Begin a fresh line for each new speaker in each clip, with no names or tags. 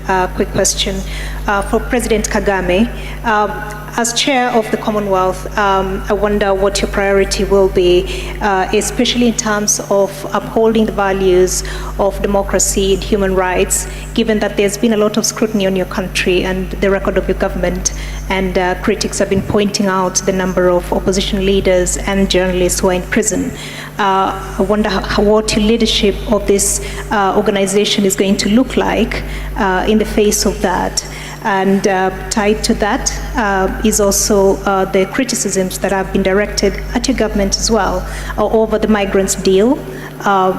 A quick question for President Kagame. As chair of the Commonwealth, I wonder what your priority will be, especially in terms of upholding the values of democracy and human rights, given that there's been a lot of scrutiny on your country and the record of your government, and critics have been pointing out the number of opposition leaders and journalists who are in prison. I wonder what your leadership of this organization is going to look like in the face of that. And tied to that is also the criticisms that have been directed at your government as well over the migrants deal.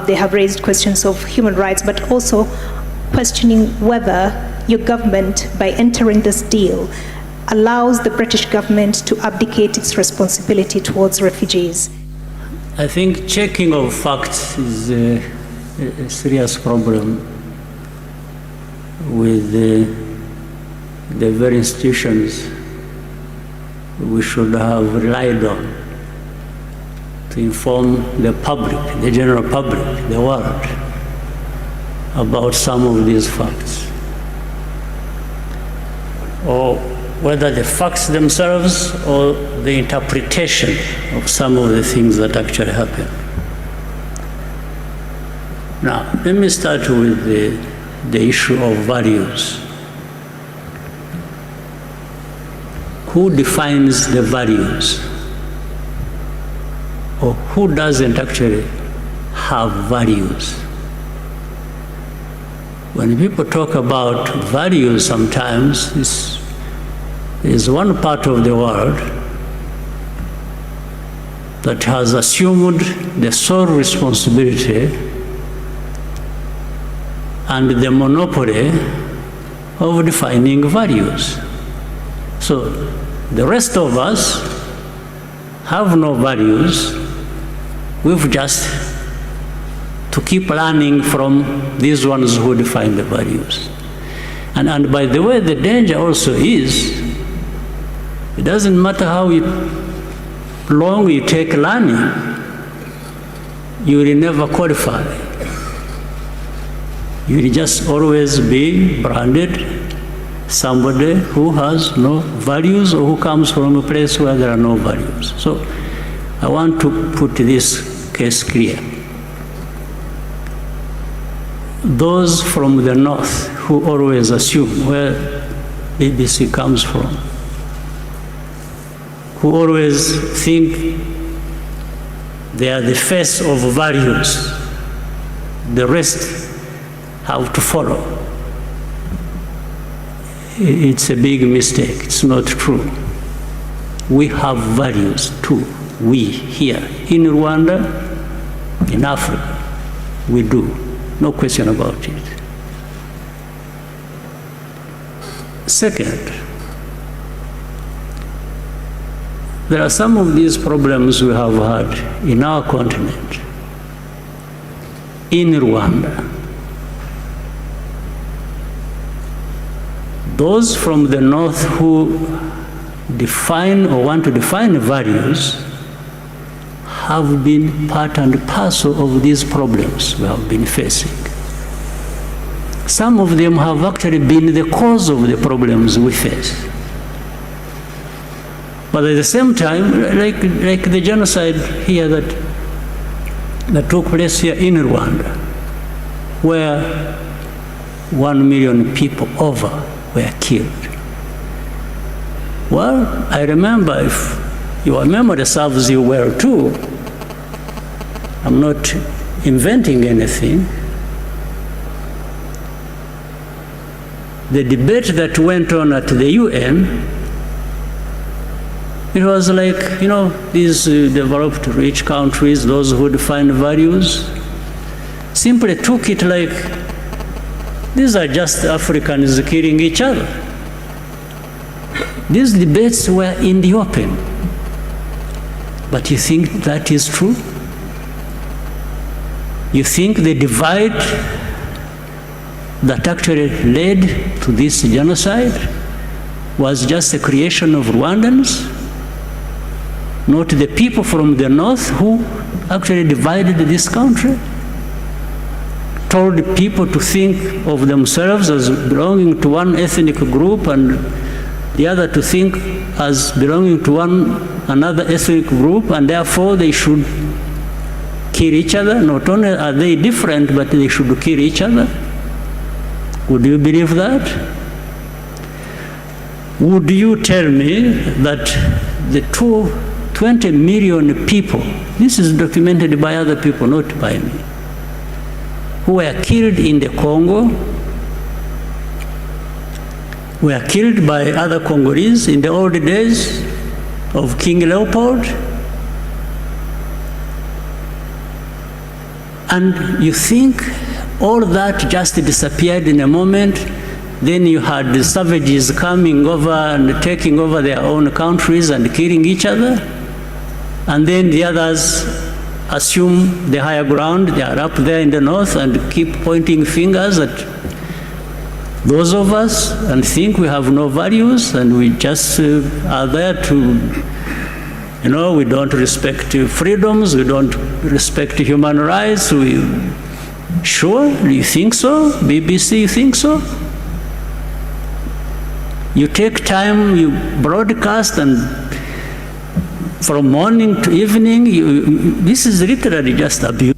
They have raised questions of human rights, but also questioning whether your government, by entering this deal, allows the British government to abdicate its responsibility towards refugees.
I think checking of facts is a serious problem with the very institutions we should have relied on to inform the public, the general public, the world, about some of these facts. Or whether the facts themselves or the interpretation of some of the things that actually happen. Now, let me start with the issue of values. Who defines the values? Or who doesn't actually have values? When people talk about values sometimes, there's one part of the world that has assumed the sole responsibility and the monopoly of defining values. So the rest of us have no values. We've just to keep learning from these ones who define the values. And by the way, the danger also is, it doesn't matter how long you take learning, you will never qualify. You will just always be branded somebody who has no values or who comes from a place where there are no values. So I want to put this case clear. Those from the north who always assume where BBC comes from, who always think they are the face of values, the rest have to follow. It's a big mistake. It's not true. We have values too. We here in Rwanda, in Africa, we do. No question about it. Second, there are some of these problems we have had in our continent, in Rwanda. Those from the north who define or want to define values have been part and parcel of these problems we have been facing. Some of them have actually been the cause of the problems we face. But at the same time, like the genocide here that took place here in Rwanda, where 1 million people over were killed. Well, I remember, if your memory serves you well too, I'm not inventing anything. The debate that went on at the UN, it was like, these developed rich countries, those who define values, simply took it like, these are just Africans killing each other. These debates were in the open. But you think that is true? You think the divide that actually led to this genocide was just a creation of Rwandans? Not the people from the north who actually divided this country? told people to think of themselves as belonging to one ethnic group and the other to think as belonging to another ethnic group, and therefore they should kill each other. Not only are they different, but they should kill each other. Would you believe that? Would you tell me that the 20 million people, this is documented by other people, not by me, who were killed in the Congo, were killed by other Congolese in the old days of King Leopold? And you think all that just disappeared in a moment? Then you had the savages coming over and taking over their own countries and killing each other. And then the others assume the higher ground. They are up there in the north and keep pointing fingers at those of us and think we have no values and we just are there to, we don't respect freedoms, we don't respect human rights. Sure, you think so? BBC, you think so? You take time, you broadcast, and from morning to evening, this is literally just abuse.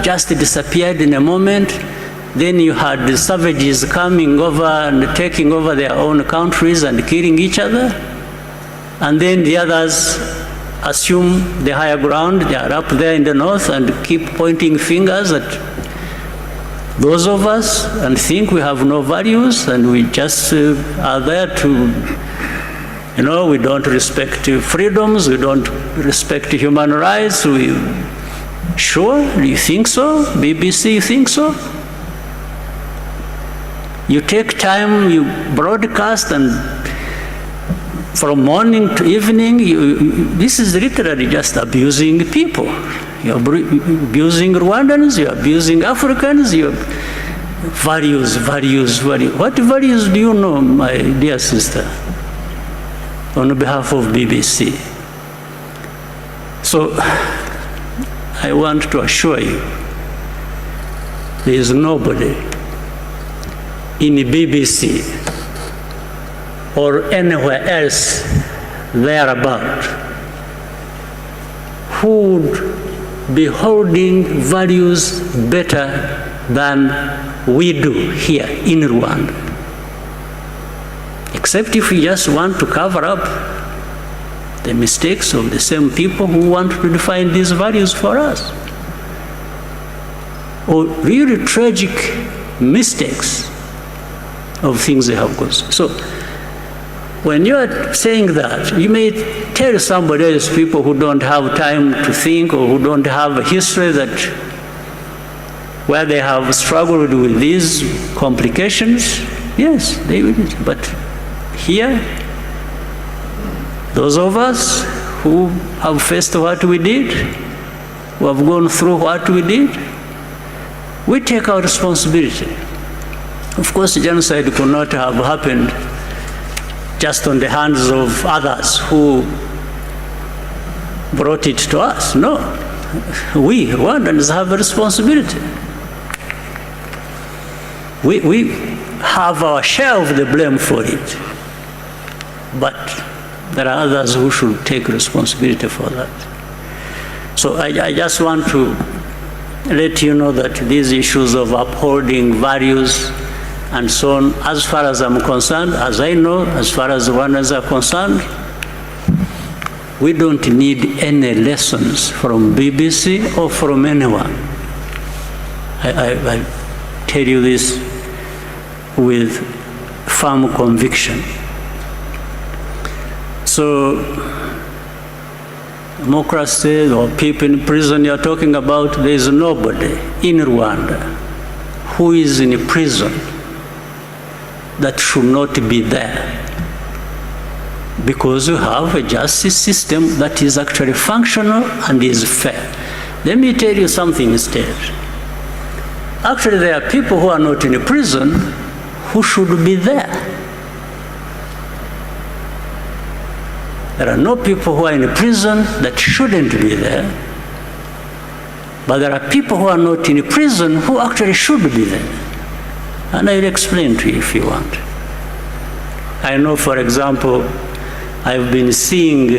Just disappeared in a moment. Then you had the savages coming over and taking over their own countries and killing each other. And then the others assume the higher ground. They are up there in the north and keep pointing fingers at those of us and think we have no values and we just are there to, we don't respect freedoms, we don't respect human rights. Sure, you think so? BBC, you think so? You take time, you broadcast, and from morning to evening, this is literally just abusing people. You're abusing Rwandans, you're abusing Africans, values. What values do you know, my dear sister, on behalf of BBC? So, I want to assure you, there is nobody in the BBC or anywhere else thereabout who would be holding values better than we do here in Rwanda. Except if we just want to cover up the mistakes of the same people who want to define these values for us. Or really tragic mistakes of things they have caused. So, when you are saying that, you may tell somebody else, people who don't have time to think or who don't have a history where they have struggled with these complications, yes, they will. But here, those of us who have faced what we did, who have gone through what we did, we take our responsibility. Of course, genocide could not have happened just on the hands of others who brought it to us. No. We, Rwandans, have a responsibility. We have our share of the blame for it. But there are others who should take responsibility for that. So I just want to let you know that these issues of upholding values and so on. As far as I'm concerned, as I know, as far as Rwandans are concerned, we don't need any lessons from BBC or from anyone. I tell you this with firm conviction. So, democracy or people in prison you're talking about, there is nobody in Rwanda who is in prison that should not be there, because we have a justice system that is actually functional and is fair. Let me tell you something instead. Actually, there are people who are not in prison who should be there. There are no people who are in prison that shouldn't be there, but there are people who are not in prison who actually should be there. And I'll explain to you if you want. I know, for example, I've been seeing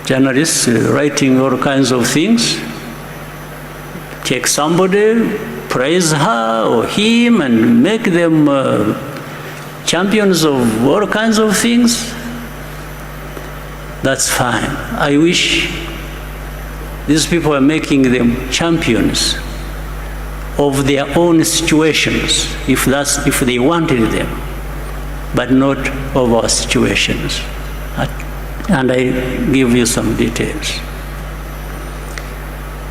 journalists writing all kinds of things. Take somebody, praise her or him, and make them champions of all kinds of things. That's fine. I wish these people are making them champions of their own situations, if they wanted them, but not of our situations. And I give you some details.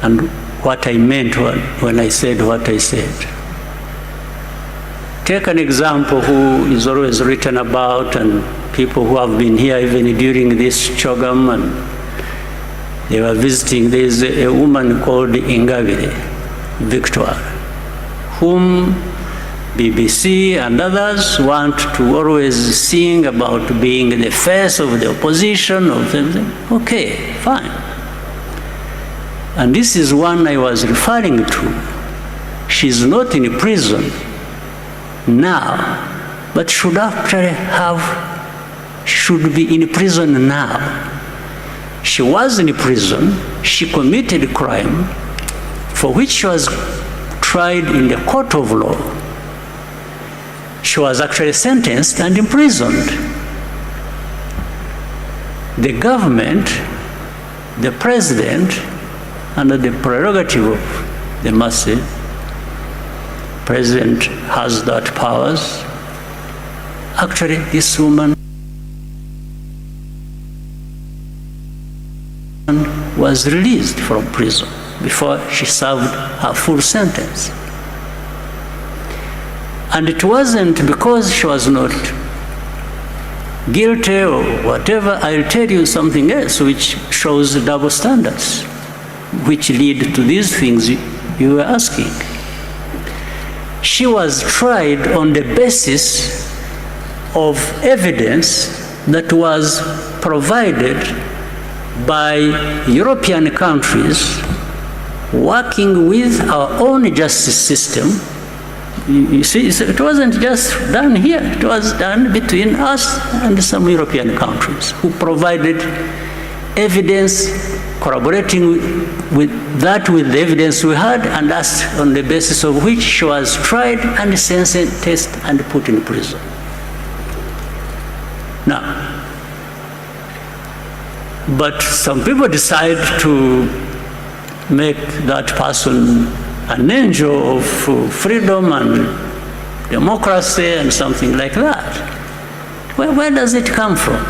And what I meant when I said what I said. Take an example who is always written about, and people who have been here even during this Chogam, and they were visiting. There is a woman called Ingabire Victoire, whom BBC and others want to always sing about being the face of the opposition or something. Okay, fine. And this is one I was referring to. She's not in prison now, but should be in prison now. She was in prison, she committed a crime for which she was tried in the court of law. She was actually sentenced and imprisoned. The government, the president, under the prerogative of the Mazi, president has that powers. Actually, this woman was released from prison before she served her full sentence. And it wasn't because she was not guilty or whatever. I'll tell you something else which shows double standards, which lead to these things you were asking. She was tried on the basis of evidence that was provided by European countries working with our own justice system. You see, it wasn't just done here. It was done between us and some European countries who provided evidence, corroborating with the evidence we had, and us on the basis of which she was tried and sentenced and put in prison. Now, but some people decide to make that person an angel of freedom and democracy and something like that. Where does it come from?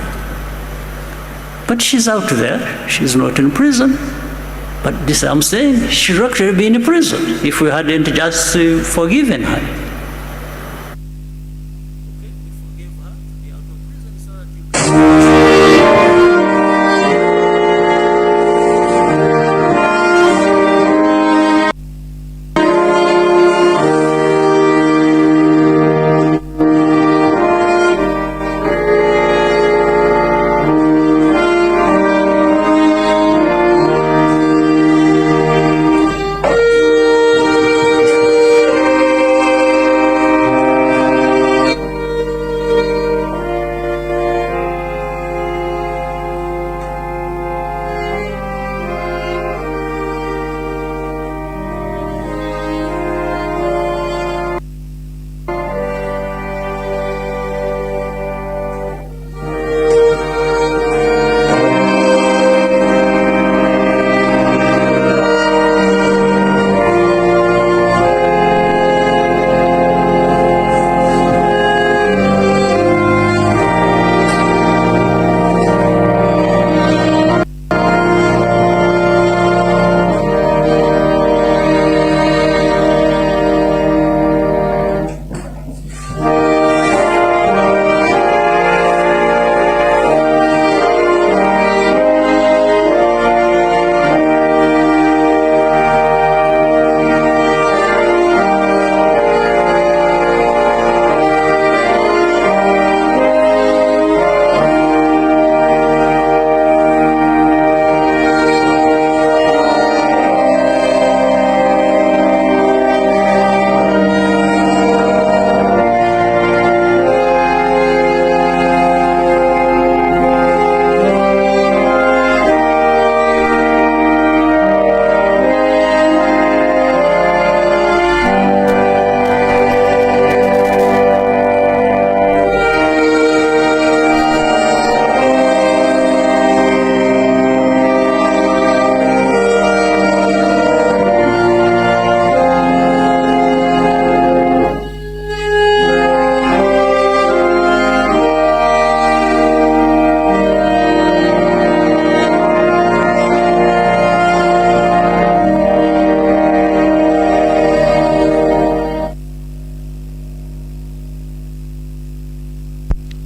But she's out there. She's not in prison. But this I'm saying, she should actually be in prison if we hadn't just forgiven her.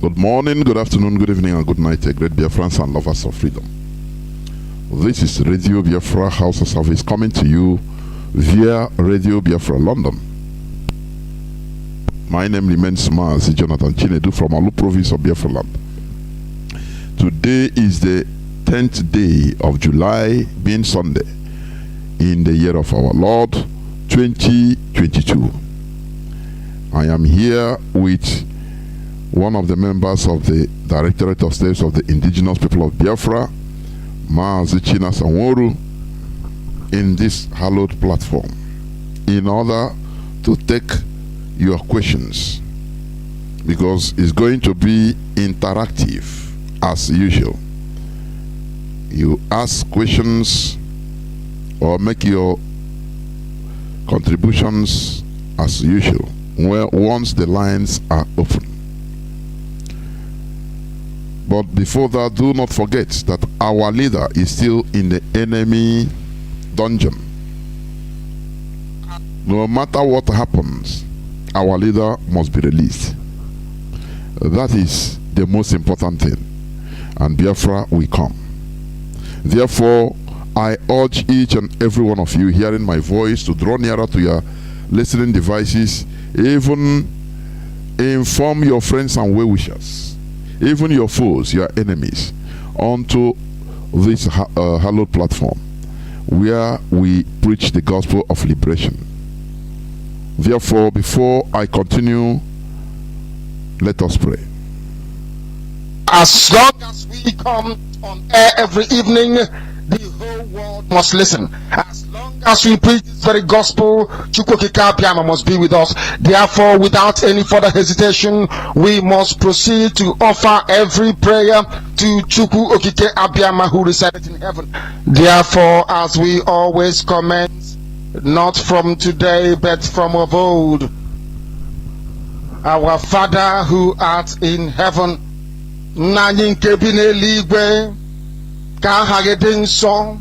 Good morning, good afternoon, good evening, and good night, great Biafrans and lovers of freedom. This is Radio Biafra HAUSA-SERVICE coming to you via Radio Biafra London. My name remains Mazi Chinedu from Alu province of Biafra land. Today is the 10th day of July, being Sunday, in the year of our Lord 2022. I am here with one of the members of the Directorate of States of the Indigenous People of Biafra, Mazi Chinasa Nworu, in this hallowed platform in order to take your questions, because it's going to be interactive as usual. You ask questions or make your contributions as usual once the lines are open. But before that, do not forget that our leader is still in the enemy dungeon. No matter what happens, our leader must be released. That is the most important thing. And Biafra will come. Therefore, I urge each and every one of you hearing my voice to draw nearer to your listening devices, even inform your friends and well-wishers, even your foes, your enemies, onto this hallowed platform where we preach the gospel of liberation. Therefore, before I continue, let us pray.
As long as we come on air every evening, the whole world must listen. As long as we preach this very gospel, Chukwokika Abiyama must be with us. Therefore, without any further hesitation, we must proceed to offer every prayer to Chukwu Okike Abiyama, who resided in heaven. Therefore, as we always commence, not from today, but from of old, our Father who art in heaven, Nna nke bi n'eluigwe, ka aha gị dị nsọ,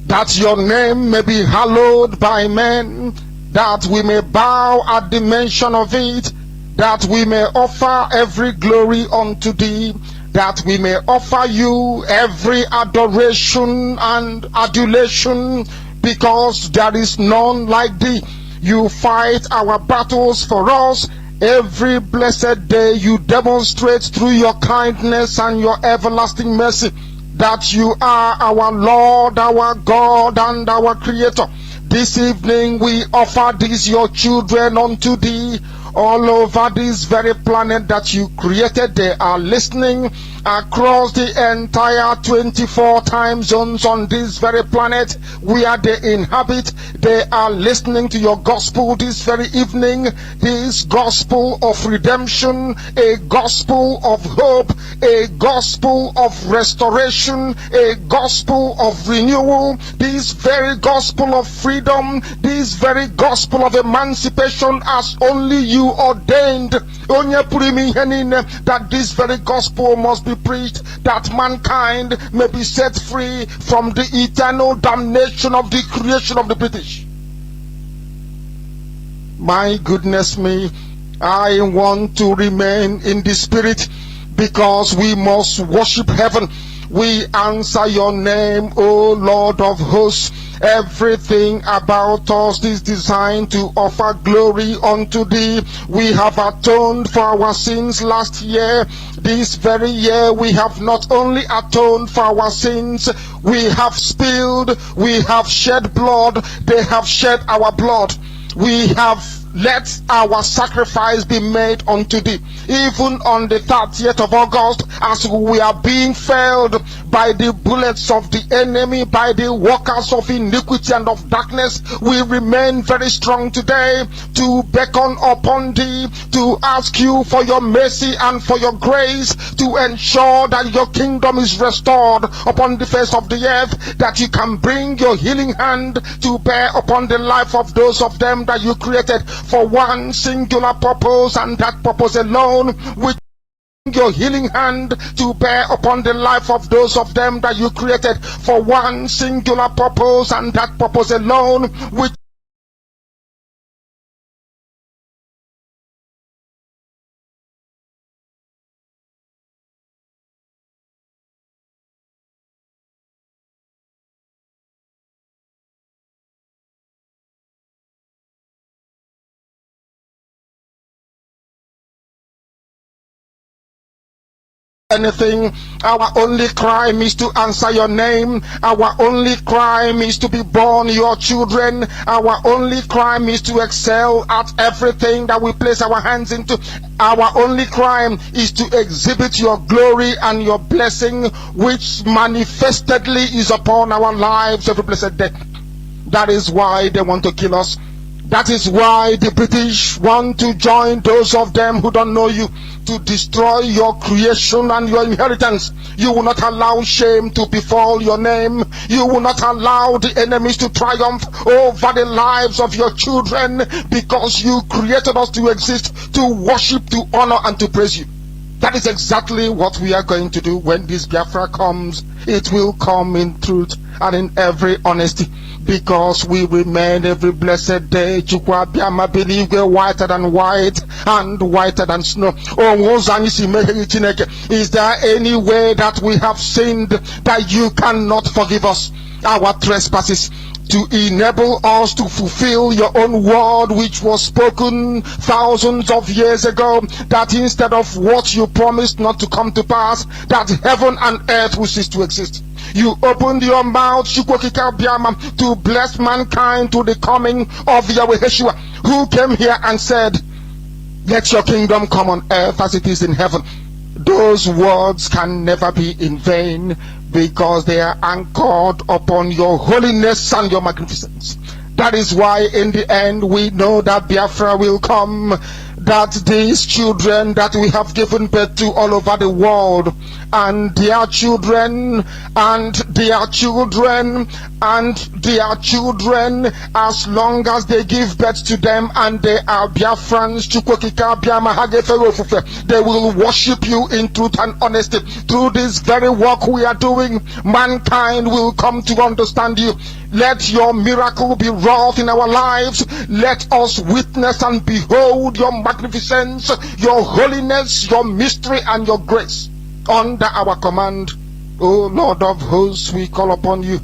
that your name may be hallowed by men, that we may bow at the mention of it, that we may offer every glory unto thee, that we may offer you every adoration and adulation, because there is none like thee. You fight our battles for us. Every blessed day you demonstrate through your kindness and your everlasting mercy that you are our Lord, our God, and our Creator. This evening we offer these your children unto thee. All over this very planet that you created, they are listening across the entire 24 time zones on this very planet where they inhabit. They are listening to your gospel this very evening, this gospel of redemption, a gospel of hope, a gospel of restoration, a gospel of renewal, this very gospel of freedom, this very gospel of emancipation, as only you ordained, that this very gospel must be preached, that mankind may be set free from the eternal damnation of the creation of the British. My goodness me, I want to remain in the spirit, because we must worship heaven. We answer your name, O Lord of hosts. Everything about us is designed to offer glory unto thee. We have atoned for our sins last year. This very year we have not only atoned for our sins, we have spilled, we have shed blood, they have shed our blood. We have let our sacrifice be made unto thee. Even on the 30th of August, as we are being felled by the bullets of the enemy, by the workers of iniquity and of darkness, we remain very strong today to beckon upon thee, to ask you for your mercy and for your grace, to ensure that your kingdom is restored upon the face of the earth, that you can bring your healing hand to bear upon the life of those of them that you created for one singular purpose, and that purpose alone, which your healing hand to bear upon the life of those of them that you created for one singular purpose, and that purpose alone, which anything. Our only crime is to answer your name. Our only crime is to be born your children. Our only crime is to excel at everything that we place our hands into. Our only crime is to exhibit your glory and your blessing, which manifestedly is upon our lives every blessed day. That is why they want to kill us. That is why the British want to join those of them who don't know you to destroy your creation and your inheritance. You will not allow shame to befall your name. You will not allow the enemies to triumph over the lives of your children, because you created us to exist, to worship, to honor, and to praise you. That is exactly what we are going to do when this Biafra comes. It will come in truth and in every honesty, because we remain every blessed day whiter than white and whiter than snow. Is there any way that we have sinned that you cannot forgive us our trespasses, to enable us to fulfill your own word, which was spoken thousands of years ago, that instead of what you promised not to come to pass, that heaven and earth will cease to exist? You opened your mouth to bless mankind to the coming of Yahweh Yeshua, who came here and said, let your kingdom come on earth as it is in heaven. Those words can never be in vain, because they are anchored upon your holiness and your magnificence. That is why in the end we know that Biafra will come, that these children that we have given birth to all over the world, and their children, and their children, and their children, as long as they give birth to them and they are Biafrans, they will worship you in truth and honesty. Through this very work we are doing, mankind will come to understand you. Let your miracle be wrought in our lives. Let us witness and behold your magnificence, your holiness, your mystery, and your grace under our command. O Lord of hosts, we call upon you.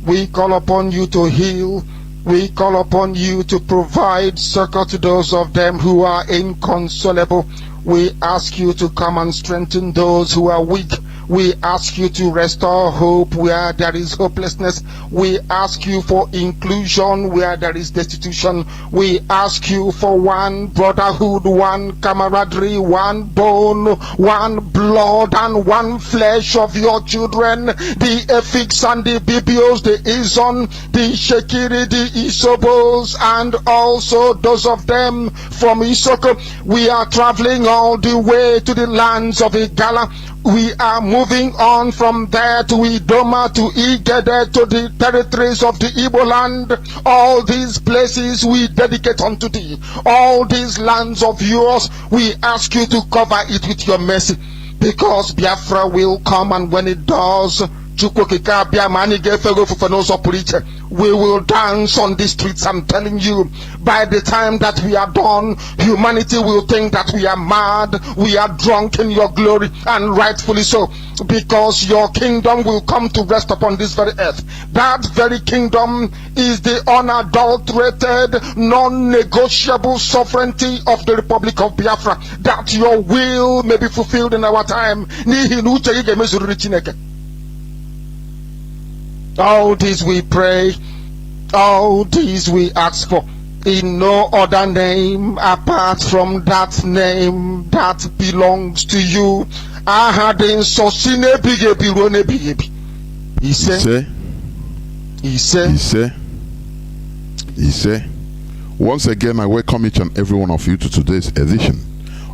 We call upon you to heal. We call upon you to provide succor to those of them who are inconsolable. We ask you to come and strengthen those who are weak. We ask you to restore hope where there is hopelessness. We ask you for inclusion where there is destitution. We ask you for one brotherhood, one camaraderie, one bone, one blood, and one flesh of your children. The Efiks and the Bibios, the Izon, the Shekiri, the Isobos, and also those of them from Isoko. We are traveling all the way to the lands of Igala. We are moving on from there to Idoma, to Igede, to the territories of the Igbo land. All these places we dedicate unto thee. All these lands of yours, we ask you to cover it with your mercy, because Biafra will come, and when it does, we will dance on the streets. I'm telling you, by the time that we are done, humanity will think that we are mad, we are drunk in your glory, and rightfully so, because your kingdom will come to rest upon this very earth. That very kingdom is the unadulterated, non-negotiable sovereignty of the Republic of Biafra, that your will may be fulfilled in our time. All this we pray, all this we ask for, in no other name apart from that name that belongs to you.
He said, once again, I welcome each and every one of you to today's edition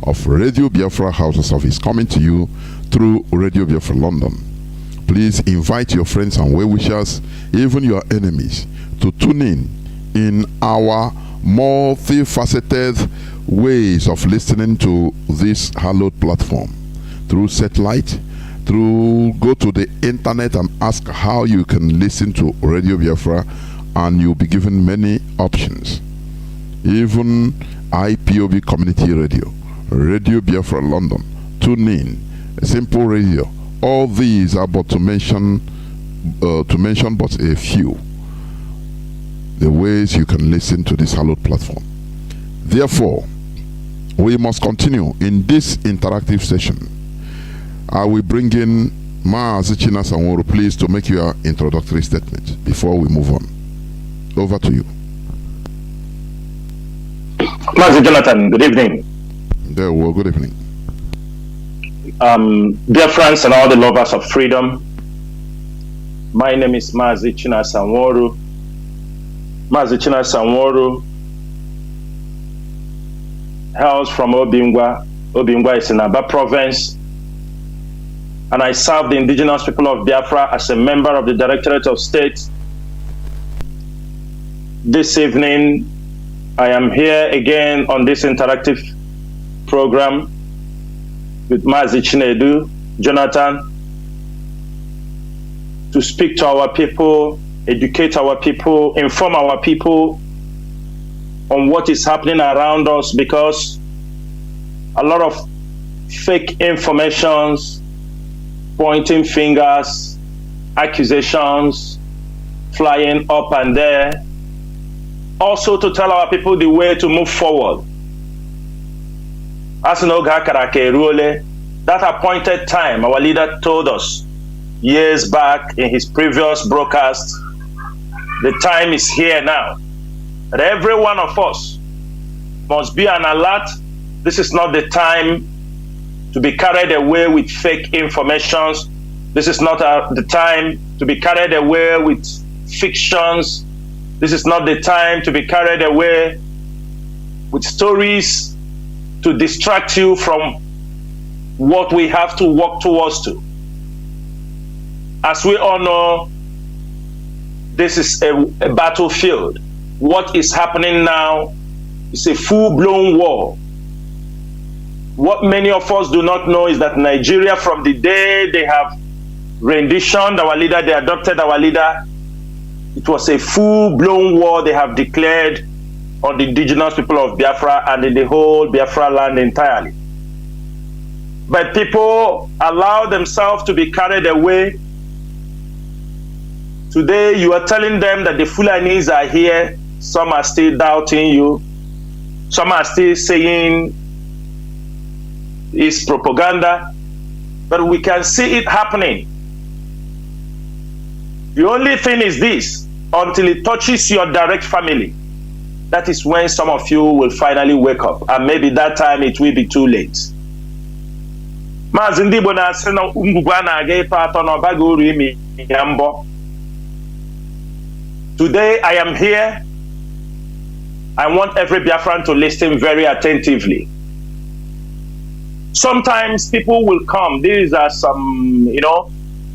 of Radio Biafra HAUSA-SERVICE, coming to you through Radio Biafra London. Please invite your friends and well-wishers, even your enemies, to tune in our multifaceted ways of listening to this hallowed platform. Through satellite, go to the internet and ask how you can listen to Radio Biafra, and you'll be given many options. Even IPOB Community Radio, Radio Biafra London, tune in, Simple Radio. All these are but to mention but a few, the ways you can listen to this hallowed platform. Therefore, we must continue in this interactive session I will bring in Mazi Chinasa Nworu, please, to make your introductory statement before we move on. Over to you.
Mazi Jonathan, good evening.
There we go. Good evening.
Dear friends and all the lovers of freedom, my name is Mazi Chinasa Nworu. Mazi Chinasa Nworu hails from Obingwa. Obingwa is in Aba province, and I serve the indigenous people of Biafra as a member of the Directorate of State. This evening, I am here again on this interactive program with Mazi Chinedu, Jonathan, to speak to our people, educate our people, inform our people on what is happening around us, because a lot of fake informations, pointing fingers, accusations, flying up and there. Also to tell our people the way to move forward. As that appointed time, our leader told us years back in his previous broadcast, the time is here now. That every one of us must be on alert. This is not the time to be carried away with fake informations. This is not the time to be carried away with fictions. This is not the time to be carried away with stories to distract you from what we have to work towards to. As we all know, this is a battlefield. What is happening now is a full-blown war. What many of us do not know is that Nigeria, from the day they have renditioned our leader, they adopted our leader, it was a full-blown war they have declared on the indigenous people of Biafra and in the whole Biafra land entirely. But people allow themselves to be carried away. Today, you are telling them that the Fulanis are here. Some are still doubting you. Some are still saying it's propaganda. But we can see it happening. The only thing is this: until it touches your direct family, that is when some of you will finally wake up. And maybe that time it will be too late. Today I am here. I want every Biafran to listen very attentively. Sometimes people will come. These are some,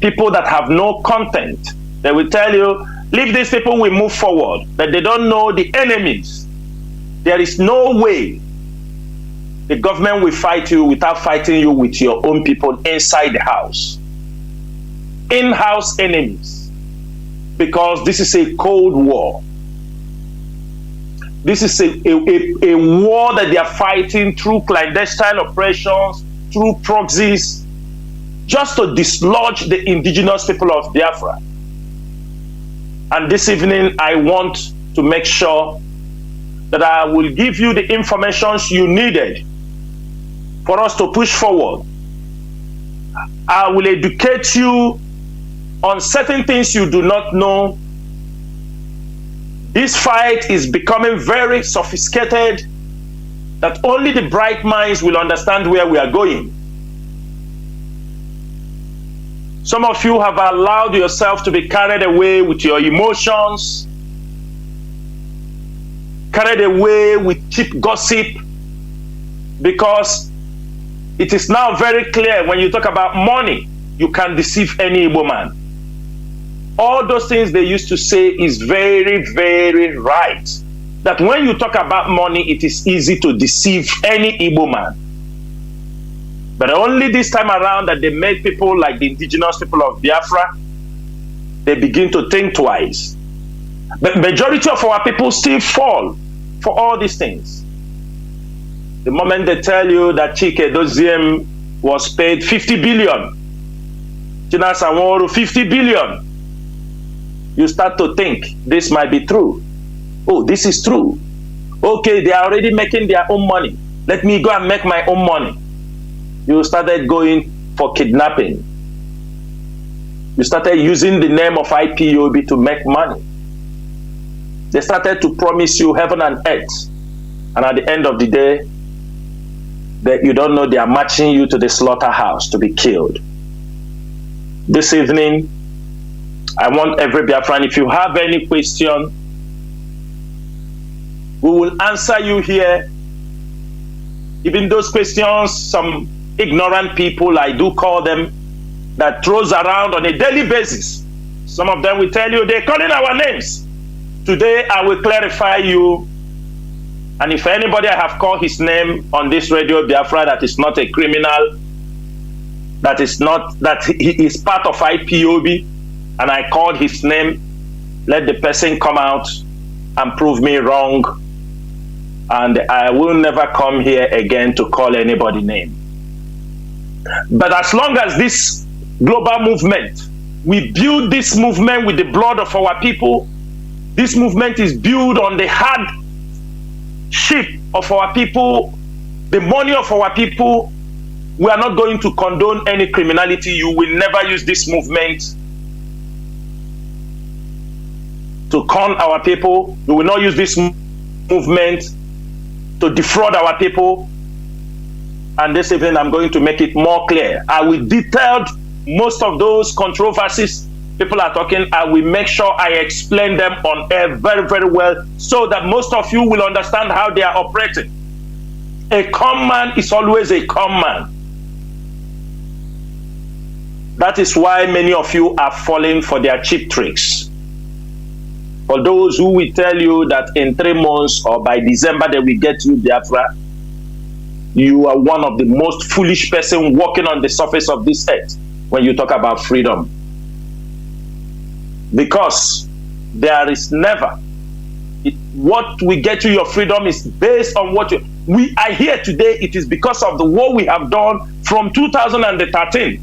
people that have no content. They will tell you, leave these people, we move forward. But they don't know the enemies. There is no way the government will fight you without fighting you with your own people inside the house. In-house enemies. Because this is a cold war. This is a war that they are fighting through clandestine operations, through proxies, just to dislodge the indigenous people of Biafra. And this evening, I want to make sure that I will give you the information you needed for us to push forward. I will educate you on certain things you do not know. This fight is becoming very sophisticated, that only the bright minds will understand where we are going. Some of you have allowed yourself to be carried away with your emotions, carried away with cheap gossip, because it is now very clear when you talk about money, you can deceive any Igbo man. All those things they used to say is very, very right. That when you talk about money, it is easy to deceive any Igbo man. But only this time around that they made people like the indigenous people of Biafra, they begin to think twice. But majority of our people still fall for all these things. The moment they tell you that Chike Doziem was paid 50 billion, Chinasa Nworu 50 billion, you start to think this might be true. Oh, this is true. Okay, they are already making their own money. Let me go and make my own money. You started going for kidnapping. You started using the name of IPOB to make money. They started to promise you heaven and earth. And at the end of the day, that you don't know they are marching you to the slaughterhouse to be killed. This evening, I want every Biafran, if you have any question, we will answer you here. Even those questions, some ignorant people, I do call them, that throws around on a daily basis. Some of them will tell you they're calling our names. Today, I will clarify you. And if anybody I have called his name on this radio Biafra that is not a criminal, that he is part of IPOB, and I called his name, let the person come out and prove me wrong. And I will never come here again to call anybody name. But as long as this global movement, we build this movement with the blood of our people, this movement is built on the hard sheep of our people, the money of our people. We are not going to condone any criminality. You will never use this movement to con our people. You will not use this movement to defraud our people. And this evening I'm going to make it more clear. I will detail most of those controversies people are talking. I will make sure I explain them on air very, very well, so that most of you will understand how they are operating. A con man is always a con man. That is why many of you are falling for their cheap tricks. For those who will tell you that in 3 months or by December they will get you Biafra, you are one of the most foolish person walking on the surface of this earth when you talk about freedom. Because there is never, what we get you your freedom is based on what we are here today. It is because of the war we have done from 2013.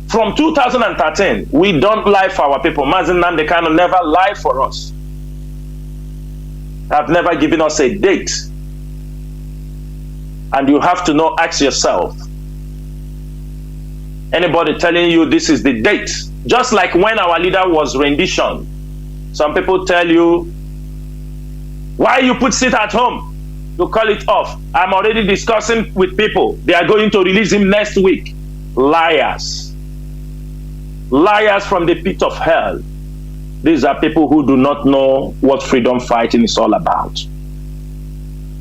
From 2013, we don't lie for our people. Mazi Nnamdi Kanu never lie for us. Have never given us a date. And you have to know, ask yourself, anybody telling you this is the date, just like when our leader was rendition, some people tell you, why you put sit at home? You call it off. I'm already discussing with people. They are going to release him next week. Liars. Liars from the pit of hell. These are people who do not know what freedom fighting is all about.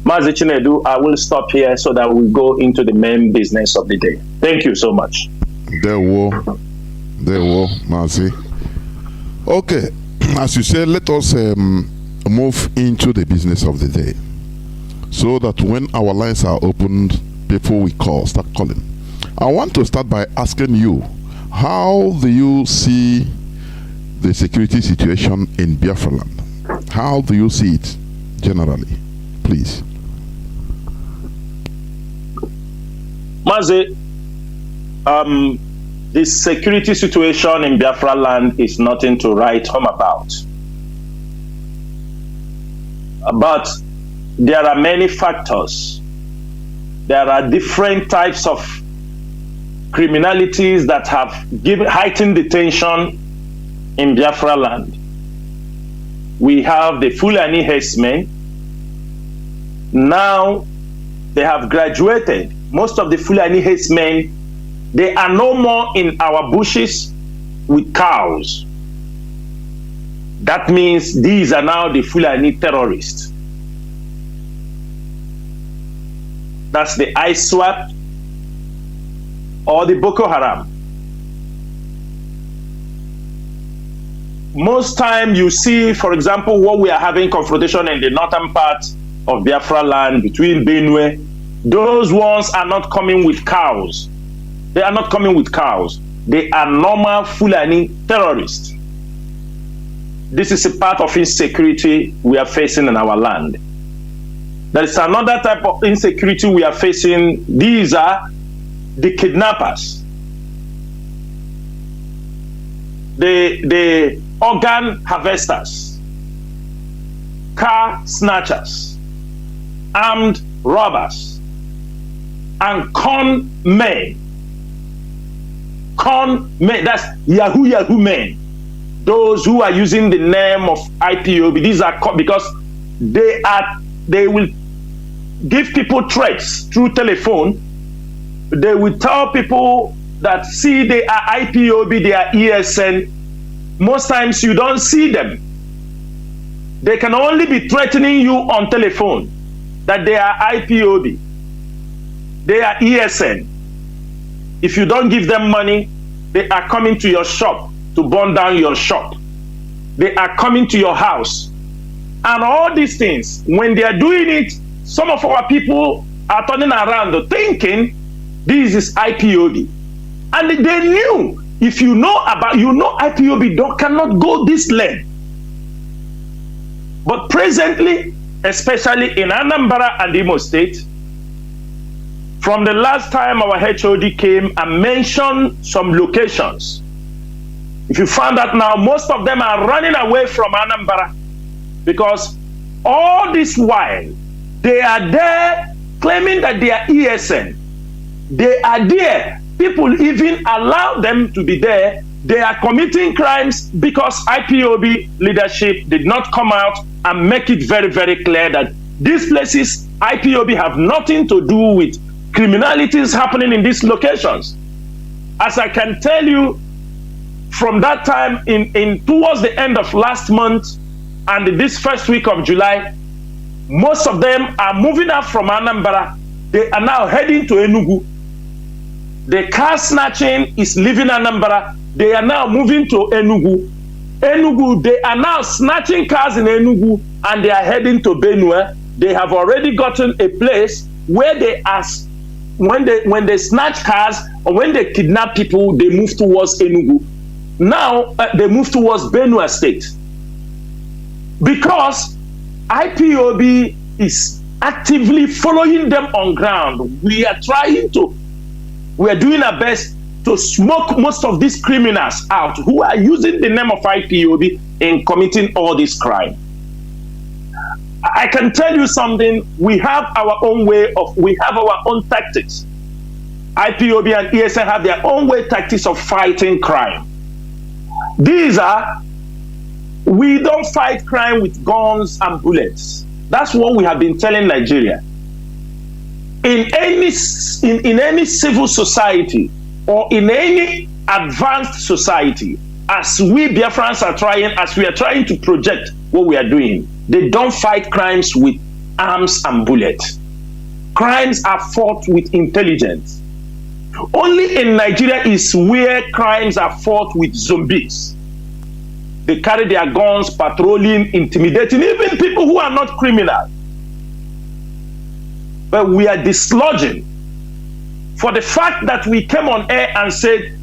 Mazi Chinedu, I will stop here so that we go into the main business of the day. Thank you so much.
There were, Mazi. Okay, as you said, let us move into the business of the day, so that when our lines are opened, people will call, start calling. I want to start by asking you, how do you see the security situation in Biafra land? How do you see it generally, please?
Mazi, the security situation in Biafra land is nothing to write home about. But there are many factors. There are different types of criminalities that have heightened the tension in Biafra land. We have the Fulani herdsmen. Now they have graduated. Most of the Fulani herdsmen, they are no more in our bushes with cows. That means these are now the Fulani terrorists. That's the ISWAP or the Boko Haram. Most time you see, for example, what we are having confrontation in the northern part of Biafra land between Benue. Those ones are not coming with cows. They are not coming with cows. They are normal Fulani terrorists. This is a part of insecurity we are facing in our land. There is another type of insecurity we are facing. These are the kidnappers, the organ harvesters, car snatchers, armed robbers. and con men. Con men, that's Yahoo men. Those who are using the name of IPOB, these are because they will give people threats through telephone. They will tell people that, see, they are IPOB, they are ESN. Most times you don't see them. They can only be threatening you on telephone that they are IPOB, they are ESN. If you don't give them money, they are coming to your shop to burn down your shop. They are coming to your house. And all these things, when they are doing it, some of our people are turning around thinking this is IPOB. And they knew, if you know IPOB cannot go this length. But presently, especially in Anambra and Imo State, from the last time our HOD came and mentioned some locations, if you find out now, most of them are running away from Anambra, because all this while they are there claiming that they are ESN. They are there. People even allow them to be there. They are committing crimes because IPOB leadership did not come out and make it very, very clear that these places, IPOB have nothing to do with criminalities happening in these locations. As I can tell you, from that time in towards the end of last month and this first week of July, most of them are moving up from Anambra. They are now heading to Enugu. The car snatching is leaving Anambra. They are now moving to Enugu. Enugu, they are now snatching cars in Enugu and they are heading to Benue. They have already gotten a place where they ask, when they snatch cars or when they kidnap people, they move towards Enugu. Now they move towards Benue State. Because IPOB is actively following them on ground. We are doing our best to smoke most of these criminals out who are using the name of IPOB in committing all this crime. I can tell you something, we have our own our own tactics. IPOB and ESN have their own tactics of fighting crime. We don't fight crime with guns and bullets. That's what we have been telling Nigeria. In any civil society or in any advanced society, as we Biafrans are trying to project what we are doing, they don't fight crimes with arms and bullets. Crimes are fought with intelligence. Only in Nigeria is where crimes are fought with zombies. They carry their guns, patrolling, intimidating even people who are not criminals. But we are dislodging for the fact that we came on air and said,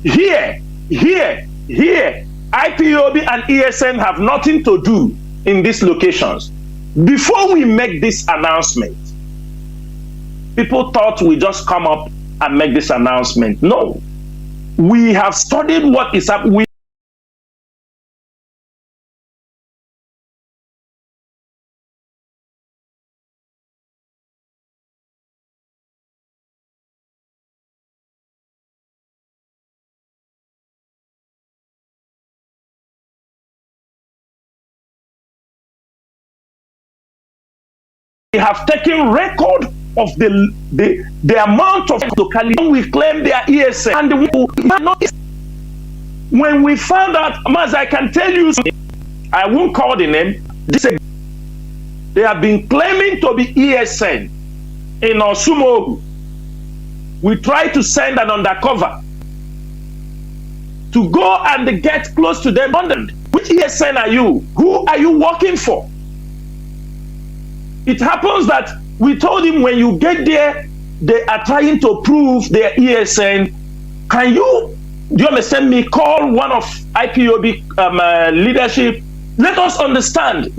here, IPOB and ESN have nothing to do in these locations. Before we make this announcement, people thought we just come up and make this announcement. No, we have studied what is happening. We have taken record of the amount of locality we claim they are ESN, and when we found out, Mazi, I can tell you something, I won't call the name. They have been claiming to be ESN in Osumogu. We tried to send an undercover to go and get close to them. Which ESN are you? Who are you working for? It happens that we told him, when you get there, they are trying to prove their ESN. Do you understand me? Call one of IPOB leadership. Let us understand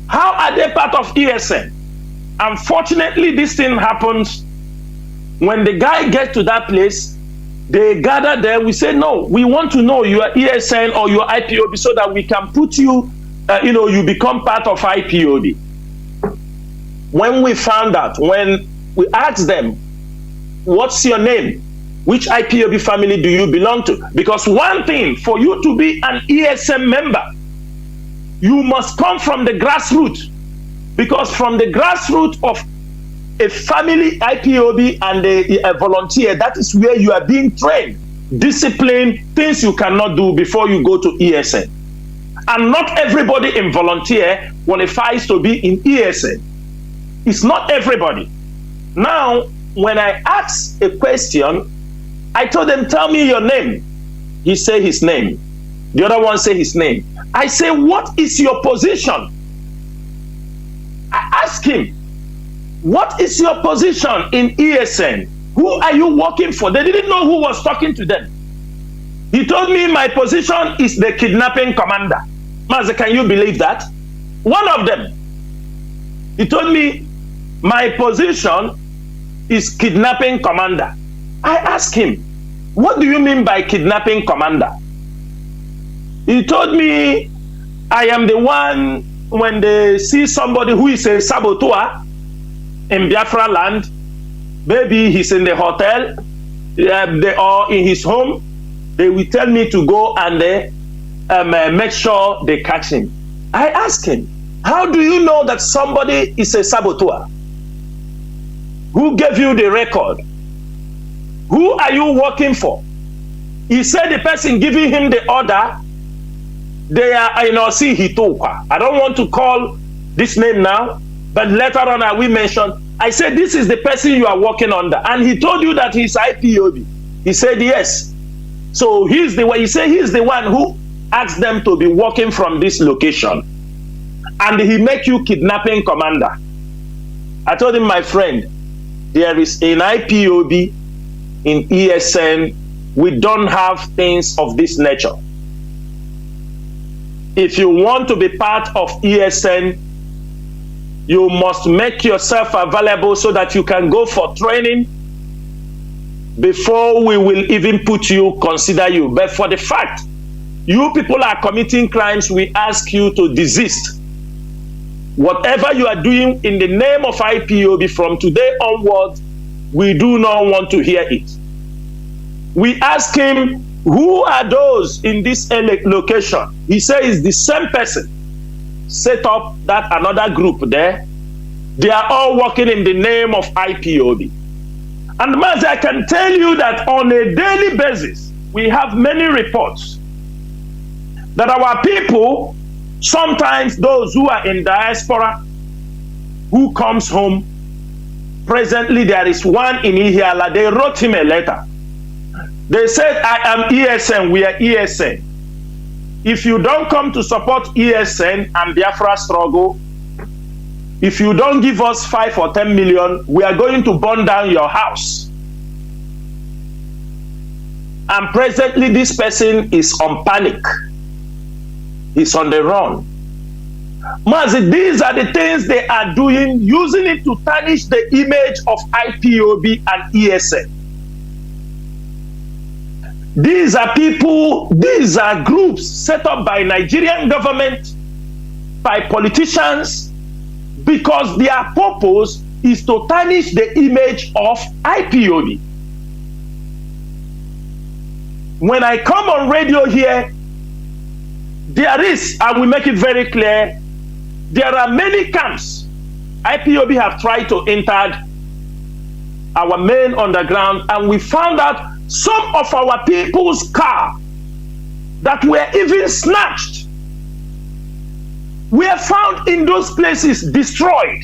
how are they part of ESN? Unfortunately, this thing happens when the guy gets to that place. They gather there. We say, no, we want to know you are ESN or you are IPOB so that we can put you, you become part of IPOB. When we found out, when we ask them, what's your name? Which IPOB family do you belong to? Because one thing, for you to be an ESN member, you must come from the grassroots. Because from the grassroots of a family IPOB and a volunteer, that is where you are being trained, disciplined, things you cannot do before you go to ESN. And not everybody in volunteer qualifies to be in ESN. It's not everybody. Now, when I asked a question, I told them, tell me your name. He said his name. The other one said his name. I say, what is your position? I asked him, what is your position in ESN? Who are you working for? They didn't know who was talking to them. He told me my position is the kidnapping commander. Mazi, can you believe that? One of them. He told me my position is kidnapping commander. I asked him, what do you mean by kidnapping commander? He told me, I am the one when they see somebody who is a saboteur in Biafra land, maybe he's in the hotel, they are in his home, they will tell me to go and make sure they catch him. I asked him, how do you know that somebody is a saboteur? Who gave you the record? Who are you working for? He said the person giving him the order, they are in Osi Hitoka. I don't want to call this name now, but later on I will mention. I said, this is the person you are working under. And he told you that he's IPOB. He said, yes. So he's the one, he said he's the one who asked them to be working from this location. And he make you kidnapping commander. I told him, my friend, there is an IPOB in ESN. We don't have things of this nature. If you want to be part of ESN, you must make yourself available so that you can go for training before we will even consider you. But for the fact you people are committing crimes, we ask you to desist. Whatever you are doing in the name of IPOB from today onward, we do not want to hear it. We ask him, who are those in this location? He says the same person set up that another group there. They are all working in the name of IPOB. And Mazi, I can tell you that on a daily basis, we have many reports that our people, sometimes those who are in diaspora, who comes home, presently there is one in Ihiala, they wrote him a letter. They said, I am ESN, we are ESN. If you don't come to support ESN and Biafra struggle, if you don't give us 5 or 10 million, we are going to burn down your house. And presently this person is on panic. He's on the run. Mazi, these are the things they are doing, using it to tarnish the image of IPOB and ESN. These are people, these are groups set up by Nigerian government, by politicians, because their purpose is to tarnish the image of IPOB. When I come on radio here, there is, and we make it very clear, there are many camps. IPOB have tried to enter our main underground, and we found out some of our people's car that were even snatched were found in those places destroyed.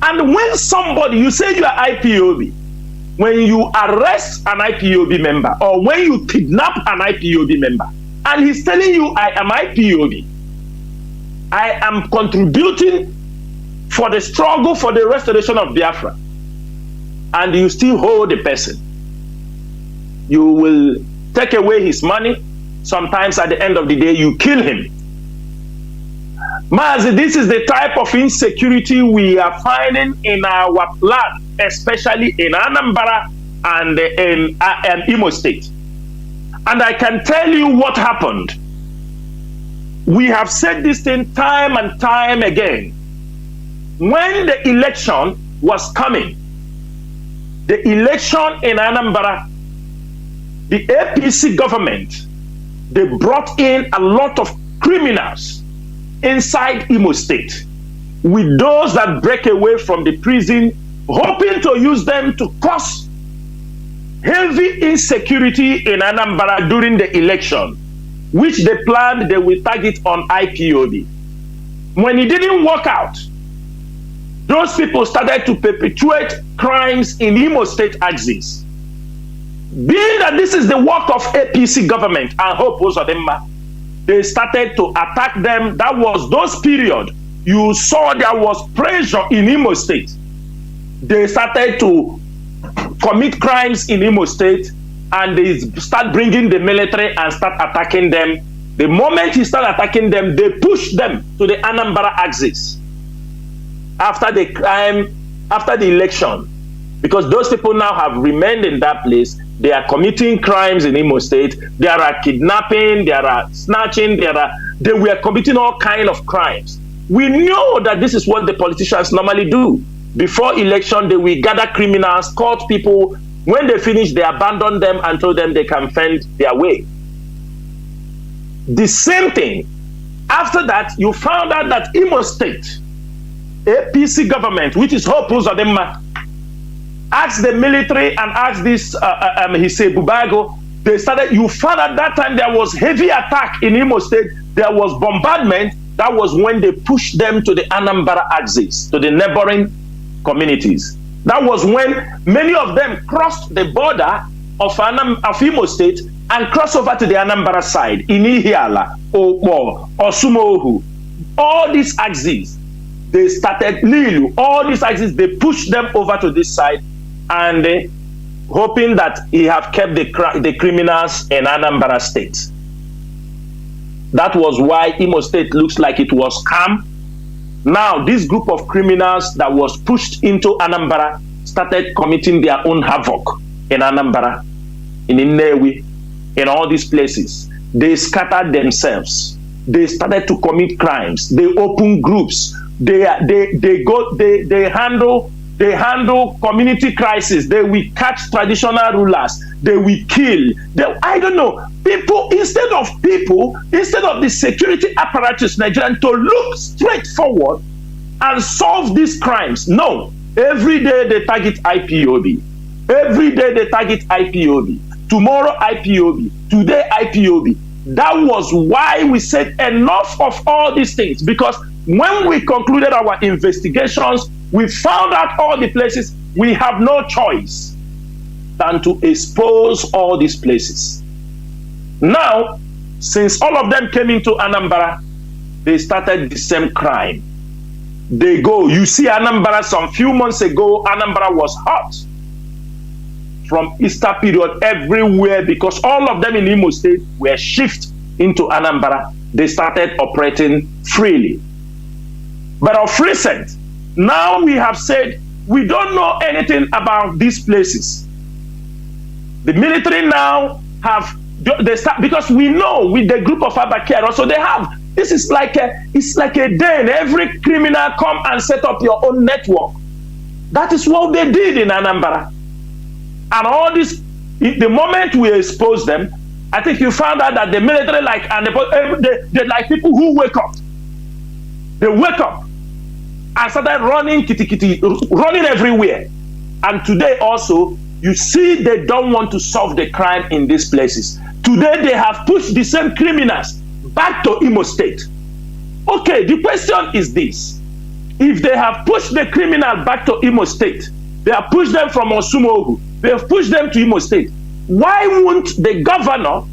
And when somebody, you say you are IPOB, when you arrest an IPOB member or when you kidnap an IPOB member and he's telling you, I am IPOB, I am contributing for the struggle for the restoration of Biafra, and you still hold the person, you will take away his money. Sometimes at the end of the day, you kill him. Mazi, this is the type of insecurity we are finding in our land, especially in Anambra and in Imo State. And I can tell you what happened. We have said this thing time and time again. When the election was coming. The election in Anambra, the APC government, they brought in a lot of criminals inside Imo State, with those that break away from the prison, hoping to use them to cause heavy insecurity in Anambra during the election, which they planned they will target on IPOB. When it didn't work out, those people started to perpetuate crimes in Imo State axis. Being that this is the work of APC government and HAUSA-SERVICE, they started to attack them. That was those period. You saw there was pressure in Imo State. They started to commit crimes in Imo State, and they start bringing the military and start attacking them. The moment he start attacking them, they push them to the Anambra axis after the crime, after the election, because those people now have remained in that place. They are committing crimes in Imo State. There are kidnapping, there are snatching, they were committing all kinds of crimes. We know that this is what the politicians normally do. Before election, they will gather criminals, court people. When they finish, they abandon them and tell them they can fend their way. The same thing. After that, you found out that Imo State, APC government, which is HAUSA-SERVICE, asked the military and asked this, he said, Bubago, they started, you found at that time there was heavy attack in Imo State, there was bombardment. That was when they pushed them to the Anambra axis, to the neighboring communities. That was when many of them crossed the border of Imo State and crossed over to the Anambra side, in Ihiala, Osumohu. All these axes, they started, Lilu, all these axes, they pushed them over to this side, and hoping that he have kept the criminals in Anambra State. That was why Imo State looks like it was calm. Now, this group of criminals that was pushed into Anambra started committing their own havoc in Anambra, in Nnewi, in all these places. They scattered themselves. They started to commit crimes. They open groups. They handle community crisis. They will catch traditional rulers. They will kill. I don't know. People, instead of the security apparatus, Nigerian, to look straight forward and solve these crimes. No. Every day they target IPOB. Every day they target IPOB. Tomorrow IPOB. Today IPOB. That was why we said enough of all these things, because when we concluded our investigations, we found out all the places. We have no choice than to expose all these places. Now, since all of them came into Anambra, they started the same crime. They go, you see Anambra some few months ago, Anambra was hot from Easter period everywhere, because all of them in Imo State were shifted into Anambra. They started operating freely. But of recent, now we have said we don't know anything about these places. The military now they start, because we know with the group of Abakir also they have, this is like it's like a den. Every criminal come and set up your own network. That is what they did in Anambra. And all this, the moment we expose them, I think you found out that the military they're like people who wake up. They wake up and started running running everywhere. And today also, you see they don't want to solve the crime in these places. Today they have pushed the same criminals back to Imo State. Okay, the question is this. If they have pushed the criminal back to Imo State, they have pushed them from Osumogu, they have pushed them to Imo State, why won't the governor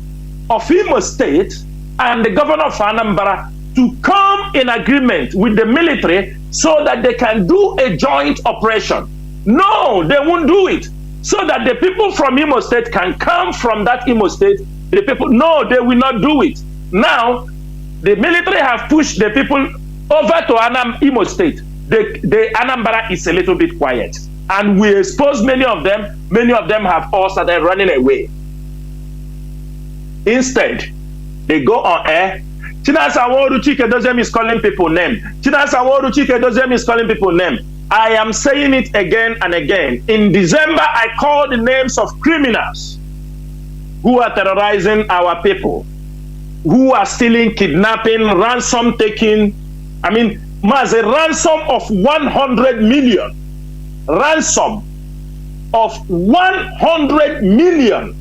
of Imo State and the governor of Anambra to come in agreement with the military so that they can do a joint operation? No, they won't do it. So that the people from Imo State can come from that Imo State. The people, no, they will not do it. Now, the military have pushed the people over to Imo State. The Anambra is a little bit quiet. And we expose many of them. Many of them have all started running away. Instead, they go on air. Chinasa Nworu Chike Dozem is calling people name. Chinasa Nworu Chike Dozem is calling people name. I am saying it again and again. In December, I called the names of criminals who are terrorizing our people, who are stealing, kidnapping, ransom taking. I mean, Mazi, ransom of 100 million. Ransom of 100 million.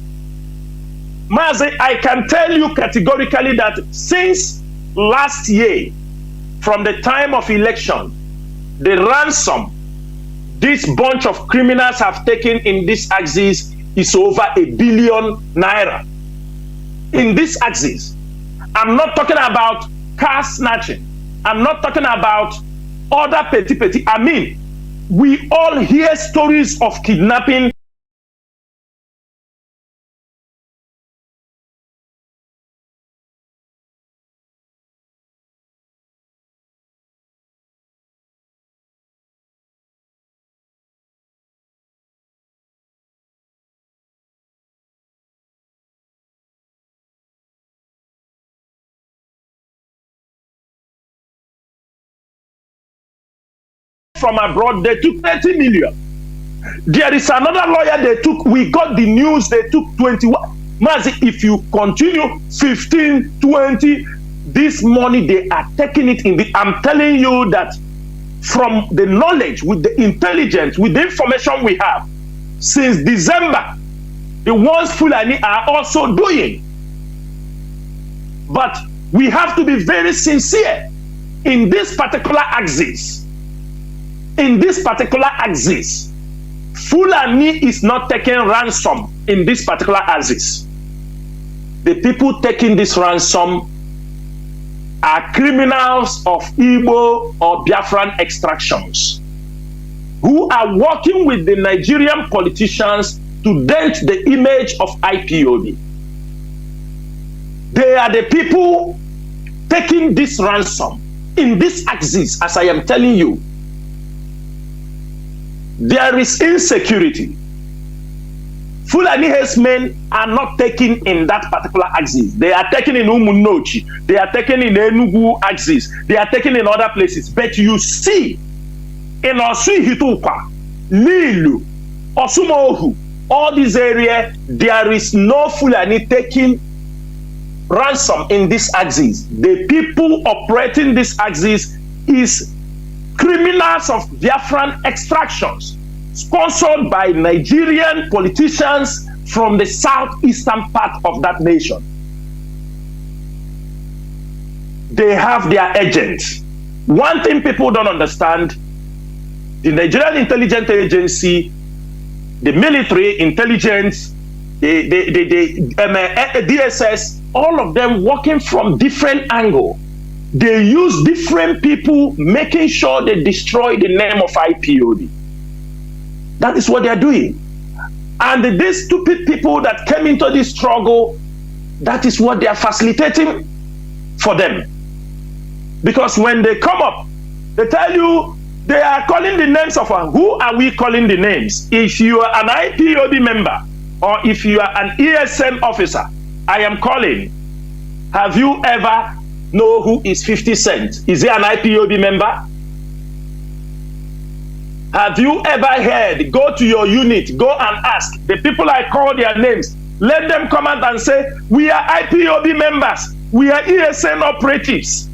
Mazi, I can tell you categorically that since last year, from the time of election, the ransom this bunch of criminals have taken in this axis is over $1 billion naira. In this axis, I'm not talking about car snatching. I'm not talking about other petty. I mean, we all hear stories of kidnapping. From abroad, they took 30 million. There is another lawyer they took. We got the news they took 21. Mazi, if you continue 15, 20, this money they are taking it in. I'm telling you that from the knowledge, with the intelligence, with the information we have, since December, the ones Fulani are also doing. But we have to be very sincere in this particular axis. In this particular axis, Fulani is not taking ransom in this particular axis. The people taking this ransom are criminals of Igbo or Biafran extractions who are working with the Nigerian politicians to dent the image of IPOB. They are the people taking this ransom in this axis, as I am telling you. There is insecurity. Fulani herdsmen are not taken in that particular axis. They are taken in Umunochi. They are taken in Enugu axis. They are taken in other places. But you see, in Osui Hitupa, Lilu, Osumohu, all these areas, there is no Fulani taking ransom in this axis. The people operating this axis is criminals of Biafran extractions, sponsored by Nigerian politicians from the southeastern part of that nation. They have their agents. One thing people don't understand, the Nigerian Intelligence Agency, the military intelligence, the DSS, all of them working from different angles. They use different people, making sure they destroy the name of IPOB. That is what they are doing. And these stupid people that came into this struggle, that is what they are facilitating for them. Because when they come up, they tell you they are calling the names of who are we calling the names? If you are an IPOB member or if you are an ESN officer, I am calling. Have you ever know who is 50 Cent? Is he an IPOB member? Have you ever heard, go to your unit, go and ask the people I call their names, let them come out and say, we are IPOB members, we are ESN operatives.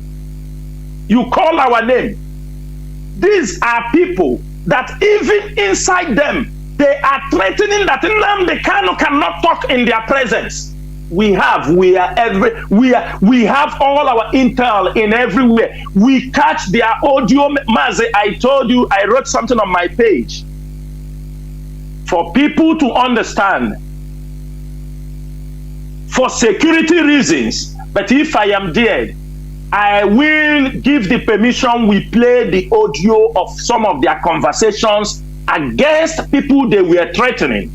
You call our name. These are people that even inside them, they are threatening that Nnamdi Kanu cannot talk in their presence. We have all our intel in everywhere. We catch their audio. Mazi, I told you, I wrote something on my page for people to understand, for security reasons. But if I am dead, I will give the permission we play the audio of some of their conversations against people they were threatening,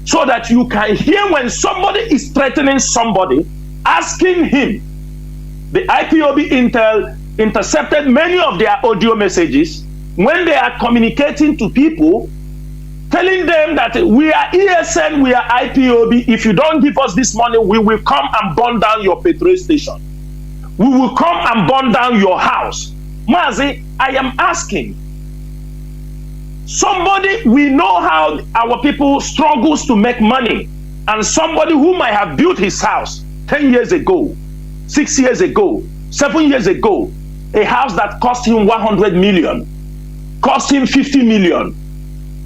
so that you can hear when somebody is threatening somebody, asking him. The IPOB Intel intercepted many of their audio messages when they are communicating to people, telling them that we are ESN, we are IPOB. If you don't give us this money, we will come and burn down your petrol station. We will come and burn down your house. Mazi, I am asking, Somebody, we know how our people struggles to make money, and somebody who might have built his house 10 years ago, 6 years ago, 7 years ago, a house that cost him 100 million, cost him 50 million.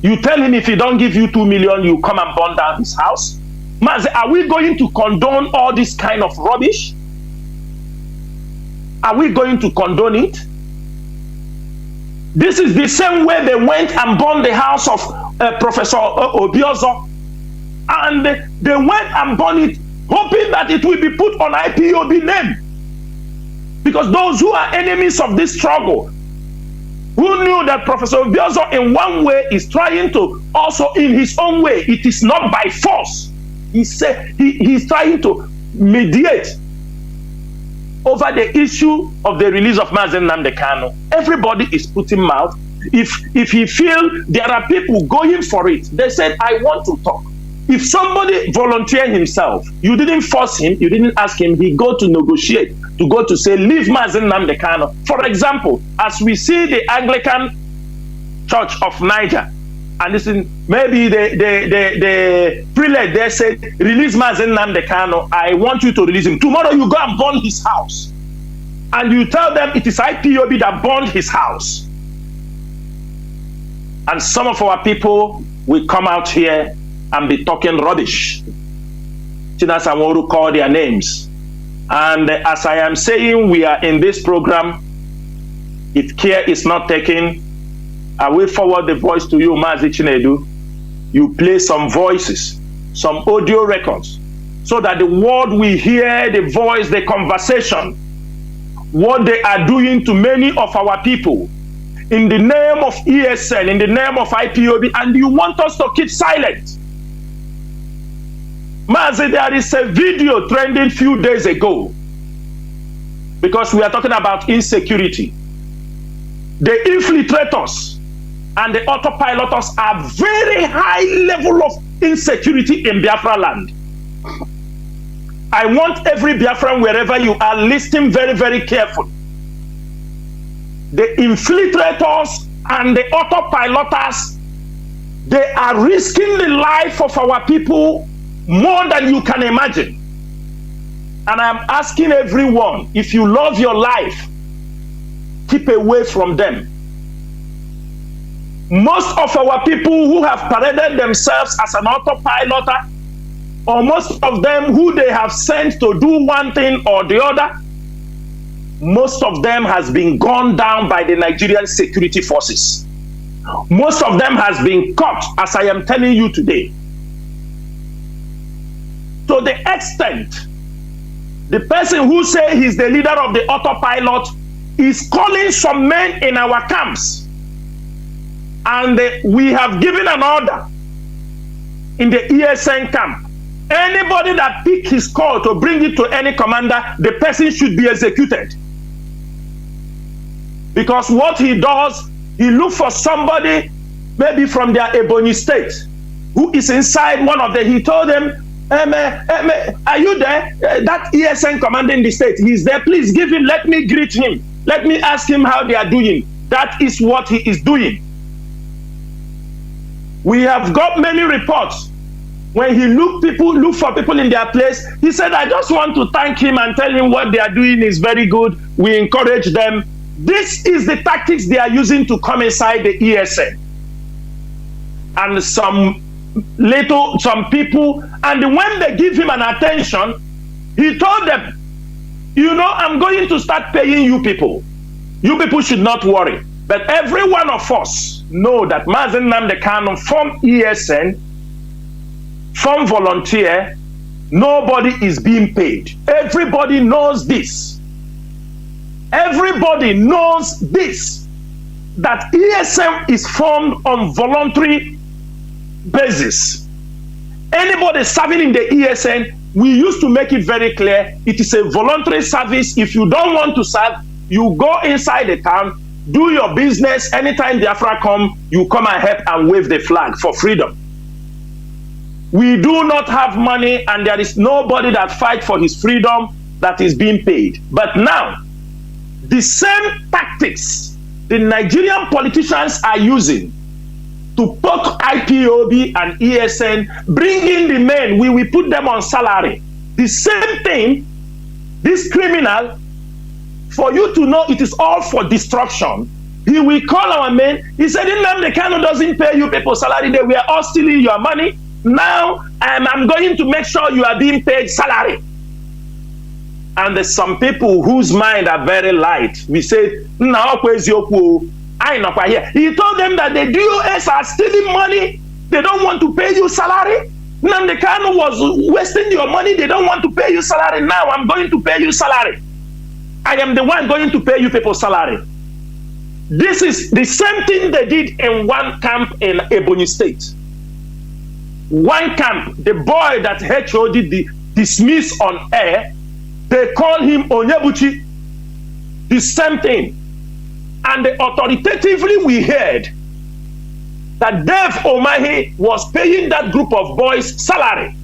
You tell him if he don't give you 2 million, you come and burn down his house. Mazi, are we going to condone all this kind of rubbish? Are we going to condone it? This is the same way they went and burned the house of Professor Obiozo. And they went and burned it, hoping that it will be put on IPOB name. Because those who are enemies of this struggle, who knew that Professor Obiozo in one way is trying to also in his own way, it is not by force. He said he's trying to mediate over the issue of the release of Mazi Nnamdi Kanu. Everybody is putting mouth. If he feel there are people going for it, they said, I want to talk. If somebody volunteer himself, you didn't force him, you didn't ask him, he go to negotiate, to go to say, leave Mazi Nnamdi Kanu. For example, as we see the Anglican Church of Niger, and listen, maybe the prelate there said, release Mazi Nnamdi Kanu, I want you to release him. Tomorrow you go and burn his house. And you tell them it is IPOB that burned his house. And some of our people will come out here and be talking rubbish. Chinasa and Nworu call their names. And as I am saying, we are in this program. If care is not taken, I will forward the voice to you, Mazi Chinedu. You play some voices, some audio records, so that the world will hear the voice, the conversation, what they are doing to many of our people in the name of ESN, in the name of IPOB, and you want us to keep silent. Mazi, there is a video trending few days ago, because we are talking about insecurity. The infiltrators and the autopiloters are very high level of insecurity in Biafra land. I want every Biafran, wherever you are, listening very, very carefully. The infiltrators and the autopiloters, they are risking the life of our people more than you can imagine. And I'm asking everyone, if you love your life, keep away from them. Most of our people who have paraded themselves as an autopiloter, or most of them who they have sent to do one thing or the other, most of them has been gunned down by the Nigerian security forces. Most of them has been caught, as I am telling you today. To the extent, the person who say he's the leader of the autopilot is calling some men in our camps. And we have given an order in the ESN camp. Anybody that pick his call to bring it to any commander, the person should be executed. Because what he does, he look for somebody, maybe from their Ebonyi state, who is inside one of the, he told them, are you there? That ESN commander in the state, he's there. Please give him, let me greet him. Let me ask him how they are doing. That is what he is doing. We have got many reports. When he look for people in their place, he said, I just want to thank him and tell him what they are doing is very good. We encourage them. This is the tactics they are using to come inside the ESN. And some people, and when they give him an attention, he told them, you know, I'm going to start paying you people. You people should not worry. But every one of us know that Mazi Nnamdi Kanu from ESN, from volunteer, nobody is being paid. Everybody knows this. Everybody knows this, that ESN is formed on voluntary basis. Anybody serving in the ESN, we used to make it very clear, it is a voluntary service. If you don't want to serve, you go inside the town, do your business. Anytime Biafra come, you come and help and wave the flag for freedom. We do not have money, and there is nobody that fight for his freedom that is being paid. But now, the same tactics the Nigerian politicians are using to poke IPOB and ESN, bring in the men, we will put them on salary. The same thing, this criminal, for you to know it is all for destruction, he will call our men. He said, Nnamdi Kanu doesn't pay you people salary. They were all stealing your money. Now I'm going to make sure you are being paid salary. And there's some people whose mind are very light. We say, I know here. He told them that the DOS are stealing money. They don't want to pay you salary. Nnamdi Kanu was wasting your money. They don't want to pay you salary. Now I'm going to pay you salary. I am the one going to pay you people salary. This is the same thing they did in one camp in Ebonyi State. One camp, the boy that HOD dismissed on air, they call him Onyebuchi. The same thing. And authoritatively we heard that Dave Omahi was paying that group of boys salary.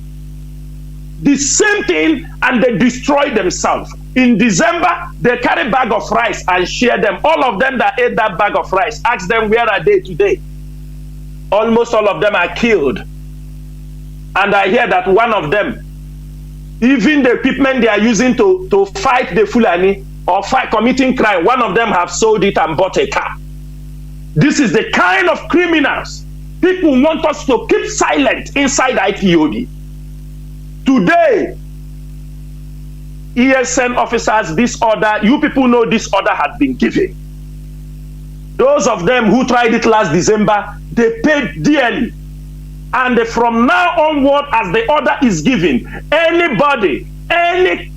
The same thing, and they destroyed themselves. In December, they carry bag of rice and share them. All of them that ate that bag of rice, ask them where are they today? Almost all of them are killed. And I hear that one of them, even the equipment they are using to fight the Fulani or fight committing crime, one of them have sold it and bought a car. This is the kind of criminals people want us to keep silent inside IPOB. Today, ESN officers, this order, you people know this order had been given. Those of them who tried it last December, they paid dearly. And from now onward, as the order is given, anybody, any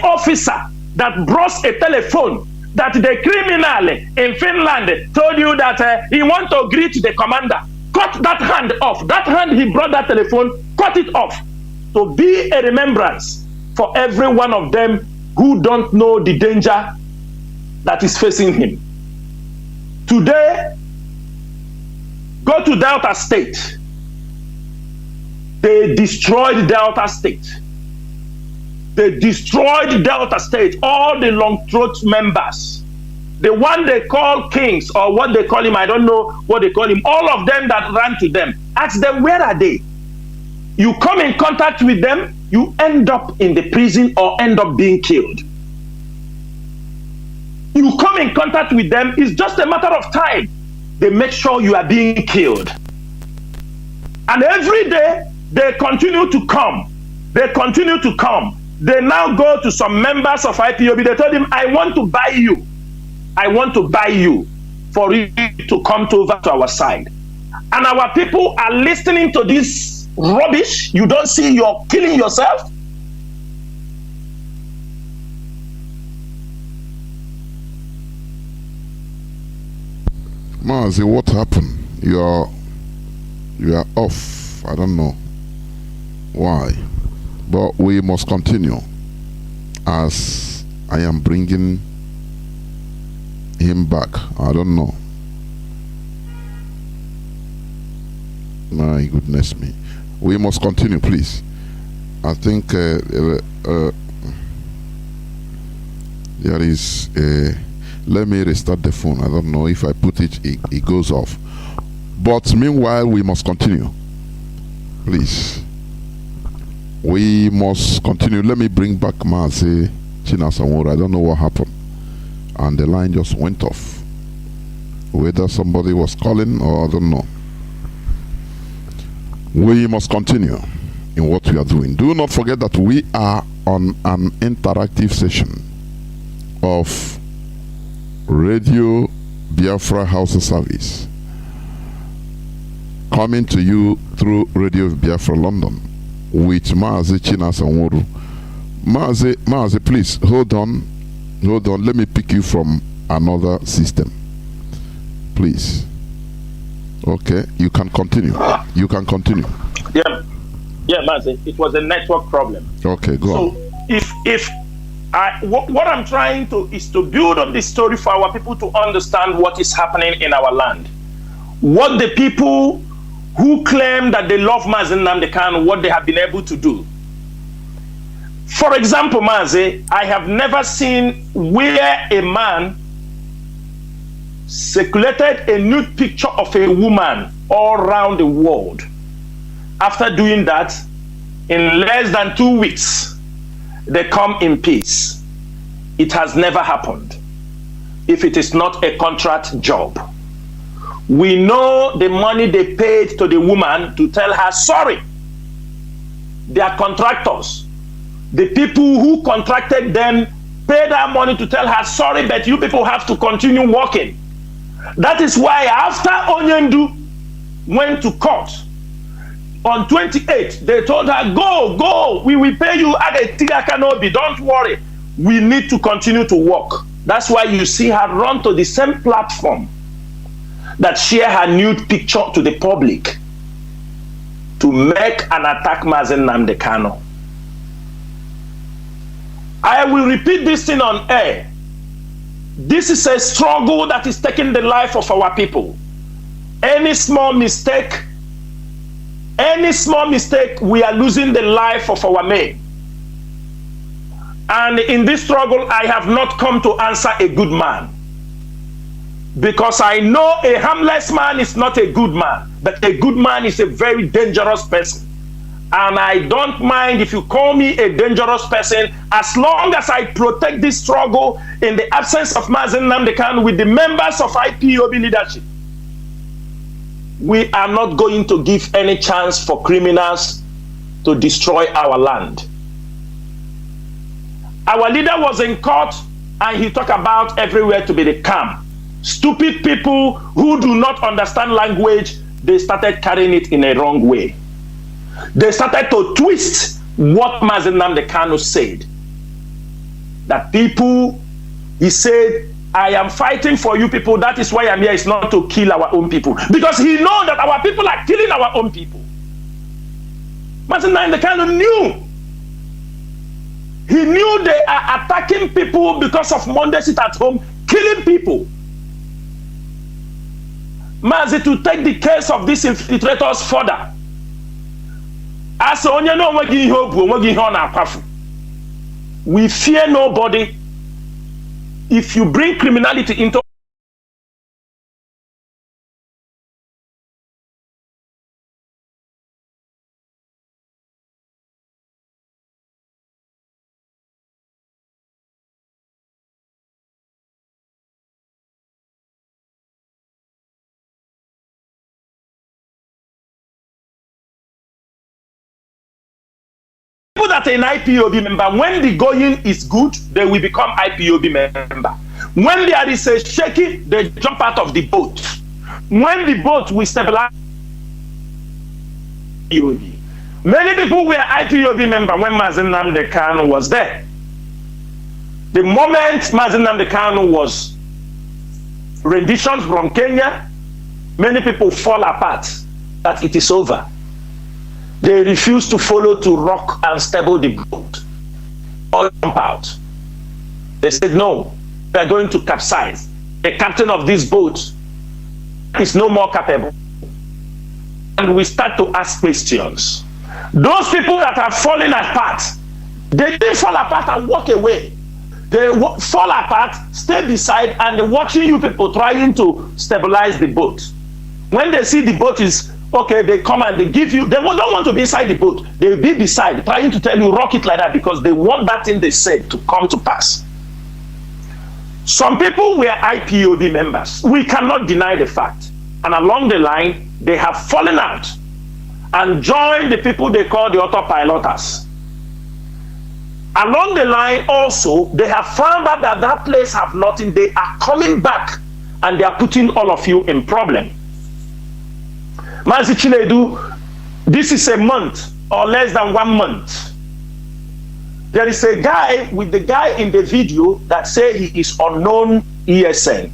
officer that brought a telephone that the criminal in Finland told you that he want to greet the commander, cut that hand off. That hand he brought that telephone, cut it off. To be a remembrance for every one of them who don't know the danger that is facing him. Today, go to Delta State. They destroyed Delta State. They destroyed Delta State, all the long throat members. The one they call kings, or what they call him, I don't know what they call him, all of them that ran to them, ask them, where are they? You come in contact with them, you end up in the prison or end up being killed. You come in contact with them, it's just a matter of time. They make sure you are being killed. And every day, they continue to come. They continue to come. They now go to some members of IPOB. They told him, I want to buy you. I want to buy you for you to come over to our side. And our people are listening to this rubbish. You don't see you're killing yourself?
Mazi, what happened? You are off. I don't know why, but we must continue as I am bringing him back. I don't know. My goodness me. We must continue, please. I think there is a... Let me restart the phone. I don't know if I put it, it goes off. But meanwhile, we must continue. Please. We must continue. Let me bring back Mazi, Chinasa, Nworu. I don't know what happened. And the line just went off. Whether somebody was calling or I don't know. We must continue in what we are doing. Do not forget that we are on an interactive session of Radio Biafra HAUSA-SERVICE, coming to you through Radio Biafra London with Mazi, Chinasa, Nworu. Mazi, please hold on. Let me pick you from another system, please. Okay, you can continue. You can continue.
Yeah, Mazi, it was a network problem.
Okay, go on.
So what I'm trying to is to build up this story for our people to understand what is happening in our land. What the people who claim that they love Mazi Nnamdi Kanu, what they have been able to do. For example, Mazi, I have never seen where a man circulated a nude picture of a woman all around the world. After doing that, in less than 2 weeks, they come in peace. It has never happened if it is not a contract job. We know the money they paid to the woman to tell her sorry. They are contractors. The people who contracted them paid her money to tell her sorry, but you people have to continue working. That is why after Onyendu went to court, on 28th, they told her, go, we will pay you at a Tigakanobi, don't worry. We need to continue to work. That's why you see her run to the same platform that share her nude picture to the public to make an attack Mazi Nnamdi Kanu. I will repeat this thing on air. This is a struggle that is taking the life of our people. Any small mistake, we are losing the life of our men. And in this struggle, I have not come to answer a good man. Because I know a harmless man is not a good man, but a good man is a very dangerous person. And I don't mind if you call me a dangerous person, as long as I protect this struggle in the absence of Mazi Nnamdi Kanu with the members of IPOB leadership. We are not going to give any chance for criminals to destroy our land. Our leader was in court and he talked about everywhere to be the calm. Stupid people who do not understand language, they started carrying it in a wrong way. They started to twist what Mazi Nnamdi Kanu said. That people, he said, I am fighting for you people, that is why I'm here, is not to kill our own people. Because he knows that our people are killing our own people. Mazi Nnamdi Kanu knew. He knew they are attacking people because of Monday sit at home, killing people. Mazi, to take the case of these infiltrators further. As we fear nobody. If you bring criminality into people that are an IPOB member, when the going is good, they will become IPOB member. When there is a shaky, they jump out of the boat. When the boat will stabilize, IPOB. Many people were IPOB member when Mazi Nnamdi Kanu was there. The moment Mazi Nnamdi Kanu was renditions from Kenya, many people fall apart, that it is over. They refuse to follow to rock and stable the boat or jump out. They said, no, we are going to capsize. The captain of this boat is no more capable. And we start to ask questions. Those people that are falling apart, they didn't fall apart and walk away. They fall apart, stay beside, and they're watching you people trying to stabilize the boat. When they see the boat is okay, they come and they give you, they don't want to be inside the boat. They will be beside, trying to tell you, rock it like that, because they want that thing they said to come to pass. Some people were IPOB members. We cannot deny the fact. And along the line, they have fallen out and joined the people they call the autopiloters. Along the line also, they have found out that that place have nothing. They are coming back and they are putting all of you in problem. Mazi Chinedu, this is a month or less than 1 month. There is a guy with the guy in the video that say he is unknown ESN.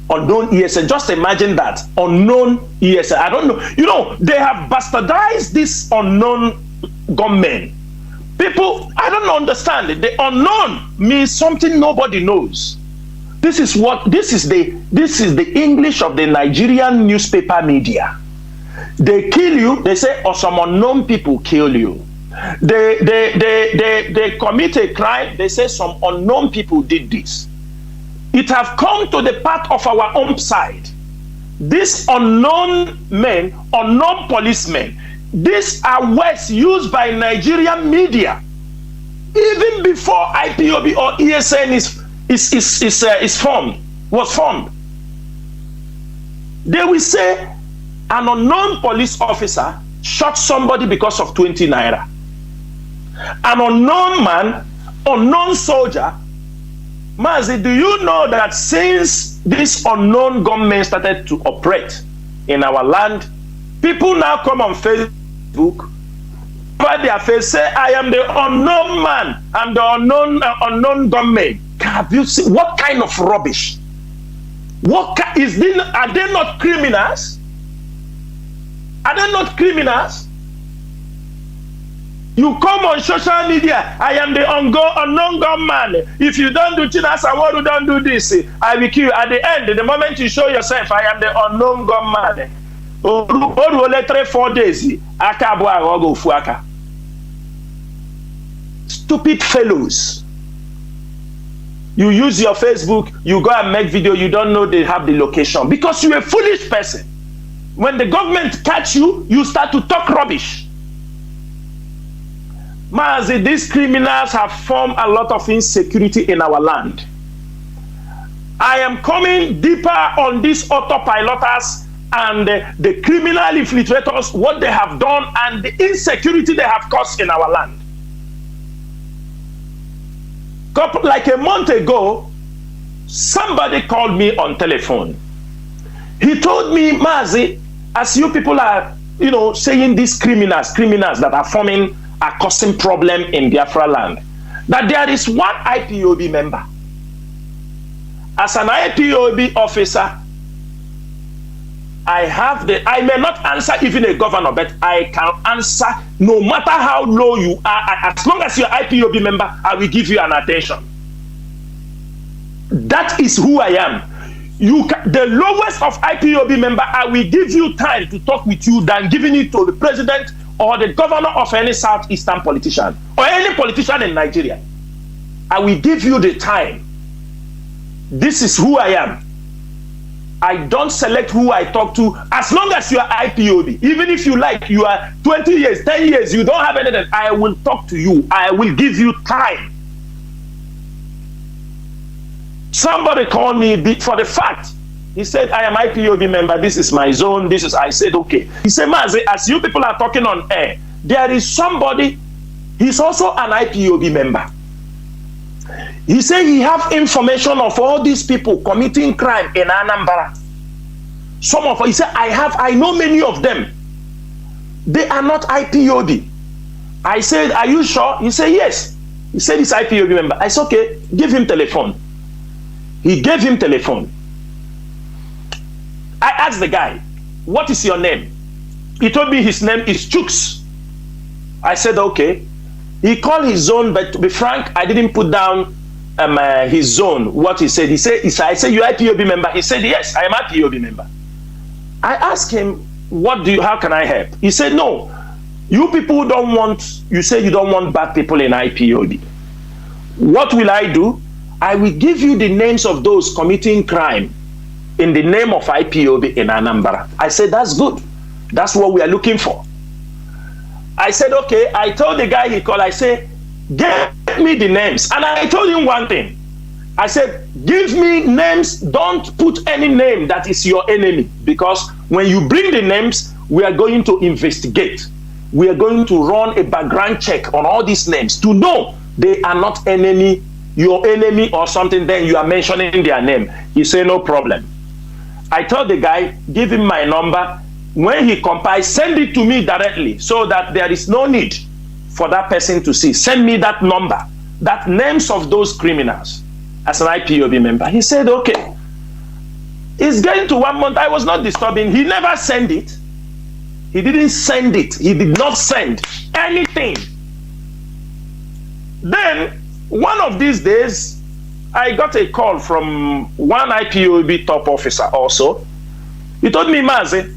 Unknown ESN. Just imagine that. Unknown ESN. I don't know. You know, they have bastardized this unknown gunmen. People, I don't understand it. The unknown means something nobody knows. This is the English of the Nigerian newspaper media. They kill you, they say, or some unknown people kill you. They commit a crime, they say some unknown people did this. it have come to the part of our own side. These unknown men, unknown policemen, these are words used by Nigerian media even before IPOB or ESN was formed. They will say an unknown police officer shot somebody because of 20 naira. An unknown man, unknown soldier. Mazi, do you know that since this unknown government started to operate in our land, people now come on Facebook, cover their face, say, I am the unknown man, I'm the unknown government. Have you seen what kind of rubbish? Are they not criminals? Are they not criminals? You come on social media, I am the unknown gunman. If you don't do Chinasa, Nworu don't do this, I will kill you. At the end, the moment you show yourself, I am the unknown gunman. 4 days. Stupid fellows. You use your Facebook, you go and make video, you don't know they have the location. Because you're a foolish person. When the government catch you, you start to talk rubbish. Mazi, these criminals have formed a lot of insecurity in our land. I am coming deeper on these autopiloters and the criminal infiltrators, what they have done and the insecurity they have caused in our land. Like a month ago, somebody called me on telephone. He told me, Mazi, as you people are, saying these criminals that are forming a causing problem in Biafra land, that there is one IPOB member. As an IPOB officer, I may not answer even a governor, but I can answer no matter how low you are. As long as you're IPOB member, I will give you an attention. That is who I am. The lowest of IPOB member, I will give you time to talk with you than giving it to the president or the governor of any southeastern politician or any politician in Nigeria. I will give you the time. This is who I am. I don't select who I talk to as long as you are IPOB. Even if you are 20 years, 10 years, you don't have anything, I will talk to you. I will give you time. Somebody called me for the fact. He said, I am IPOB member. This is my zone. I said, okay. He said, Mazi, as you people are talking on air, there is somebody, he's also an IPOB member. He said he have information of all these people committing crime in Anambra. He said, I know many of them. They are not IPOB. I said, are you sure? He said, yes. He said he's IPOB member. I said, okay, give him telephone. He gave him telephone. I asked the guy, what is your name? He told me his name is Chooks. I said, okay. He called his zone, but to be frank, I didn't put down his zone, what he said. I said, you IPOB member? He said, yes, I am IPOB member. I asked him, how can I help? He said, no, you people you say you don't want bad people in IPOB. What will I do? I will give you the names of those committing crime in the name of IPOB in Anambra. I said, that's good. That's what we are looking for. I said, okay. I told the guy he called, I said, get me the names. And I told him one thing. I said, give me names. Don't put any name that is your enemy. Because when you bring the names, we are going to investigate. We are going to run a background check on all these names to know they are not your enemy or something. Then you are mentioning their name. He said, no problem. I told the guy, give him my number. When he compiles, send it to me directly so that there is no need for that person to see. Send me that number, that names of those criminals as an IPOB member. He said, okay. It's getting to 1 month. I was not disturbing. He never sent it. He didn't send it. He did not send anything. Then, one of these days, I got a call from one IPOB top officer also. He told me, Mazi,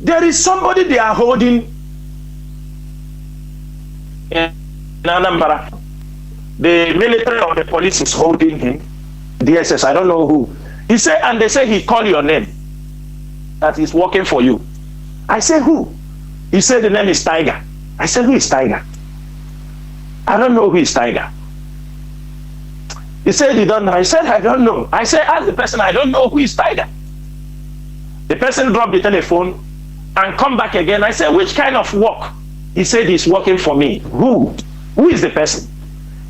there is somebody they are holding in Anambra. The military or the police is holding him. DSS, I don't know who. He said, and they say he called your name, that he's working for you. I said, who? He said the name is Tiger. I said, who is Tiger? I don't know who is Tiger. He said, you don't know. I said, I don't know. I said, ask the person, I don't know who is Tiger. The person dropped the telephone and come back again. I said, which kind of work? He said, he's working for me. Who? Who is the person?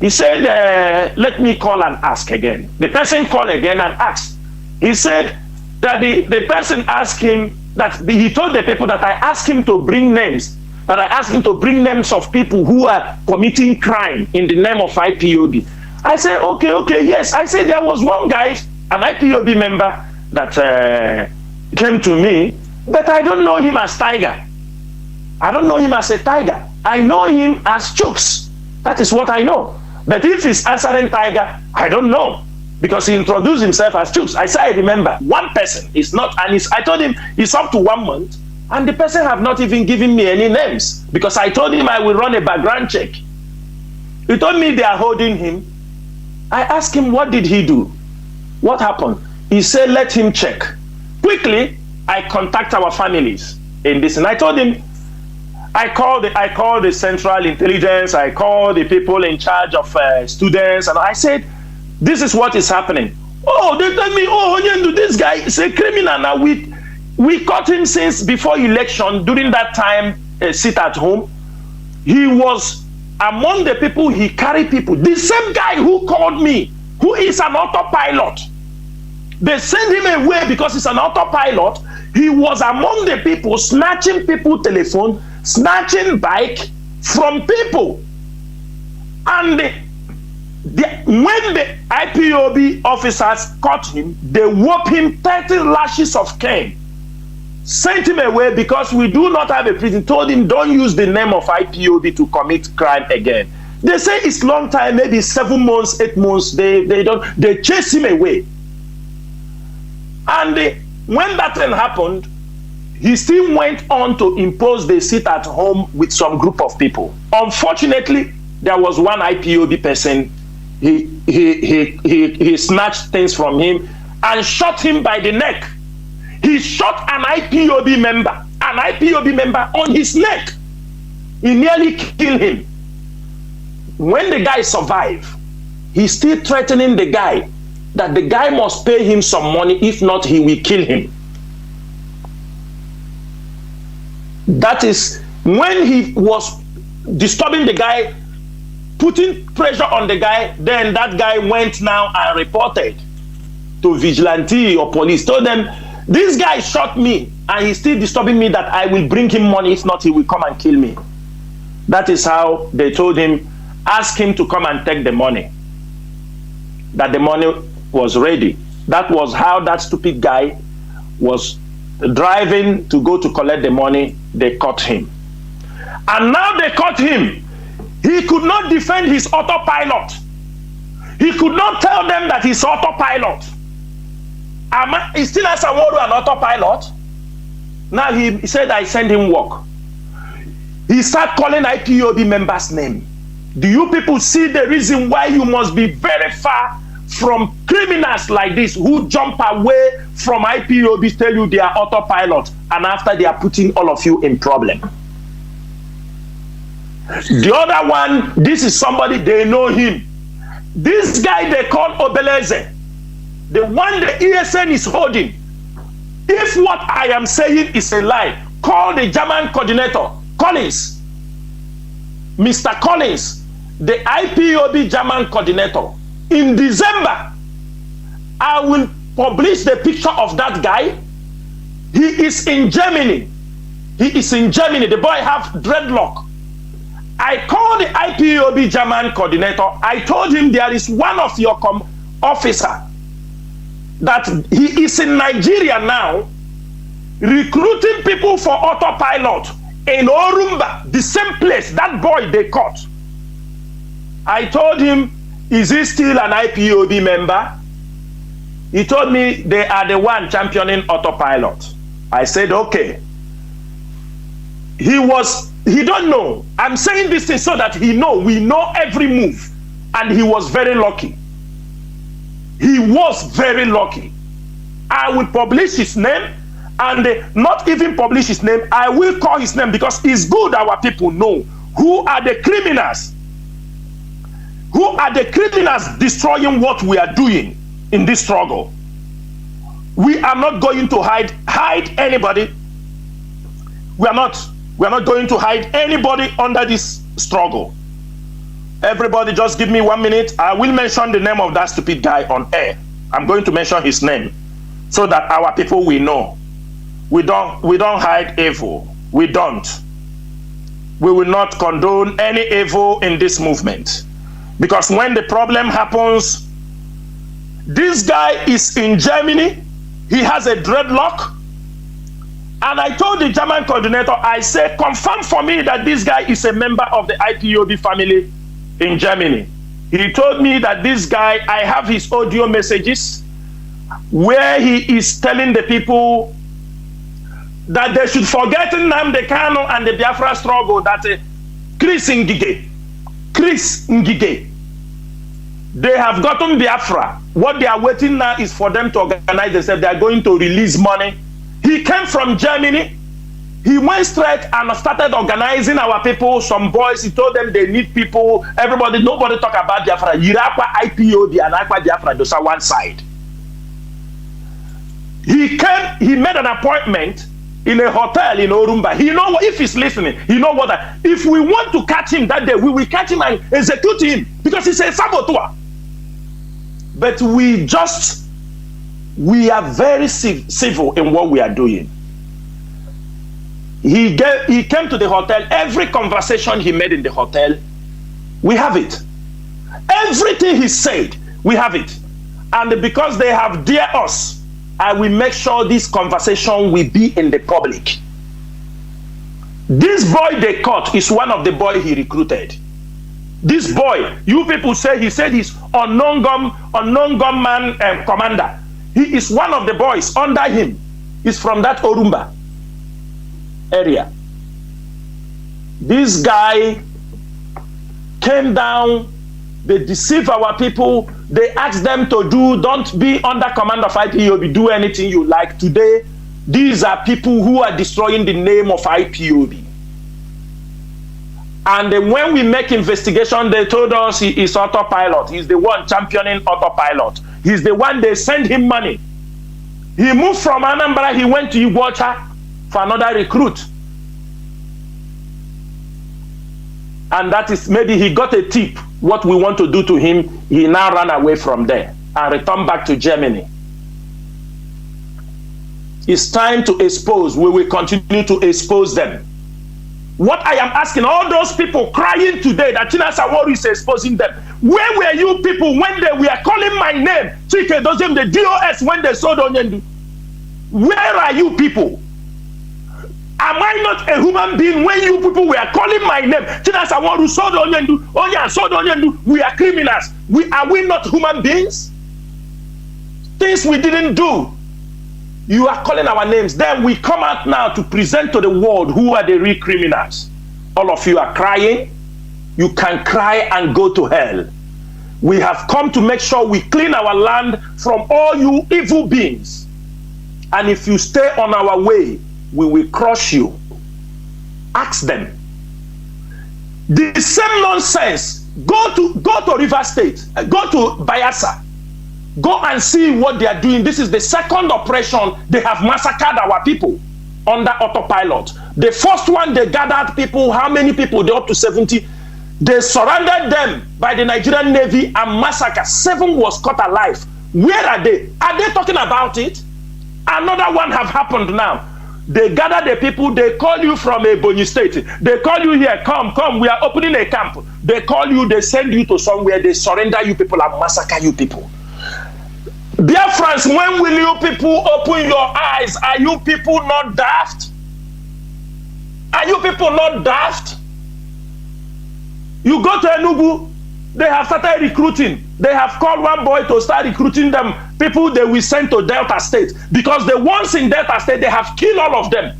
He said, let me call and ask again. The person called again and asked. He said that the person asked him, that he told the people that I asked him to bring names, that I asked him to bring names of people who are committing crime in the name of IPOB. I said, okay, yes. I said, there was one guy, an IPOB member, that came to me, but I don't know him as Tiger. I don't know him as a Tiger. I know him as Chooks. That is what I know. But if he's answering Tiger, I don't know. Because he introduced himself as Chooks. I said, I remember, one person is not, and I told him it's up to 1 month, and the person have not even given me any names. Because I told him I will run a background check. He told me they are holding him. I asked him, what did he do? What happened? He said, let him check. Quickly, I contact our families in this, and I told him, I called the Central Intelligence, I called the people in charge of students, and I said, this is what is happening. Oh, they tell me, oh, this guy is a criminal. Now we caught him since before election. During that time, sit at home. He was among the people, he carried people. The same guy who called me, who is an autopilot. They sent him away because he's an autopilot. He was among the people snatching people telephone, snatching bike from people. And when the IPOB officers caught him, they whooped him 30 lashes of cane. Sent him away because we do not have a prison. Told him, don't use the name of IPOB to commit crime again. They say it's long time, maybe 7 months, 8 months. They chase him away. And when that thing happened, he still went on to impose the sit at home with some group of people. Unfortunately, there was one IPOB person. He snatched things from him and shot him by the neck. He shot an IPOB member on his neck. He nearly killed him. When the guy survived, he's still threatening the guy that the guy must pay him some money, if not he will kill him. That is when he was disturbing the guy, putting pressure on the guy, then that guy went now and reported to vigilante or police, told them, this guy shot me and he's still disturbing me, that I will bring him money, if not he will come and kill me. That is how they told him, ask him to come and take the money, that the money was ready. That was how that stupid guy was driving to go to collect the money. They caught him. And now they caught him. He could not defend his autopilot. He could not tell them that he's autopilot. He still has Nworu an autopilot. Now he said, I send him work. He started calling IPOB members' name. Do you people see the reason why you must be very far from criminals like this who jump away from IPOB, tell you they are autopilot, and after they are putting all of you in problem? The other one, this is somebody, they know him. This guy they call Obeleze, the one the ESN is holding. If what I am saying is a lie, call the German coordinator, Collins, Mr. Collins, the IPOB German coordinator. In December, I will publish the picture of that guy. He is in Germany. He is in Germany. The boy have dreadlock. I called the IPOB German coordinator. I told him there is one of your officer that he is in Nigeria now, recruiting people for autopilot in Orumba, the same place that boy they caught. I told him, is he still an IPOB member? He told me they are the one championing autopilot. I said, okay. He don't know. I'm saying this thing so that he know, we know every move. And he was very lucky. He was very lucky. I will publish his name, and not even publish his name, I will call his name, because it's good our people know who are the criminals. Who are the criminals destroying what we are doing in this struggle. We are not going to hide anybody. We are not going to hide anybody under this struggle. Everybody just give me 1 minute. I will mention the name of that stupid guy on air. I'm going to mention his name so that our people will know. We don't hide evil. We don't. We will not condone any evil in this movement. Because when the problem happens, this guy is in Germany. He has a dreadlock. And I told the German coordinator, I said, confirm for me that this guy is a member of the IPOB family in Germany. He told me that this guy, I have his audio messages where he is telling the people that they should forget Nnamdi Kanu and the Biafra struggle, that Chris Ngige, they have gotten Biafra. What they are waiting now is for them to organize themselves. They are going to release money. He came from Germany. He went straight and started organizing our people. Some boys, he told them they need people. Everybody, nobody talk about Biafra. Yirakwa, IPOB, and Akwa Biafra, those are one side. He came, he made an appointment in a hotel in Orumba. He know what, if he's listening, he know what that. If we want to catch him that day, we will catch him and execute him because he's a saboteur. But we are very civil in what we are doing. He came to the hotel. Every conversation he made in the hotel, we have it. Everything he said, we have it. And because they have dare us, I will make sure this conversation will be in the public. This boy they caught is one of the boys he recruited. This boy, you people say, he said he's unknown gunman commander. He is one of the boys under him. He's from that Orumba area. This guy came down, they deceive our people, they ask them to do, don't be under command of IPOB, do anything you like. Today, these are people who are destroying the name of IPOB. And then when we make investigation, they told us he is autopilot. He's the one championing autopilot. He's the one they send him money. He moved from Anambra, he went to Iguacha for another recruit. And that is, maybe he got a tip, what we want to do to him. He now ran away from there and returned back to Germany. It's time to expose. We will continue to expose them. What I am asking all those people crying today that Chinasa Nworu is exposing them, where were you people when they were calling my name, Chike Dozem, the DOS, when they sold Onyendu? Where are you people? Am I not a human being when you people were calling my name? Chinasa Nworu sold Onyendu, Onya sold Onyendu. We are criminals. Are we not human beings? Things we didn't do. You are calling our names. Then we come out now to present to the world who are the real criminals. All of you are crying. You can cry and go to hell. We have come to make sure we clean our land from all you evil beings. And if you stay on our way, we will crush you. Ask them. The same nonsense. Go to River State. Go to Bayelsa. Go and see what they are doing. This is the second operation. They have massacred our people under autopilot. The first one, they gathered people. How many people? They're up to 70. They surrounded them by the Nigerian Navy and massacred. 7 was caught alive. Where are they? Are they talking about it? Another one have happened now. They gather the people. They call you from Ebonyi State. They call you here. Come. We are opening a camp. They call you. They send you to somewhere. They surrender you people and massacre you people. Dear friends, when will you people open your eyes? Are you people not daft? Are you people not daft? You go to Enugu, they have started recruiting. They have called one boy to start recruiting them. People they will send to Delta State. Because the ones in Delta State, they have killed all of them.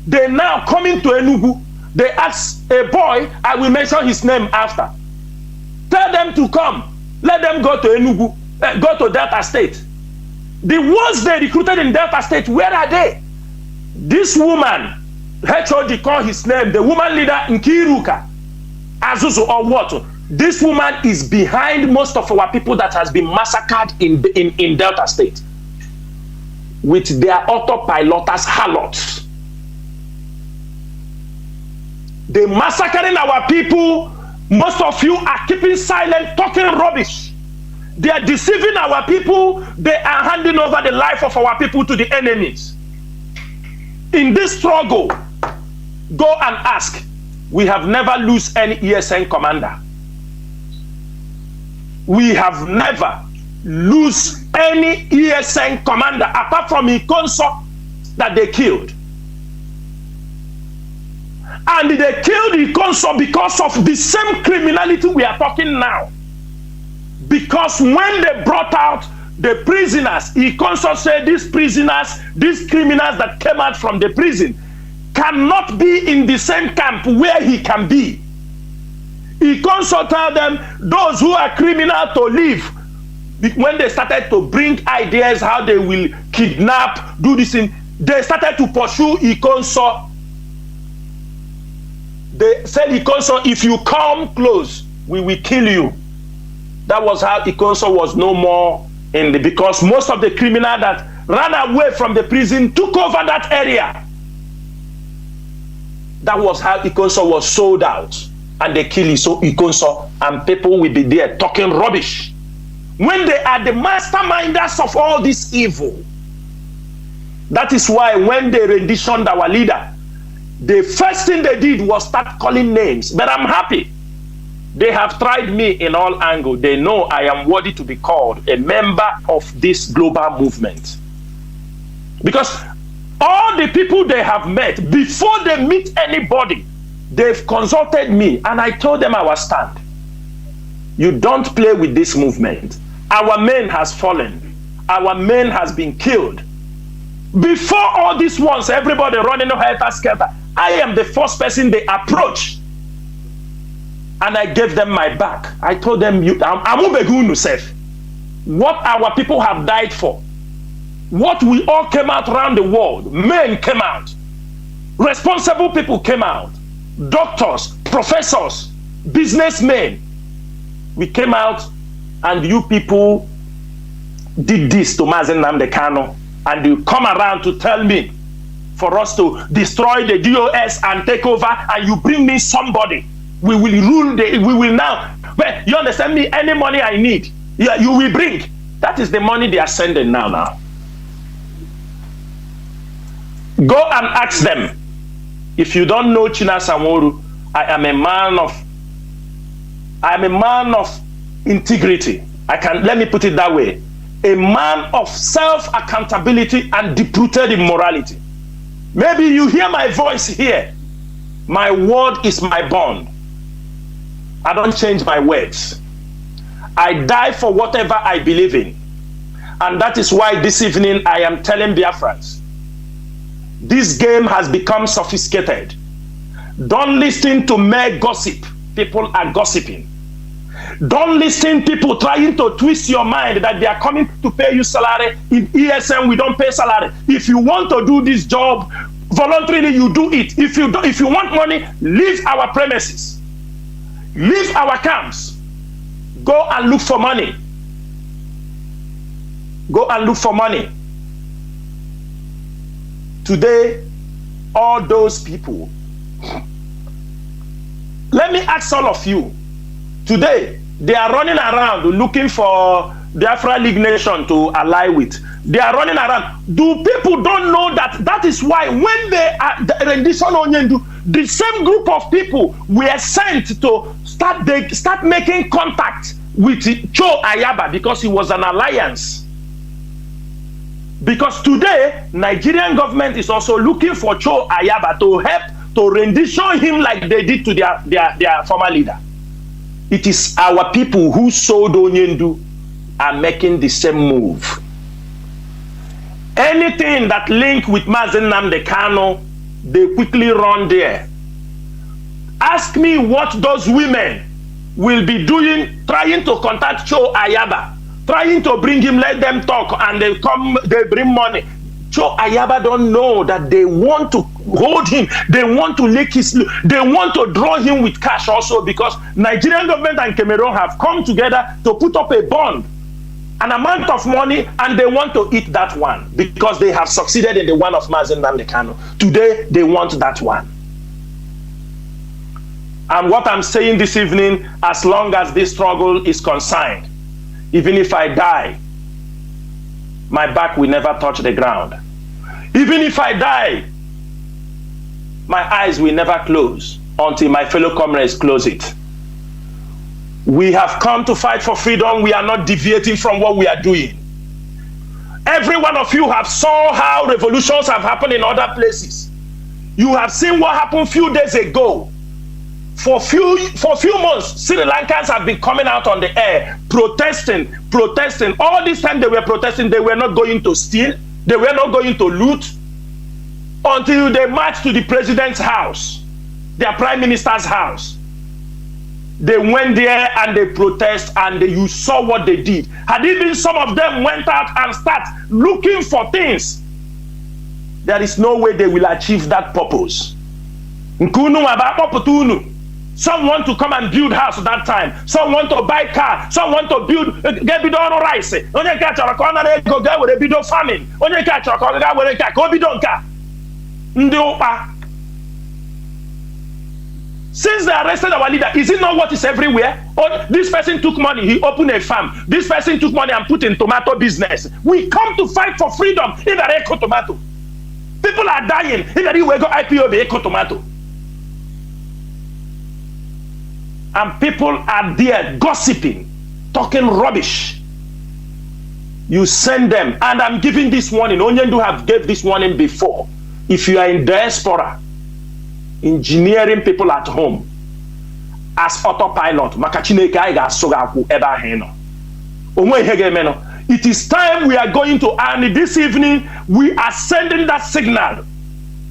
They now coming to Enugu. They ask a boy, I will mention his name after. Tell them to come. Let them go to Enugu. go to Delta State. The ones they recruited in Delta State, where are they? This woman, HOD call his name, the woman leader Nkiruka, Azuzu or what? This woman is behind most of our people that has been massacred in Delta State with their autopiloters harlots. They massacring our people. Most of you are keeping silent, talking rubbish. They are deceiving our people. They are handing over the life of our people to the enemies. In this struggle, go and ask. We have never lost any ESN commander. We have never lost any ESN commander apart from Ikonso that they killed. And they killed Ikonso because of the same criminality we are talking now. Because when they brought out the prisoners, Ikonso said these prisoners, these criminals that came out from the prison cannot be in the same camp where he can be. Ikonso told them those who are criminal to leave. When they started to bring ideas how they will kidnap, do this thing, they started to pursue Ikonso. They said, Ikonso, if you come close, we will kill you. That was how Ikonso was no more in the, because most of the criminals that ran away from the prison took over that area. That was how Ikonso was sold out. And they kill Ikonso, and people will be there talking rubbish. When they are the masterminders of all this evil. That is why when they renditioned our leader, the first thing they did was start calling names. But I'm happy. They have tried me in all angles. They know I am worthy to be called a member of this global movement. Because all the people they have met, before they meet anybody, they've consulted me, and I told them our stand. You don't play with this movement. Our men has fallen. Our men has been killed. Before all these ones, everybody running helter-skelter, I am the first person they approach. And I gave them my back. I told them, what our people have died for, what we all came out around the world, men came out, responsible people came out, doctors, professors, businessmen, we came out, and you people did this to Mazi Nnamdi Kanu, and you come around to tell me for us to destroy the DOS and take over, and you bring me somebody. We will rule we will now. Well, you understand me? Any money I need, yeah, you will bring. That is the money they are sending now. Go and ask them. If you don't know Chinasa Nworu, I am a man of integrity. Let me put it that way. A man of self-accountability and deep-rooted in morality. Maybe you hear my voice here. My word is my bond. I don't change my words. I die for whatever I believe in. And that is why this evening I am telling Biafrans, this game has become sophisticated. Don't listen to mere gossip. People are gossiping. Don't listen to people trying to twist your mind that they are coming to pay you salary. In ESN, we don't pay salary. If you want to do this job, voluntarily you do it. If you want money, leave our premises. Leave our camps. Go and look for money. Go and look for money. Today, all those people, let me ask all of you, today, they are running around looking for Biafra League Nation to ally with. They are running around. Do people don't know that? That is why when they are the rendition Onyendu, the same group of people were sent to start making contact with Cho Ayaba because he was an alliance. Because today, Nigerian government is also looking for Cho Ayaba to help to rendition him like they did to their former leader. It is our people who sold Onyendu are making the same move. Anything that link with Mazi Nnamdi Kanu, they quickly run there. Ask me what those women will be doing, trying to contact Cho Ayaba trying to bring him, let them talk, and they bring money. Joe Ayaba don't know that they want to hold him, they want to lick his, they want to draw him with cash also, because Nigerian government and Cameroon have come together to put up a bond, an amount of money, and they want to eat that one because they have succeeded in the one of Mazi Nnamdi Kanu. Today, they want that one. And what I'm saying this evening, as long as this struggle is concerned, even if I die, my back will never touch the ground. Even if I die, my eyes will never close until my fellow comrades close it. We have come to fight for freedom. We are not deviating from what we are doing. Every one of you have saw how revolutions have happened in other places. You have seen what happened few days ago. For few months, Sri Lankans have been coming out on the air, protesting. All this time they were protesting, they were not going to steal, they were not going to loot, until they marched to the president's house, their prime minister's house. They went there and they protest, and you saw what they did. Had even some of them went out and start looking for things, there is no way they will achieve that purpose. Some want to come and build house at that time. Some want to buy car. Some want to build, get bidon rice. Onye ka chọrọ ka ọ nara ego ga were bido farming. Onye ka chọrọ ka ọ ga were ka o bido nka. Ndị ụkpa. Since they arrested our leader, is it not what is everywhere? Oh, this person took money, he opened a farm. This person took money and put in tomato business. We come to fight for freedom in the eco tomato. People are dying in the IPOB eco tomato. And people are there gossiping, talking rubbish. You send them, and I'm giving this warning. Onyendu have gave this warning before. If you are in diaspora, engineering people at home, as autopilot, it is time we are going to, and this evening we are sending that signal.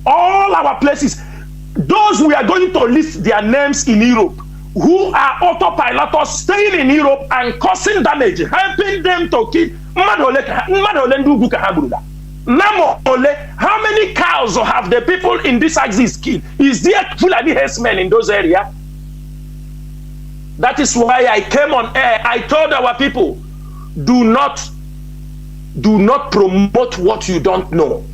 All our places, those we are going to list their names in Europe, who are autopiloters staying in Europe and causing damage, helping them to kill. How many cows have the people in this axis killed? Is there Fulani herdsmen in those areas? That is why I came on air. I told our people, do not promote what you don't know.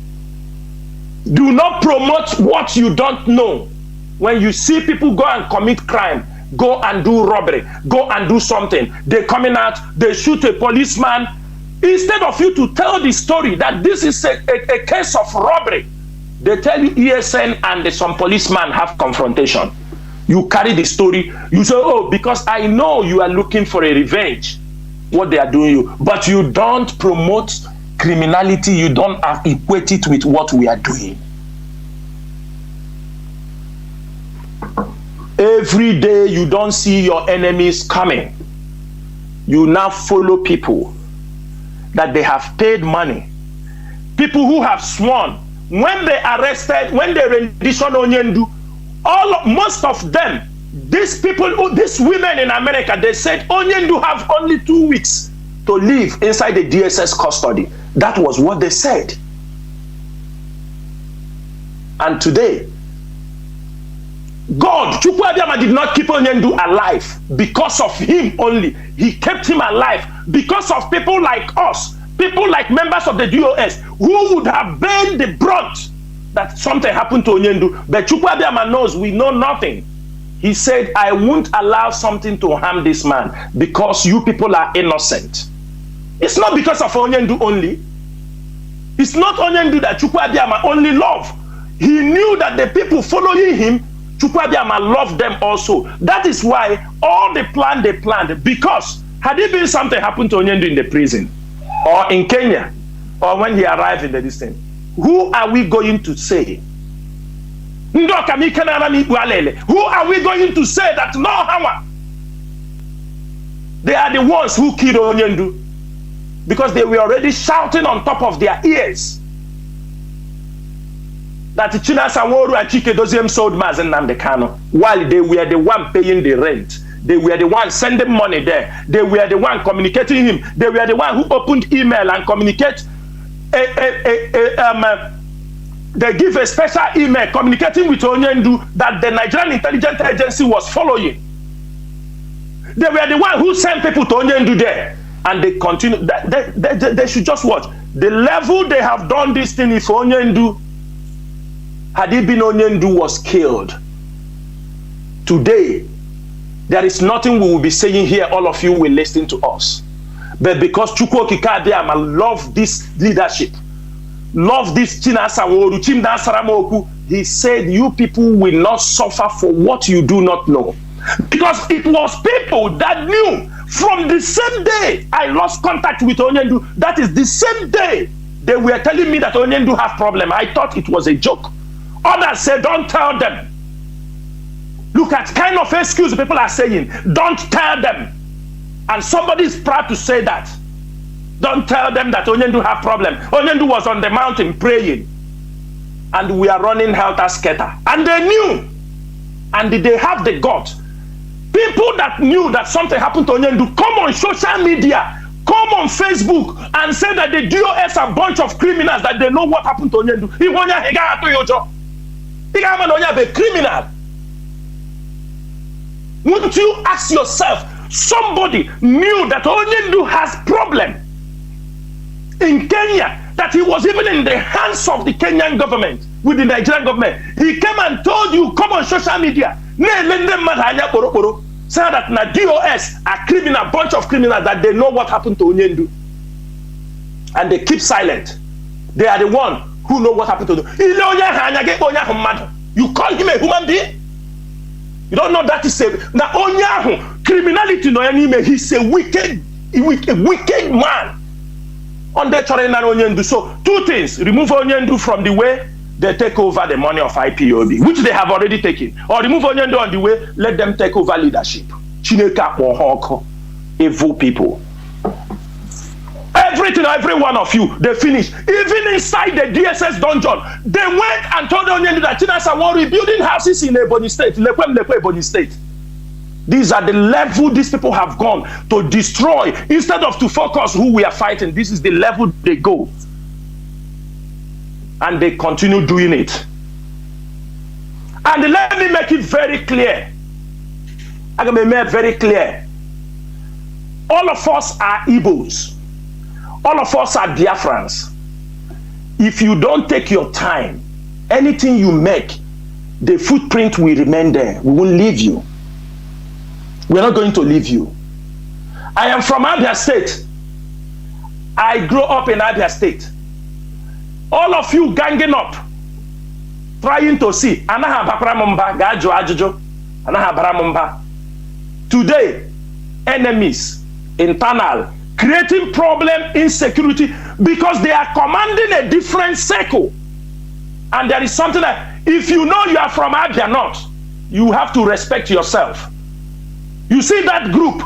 Do not promote what you don't know. When you see people go and commit crime, go and do robbery, go and do something, they're coming out, they shoot a policeman. Instead of you to tell the story that this is a case of robbery, they tell you ESN and some policeman have confrontation. You carry the story, you say, oh, because I know you are looking for a revenge, what they are doing you, but you don't promote criminality, you don't equate it with what we are doing. Every day you don't see your enemies coming. You now follow people that they have paid money. People who have sworn, when they arrested, when they rendition Onyendu, most of them, these people, these women in America, they said Onyendu have only 2 weeks to live inside the DSS custody. That was what they said. And today, God, Chukwu Abịama did not keep Onyendu alive because of him only. He kept him alive because of people like us, people like members of the DOS, who would have borne the brunt that something happened to Onyendu. But Chukwu Abịama knows we know nothing. He said, I won't allow something to harm this man because you people are innocent. It's not because of Onyendu only. It's not Onyendu that Chukwu Abịama only love. He knew that the people following him, Chukwu Abịama loved them also. That is why all the plan they planned, because had it been something happened to Onyendu in the prison or in Kenya or when he arrived in the distance, who are we going to say? Who are we going to say that no Hawa? They are the ones who killed Onyendu because they were already shouting on top of their ears that Chinasa, Nworu and Chinedu sold Mazi Nnamdi Kanu while they were the one paying the rent. They were the ones sending money there. They were the one communicating him. They were the one who opened email and communicate. They give a special email communicating with Onyendu that the Nigerian intelligence agency was following. They were the one who sent people to Onyendu there. And they continue. They should just watch. The level they have done this thing, if Onyendu, had it been Onyendu was killed, today, there is nothing we will be saying here. All of you will listen to us. But because Chukwu Okike love this leadership, love this Chinasa, Nworu, Nworu, he said, you people will not suffer for what you do not know. Because it was people that knew from the same day I lost contact with Onyendu, that is the same day they were telling me that Onyendu has problem. I thought it was a joke. Others said, don't tell them. Look at kind of excuse people are saying, don't tell them. And somebody is proud to say that. Don't tell them that Onyendu have problem. Onyendu was on the mountain praying. And we are running helter-skelter. And they knew. And they have the guts. People that knew that something happened to Onyendu come on social media, come on Facebook and say that the DOS are a bunch of criminals, that they know what happened to Onyendu. He a criminal. Wouldn't you ask yourself, somebody knew that Onyendu has problem in Kenya, that he was even in the hands of the Kenyan government, with the Nigerian government. He came and told you, come on social media, say that na DOS are criminal, bunch of criminals, that they know what happened to Onyendu. And they keep silent. They are the one who know what happened to them. You call him a human being? You don't know that is a now Onyahu criminality no enemy. He's a wicked man. On the Chorena Onyendu. So two things: remove Onyendu from the way they take over the money of IPOB, which they have already taken, or remove Onyendu on the way, let them take over leadership. Chineka Pohoko, evil people. Everything, every one of you, they finished. Even inside the DSS dungeon, they went and told Onyendu that Chinasa was rebuilding houses in Ebonyi State, Ebonyi State. These are the level these people have gone to destroy instead of to focus who we are fighting. This is the level they go. And they continue doing it. And let me make it very clear. I'm going to make it very clear. All of us are Igbos. All of us are Biafrans. If you don't take your time, anything you make, the footprint will remain there. We won't leave you. We're not going to leave you. I am from Abia State. I grew up in Abia State. All of you ganging up, trying to see. Today, enemies, internal, creating problem, insecurity, because they are commanding a different circle. And there is something that, if you know you are from Abia North, you have to respect yourself. You see that group,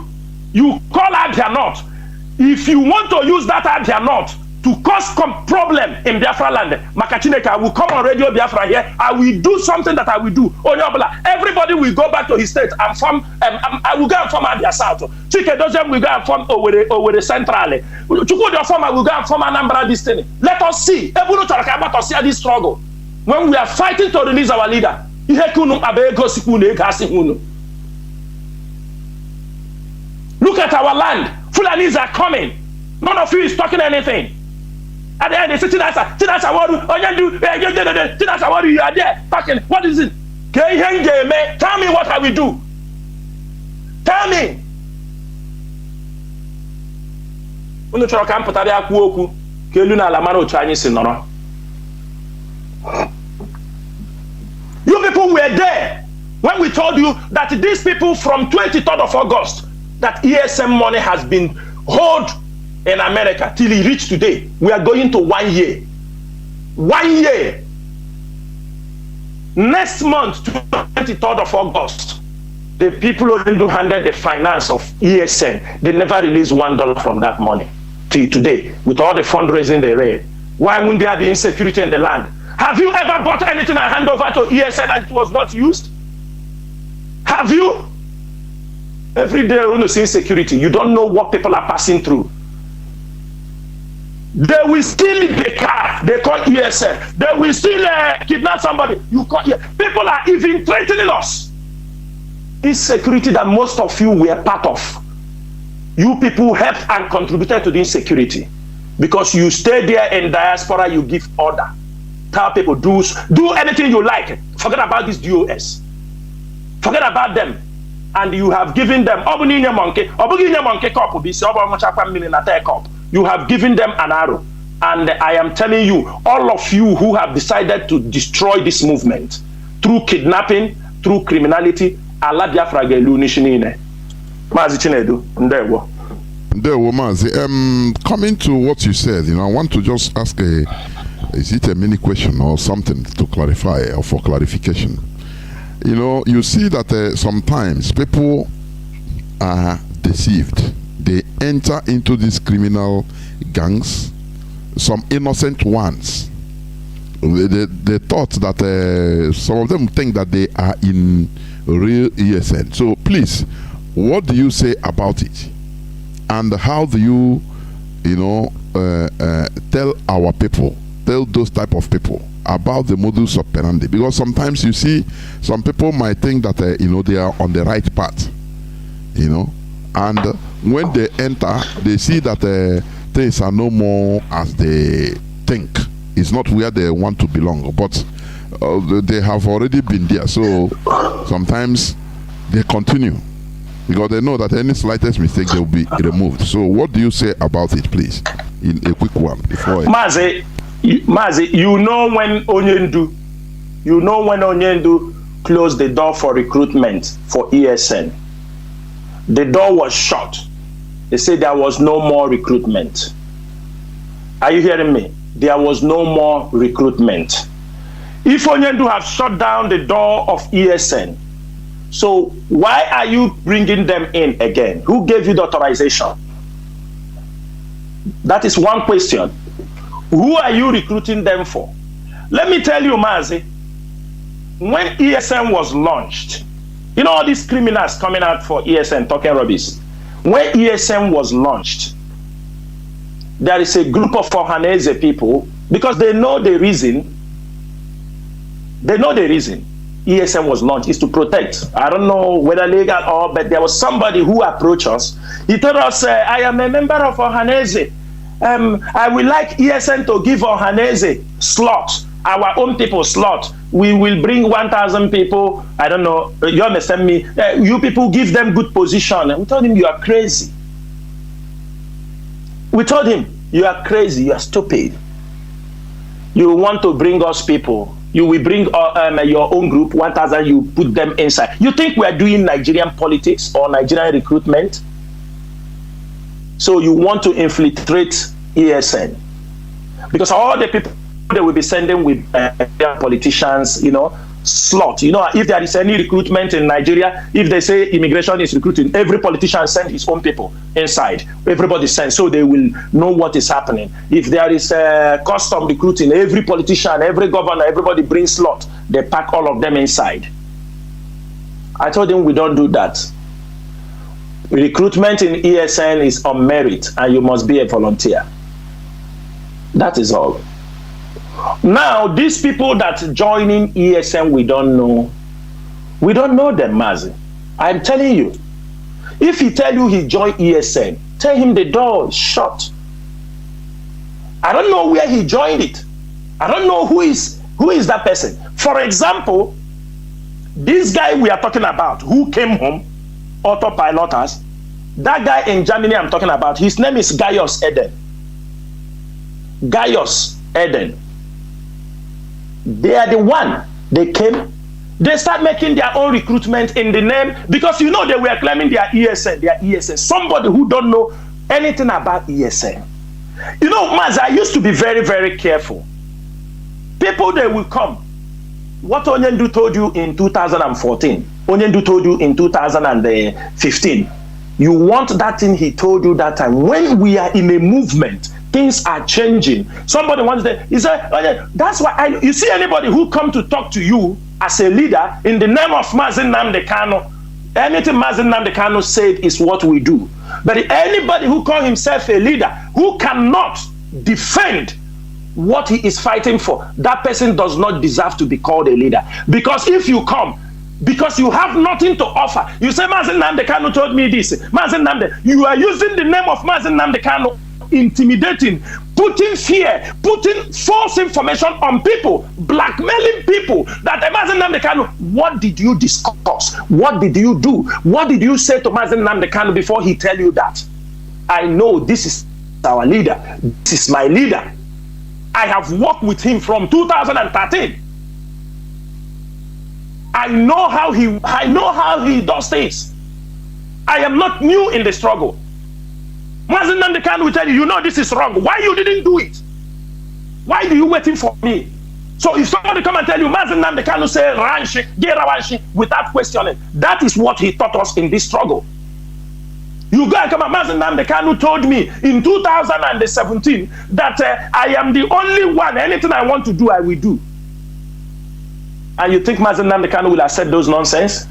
you call Abia North. If you want to use that Abia North to cause problem in Biafra land, Makachineka, I will come on Radio Biafra here. I will do something that I will do. Everybody will go back to his state. I will go and form Abia South. Chike Dozem will go and form Owerri Central. Chukwu form, I will go and form Anambra Destiny. Let us see. This struggle. When we are fighting to release our leader. Look at our land. Fulanis are coming. None of you is talking anything. At the end, they say, Chinasa, Nworu, Onyendu, Chinasa, Nworu, you are there talking. What is it? Tell me what I will do. Tell me. You people were there when we told you that these people from 23rd of August, that ESM money has been held in America till it reached today. We are going to 1 year. 1 year. Next month, 23rd of August, the people who handled the finance of ESM, they never released $1 from that money till today, with all the fundraising they raised. Why wouldn't there be insecurity in the land? Have you ever bought anything and hand over to ESM and it was not used? Have you? Every day when you see insecurity, you don't know what people are passing through. They will steal the car, they call ESN. They will still kidnap somebody, you call people are even threatening us. Insecurity that most of you were part of. You people helped and contributed to the insecurity. Because you stay there in diaspora, you give order. Tell people, do anything you like. Forget about this DOS. Forget about them. And you have given them, you have given them an arrow. And I am telling you, all of you who have decided to destroy this movement through kidnapping, through criminality, Allah Biafra gelu nishinine. Mazi Chinedu, ndewo.
Ndewo Mazi. Coming to what you said, I want to just ask is it a mini question or something to clarify or for clarification? You see that sometimes people are deceived. They enter into these criminal gangs, some innocent ones. They thought that some of them think that they are in real ESN. So please, what do you say about it? And how do you, tell our people, tell those type of people about the modus operandi? Because sometimes you see some people might think that they are on the right path, and when they enter, they see that things are no more as they think. It's not where they want to belong, but they have already been there. So sometimes they continue because they know that any slightest mistake they will be removed. So what do you say about it, please, in a quick one before
Mazi, you know when Onyendu closed the door for recruitment for ESN. The door was shut. They said there was no more recruitment. Are you hearing me? There was no more recruitment. If Onyendu have shut down the door of ESN, so why are you bringing them in again? Who gave you the authorization? That is one question. Who are you recruiting them for? Let me tell you, Mazi, when ESN was launched, all these criminals coming out for ESN talking rubbish. When ESN was launched, there is a group of Ohanese people, because they know the reason. They know the reason ESN was launched is to protect. I don't know whether legal or, but there was somebody who approached us. He told us, I am a member of Ohanese. I would like ESN to give Ohanese slot, our own people slot. We will bring 1,000 people. I don't know. You understand me? You people give them good position. And we told him, you are crazy. We told him, you are crazy. You are stupid. You want to bring us people. You will bring your own group, 1,000. You put them inside. You think we are doing Nigerian politics or Nigerian recruitment? So you want to infiltrate ESN, because all the people they will be sending with their politicians, slot. If there is any recruitment in Nigeria, if they say immigration is recruiting, every politician send his own people inside. Everybody sends, so they will know what is happening. If there is custom recruiting, every politician, every governor, everybody brings slot. They pack all of them inside. I told him we don't do that. Recruitment in ESN is on merit, and you must be a volunteer. That is all. Now, these people that joining ESN, we don't know. We don't know them, Mazi. I'm telling you. If he tell you he joined ESN, tell him the door is shut. I don't know where he joined it. I don't know who is that person. For example, this guy we are talking about, who came home, autopilot us, that guy in Germany I'm talking about, his name is Gaius Eden. Gaius Eden. They are the one. They came. They start making their own recruitment in the name, because they were claiming their ESN. Somebody who don't know anything about ESN. Maz, I used to be very, very careful. People, they will come. What Onyendu told you in 2014, Onyendu told you in 2015. You want that thing he told you that time. When we are in a movement, things are changing. Somebody wants to, he said, that's why you see anybody who come to talk to you as a leader in the name of Mazi Nnamdi Kanu, Anything Mazi Nnamdi Kanu said is what we do. But anybody who calls himself a leader, who cannot defend what he is fighting for, that person does not deserve to be called a leader. Because if you come, because you have nothing to offer, you say Mazi Nnamdi Kanu told me this, Mazi Nnamdi, you are using the name of Mazi Nnamdi Kanu, intimidating, putting fear, putting false information on people, blackmailing people. That Mazi Nnamdi Kanu, what did you discuss? What did you do? What did you say to Mazi Nnamdi Kanu before he tell you that? I know this is our leader. This is my leader. I have worked with him from 2013. I know how he does things. I am not new in the struggle. Mazi Nnamdi Kanu will tell you, you know this is wrong. Why you didn't do it? Why do you waiting for me? So if somebody come and tell you, Mazi Nnamdi Kanu say Ranshi, Gerawanshi, without questioning, that is what he taught us in this struggle. You go and come and Mazi Nnamdi Kanu told me in 2017 that I am the only one, anything I want to do, I will do. And you think Mazi Nnamdi Kanu will accept those nonsense?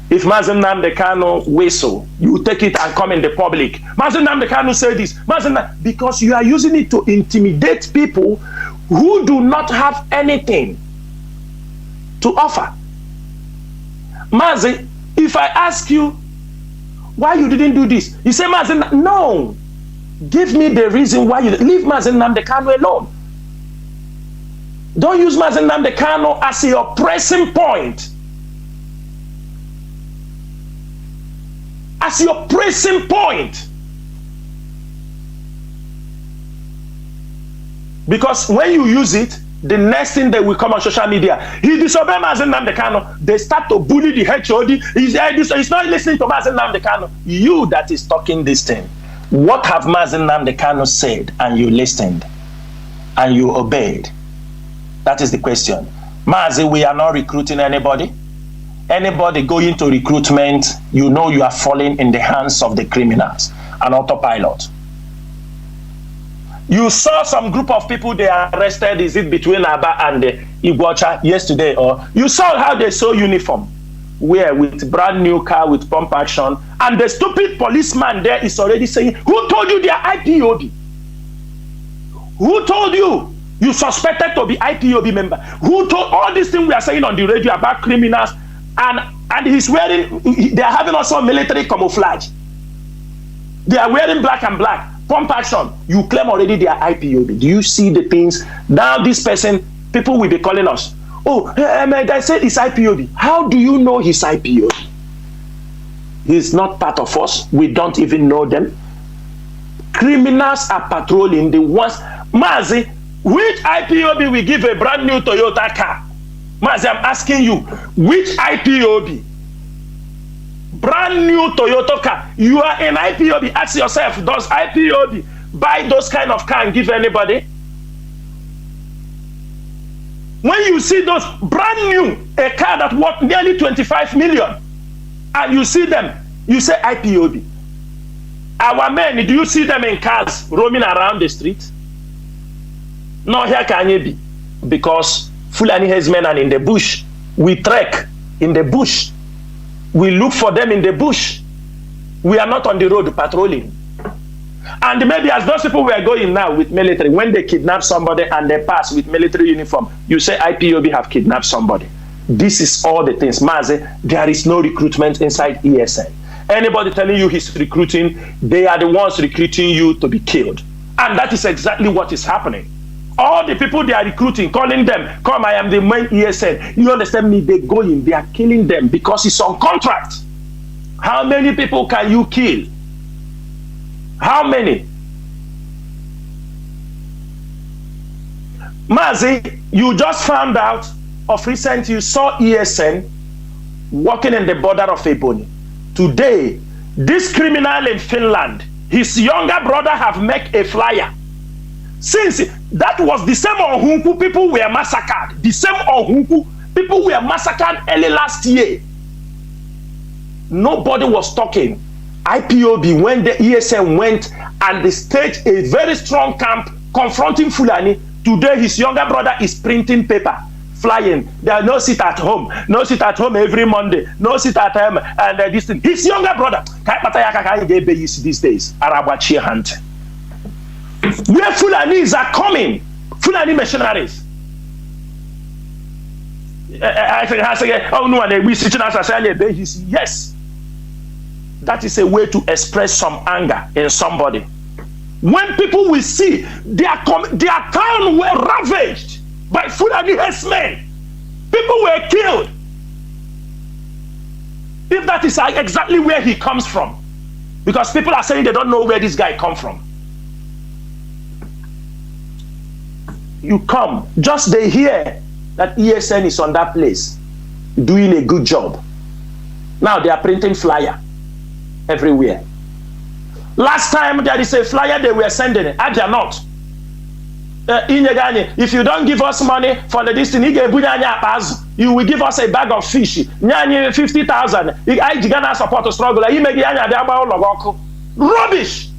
If Mazi Nnamdi Kanu whistle, you take it and come in the public. Mazi Nnamdi Kanu say this, because you are using it to intimidate people who do not have anything to offer. Mazi, if I ask you why you didn't do this, you say Mazi, no. Give me the reason why you leave Mazi Nnamdi Kanu alone. Don't use Mazi Nnamdi Kanu as your pressing point. As your pressing point. Because when you use it, the next thing that will come on social media, he disobeyed Mazi Nnamdi Kanu. They start to bully the HOD. He's not listening to Mazi Nnamdi Kanu. You that is talking this thing. What have Mazi Nnamdi Kanu said and you listened and you obeyed? That is the question. Mazi, we are not recruiting anybody. Anybody going to recruitment, you know you are falling in the hands of the criminals, an autopilot. You saw some group of people they arrested, is it between Aba and Iguacha yesterday, or you saw how they saw uniform, where with brand new car with pump action, and the stupid policeman there is already saying, who told you they are IPOB? Who told you? You suspected to be IPOB member. Who told all these things we are saying on the radio about criminals? And he's wearing, they are having also military camouflage. They are wearing black and black. Pump action. You claim already they are IPOB. Do you see the things? Now this person, people will be calling us. Oh, they said it's IPOB. How do you know he's IPOB? He's not part of us. We don't even know them. Criminals are patrolling the ones. Mazi, which IPOB will give a brand new Toyota car? Mazi, I'm asking you, which IPOB? Brand new Toyota car. You are an IPOB. Ask yourself, does IPOB buy those kind of car and give anybody? When you see those brand new, a car that worth nearly 25 million, and you see them, you say IPOB. Our men, do you see them in cars roaming around the street? No, here can you be. Because Fulani headsmen are in the bush. We trek in the bush. We look for them in the bush. We are not on the road patrolling. And maybe as those people were going now with military, when they kidnap somebody and they pass with military uniform, you say IPOB have kidnapped somebody. This is all the things. Mazi, there is no recruitment inside ESN. Anybody telling you he's recruiting, they are the ones recruiting you to be killed. And that is exactly what is happening. All the people they are recruiting, calling them, come, I am the main ESN. You understand me? They go in, they are killing them because it's on contract. How many people can you kill? How many? Mazi, you just found out of recent, you saw ESN walking in the border of Ebony. Today, this criminal in Finland, his younger brother have made a flyer. Since that was the same Ohunku people were massacred. The same Ohunku people were massacred early last year. Nobody was talking. IPOB, when the ESN went and they staged a very strong camp confronting Fulani, today his younger brother is printing paper. flying. There are no sit at home. No sit at home every Monday. No sit at home. And this thing. His younger brother. These days. Arabachi hunt. Where Fulanis are coming. Fulani missionaries. I say, oh no, we Chinasa. Yes. That is a way to express some anger in somebody. When people will see their town were ravaged by Fulani herdsmen, people were killed. If that is exactly where he comes from, because people are saying they don't know where this guy comes from. You come, just they hear that ESN is on that place, doing a good job. Now they are printing flyer everywhere. Last time there is a flyer they were sending, and they are not. If you don't give us money for the distance, you will give us a bag of fish. 50,000. I support to struggle. Rubbish.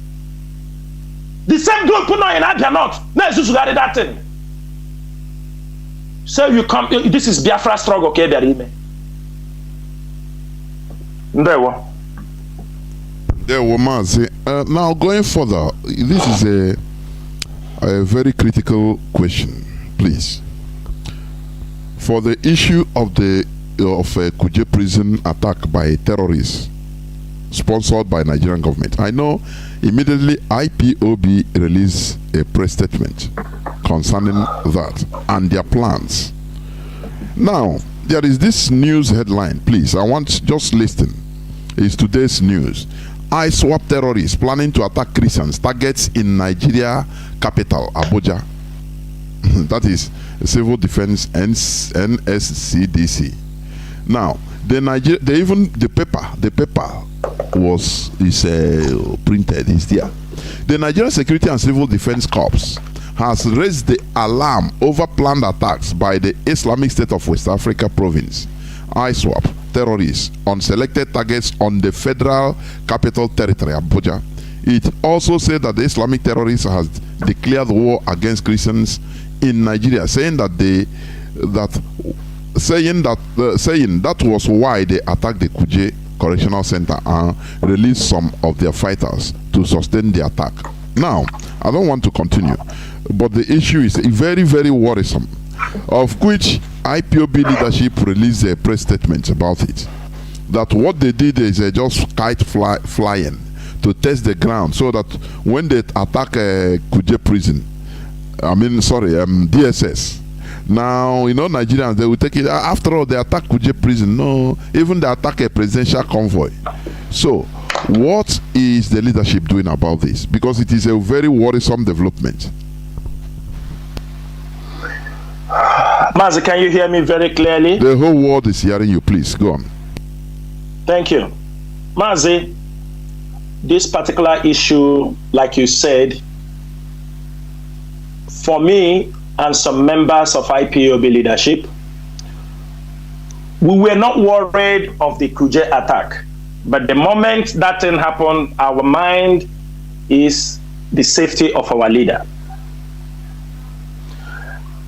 The same group put on in Abia not. That thing. So you come. This is Biafra struggle. Okay,
There were Mazi. Now going further, this is a very critical question, please. For the issue of the Kuje prison attack by terrorists sponsored by Nigerian government, I know immediately IPOB released a press statement concerning that and their plans. Now there is this news headline, please. I want just listen. It's today's news. ISWAP terrorists planning to attack Christians, targets in Nigeria capital, Abuja. That is Civil Defense NSCDC. Now, the paper is printed, is there. The Nigerian Security and Civil Defense Corps has raised the alarm over planned attacks by the Islamic State of West Africa province, ISWAP terrorists, on selected targets on the federal capital territory, Abuja. It also said that the Islamic terrorists has declared war against Christians in Nigeria, saying that was why they attacked the Kuje Correctional Center and released some of their fighters to sustain the attack. Now, I don't want to continue, but the issue is very, very worrisome, of which IPOB leadership released a press statement about it. That what they did is just kite flying to test the ground, so that when they attack Kuje prison, DSS. Now, Nigerians, they will take it. After all, they attack Kuje prison. No, even they attack a presidential convoy. So, what is the leadership doing about this? Because it is a very worrisome development.
Mazi, can you hear me very clearly?
The whole world is hearing you. Please, go on.
Thank you. Mazi, this particular issue, like you said, for me and some members of IPOB leadership, we were not worried of the Kuje attack. But the moment that thing happened, our mind is the safety of our leader.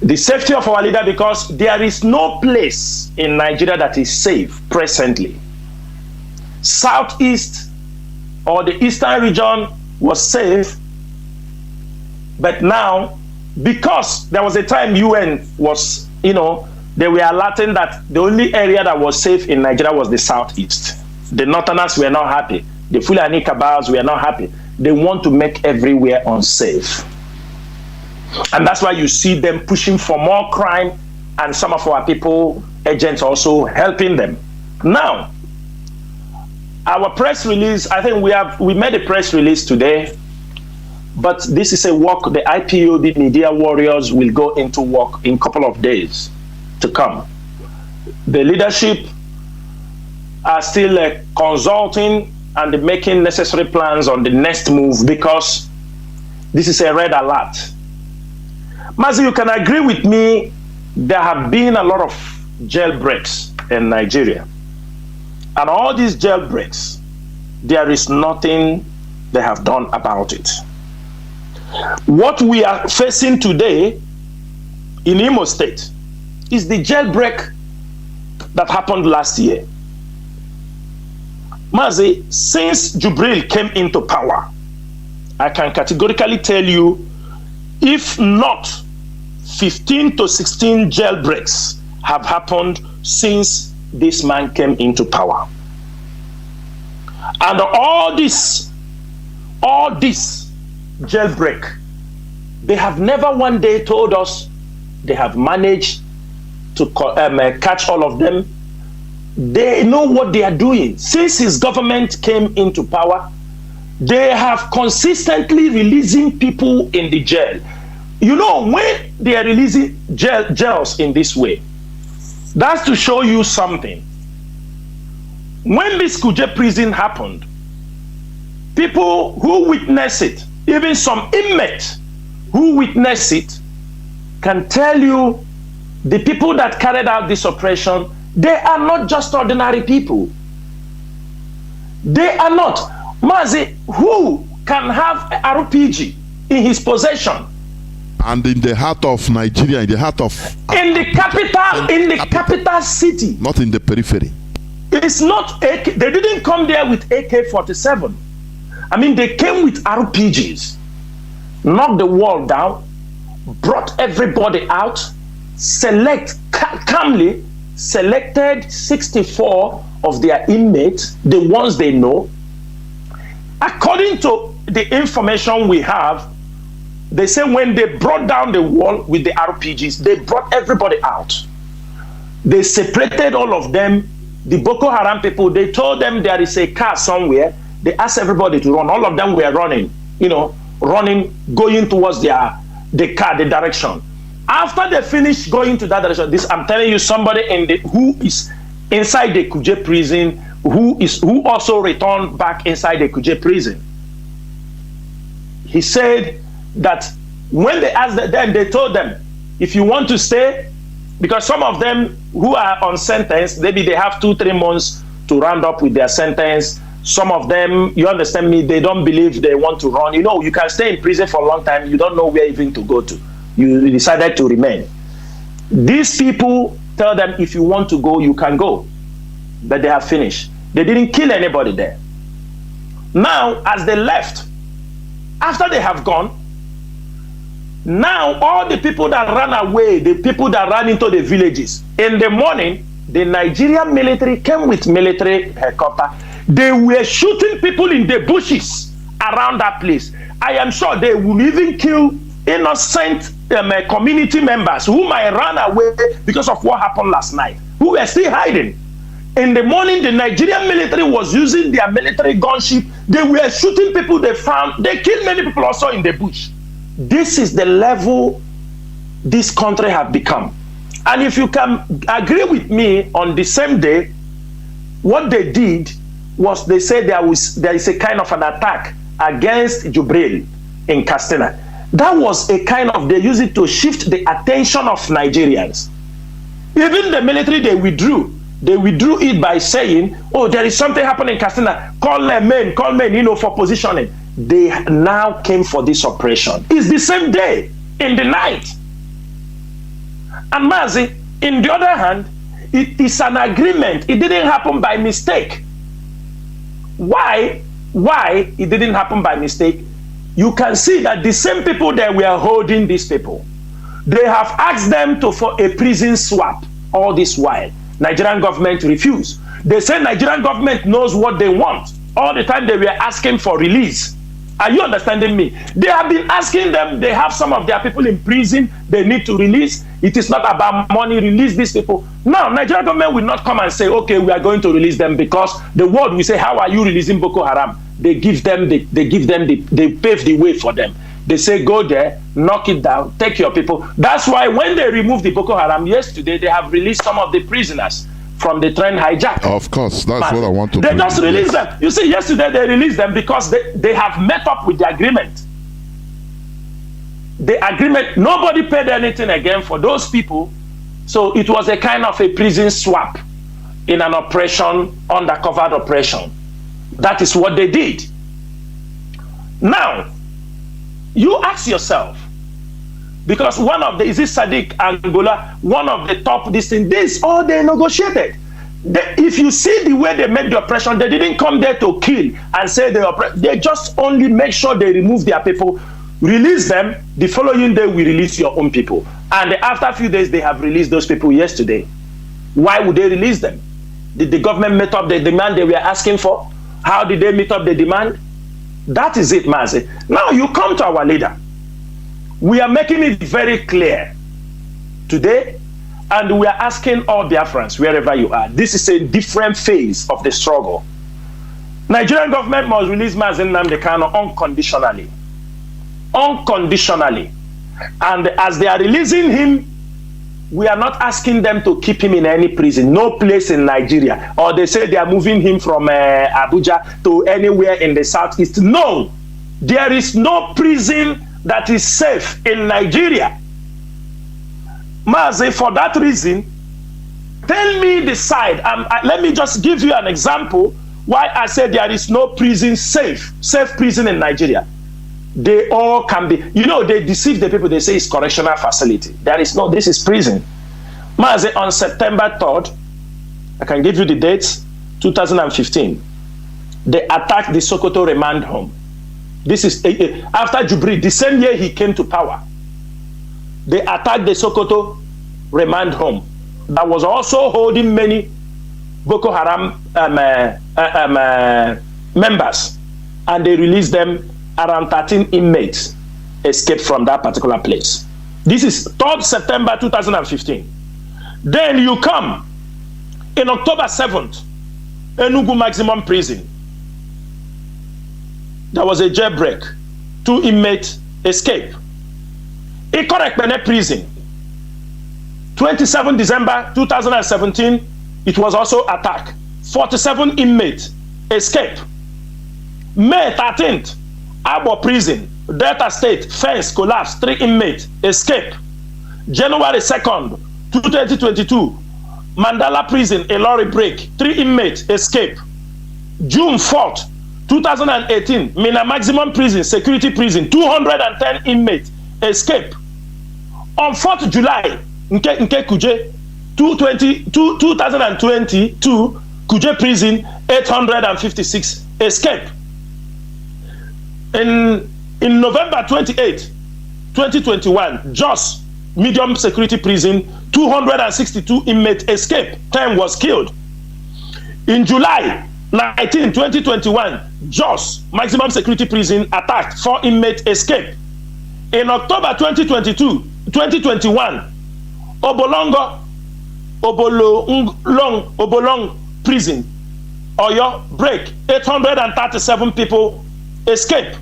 The safety of our leader, because there is no place in Nigeria that is safe presently. Southeast or the eastern region was safe, but now, because there was a time UN was, they were alerting that the only area that was safe in Nigeria was the southeast. The northerners were not happy. The Fulani cabals were not happy. They want to make everywhere unsafe. And that's why you see them pushing for more crime, and some of our people, agents, also helping them. Now, our press release, I think we made a press release today, but this is a work the IPOB media warriors will go into work in a couple of days to come. The leadership are still consulting and making necessary plans on the next move, because this is a red alert. Mazi, you can agree with me, there have been a lot of jailbreaks in Nigeria. And all these jailbreaks, there is nothing they have done about it. What we are facing today in Imo State is the jailbreak that happened last year. Mazi, since Jubril came into power, I can categorically tell you, if not 15 to 16 jailbreaks have happened since this man came into power. And all this jailbreak, they have never one day told us they have managed to catch all of them. They know what they are doing. Since his government came into power, they have consistently releasing people in the jail. You know, when they are releasing jails in this way, that's to show you something. When this Kuje prison happened, people who witnessed it, even some inmates who witnessed it, can tell you the people that carried out this operation, they are not just ordinary people. They are not. Mazi, who can have an RPG in his possession?
And in the heart of Nigeria, in the heart of...
In the capital city.
Not in the periphery.
It's not AK. They didn't come there with AK-47. I mean, they came with RPGs, knocked the wall down, brought everybody out, calmly selected 64 of their inmates, the ones they know. According to the information we have, they say when they brought down the wall with the RPGs, they brought everybody out. They separated all of them. The Boko Haram people, they told them there is a car somewhere. They asked everybody to run. All of them were running, running, going towards the car, the direction. After they finished going to that direction, I'm telling you, somebody who is inside the Kuje prison, who also returned back inside the Kuje prison. He said that when they asked them, they told them, if you want to stay, because some of them who are on sentence, maybe they have 2-3 months to round up with their sentence. Some of them, you understand me, they don't believe they want to run. You can stay in prison for a long time. You don't know where even to go to. You decided to remain. These people tell them, if you want to go, you can go. But they have finished. They didn't kill anybody there. Now, as they left, after they have gone, now all the people that ran away, the people that ran into the villages, in the morning, the Nigerian military came with military helicopter. They were shooting people in the bushes around that place. I am sure they will even kill innocent community members who might run away because of what happened last night, who were still hiding. In the morning, the Nigerian military was using their military gunship. They were shooting people they found. They killed many people also in the bush. This is the level this country has become. And if you can agree with me, on the same day, what they did was they said there is a kind of an attack against Jubril in Katsina. That was a kind of, they used it to shift the attention of Nigerians. Even the military, they withdrew. They withdrew it by saying, oh, there is something happening in Katsina. Call men, for positioning. They now came for this operation. It's the same day, in the night. And Mazi, in the other hand, it is an agreement. It didn't happen by mistake. Why it didn't happen by mistake? You can see that the same people that were holding these people, they have asked them for a prison swap all this while. Nigerian government refused. They say Nigerian government knows what they want. All the time they were asking for release. Are you understanding me? They have been asking them, they have some of their people in prison, they need to release. It is not about money, release these people. Now, Nigerian government will not come and say, okay, we are going to release them, because the world will say, how are you releasing Boko Haram? They pave the way for them. They say, go there, knock it down, take your people. That's why when they removed the Boko Haram yesterday, they have released some of the prisoners from the train hijack.
Of course, that's what I want to
They just released them. You see, yesterday they released them because they have met up with the agreement. The agreement, nobody paid anything again for those people. So it was a kind of a prison swap in an operation, undercover operation. That is what they did. Now, you ask yourself, Because one of the, is it Sadiq Angola, one of the top, this all they negotiated. If you see the way they made the oppression, they didn't come there to kill and say they just only make sure they remove their people, release them. The following day, we release your own people. And after a few days, they have released those people yesterday. Why would they release them? Did the government meet up the demand they were asking for? How did they meet up the demand? That is it, Mazi. Now you come to our leader. We are making it very clear today, and we are asking all Biafrans, wherever you are, this is a different phase of the struggle. Nigerian government must release Mazi Nnamdi Kanu unconditionally. Unconditionally. And as they are releasing him, we are not asking them to keep him in any prison, no place in Nigeria. Or they say they are moving him from Abuja to anywhere in the southeast. No, there is no prison that is safe in Nigeria. Mazi, for that reason, tell me the side. Let me just give you an example why I said there is no prison safe prison in Nigeria. They all can be, they deceive the people. They say it's correctional facility. There is no, this is prison. Mazi, on September 3rd, I can give you the dates, 2015, they attacked the Sokoto remand home. This is after Jubilee, the same year he came to power. They attacked the Sokoto remand home that was also holding many Boko Haram members, and they released them. Around 13 inmates escaped from that particular place. This is 3rd September 2015. Then you come in October 7th, Enugu Maximum Prison. There was a jailbreak. 2 inmates escaped. Ikorekpene Prison. 27 December 2017, it was also attacked. 47 inmates escaped. May 13th, Abo Prison, Delta State, fence collapse, 3 inmates escape. January 2nd, 2022, Mandala Prison, a lorry break, 3 inmates escape. June 4th, 2018, Mina Maximum Prison, security prison, 210 inmates escape. On 4th July, Nke Kuje, 2022, Kuje Prison, 856 escape. In November 28, 2021, Jos medium security prison, 262 inmates escaped. 10 was killed. In July 19, 2021, Jos maximum security prison attacked. 4 inmates escaped. In October 2021, Obolong prison, Oyo break, 837 people escape.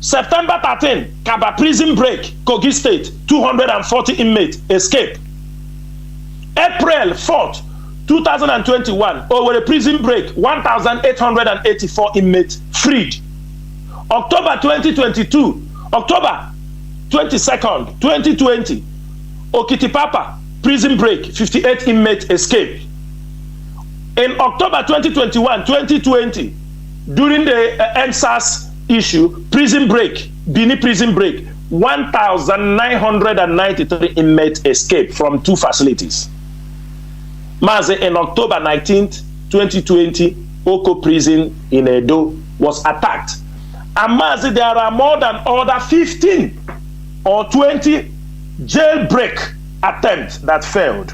September 13, Kaba prison break, Kogi State, 240 inmates escape. April 4th, 2021, Owerri prison break, 1,884 inmates freed. October 2022, October 22nd, 2020, Okitipapa prison break, 58 inmates escape. In October 2021, 2020, during the NSAS issue, prison break, Bini prison break, 1,993 inmates escaped from 2 facilities. Mazi, in October 19th, 2020, Oko prison in Edo was attacked. And Mazi, there are more than other 15 or 20 jailbreak attempts that failed.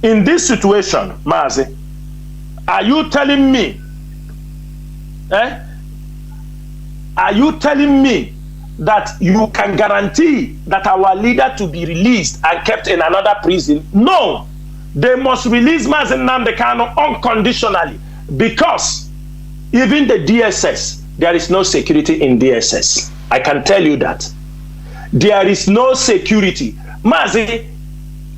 In this situation, Mazi, are you telling me are you telling me that you can guarantee that our leader to be released and kept in another prison? No, they must release Mazi Nnamdi Kanu unconditionally, because even the DSS, there is no security in DSS. I can tell you that. There is no security. Mazi,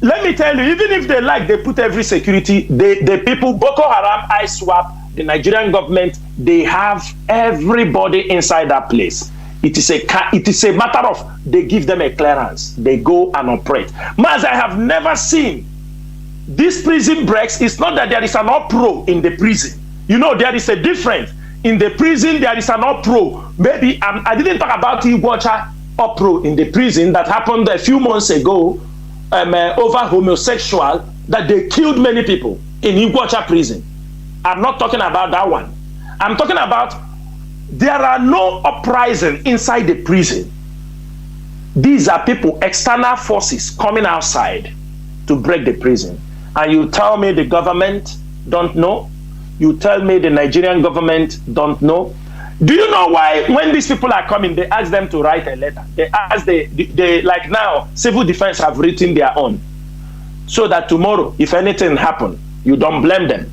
let me tell you, even if they like, they put every security, the people, Boko Haram, ISWAP, the Nigerian government, they have everybody inside that place. It is a matter of they give them a clearance. They go and operate. Mazi, I have never seen these prison breaks. It's not that there is an uproar in the prison. There is a difference. In the prison, there is an uproar. Maybe I didn't talk about Igbocha uproar in the prison that happened a few months ago over homosexual, that they killed many people in Iguacha prison. I'm not talking about that one. I'm talking about there are no uprising inside the prison. These are people, external forces coming outside to break the prison. And you tell me the government don't know? You tell me the Nigerian government don't know? Do you know why when these people are coming, they ask them to write a letter? They ask, they like now, civil defense have written their own. So that tomorrow, if anything happen, you don't blame them.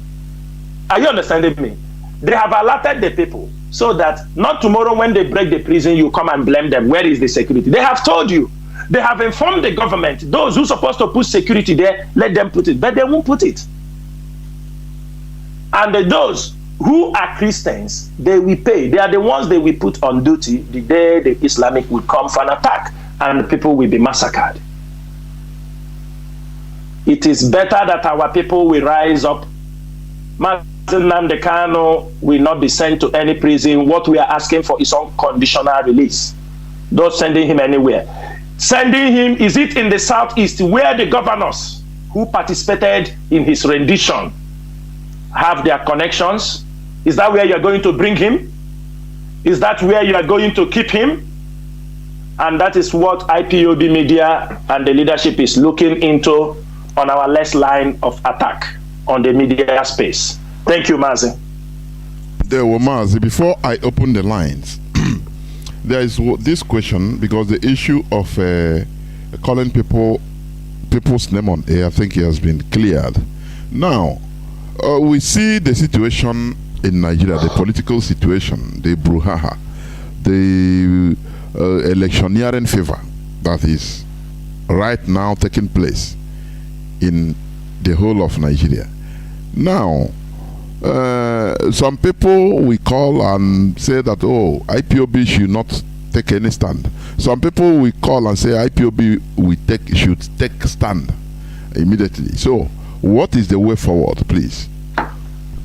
Are you understanding me? They have alerted the people so that not tomorrow when they break the prison, you come and blame them. Where is the security? They have told you. They have informed the government. Those who are supposed to put security there, let them put it. But they won't put it. And those who are Christians, they will pay. They are the ones they will put on duty the day the Islamic will come for an attack and people will be massacred. It is better that our people will rise up. Mazi Nnamdi Kanu will not be sent to any prison. What we are asking for is unconditional release. Don't sending him anywhere. Sending him, is it in the southeast where the governors who participated in his rendition have their connections? Is that where you're going to bring him? Is that where you are going to keep him? And that is what IPOB media and the leadership is looking into on our last line of attack on the media space. Thank you, Mazi.
There were Mazi. Before I open the lines, there is this question, because the issue of calling people's name on air, I think it has been cleared. Now, we see the situation in Nigeria, the political situation, the brouhaha, the electioneering fever that is right now taking place in the whole of Nigeria. Now, some people we call and say that, oh, IPOB should not take any stand. Some people we call and say IPOB should take stand immediately. So, what is the way forward, please?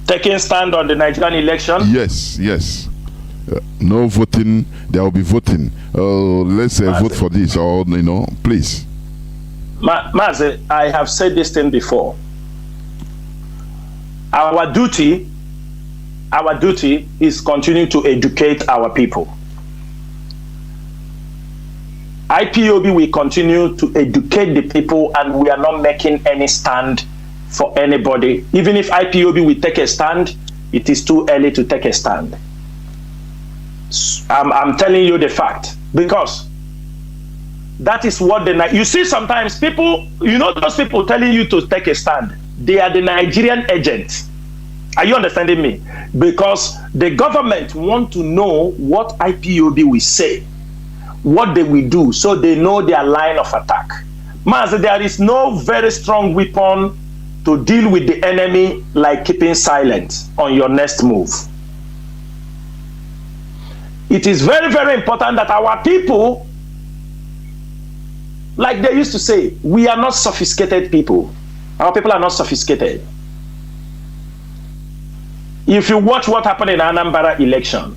Taking stand on the Nigerian election?
Yes, yes. No voting, there will be voting. Let's vote for this, or, you know, please.
Mazi, I have said this thing before. Our duty is continue to educate our people. IPOB will continue to educate the people, and we are not making any stand for anybody. Even if IPOB will take a stand, it is too early to take a stand. I'm telling you the fact, because that is what you see sometimes people, you know, those people telling you to take a stand, they are the Nigerian agents. Are you understanding me? Because the government want to know what IPOB will say, what they will do, so they know their line of attack. Mazi, there is no very strong weapon to deal with the enemy like keeping silent on your next move. It is very, very important that our people, like they used to say, we are not sophisticated people. Our people are not sophisticated. If you watch what happened in Anambra election,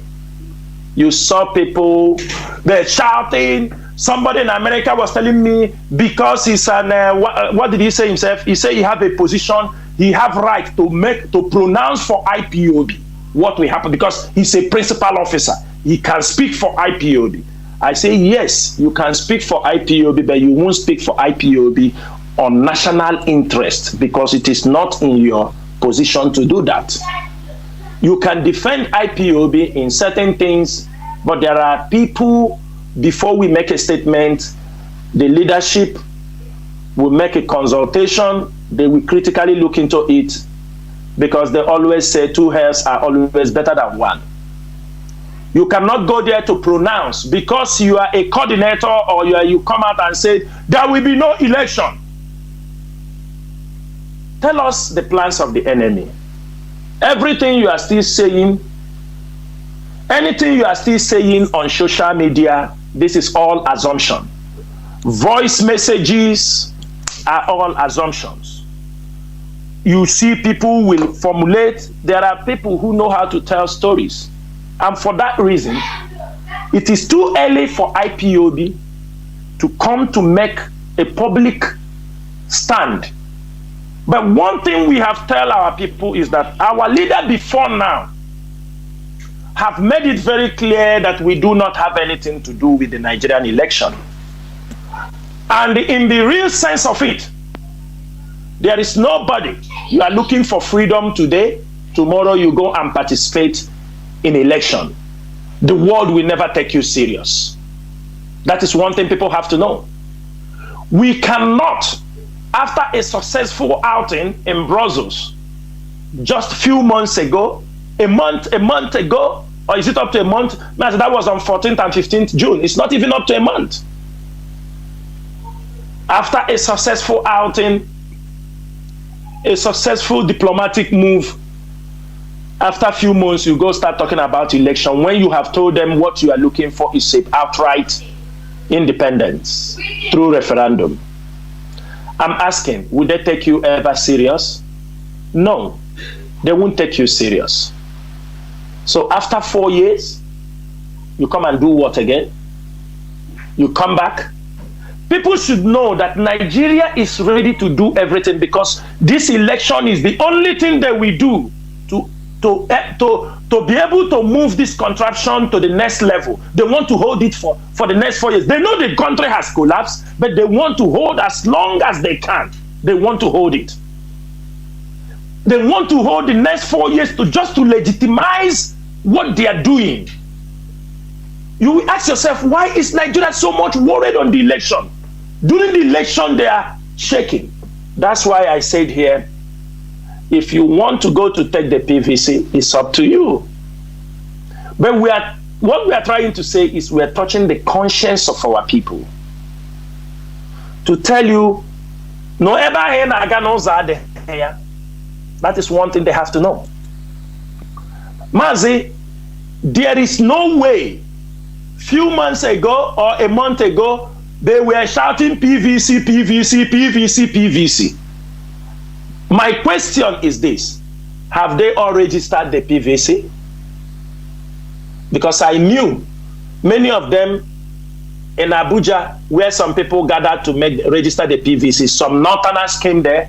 you saw people, they're shouting. Somebody in America was telling me, because he's an, what did he say himself? He said he have a position, he have right to pronounce for IPOB what will happen, because he's a principal officer. He can speak for IPOB. I say, yes, you can speak for IPOB, but you won't speak for IPOB on national interest, because it is not in your position to do that. You can defend IPOB in certain things, but there are people, before we make a statement, the leadership will make a consultation, they will critically look into it, because they always say 2 heads are always better than 1. You cannot go there to pronounce because you are a coordinator, or you come out and say there will be no election. Tell us the plans of the enemy. Everything you are still saying, anything you are still saying on social media, this is all assumption. Voice messages are all assumptions. You see people will formulate. There are people who know how to tell stories. And for that reason, It is too early for IPOB to come to make a public stand. But one thing we have tell our people is that our leader before now have made it very clear that we do not have anything to do with the Nigerian election. And in the real sense of it, there is nobody. You are looking for freedom today, tomorrow you go and participate in election. The world will never take you serious. That is one thing people have to know. We cannot, after a successful outing in Brussels, just a few months ago, a month ago, or is it up to a month? That was on 14th and 15th June. It's not even up to a month. After a successful outing, a successful diplomatic move, after a few months, you go start talking about election when you have told them what you are looking for is a outright independence through referendum. I'm asking, would they take you ever serious? No, they won't take you serious. So after 4 years, you come and do what again? You come back. People should know that Nigeria is ready to do everything, because this election is the only thing that we do to be able to move this contraption to the next level. They want to hold it for the next 4 years. They know the country has collapsed, but they want to hold as long as they can. They want to hold it. They want to hold the next 4 years just to legitimize what they are doing. You will ask yourself, why is Nigeria so much worried on the election? During the election, they are shaking. That's why I said here, if you want to go to take the PVC, it's up to you. But what we are trying to say is we are touching the conscience of our people. To tell you, that is one thing they have to know. Mazi, there is no way, few months ago or a month ago, they were shouting PVC, PVC, PVC, PVC. My question is this: have they all registered the PVC? Because I knew many of them in Abuja, where some people gathered to register the PVC. Some Northerners came there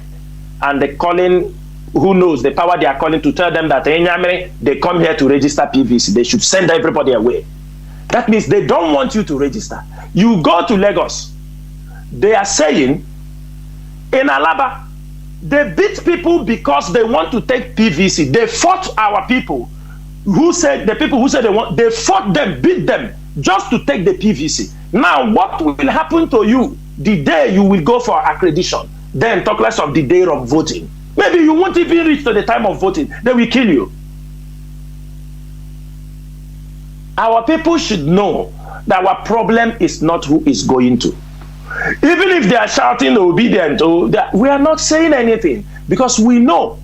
and they calling, who knows, the power they are calling to tell them that they come here to register PVC. They should send everybody away. That means they don't want you to register. You go to Lagos, they are saying in Alaba, they beat people because they want to take PVC. They fought our people who said, they fought them, beat them just to take the PVC. Now, what will happen to you the day you will go for accreditation? Then talk less of the day of voting. Maybe you won't even reach to the time of voting. They will kill you. Our people should know that our problem is not who is going to. Even if they are shouting obedient, we are not saying anything, because we know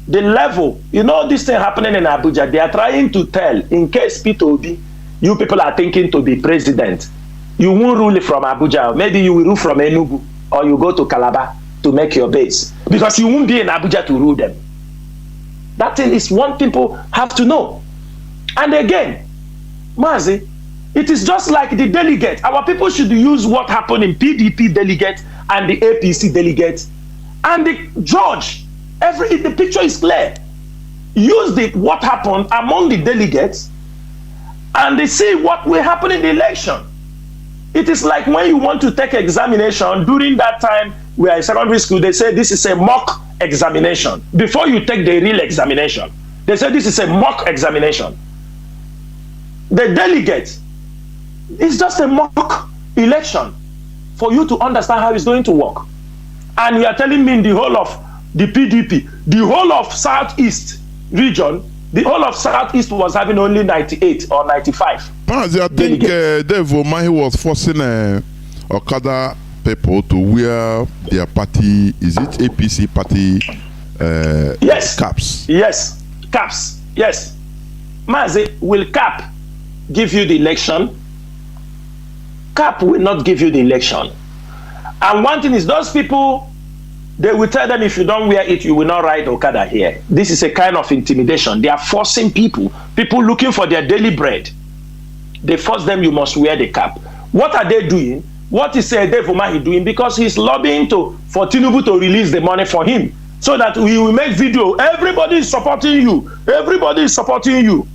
the level. You know this thing happening in Abuja, they are trying to tell, in case P2B, you people are thinking to be president, you won't rule from Abuja. Maybe you will rule from Enugu, or you go to Calabar to make your base, because you won't be in Abuja to rule them. That thing is one people have to know. And again, Mazi, it is just like the delegate. Our people should use what happened in PDP delegate and the APC delegate and the judge. The picture is clear. Use what happened among the delegates and they see what will happen in the election. It is like when you want to take examination. During that time, we are in secondary school, they say this is a mock examination. Before you take the real examination, they say this is a mock examination. The delegates, it's just a mock election for you to understand how it's going to work. And you are telling me in the whole of the PDP, the whole of Southeast region, the whole of Southeast was having only 98 or 95.
Mazi, I think Dave Omahi was forcing Okada people to wear their party, is it APC party
yes.
caps? Yes,
caps, yes. Mazi, will cap give you the election? Cap will not give you the election. And one thing is, those people, they will tell them if you don't wear it, you will not ride Okada here. This is a kind of intimidation. They are forcing people looking for their daily bread. They force them, you must wear the cap. What are they doing? What is Dave Umahi doing? Because he's lobbying for Tinubu to release the money for him, so that we will make video. Everybody is supporting you. Everybody is supporting you.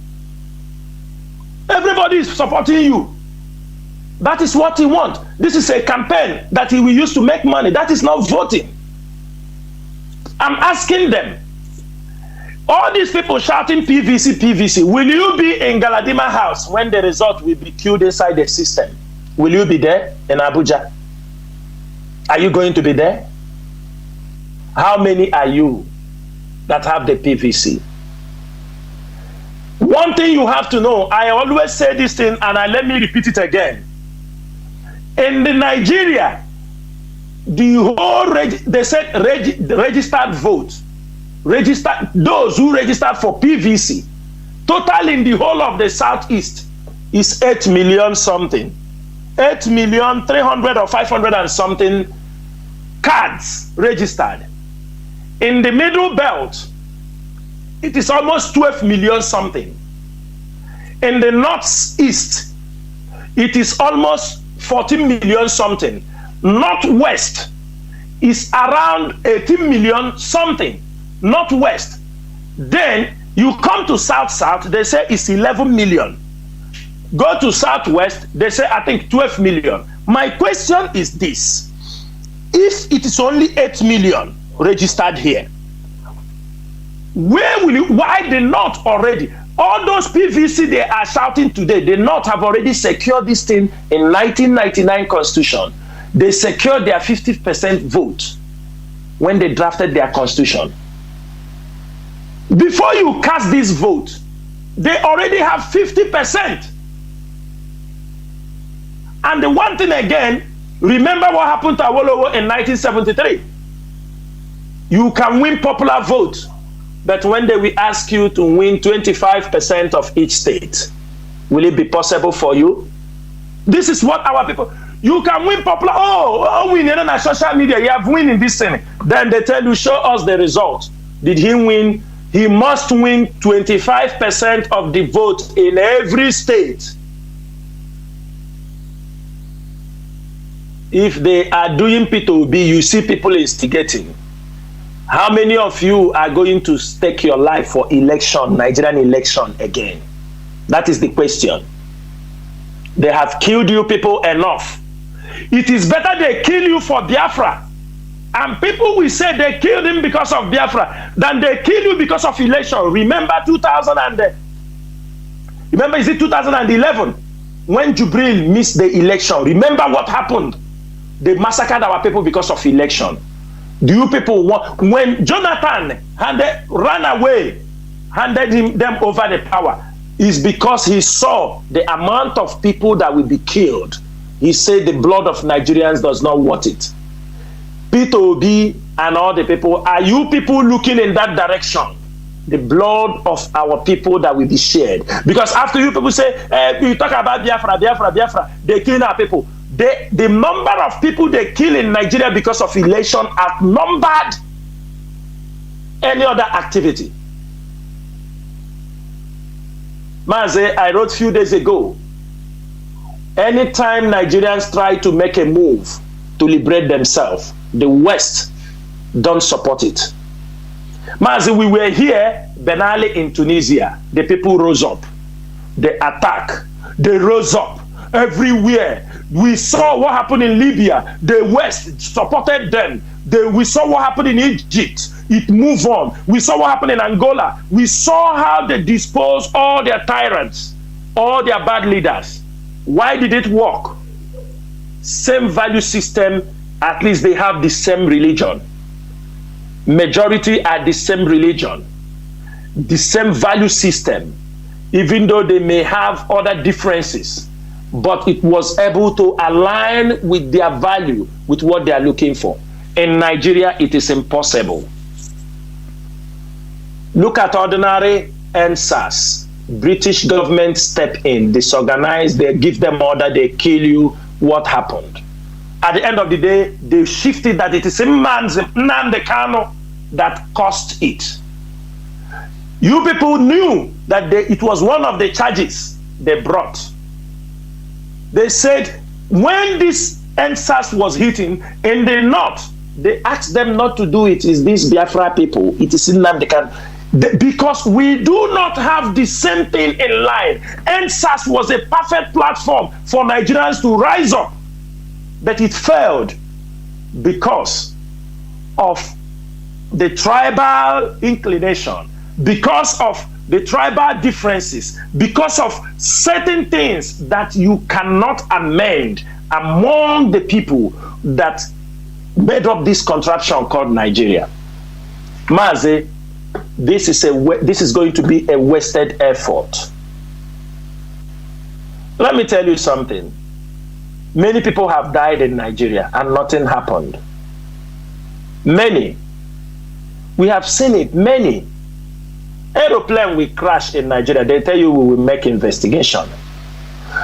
Everybody is supporting you. That is what he wants. This is a campaign that he will use to make money. That is not voting. I'm asking them, all these people shouting PVC, PVC, will you be in Galadima House when the result will be queued inside the system? Will you be there in Abuja? Are you going to be there? How many are you that have the PVC? One thing you have to know, I always say this thing, and let me repeat it again. In the Nigeria, the whole they said registered vote, those who registered for PVC, total in the whole of the Southeast is 8 million something, 8,300,000 or 500 and something cards registered. In the Middle Belt, it is almost 12 million something. In the Northeast, it is almost 14 million something. Northwest is around 18 million something. Northwest. Then you come to South, they say it's 11 million. Go to Southwest, they say I think 12 million. My question is this: if it is only 8 million registered here, where will you, why the North already? All those PVC they are shouting today, the North have already secured this thing in 1999 Constitution. They secured their 50% vote when they drafted their Constitution. Before you cast this vote, they already have 50%. And the one thing again, remember what happened to Awolowo in 1973. You can win popular vote, but when they will ask you to win 25% of each state, will it be possible for you? This is what our people, you can win popular, win on social media, you have win in this thing. Then they tell you, show us the result. Did he win? He must win 25% of the vote in every state. If they are doing P2B, you see people instigating. How many of you are going to stake your life for election, Nigerian election again? That is the question. They have killed you people enough. It is better they kill you for Biafra. And people will say they killed him because of Biafra than they kill you because of election. Remember 2011 when Jubril missed the election? Remember what happened? They massacred our people because of election. Do you people want, when Jonathan ran away, handed them over the power, is because he saw the amount of people that will be killed. He said the blood of Nigerians does not worth it. P2B and all the people, are you people looking in that direction? The blood of our people that will be shared. Because after you people say, you talk about Biafra, they kill our people. The number of people they kill in Nigeria because of election outnumbered any other activity. Mazi, I wrote a few days ago, anytime Nigerians try to make a move to liberate themselves, the West don't support it. Mazi, we were here, Benali in Tunisia. The people rose up. They attacked. They rose up everywhere. We saw what happened in Libya. The West supported them. We saw what happened in Egypt. It moved on. We saw what happened in Angola. We saw how they disposed all their tyrants, all their bad leaders. Why did it work? Same value system, at least they have the same religion. Majority are the same religion, the same value system, even though they may have other differences, but it was able to align with their value, with what they are looking for. In Nigeria, it is impossible. Look at ordinary NSAS. British government step in, disorganize, they give them order, they kill you. What happened? At the end of the day, they shifted that it is Nnamdi Kanu that caused it. You people knew that it was one of the charges they brought. They said when this NSAS was hitting in the north, they asked them not to do it. Is these Biafra people? It is Nnamdi Kanu. Because we do not have the same thing in line. NSAS was a perfect platform for Nigerians to rise up, but it failed because of the tribal inclination, because of the tribal differences, because of certain things that you cannot amend among the people that made up this contraption called Nigeria. Mazi, this is going to be a wasted effort. Let me tell you something. Many people have died in Nigeria and nothing happened. Many. We have seen it, many. Aeroplane will crash in Nigeria. They tell you we will make investigation.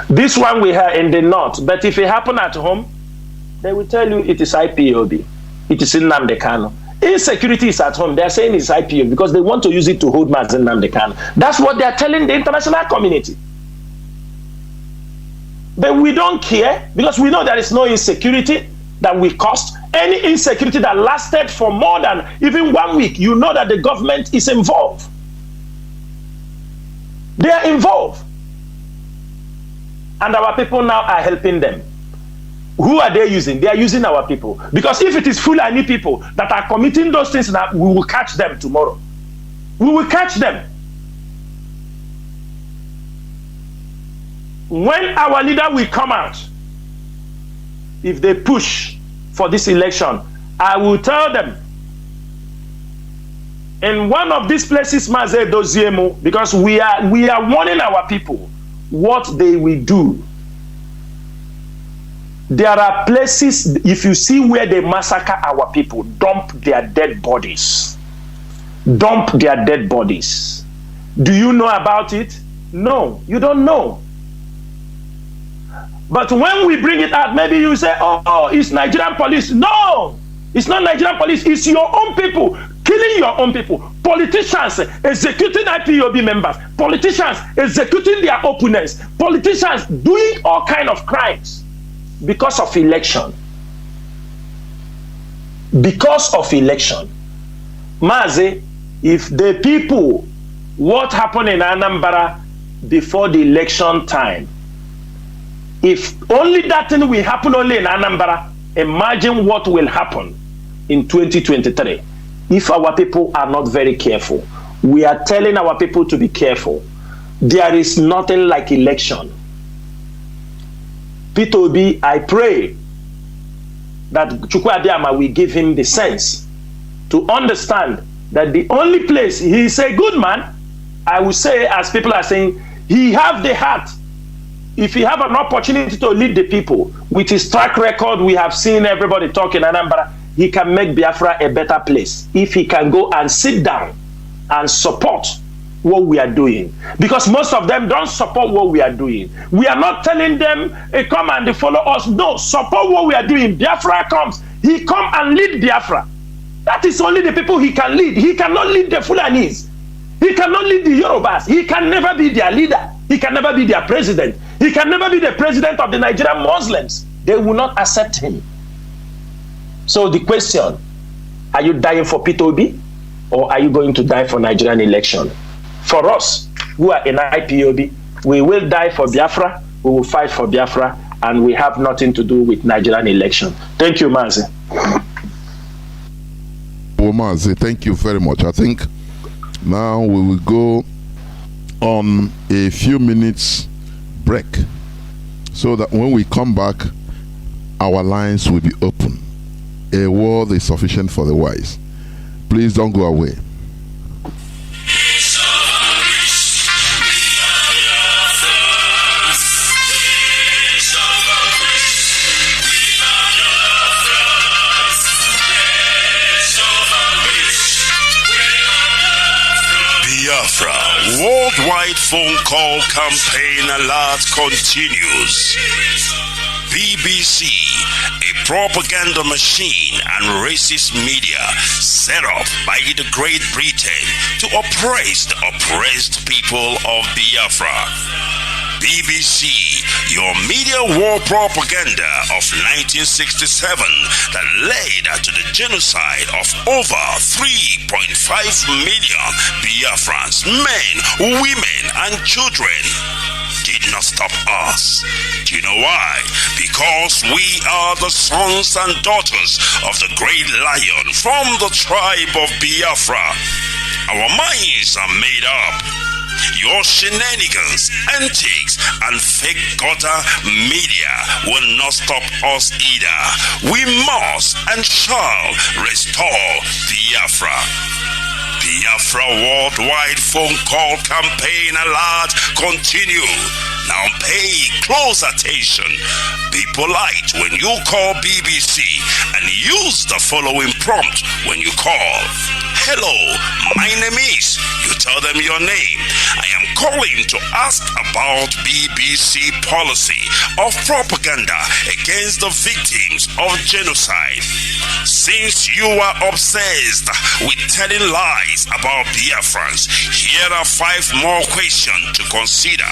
This one we have in the north, but if it happen at home, they will tell you it is IPOB. It is Nnamdi Kanu. Insecurity is at home. They are saying it's IPOB because they want to use it to hold Mazi Nnamdi Kanu. That's what they are telling the international community. But we don't care because we know there is no insecurity that we caused. Any insecurity that lasted for more than even 1 week, you know that the government is involved. They are involved. And our people now are helping them. Who are they using? They are using our people. Because if it is Fulani people that are committing those things now, we will catch them tomorrow. We will catch them. When our leader will come out, if they push for this election, I will tell them in one of these places, Mazi Doziemo, because we are warning our people what they will do. There are places, if you see where they massacre our people, dump their dead bodies. Dump their dead bodies. Do you know about it? No, you don't know. But when we bring it out, maybe you say, oh, it's Nigerian police. No, it's not Nigerian police. It's your own people killing your own people. Politicians executing IPOB members. Politicians executing their opponents. Politicians doing all kinds of crimes because of election. Because of election. Mazi, if the people, what happened in Anambra before the election time, if only that thing will happen only in Anambra, imagine what will happen in 2023 if our people are not very careful. We are telling our people to be careful. There is nothing like election. Peter Obi, I pray that Chukwuabiama will give him the sense to understand that the only place, he is a good man, I will say, as people are saying, he have the heart. If he have an opportunity to lead the people, with his track record, we have seen everybody talking Anambra, he can make Biafra a better place. If he can go and sit down and support what we are doing. Because most of them don't support what we are doing. We are not telling them, hey, come and follow us. No, support what we are doing. Biafra comes. He come and lead Biafra. That is only the people he can lead. He cannot lead the Fulanis. He cannot lead the Yorubas. He can never be their leader. He can never be their president. He can never be the president of the Nigerian Muslims. They will not accept him. So the question, are you dying for Peter Obi or are you going to die for Nigerian election? For us who are in IPOB, we will die for Biafra, we will fight for Biafra, and we have nothing to do with Nigerian election. Thank you, Mazi.
Well, Mazi, thank you very much. I think now we will go on a few minutes break so that when we come back, our lines will be open. A word is sufficient for the wise. Please don't go away.
Biafra worldwide phone call campaign alert continues. BBC, a propaganda machine and racist media set up by the Great Britain to oppress the oppressed people of Biafra. BBC, your media war propaganda of 1967 that led to the genocide of over 3.5 million Biafrans, men, women, and children, did not stop us. Do you know why? Because we are the sons and daughters of the great lion from the tribe of Biafra. Our minds are made up. Your shenanigans, antics, and fake gutter media will not stop us either. We must and shall restore Biafra. Biafra worldwide phone call campaign alert continue. Now pay close attention. Be polite when you call BBC and use the following prompt when you call. Hello, my name is. You tell them your name. I am calling to ask about BBC policy of propaganda against the victims of genocide. Since you are obsessed with telling lies about Biafrans, here are 5 more questions to consider.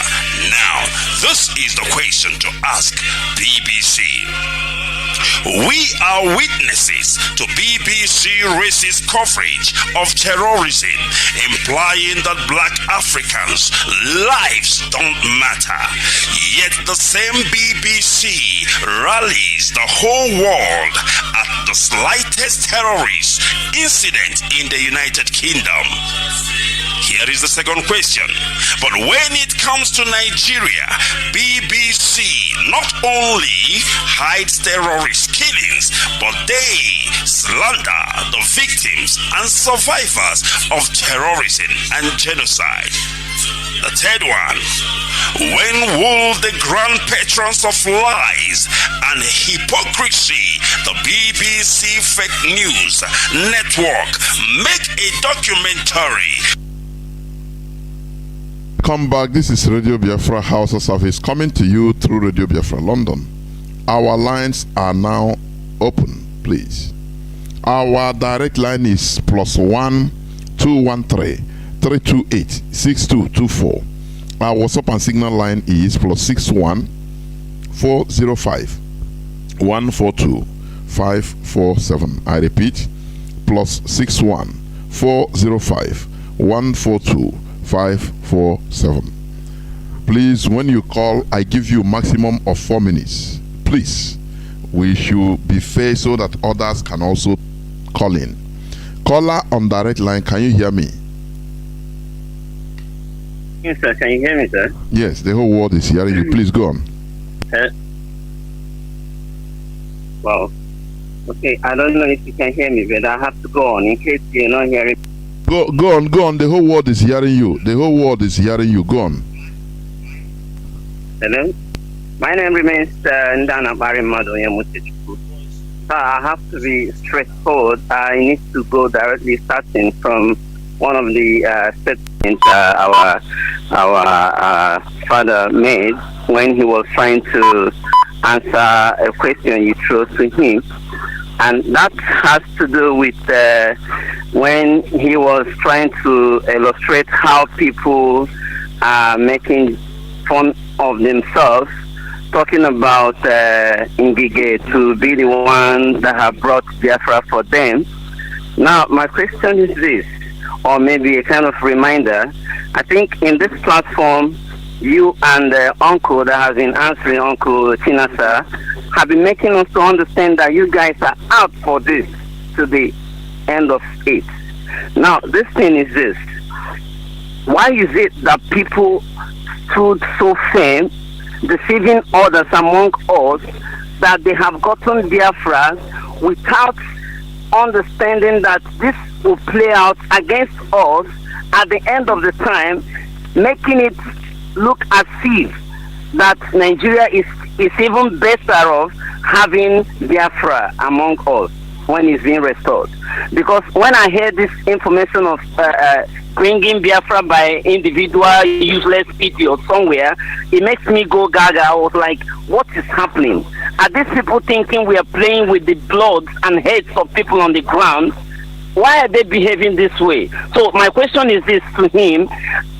Now, this is the question to ask BBC. We are witnesses to BBC racist coverage of terrorism, implying that black Africans' lives don't matter. Yet the same BBC rallies the whole world at the slightest terrorist incident in the United Kingdom. Here is the second question. But when it comes to Nigeria, BBC not only hides terrorist killings, but they slander the victims and survivors of terrorism and genocide. The third one. When will the grand patrons of lies and hypocrisy, the BBC Fake News Network, make a documentary?
Come back. This is Radio Biafra HAUSA-SERVICE coming to you through Radio Biafra London. Our lines are now open, please. Our direct line is +1 213 328 6224. Our WhatsApp and Signal line is +61 405 142 547. I repeat, +61 405 142 547. Please, when you call, I give you maximum of 4 minutes. Please, we should be fair so that others can also call in. Caller on direct line, can you hear me?
Yes, sir. Can you hear me, sir?
Yes, the whole world is hearing you. Please go on.
Well, okay. I don't know if you can hear me, but I have to go on in case you're not hearing.
Go on. The whole world is hearing you. The whole world is hearing you. Go on.
Hello? My name remains Nnamdi. So I have to be straightforward. I need to go directly starting from one of the statements our father made when he was trying to answer a question you threw to him. And that has to do with when he was trying to illustrate how people are making fun of themselves, talking about Ngige to be the one that have brought Biafra for them. Now, my question is this, or maybe a kind of reminder. I think in this platform, you and the uncle that has been answering, Uncle Chinasa, have been making us to understand that you guys are out for this to the end of it. Now, this thing is this. Why is it that people stood so firm, deceiving others among us, that they have gotten Biafra without understanding that this will play out against us at the end of the time, making it look as if that Nigeria is even better off having Biafra among us when it's being restored? Because when I hear this information of bringing Biafra by individual useless people somewhere, it makes me go gaga. I was like, what is happening? Are these people thinking we are playing with the blood and heads of people on the ground Why are they behaving this way? So my question is this to him.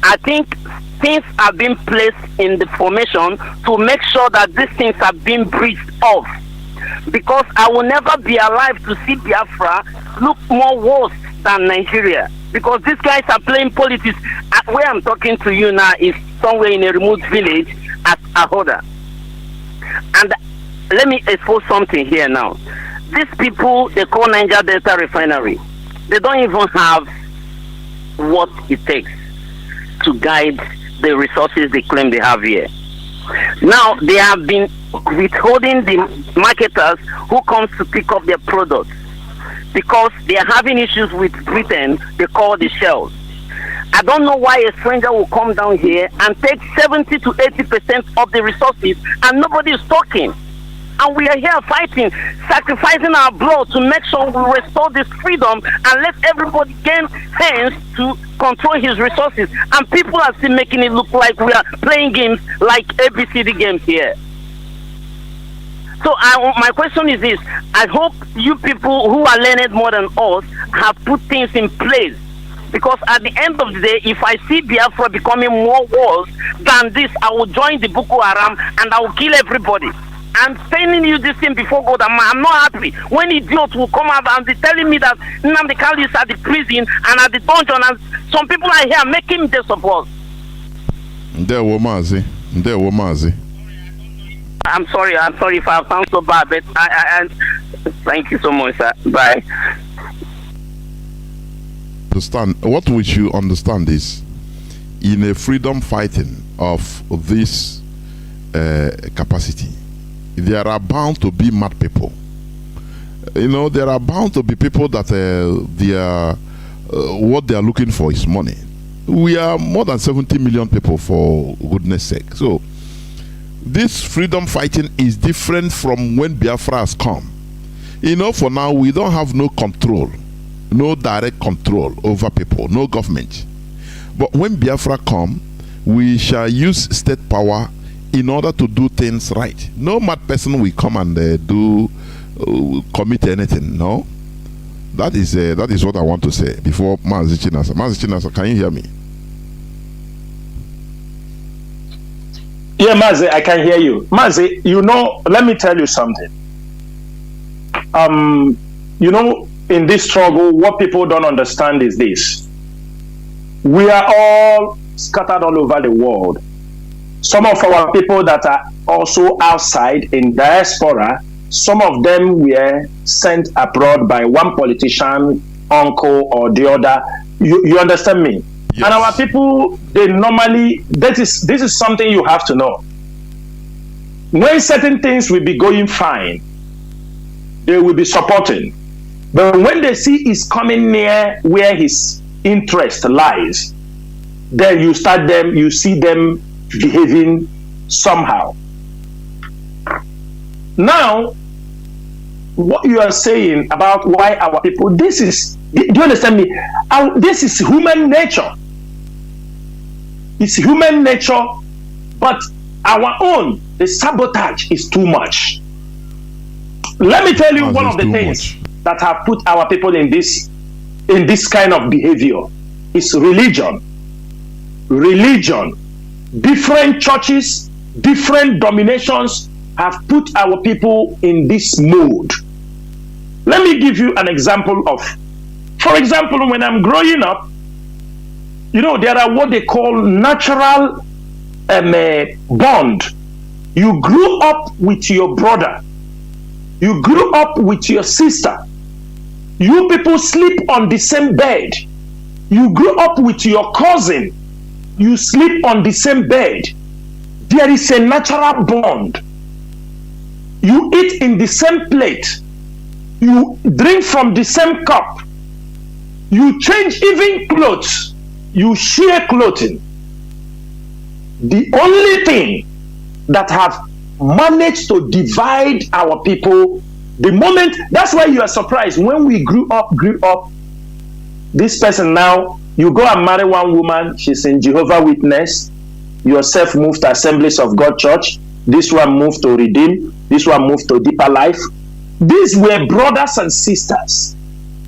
I think things are being placed in the formation to make sure that these things are being breached off. Because I will never be alive to see Biafra look more worse than Nigeria. Because these guys are playing politics. Where I'm talking to you now is somewhere in a remote village at Ahoda. And let me expose something here now. These people, they call Niger Delta Refinery. They don't even have what it takes to guide the resources they claim they have here. Now, they have been withholding the marketers who comes to pick up their products because they are having issues with Britain. They call the shells. I don't know why a stranger will come down here and take 70 to 80% of the resources and nobody is talking. And we are here fighting, sacrificing our blood to make sure we restore this freedom and let everybody gain hands to control his resources. And people are still making it look like we are playing games like ABCD games here. So my question is this. I hope you people who are learned more than us have put things in place. Because at the end of the day, if I see Biafra becoming more worse than this, I will join the Boko Haram and I will kill everybody. I'm telling you this thing before God. I'm not happy when idiots will come out and be telling me that Nnamdi is at the prison and at the dungeon, and some people are here making this of us.
Mazi.
I'm sorry if I sound so bad, but I thank you so much, sir. Bye.
What we should understand is, in a freedom fighting of this capacity, there are bound to be mad people. You know, there are bound to be people that what they are looking for is money. We are more than 70 million people, for goodness sake. So this freedom fighting is different from when Biafra has come. You know, for now we don't have no control, no direct control over people, no government. But when Biafra come, we shall use state power in order to do things right. No mad person will come and commit anything. No, that is what I want to say before Mazi Chinasa. Mazi Chinasa, can you hear me?
Yeah, Mazi, I can hear you. Mazi, you know, let me tell you something. You know, in this struggle, what people don't understand is this: we are all scattered all over the world. Some of our people that are also outside in diaspora, some of them were sent abroad by one politician, uncle, or the other. You understand me?
Yes.
And our people, they normally, this is something you have to know. When certain things will be going fine, they will be supporting. But when they see it's coming near where his interest lies, then you see them behaving somehow. Now, what you are saying about why our people, do you understand me? This is human nature. It's human nature, but our own, the sabotage is too much. Let me tell you one of the things that have put our people in this kind of behavior is religion. Religion. Different churches, different dominations have put our people in this mode. Let me give you an example of, for example, when I'm growing up, you know, there are what they call natural bond. You grew up with your brother. You grew up with your sister. You people sleep on the same bed. You grew up with your cousin. You sleep on the same bed. There is a natural bond. You eat in the same plate. You drink from the same cup. You change even clothes. You share clothing. The only thing that have managed to divide our people, the moment, that's why you are surprised when we grew up, this person now, you go and marry one woman, she's in Jehovah's Witness, yourself moved to Assemblies of God Church, this one moved to Redeem, this one moved to Deeper Life. These were brothers and sisters.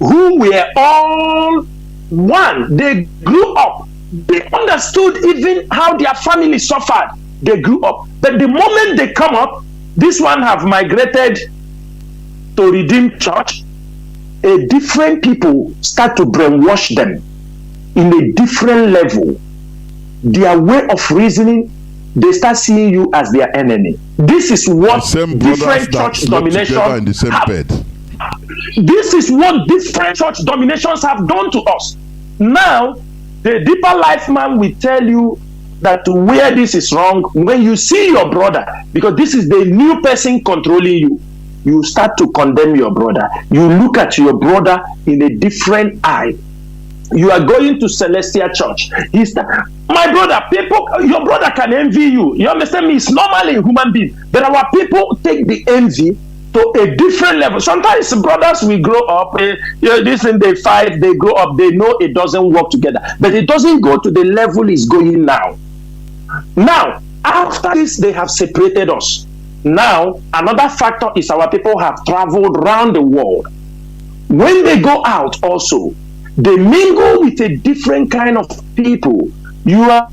who were all one. They grew up. They understood even how their family suffered. They grew up. But the moment they come up, this one have migrated to Redeemed Church. A different people start to brainwash them in a different level. Their way of reasoning, they start seeing you as their enemy. This is what different church dominations have. This is what different church dominations have done to us. Now, the deeper life man will tell you that where this is wrong, when you see your brother, because this is the new person controlling you, you start to condemn your brother. You look at your brother in a different eye. You are going to Celestial Church. My brother, people, your brother can envy you. You understand me? It's normally a human being. But our people take the envy to a different level. Sometimes brothers will grow up, this and they fight, they grow up, they know it doesn't work together. But it doesn't go to the level it's going now. Now, after this, they have separated us. Now, another factor is our people have traveled around the world. When they go out also, they mingle with a different kind of people. You are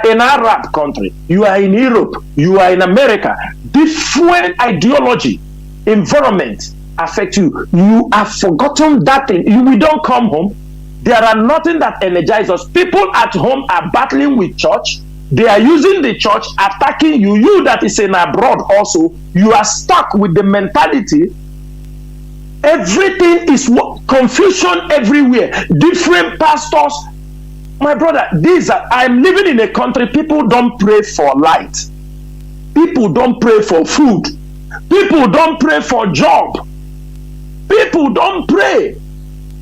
in Arab country, you are in Europe, you are in America. Different ideology, environment affect you. You have forgotten that thing. We don't come home. There are nothing that energizes us. People at home are battling with church. They are using the church, attacking you. You that is in abroad also, you are stuck with the mentality. Everything is confusion everywhere. Different pastors. My brother, I'm living in a country, people don't pray for light. People don't pray for food. People don't pray for job. People don't pray.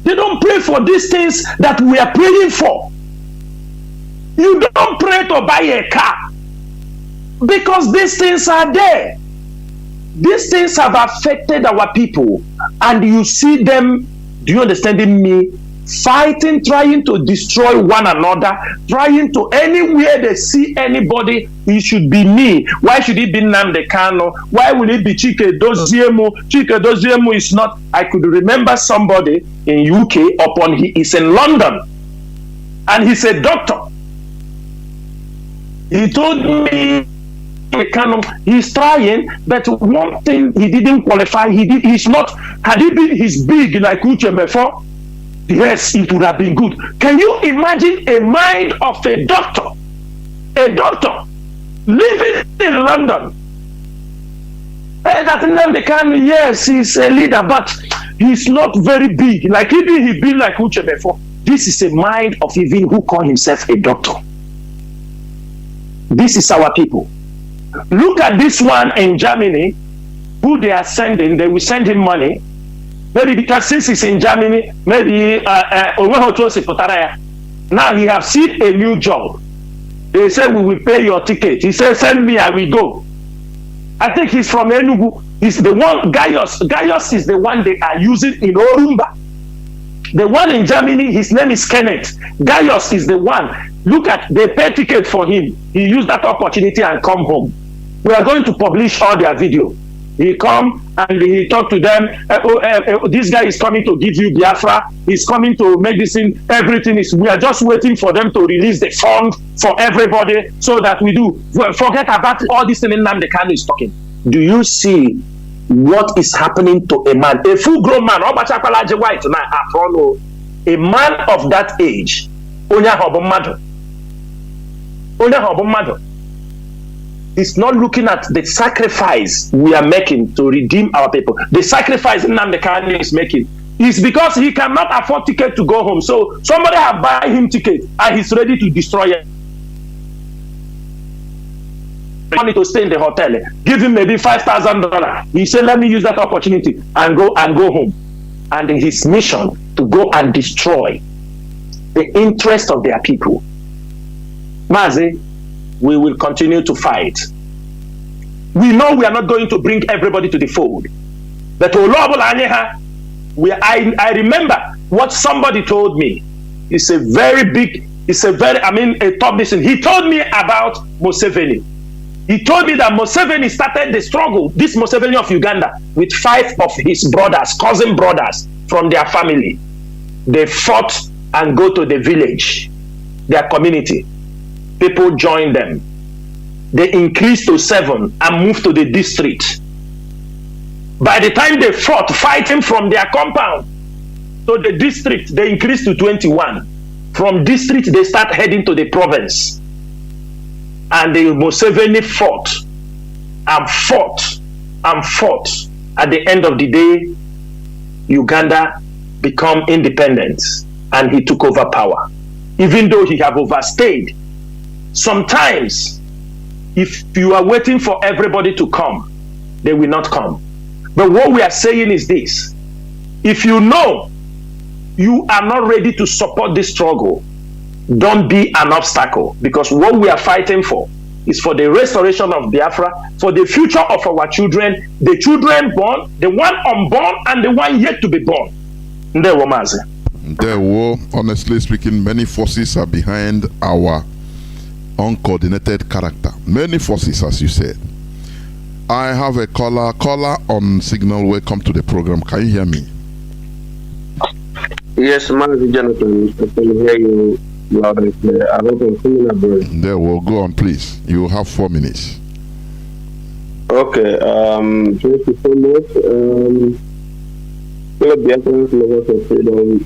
They don't pray for these things that we are praying for. You don't pray to buy a car because these things are there. These things have affected our people, and you see them, do you understand me, fighting, trying to destroy one another, trying to, anywhere they see anybody, it should be me. Why should it be Nnamdi Kanu? Why will it be Chinedu? Chinedu is not. I could remember somebody in UK he is in London, and he's a doctor. He told me he's trying, but one thing he didn't qualify. He's not. Had he been his big like Kuje before, yes, it would have been good. Can you imagine a mind of a doctor living in London? That Nnamdi Kanu, yes, he's a leader, but he's not very big. Like even he been like Kuje before. This is a mind of even who call himself a doctor. This is our people. Look at this one in Germany, who they are sending. They will send him money. Maybe because since he's in Germany, maybe now he have seen a new job. They said, we will pay your ticket. He said, send me, I will go. I think he's from Enugu. He's the one, Gaius. Gaius is the one they are using in Orumba. The one in Germany, his name is Kenneth. Gaius is the one. Look at, they pay ticket for him. He used that opportunity and come home. We are going to publish all their video. He come and he talk to them. This guy is coming to give you Biafra. He's coming to make this thing. Everything is. We are just waiting for them to release the fund for everybody, so that we do forget about all this thing. Nnamdi Kanu is talking. Do you see what is happening to a man, a full-grown man? A man of that age. It's not looking at the sacrifice we are making to redeem our people. The sacrifice Nnamdi Kanu is making is because he cannot afford ticket to go home. So somebody have buy him ticket and he's ready to destroy it. Money to stay in the hotel. Give him maybe $5,000. He said, let me use that opportunity and go home. And his mission to go and destroy the interest of their people. Mazi, we will continue to fight. We know we are not going to bring everybody to the fold. But I remember what somebody told me. It's a very big, a top listen. He told me about Museveni. He told me that Museveni started the struggle, this Museveni of Uganda, with 5 of his brothers, cousin brothers from their family. They fought and go to the village, their community. People joined them. They increased to 7 and moved to the district. By the time they fought, fighting from their compound to the district, they increased to 21. From district, they start heading to the province. And the Museveni fought and fought and fought. At the end of the day, Uganda become independent and he took over power. Even though he have overstayed. Sometimes, if you are waiting for everybody to come, they will not come. But what we are saying is this: if you know you are not ready to support this struggle, don't be an obstacle, because what we are fighting for is for the restoration of Biafra, for the future of our children, the children born, the one unborn, and the one yet to be born. Ndewo Mazi.
Ndewo. Honestly speaking, many forces are behind our uncoordinated character. Many forces, as you said. I have a caller on signal. Welcome to the program. Can you hear me?
Yes, Mazi Jonathan. I can hear you loud and clear. I hope I'm coming up, bro.
There, we'll go on, please. You have 4 minutes.
Okay. Thank you so much. Hello, Biafrans, lovers of freedom.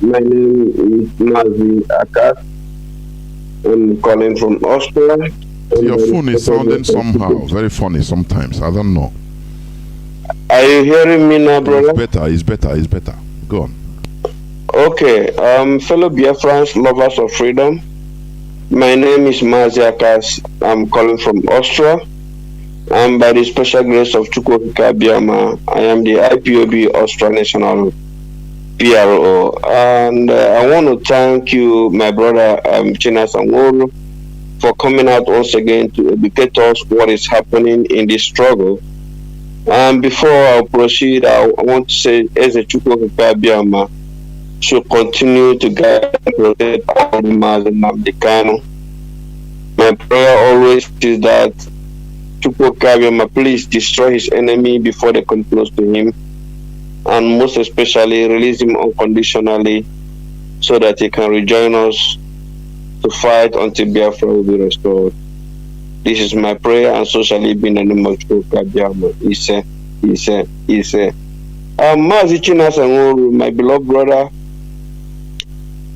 My name is Mazi Akas. I'm calling from Austria.
Your phone is sounding somehow very funny sometimes. I don't know.
Are you hearing me now, brother?
It's better. Go on.
Okay. Fellow Biafrans, lovers of freedom. My name is Mazi Akas. I'm calling from Austria. And by the special grace of Chukwuka Biama, I am the IPOB Austria National PRO. And I want to thank you, my brother Chinasa and Nworu, for coming out once again to educate us what is happening in this struggle. And before I proceed, I want to say, as a Chukwuka Biama should continue to guide and protect all the Mazi and Nnamdi Kanu. My prayer always is that Chukwuka Biama please destroy his enemy before they come close to him, and most especially release him unconditionally so that he can rejoin us to fight until Biafra will be restored. This is my prayer, and so shall it be in the name of Chukwuka Biama. He said. Mazi Chinasa and Nworu, my beloved brother,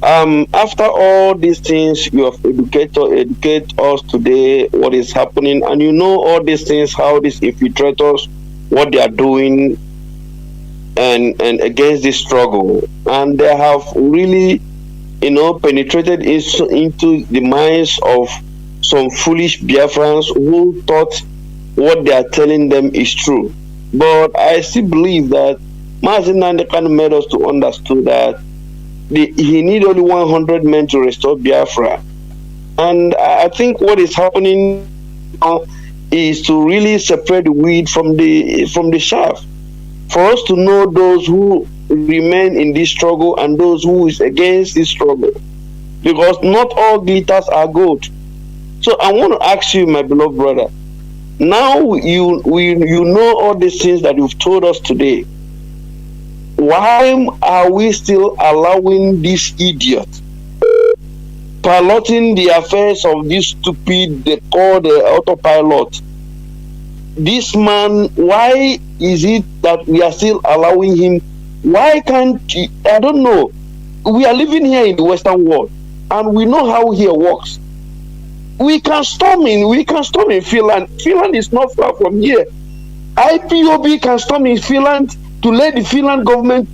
after all these things you have educate us today what is happening, and you know all these things, how these infiltrators, what they are doing and against this struggle, and they have really penetrated into the minds of some foolish Biafrans who thought what they are telling them is true. But I still believe that Mazi Nnamdi Kanu made us to understand that he need only 100 men to restore Biafra. And I think what is happening now is to really separate the wheat from the chaff. For us to know those who remain in this struggle and those who is against this struggle, because not all glitters are gold. So I want to ask you, my beloved brother, now you know all these things that you've told us today. Why are we still allowing this idiot piloting the affairs of this stupid, they call the autopilot? This man, why is it that we are still allowing him? Why can't he, I don't know. We are living here in the Western world, and we know how here works. We can storm in Finland. Finland is not far from here. IPOB can storm in Finland to let the Finland government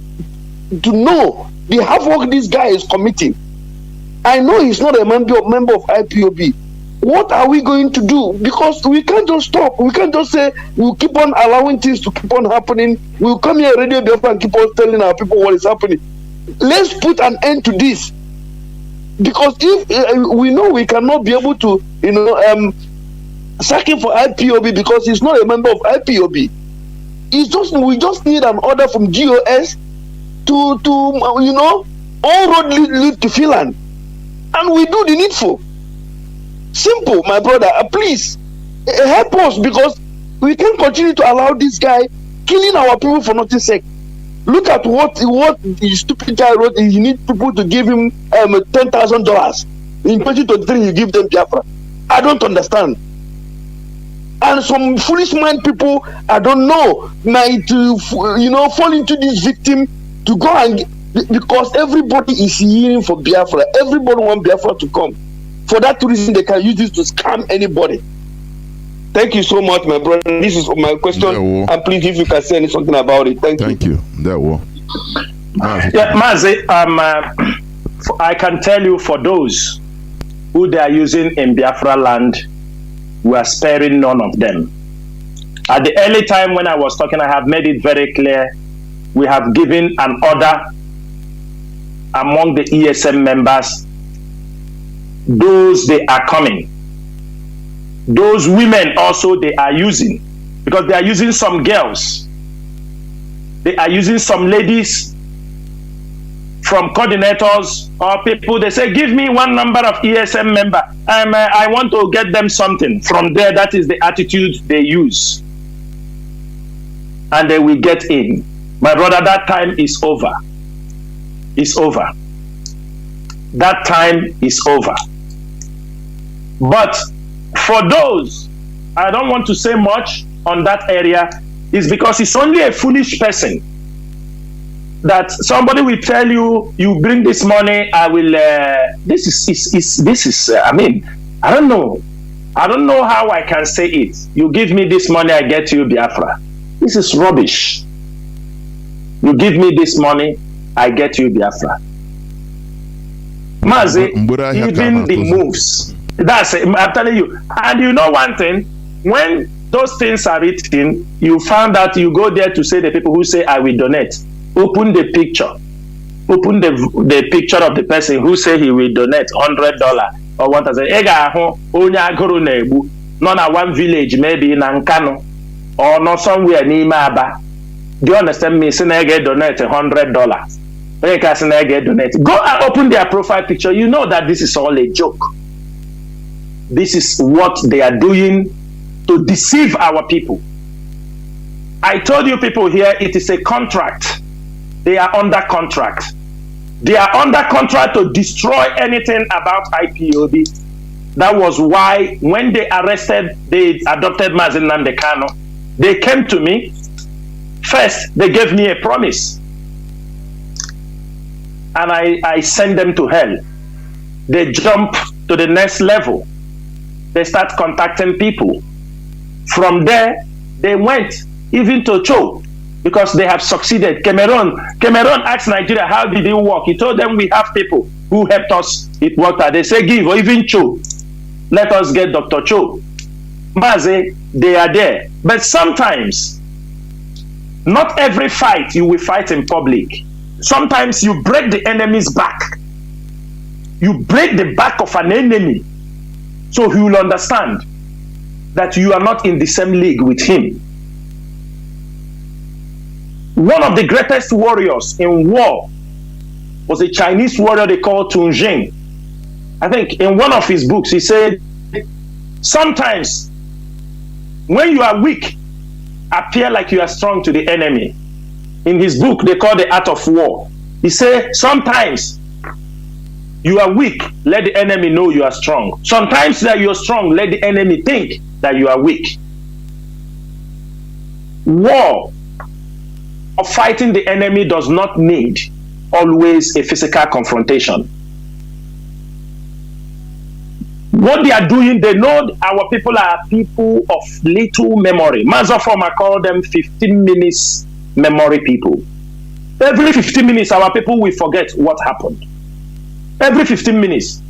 to know the havoc this guy is committing. I know he's not a member of IPOB. What are we going to do? Because we can't just stop. We can't just say we'll keep on allowing things to keep on happening. We'll come here Radio Biafra and keep on telling our people what is happening. Let's put an end to this. Because if we know we cannot be able to, sack him for IPOB because he's not a member of IPOB. We just need an order from GOS to all road lead to Finland, and we do the needful. Simple, my brother. Please, Help us, because we can't continue to allow this guy killing our people for nothing sake. Look at what the stupid guy wrote. He needs people to give him $10,000. In 2023, you give them Biafra. I don't understand. And some foolish mind people, I don't know, might fall into this victim to go and, because everybody is hearing for Biafra. Everybody wants Biafra to come. For that reason, they can use this to scam anybody. Thank you so much, my brother. This is my question. And please, if you can say something about it. Thank you.
There we
Yeah, Mazi, I can tell you, for those who they are using in Biafra land, we are sparing none of them. At the early time when I was talking, I have made it very clear. We have given an order among the ESM members. Those they are coming. Those women also they are using, because they are using some girls. They are using some ladies from coordinators or people. They say, give me one number of ESM member. I want to get them something. From there, that is the attitude they use. And they will get in. My brother, that time is over. It's over. That time is over. But for those, I don't want to say much on that area, is because it's only a foolish person that somebody will tell you, you bring this money, I will, this is I mean, I don't know how I can say it. You give me this money, I get you Biafra. This is rubbish. You give me this money, I get you Biafra. Mazi, even the moves, that's it, I'm telling you. And you know one thing, when those things are written, you found out, you go there to say the people who say, I will donate. Open the picture. Open the picture of the person who say he will donate $100 or $1,000. Not at one village, maybe in Kanu or not somewhere near Aba. Do you understand me? Say I get donate $100. Donate. Go and open their profile picture. You know that this is all a joke. This is what they are doing to deceive our people. I told you people here, it is a contract. They are under contract. They are under contract to destroy anything about IPOB. That was why when they adopted Mazi Nnamdi Kanu, they came to me. First, they gave me a promise. And I sent them to hell. They jump to the next level. They start contacting people. From there, they went even to Cho, because they have succeeded. Cameroon asked Nigeria, how did it work? He told them, we have people who helped us. It worked out. They say, give, or even Cho. Let us get Dr. Cho. Mazi, they are there. But sometimes, not every fight you will fight in public. Sometimes you break the enemy's back. You break the back of an enemy, so he will understand that you are not in the same league with him. One of the greatest warriors in war was a Chinese warrior they called Tun Jing. I think in one of his books, he said, sometimes when you are weak, appear like you are strong to the enemy. In his book, they call The Art of War. He said, sometimes you are weak, let the enemy know you are strong. Sometimes that you are strong, let the enemy think that you are weak. War of fighting the enemy does not need always a physical confrontation. What they are doing, they know our people are people of little memory. Mazafoma call them 15 minutes memory people. Every 15 minutes, our people will forget what happened. Every 15 minutes,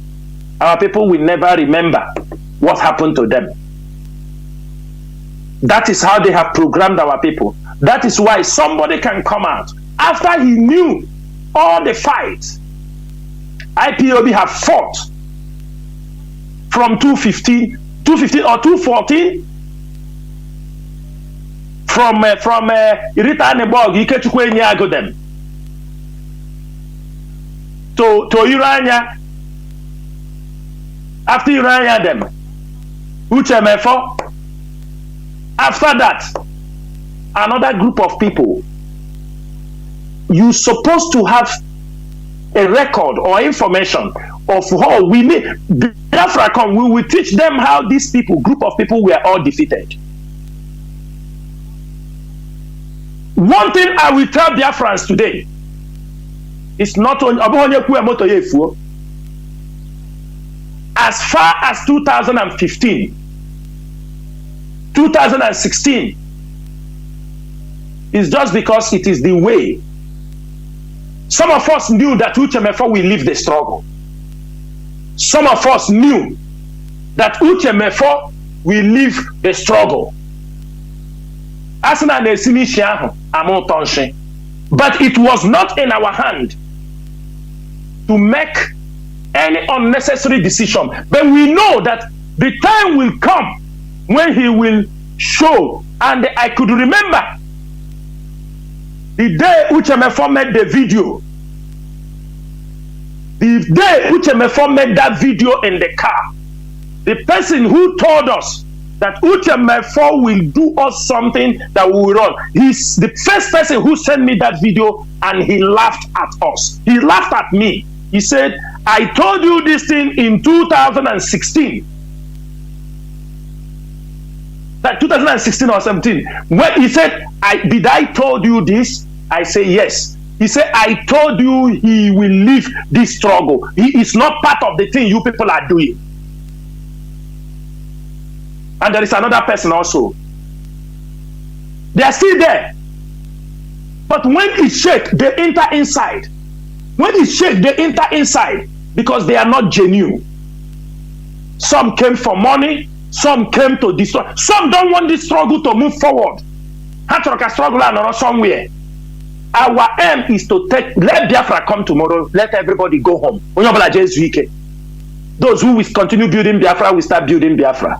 our people will never remember what happened to them. That is how they have programmed our people. That is why somebody can come out after he knew all the fights IPOB have fought from 215 or 214, from Irita Nebog, Ikechukwe Nyagodem to Urania. After Urania them, Uchemefo, After that, another group of people, you're supposed to have a record or information of how we need. Biafra come, we will teach them how these people, group of people, were all defeated. One thing I will tell Biafrans today, it's not only as far as 2015, 2016, it's just because it is the way. Some of us knew that Uchemefo will leave the struggle. Some of us knew that Uchemefo will leave the struggle. But it was not in our hand to make any unnecessary decision. But we know that the time will come when he will show. And I could remember the day Uchemefo made the video. The day Uchemefo made that video in the car, the person who told us that Uchemefo will do us something that we will run, he's the first person who sent me that video, and he laughed at us. He laughed at me. He said, I told you this thing in 2016. That 2016 or 17. When he said, did I told you this? I say yes. He said, I told you he will leave this struggle. He is not part of the thing you people are doing. And there is another person also. They are still there. But when it shake, they enter inside. When it shake, they enter inside because they are not genuine. Some came for money. Some came to destroy. Some don't want this struggle to move forward. Hatroka struggle and somewhere. Our aim is to let Biafra come tomorrow. Let everybody go home. Those who will continue building Biafra will start building Biafra.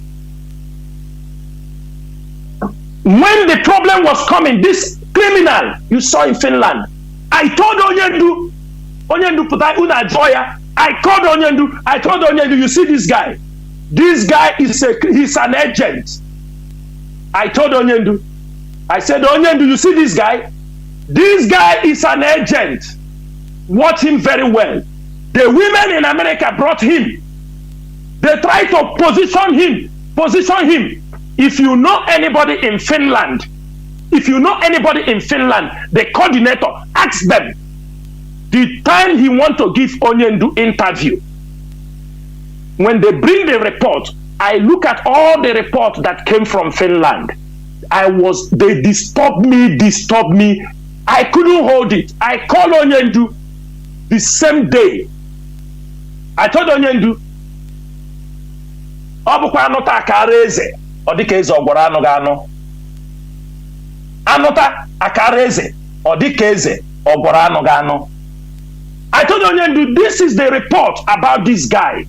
When the problem was coming, this criminal you saw in Finland, I told Onyendu putai una joya. I called Onyendu. I told Onyendu, you see this guy. This guy he's an agent. I told Onyendu. I said, Onyendu, you see this guy? This guy is an agent. Watch him very well. The women in America brought him. They tried to position him. If you know anybody in Finland, the coordinator, ask them the time he want to give Onyendu interview. When they bring the report, I look at all the reports that came from Finland. They disturbed me. I couldn't hold it. I called Onyendu the same day. I told Onyendu, Obukwa anota akara eze, odika eze ogwara anu ga anu. Anota akara eze, odika eze ogwara anu ga anu. I told Onyendu, this is the report about this guy.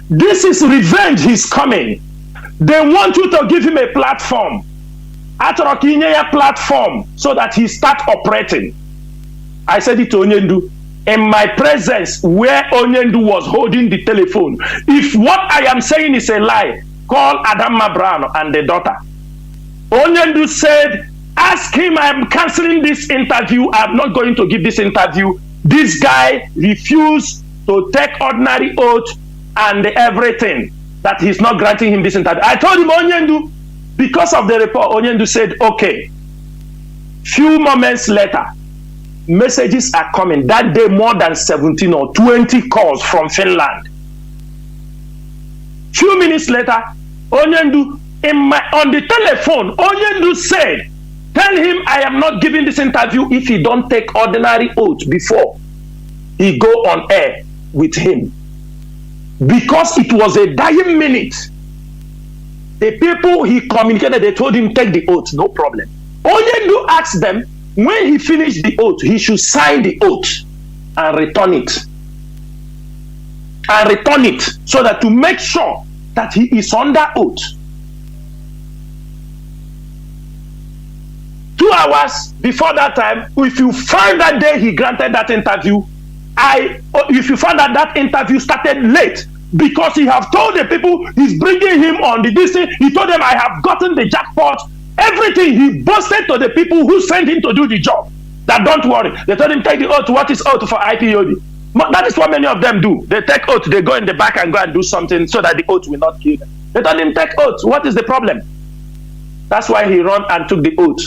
This is revenge he's coming. They want you to give him a platform. A platform so that he start operating. I said it to Onyendu in my presence where Onyendu was holding the telephone. If what I am saying is a lie, call Adama Brown and the daughter. Onyendu said, ask him, I am cancelling this interview. I am not going to give this interview. This guy refused to take ordinary oath and everything, that he's not granting him this interview. I told him, Onyendu, because of the report, Onyendu said, okay. Few moments later, messages are coming. That day, more than 17 or 20 calls from Finland. Few minutes later, Onyendu, on the telephone, Onyendu said, tell him I am not giving this interview if he don't take ordinary oath before he go on air with him. Because it was a dying minute. The people he communicated, they told him, take the oath, no problem. Onyendu asked them, when he finished the oath, he should sign the oath and return it. So that to make sure that he is under oath. 2 hours before that time, if you find that day he granted that interview, if you found that interview started late, because he have told the people he's bringing him on the distance. He told them, I have gotten the jackpot. Everything he boasted to the people who sent him to do the job. That don't worry. They told him, take the oath. What is oath for IPOB? That is what many of them do. They take oath. They go in the back and go and do something so that the oath will not kill them. They told him, take oath. What is the problem? That's why he ran and took the oath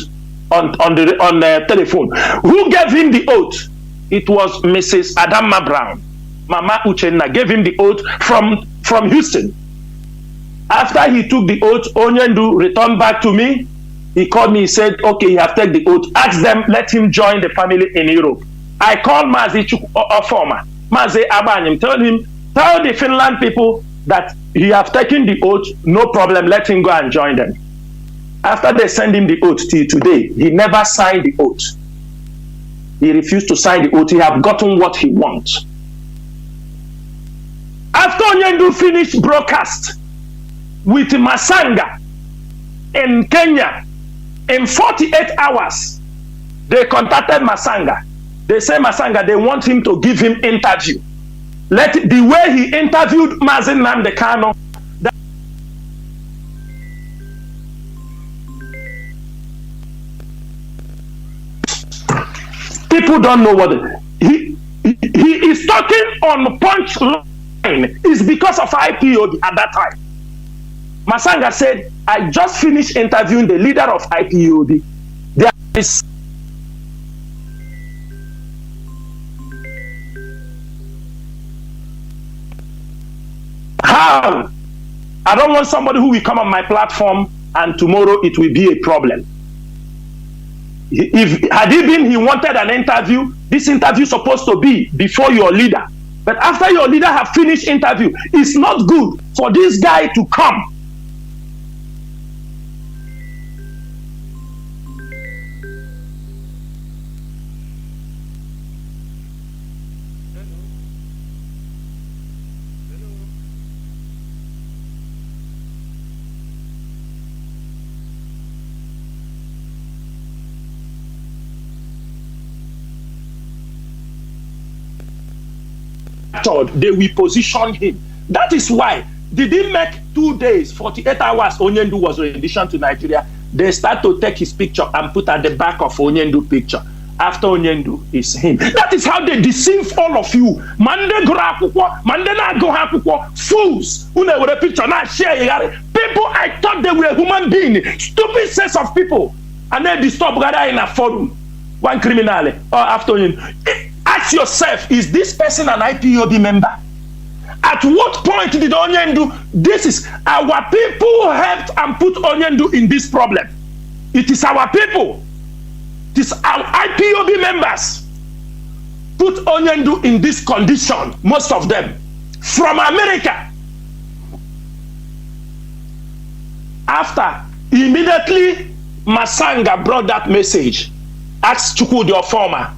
on the telephone. Who gave him the oath? It was Mrs. Adama Brown. Mama Uchenna gave him the oath from Houston. After he took the oath, Onyendu returned back to me. He called me, he said, okay, he has taken the oath. Ask them, let him join the family in Europe. I called Mazi former Mazi Abanyim, tell the Finland people that he have taken the oath, no problem, let him go and join them. After they send him the oath till today, he never signed the oath. He refused to sign the oath. He have gotten what he wants. After Onyendu finished broadcast with Masanga in Kenya, in 48 hours, they contacted Masanga. They say, Masanga, they want him to give him interview. The way he interviewed Mazi Nnamdi Kanu, people don't know what he is talking on punch line. It's because of IPOB at that time. Masanga said, I just finished interviewing the leader of IPOB. There is how? I don't want somebody who will come on my platform and tomorrow it will be a problem. Had he wanted an interview, this interview is supposed to be before your leader. But after your leader have finished interview, it's not good for this guy to come. They will position him. That is why they didn't make 2 days, 48 hours. Onyendu was rendition to Nigeria. They start to take his picture and put at the back of Onyendu picture. After Onyendu is him. That is how they deceive all of you. Mande go mande na go fools. Une with a picture now share. People, I thought they were human beings. Stupid sets of people, and then disturb rather in a forum. One criminal or after Onyendu. Ask yourself, is this person an IPOB member? At what point did Onyendu? This is our people helped and put Onyendu in this problem. It is our people. It is our IPOB members put Onyendu in this condition, most of them, from America. After, immediately, Masanga brought that message. Ask Chukwudi Ofoma.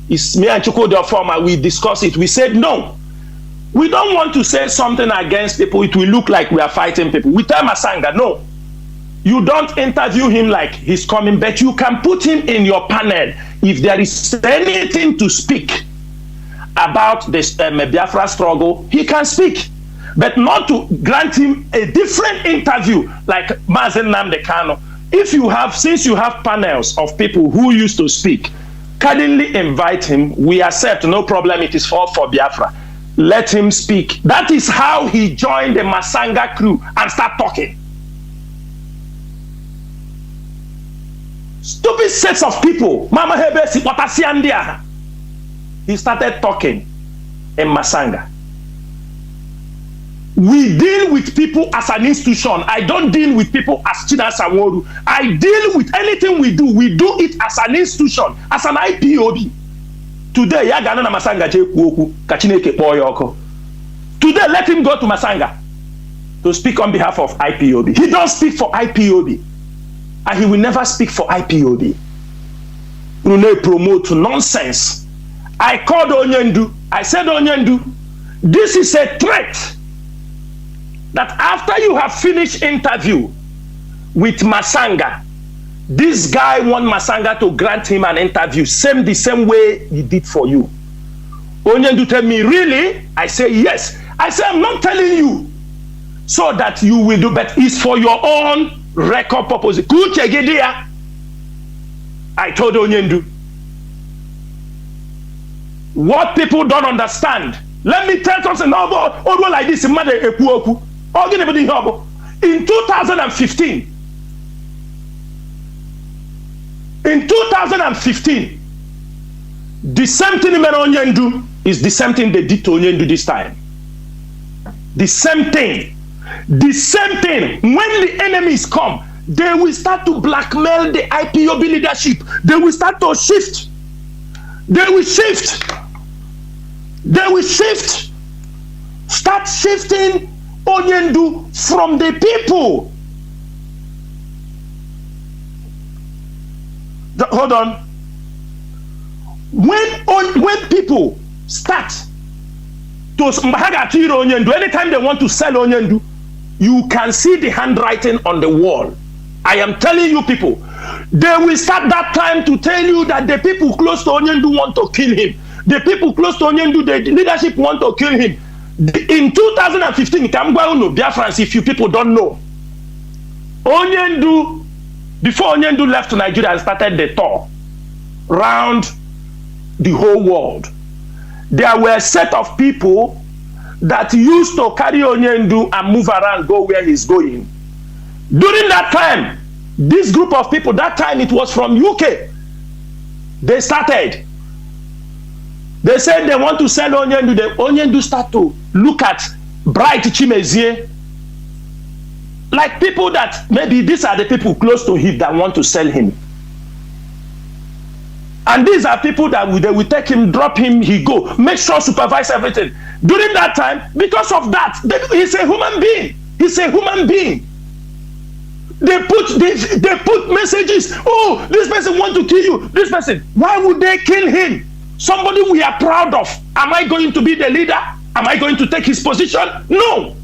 It's me and Chukwudi Ofoma, we discussed it. We said, no, we don't want to say something against people. It will look like we are fighting people. We tell Masanga, no, you don't interview him like he's coming, but you can put him in your panel. If there is anything to speak about this Biafra struggle, he can speak. But not to grant him a different interview like Mazi Nnamdi Kanu. If you have, since you have panels of people who used to speak, kindly invite him. We accept, no problem. It is for Biafra. Let him speak. That is how he joined the Masanga crew and start talking. Stupid sets of people. Mama Hebesi, Watasiandia. He started talking in Masanga. We deal with people as an institution. I don't deal with people as Chinasa and Nworu. I deal with anything we do it as an institution, as an IPOB. Today, Yagana Masanga Jekuoku, Kachineke Boyoko. Today, let him go to Masanga to speak on behalf of IPOB. He don't speak for IPOB. And he will never speak for IPOB. You know, promote nonsense. I called Onyendu. I said, Onyendu, this is a threat. That after you have finished interview with Masanga, this guy want Masanga to grant him an interview, the same way he did for you. Onyendu tell me, really? I say, yes. I say, I'm not telling you so that you will do, but it's for your own record purpose. I told Onyendu. What people don't understand. Let me tell something now like this. In 2015, the same thing Onyendu is the same thing they did to Onyendu this time. The same thing. The same thing. When the enemies come, they will start to blackmail the IPOB leadership. They will start to shift. They will shift. They will shift. Start shifting Onyendu from the people. Hold on. When people start to Onyendu, anytime they want to sell Onyendu, you can see the handwriting on the wall. I am telling you people, they will start that time to tell you that the people close to Onyendu want to kill him. The people close to Onyendu, the leadership want to kill him. In 2015, Biafrans, if you people don't know, Onyendu, before Onyendu left to Nigeria and started the tour round the whole world, there were a set of people that used to carry Onyendu and move around, go where he's going. During that time, this group of people, that time it was from UK, they started. They said they want to sell Onyendu. The Onyendu start to look at bright Chimezie, like people that maybe these are the people close to him that want to sell him. And these are people that they will take him, drop him, he go, make sure supervise everything. During that time, because of that, he's a human being. He's a human being. They put messages. Oh, this person want to kill you. This person. Why would they kill him? Somebody we are proud of. Am I going to be the leader? Am I going to take his position? No.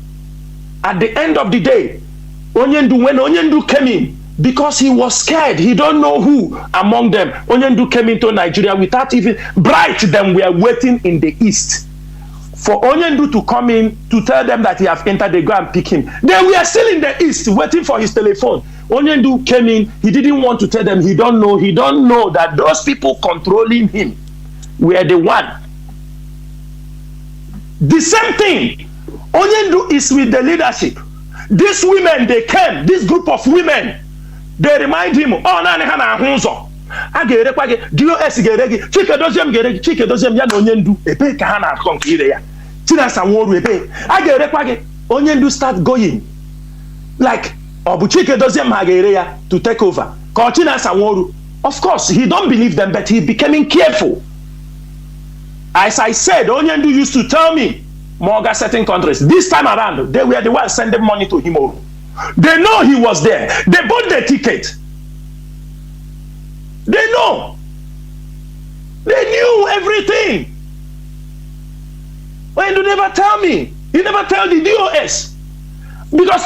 At the end of the day, when Onyendu came in, because he was scared, he don't know who among them. Onyendu came into Nigeria without even bright. Them were waiting in the east for Onyendu to come in to tell them that he have entered. They go and pick him. They were still in the east waiting for his telephone. Onyendu came in. He didn't want to tell them. He don't know that those people controlling him were the one. The same thing. Onyendu is with the leadership. These women, they came. This group of women. They remind him, oh, nani hana hunzo. Agere kwage, DOS geregi, chike dozem ya Onyendu, ebe ka hana konkire ya. Chinasa Nworu ebe. Agere kwage, Onyendu start going. Like, obu chike dozem hagere ya to take over. Ko Chinasa Nworu. Of course, he don't believe them, but he becoming careful. As I said, Onyendu used to tell me, Morga certain countries, this time around, they were the ones sending money to him. They know he was there. They bought the ticket. They know. They knew everything. Why do you never tell me? You never tell the DOS. Because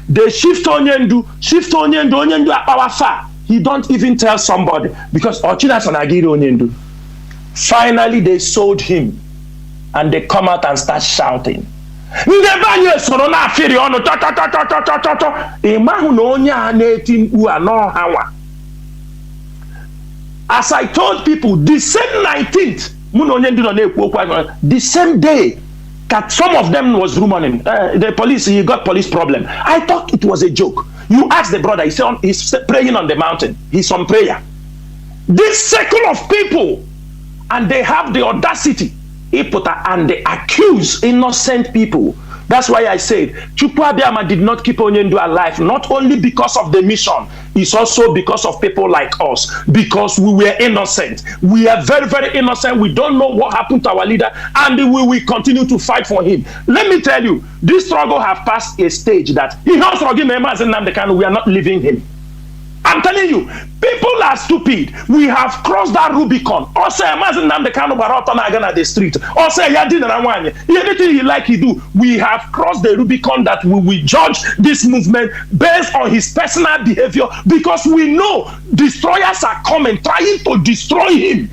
they shift Onyendu at our far. He don't even tell somebody because Chinasa Nagiri Onyendu. Finally, they sold him. And they come out and start shouting. As I told people, the same 19th, the same day, some of them was rumoring. The police, he got police problem. I thought it was a joke. You ask the brother, he's praying on the mountain. He's on prayer. This circle of people, and they have the audacity, and they accuse innocent people. That's why I said Chukwuabiama did not keep Onyendu alive, not only because of the mission, it's also because of people like us, because we were innocent. We are very, very innocent. We don't know what happened to our leader, and we will continue to fight for him. Let me tell you, this struggle have passed a stage that we are not leaving him. I'm telling you, people are stupid. We have crossed that Rubicon. Also, imagine Nnamdi Kanu at the street. Also, anything he like he do. We have crossed the Rubicon that we will judge this movement based on his personal behavior, because we know destroyers are coming, trying to destroy him.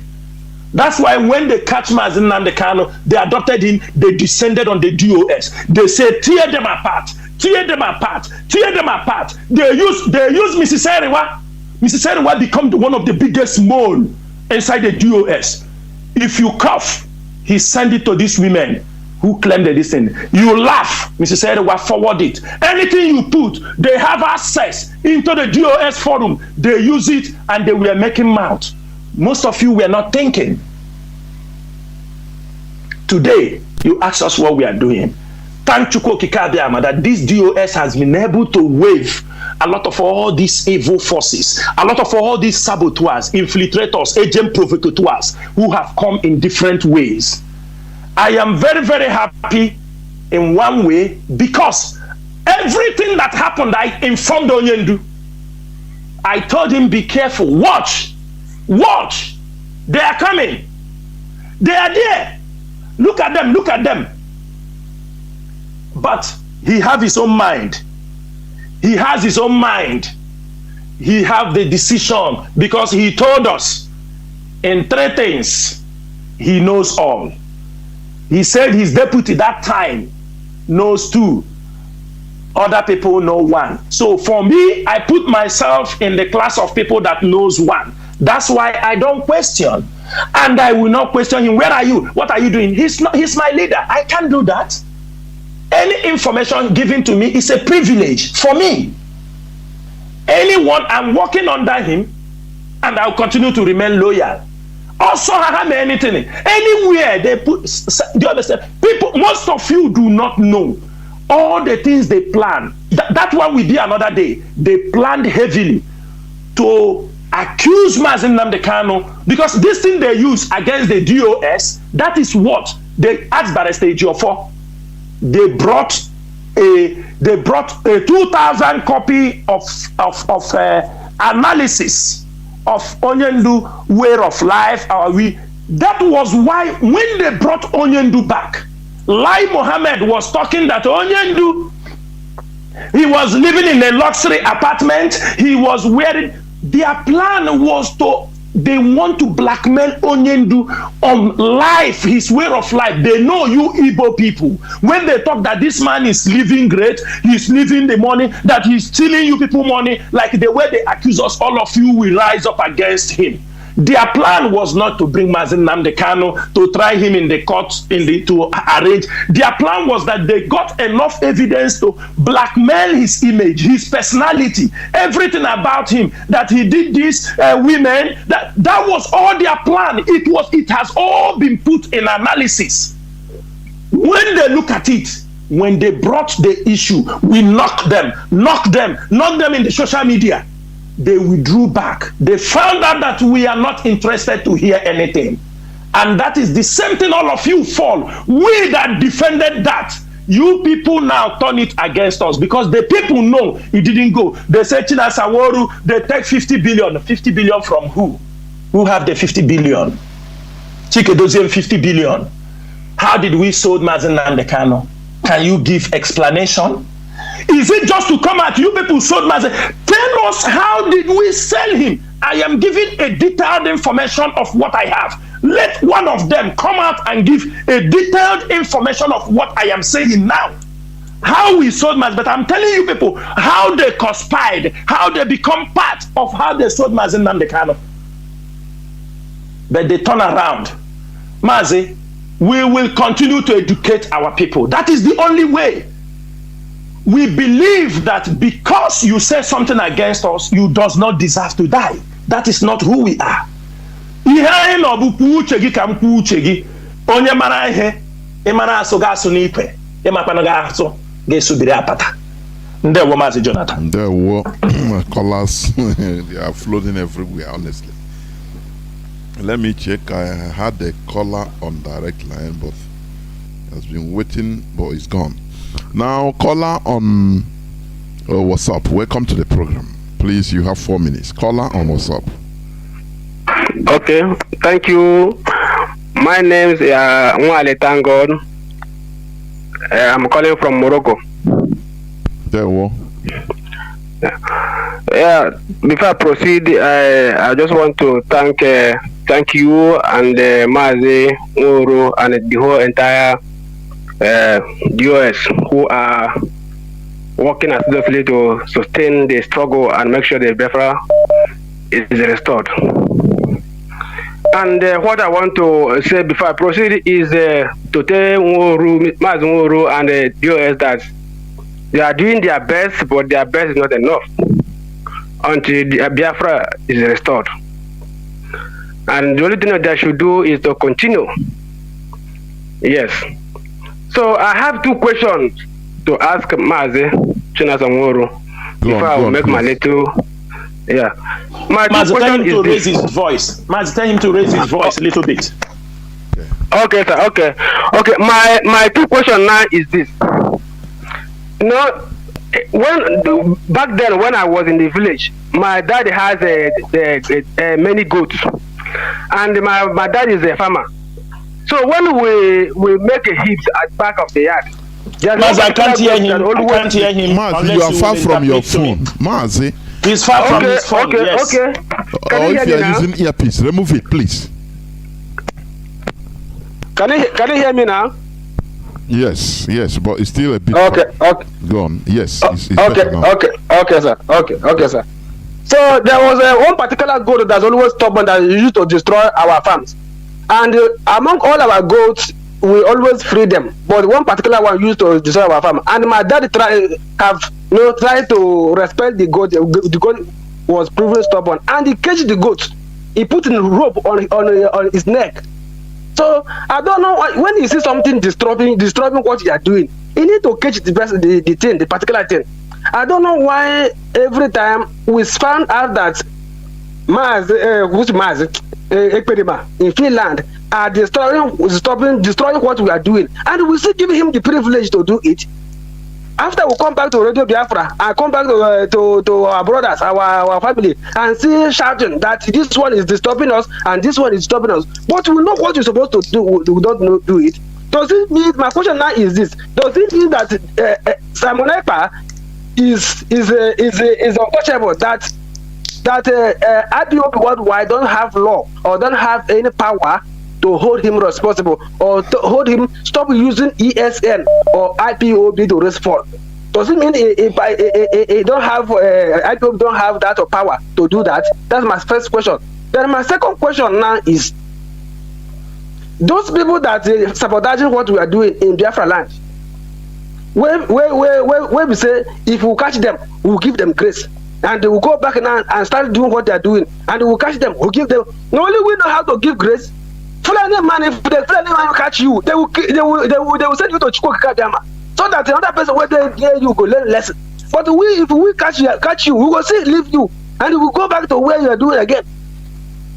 That's why when they catch Mazi Nnamdi Kanu, they adopted him, they descended on the DOS. They say, tear them apart, tear them apart, tear them apart. They use Mrs. Eriwa. Mrs. Eriwa become one of the biggest mole inside the DOS. If you cough, he send it to these women who claim the this thing. You laugh, Mrs. Eriwa forward it. Anything you put, they have access into the DOS forum. They use it and they were making mouth. Most of you were not thinking. Today, you ask us what we are doing. Thank Chukwu Kikabiama that this DOS has been able to wave a lot of all these evil forces, a lot of all these saboteurs, infiltrators, agent provocateurs who have come in different ways. I am very, very happy in one way because everything that happened, I informed Onyendu. I told him, be careful, watch, watch. They are coming. They are there. Look at them, look at them. But he have his own mind. He has his own mind. He have the decision because he told us in 3 things he knows all. He said his deputy that time knows 2. Other people know 1. So for me, I put myself in the class of people that knows 1. That's why I don't question. And I will not question him. Where are you? What are you doing? He's my leader. I can't do that. Any information given to me is a privilege for me. Anyone, I'm working under him, and I'll continue to remain loyal. Also, I have anything. Anywhere they put, do you understand? People, most of you do not know all the things they plan. That one will be another day. They planned heavily to accuse Mazi Nnamdi Kanu because this thing they use against the DOS, that is what they asked Barrister Ejiofor. They brought a 2,000 copy of analysis of Onyendu way of life. That was why when they brought Onyendu back, Lai Mohammed was talking that Onyendu, he was living in a luxury apartment. He was wearing. Their plan was they want to blackmail Onyendu on life, his way of life. They know you Igbo people. When they talk that this man is living great, he's living the money, that he's stealing you people money, like the way they accuse us, all of you will rise up against him. Their plan was not to bring Mazi Nnamdi Kanu to try him in the court, to arrange. Their plan was that they got enough evidence to blackmail his image, his personality, everything about him, that he did this, women, that was all their plan. It has all been put in analysis. When they look at it, when they brought the issue, we knocked them in the social media. They withdrew back. They found out that we are not interested to hear anything. And that is the same thing all of you fall. We that defended that, you people now turn it against us because the people know it didn't go. They say Chinasa, Nworu, they take 50 billion. 50 billion from who? Who have the 50 billion? Chinedu 50 billion. How did we sold Mazi Nnamdi Kanu? Can you give explanation? Is it just to come at you people sold Mazi? Tell us, how did we sell him? I am giving a detailed information of what I have. Let one of them come out and give a detailed information of what I am saying now. How we sold Mazi, but I'm telling you people how they conspired, how they become part of how they sold Mazi Nnamdi Kanu. But they turn around. Mazi, we will continue to educate our people. That is the only way. We believe that because you say something against us, you does not deserve to die. That is not who we are. Ihe anyị nọ bụ kwuo uche gị ka m kwuo uche gị. Onye mara ihe, ịmara asụ ga-asụ n'ikwe. Ịmakwana ga-asụ ga-esubiri apata. Ndewo Mazi Jonathan.
Ndewo. Callers, they are floating everywhere, honestly. Let me check. I had a caller on direct line, but has been waiting, but it's gone. Now, caller on WhatsApp, welcome to the program. Please, you have 4 minutes. Caller on WhatsApp.
Okay, thank you. My name is Nwale, thank God. I'm calling from Morocco.
There we go.
Yeah, before I proceed, I just want to thank you and Mazi, Nworu, and the whole entire DOS who are working assiduously to sustain the struggle and make sure the Biafra is restored. And what I want to say before I proceed is to tell Mazi Nworu and the DOS that they are doing their best, but their best is not enough until the Biafra is restored. And the only thing that they should do is to continue. Yes. So I have two questions to ask Mazi, Chinasa, Nworu before I will make my little. Yeah.
Mazi, tell him to raise his voice. Mazi, tell him to raise his voice a little bit.
Okay, sir. Okay. My two questions now is this. You know, back then when I was in the village, my dad has many goats, and my dad is a farmer. So when we make a heap at back of the yard,
Mazi, I can't hear him. I can't hear him.
Mazi, you are far from your phone. Mazi.
He's far from his phone. Yes.
Okay.
Or if you are using earpiece, remove it, please.
Can you hear me now?
Yes, but it's still a bit.
Okay.
Go on. Yes. It's
Okay, sir. Okay, sir. So there was one particular goat that's always stubborn that used to destroy our farms, and among all our goats, we always free them. But one particular one used to destroy our farm, and my dad tried to respect the goat. The goat was proven stubborn, and he caged the goat. He put a rope on his neck. So I don't know why, when you see something disturbing what you are doing, you need to catch the particular thing. I don't know why every time we found out that Mazi in Finland are destroying what we are doing, and we still give him the privilege to do it. After we come back to Radio Biafra and come back to our brothers, our family, and see shouting that this one is disturbing us and this one is disturbing us, but we know what we're supposed to do, we don't do it. Does it mean, my question now is this, does it mean that Simon Ekpa is untouchable, that IPOB worldwide don't have law or don't have any power to hold him responsible or to hold him stop using ESN or IPOB to respond? Does it mean it don't have IPOB don't have that or power to do that? That's my first question. Then my second question now is, those people that sabotaging what we are doing in Biafra land, when we say if we catch them, we'll give them grace, and they will go back now and start doing what they are doing, and we'll catch them, we'll give them. Not only we know how to give grace. Fulani man, if the Fulani man catch you, they will send you to Chukwu, so that another person where they you go learn lesson. But if we catch you, we will still leave you, and we will go back to where you are doing again.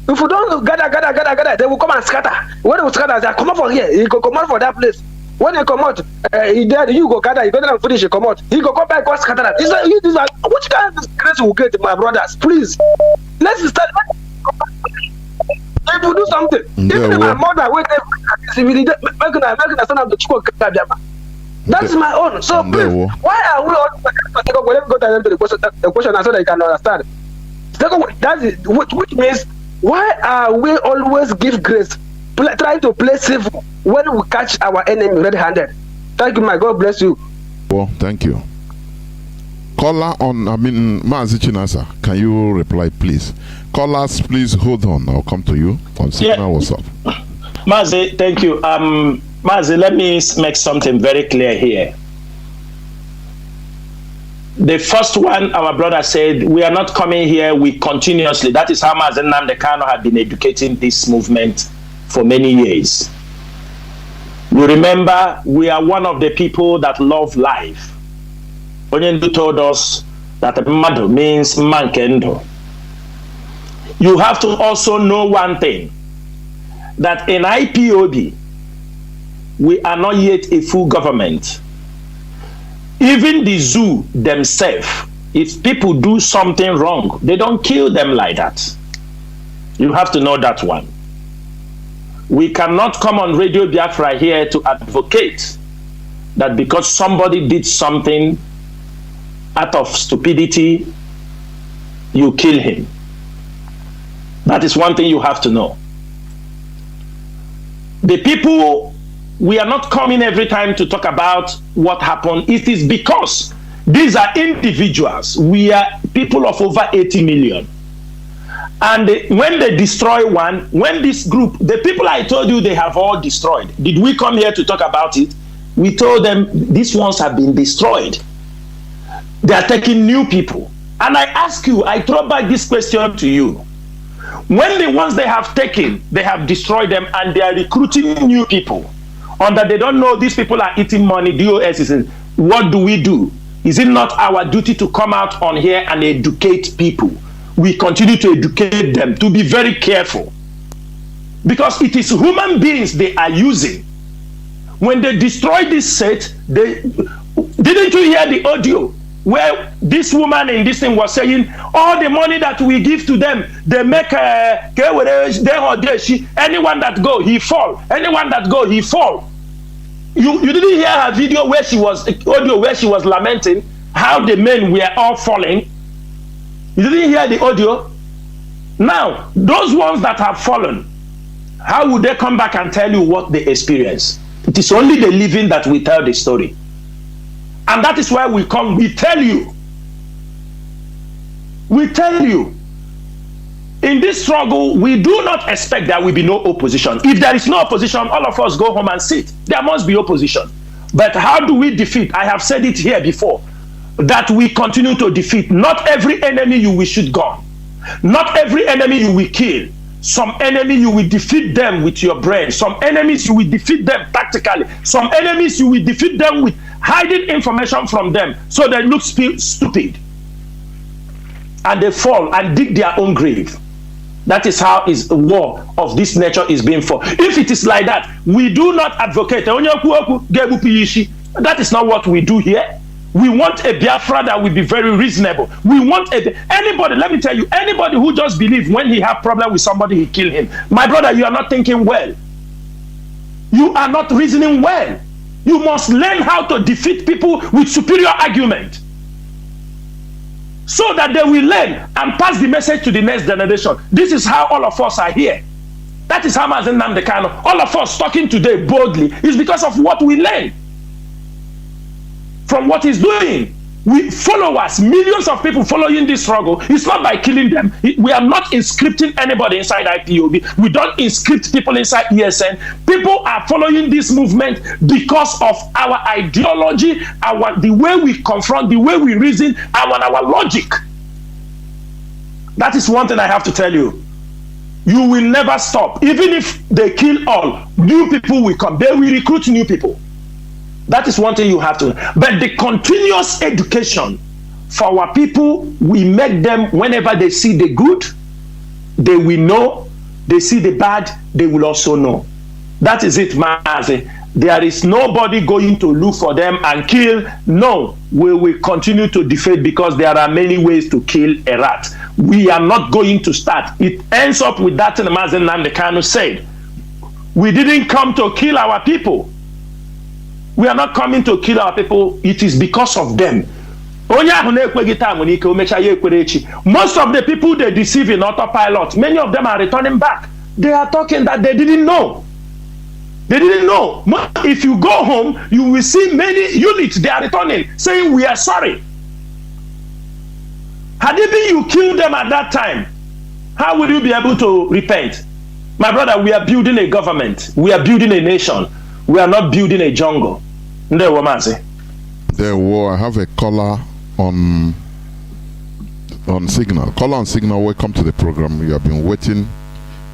If we don't gather, they will come and scatter. When they will scatter, they come out from here. He go come out for that place. When they come out, you go gather. You go there and finish. He come out. He go come back and scatter. This is which kind of grace will get, my brothers? Please, let's start. If you do something, even my mother wait making a son of the Chukwu. That's my own. So please, why are we all go to the question so that you can understand? That is which means, why are we always give grace, trying to play safe when we catch our enemy red-handed? Thank you, my God bless you.
Well, thank you. Caller on, Mazi Chinasa, can you reply, please? Callers, please hold on. I'll come to you on Signal WhatsApp.
Mazi, thank you. Mazi, let me make something very clear here. The first one, our brother said, we are not coming here, we continuously. That is how Mazi Nnamdi Kanu had been educating this movement for many years. You remember, we are one of the people that love life. Onyendu told us that Madu means Mankendo. You have to also know one thing, that in IPOB, we are not yet a full government. Even the zoo themselves, if people do something wrong, they don't kill them like that. You have to know that one. We cannot come on Radio Biafra here to advocate that because somebody did something out of stupidity you kill him. That is one thing you have to know. The people, we are not coming every time to talk about what happened. It is because these are individuals. We are people of over 80 million. And when they destroy one, when this group, the people I told you they have all destroyed, did we come here to talk about it? We told them these ones have been destroyed. They are taking new people. And I ask you, I throw back this question to you. When the ones they have taken, they have destroyed them and they are recruiting new people. And that they don't know these people are eating money, DOS is, what do we do? Is it not our duty to come out on here and educate people? We continue to educate them to be very careful. Because it is human beings they are using. When they destroy this set, didn't you hear the audio where this woman in this thing was saying, all the money that we give to them, they make anyone that go, he fall. Anyone that go, he fall. You didn't hear her video where she was, audio where she was lamenting how the men were all falling. You didn't hear the audio? Now, those ones that have fallen, how would they come back and tell you what they experienced? It is only the living that will tell the story. And that is why we come, we tell you. We tell you. In this struggle, we do not expect there will be no opposition. If there is no opposition, all of us go home and sit. There must be opposition. But how do we defeat? I have said it here before, that we continue to defeat. Not every enemy you will shoot gun. Not every enemy you will kill. Some enemy you will defeat them with your brain. Some enemies you will defeat them tactically. Some enemies you will defeat them with hiding information from them so they look stupid. And they fall and dig their own grave. That is how is a war of this nature is being fought. If it is like that, we do not advocate. That is not what we do here. We want a Biafra that will be very reasonable. We want anybody, let me tell you, anybody who just believes when he have problem with somebody, he kill him. My brother, you are not thinking well. You are not reasoning well. You must learn how to defeat people with superior argument, so that they will learn and pass the message to the next generation. This is how all of us are here. That is how Mazi Nnamdi Kanu, all of us talking today boldly, is because of what we learn from what he's doing. We followers, millions of people following this struggle. It's not by killing them. We are not inscripting anybody inside IPOB. We don't inscript people inside ESN. People are following this movement because of our ideology, the way we confront, the way we reason, our logic. That is one thing I have to tell you. You will never stop. Even if they kill all, new people will come. They will recruit new people. That is one thing you have to. But the continuous education for our people, we make them, whenever they see the good, they will know. They see the bad, they will also know. That is it, Mazi. There is nobody going to look for them and kill. No, we will continue to defeat, because there are many ways to kill a rat. We are not going to start. It ends up with that thing Mazi Nnamdi Kanu said. We didn't come to kill our people. We are not coming to kill our people. It is because of them. Most of the people they deceive in autopilot, many of them are returning back. They are talking that they didn't know. They didn't know. If you go home, you will see many units, they are returning, saying, we are sorry. Had it been you killed them at that time, how will you be able to repent? My brother, we are building a government. We are building a nation. We are not building a jungle. There
were, I have a caller on signal. Caller on signal, welcome to the program. You have been waiting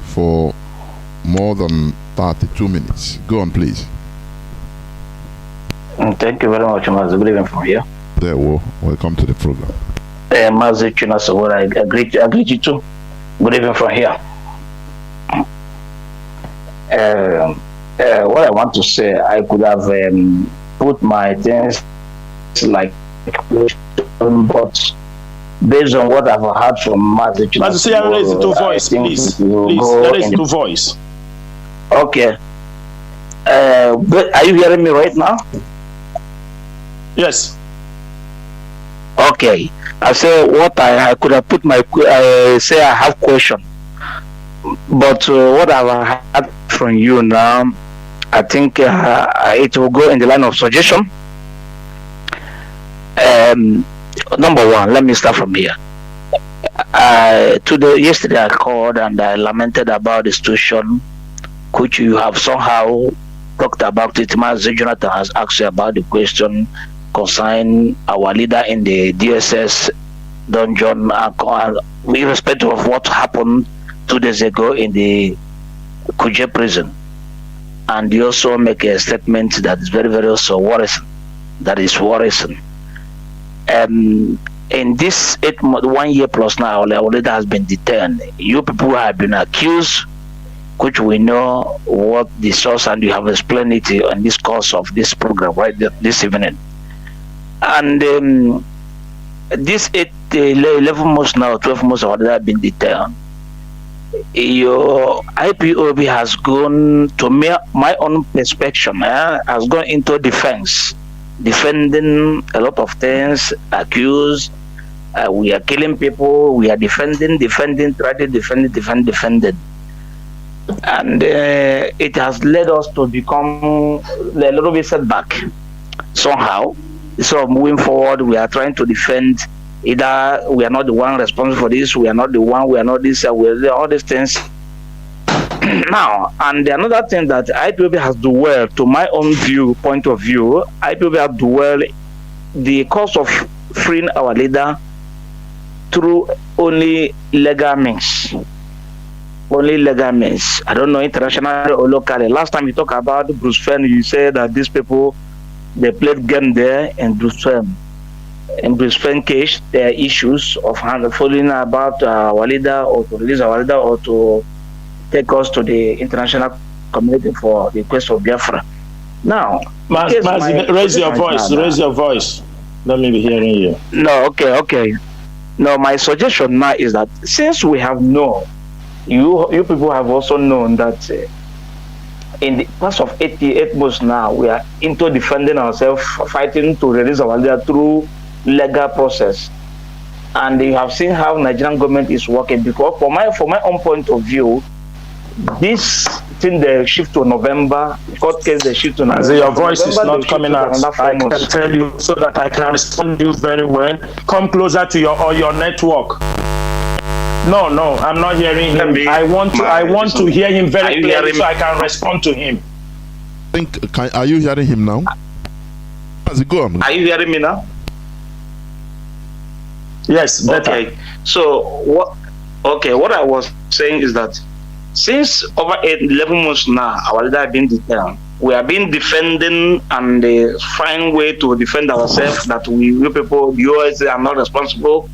for more than 32 minutes. Go on, please.
Thank you very much, Mazi. Good evening from here.
There were, welcome to the program.
Mazi Chinasa, well, I agree you too. Good evening from here. What I want to say, I could have put my things like, but based on what I've heard from Mazi,
say raise it to voice, please. Please, raise it to voice.
Okay. But are you hearing me right now?
Yes.
Okay. I say what I could have put my say I have question, but what I've had from you now, I think it will go in the line of suggestion. Number one, let me start from here. Yesterday I called and I lamented about the situation which you have somehow talked about it. Mazi Jonathan has asked you about the question concerning our leader in the DSS dungeon, irrespective of what happened 2 days ago in the Kuje prison. And you also make a statement that is very, very also worrisome. That is worrisome. In this 1 year plus now, our leader has been detained. You people have been accused, which we know what the source, and you have explained it on this course of this program right this evening. And this 11 months now, 12 months our leader have been detained. Your IPOB has gone, to my own perspective, has gone into defense, defending a lot of things, accused. We are killing people, we are defending, trying to defend. And it has led us to become a little bit setback somehow. So moving forward, we are trying to defend. Either we are not the one responsible for this, we are not the one, we are not this, all these things. Now, and another thing that IPOB has do well, to my own point of view, IPOB has do well the cause of freeing our leader through only legal means. Only legal means. I don't know, internationally or locally. Last time you talked about Bruce Fern, you said that these people, they played game there in Bruce Fern. In Bruce Fern case, there are issues of following about our leader, or to release our leader, or to take us to the international community for the quest of Biafra. Now,
Mazi, raise your voice. Raise your voice. Let me be hearing you.
No, okay. Now, my suggestion now is that since we have known, you people have also known that in the past of 88 months now, we are into defending ourselves, fighting to release our leader through legal process. And you have seen how Nigerian government is working. Because for my own point of view, this thing they shift to November, court case they shift to November.
Mazi, your voice is not coming out. I can tell you so that I can respond to you very well. Come closer to your network. No, I'm not hearing him. I want to hear him very clearly so I can respond to him.
Are you hearing him now? Mazi, go on.
Are you hearing me now?
Yes, better.
Okay. So what I was saying is that since over 11 months now, our leader has been detained. We have been defending and find way to defend ourselves, that we people, the US, are not responsible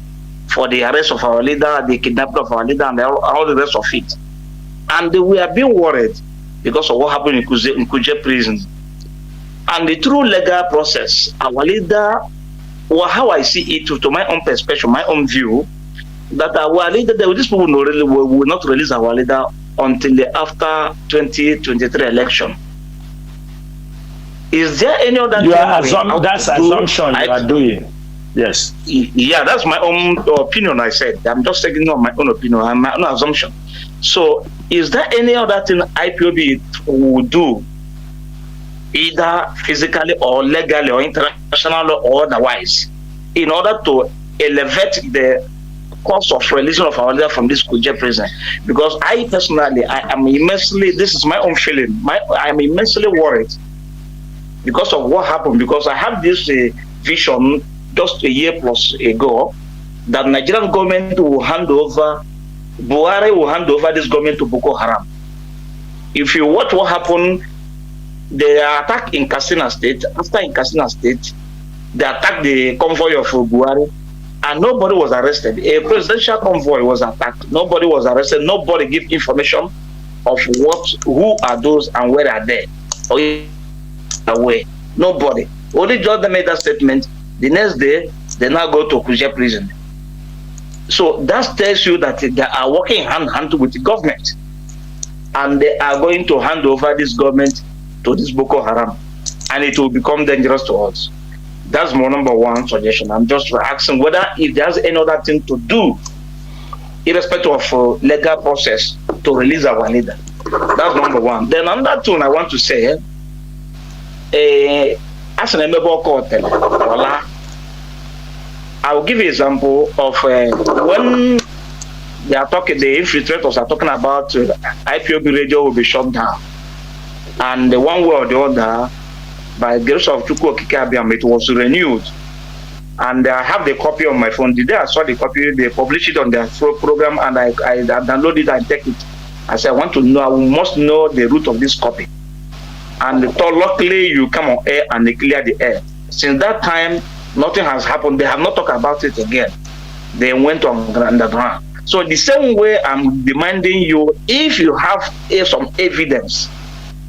for the arrest of our leader, the kidnapping of our leader, and all the rest of it. And we have been worried because of what happened in Kuje prison. And the true legal process, our leader, or how I see it, to my own perspective, my own view, that our leader, these people will not release our leader until after 2023 election. Is there any other thing?
That's assumption you are doing. Yes.
Yeah, that's my own opinion. I said I'm just taking on my own opinion and my own assumption. So, is there any other thing IPOB will do, either physically or legally or international or otherwise, in order to elevate the cost of releasing of our leader from this Kuje prison? Because I personally, I am immensely, this is my own feeling, I am immensely worried because of what happened, because I have this vision just a year plus ago that Nigerian government will hand over, Buhari will hand over this government to Boko Haram. If you watch what happened, the attack in Katsina State, after in Katsina State, they attacked the convoy of Buhari, and nobody was arrested. A presidential convoy was attacked. Nobody was arrested. Nobody gave information of who are those and where are they. Away. Nobody. Only just made that statement. The next day, they now go to Kuje prison. So that tells you that they are working hand in hand with the government, and they are going to hand over this government to this Boko Haram, and it will become dangerous to us. That's my number one suggestion. I'm just asking whether if there's any other thing to do, irrespective of legal process, to release our leader. That's number one. Then another thing I want to say, as an member hotel, I will give you an example of when they are talking, the infiltrators are talking about IPOB radio will be shut down. And the one way or the other, by the grace of Chukwu Okike, it was renewed. And I have the copy on my phone. The day I saw the copy, they published it on their program, and I downloaded it and take it. I said, I want to know, I must know the root of this copy. And luckily, you come on air and they clear the air. Since that time, nothing has happened. They have not talked about it again. They went on underground. So the same way I'm demanding you, if you have some evidence,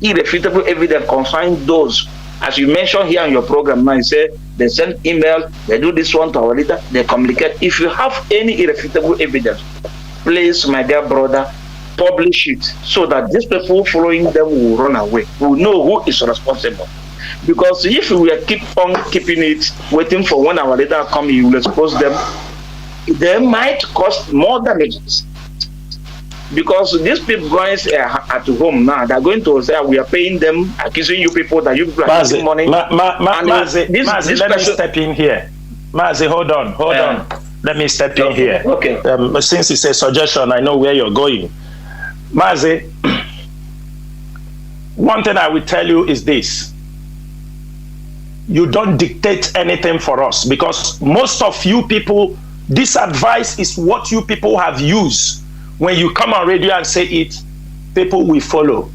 irrefutable evidence concerning those, as you mentioned here in your program now, you say they send email, they do this one to our leader, they communicate. If you have any irrefutable evidence, please, my dear brother, publish it so that these people following them will run away. We will know who is responsible. Because if we keep on keeping it, waiting for when our leader comes, you will expose them, they might cause more damages. Because these people guys at home now, they're going to say we are paying them, accusing you people that you people are getting money.
Mazi, let me step in here. Mazi, hold on. Let me step in here.
Okay.
Since it's a suggestion, I know where you're going. Mazi, one thing I will tell you is this. You don't dictate anything for us, because most of you people, this advice is what you people have used. When you come on radio and say it, people will follow.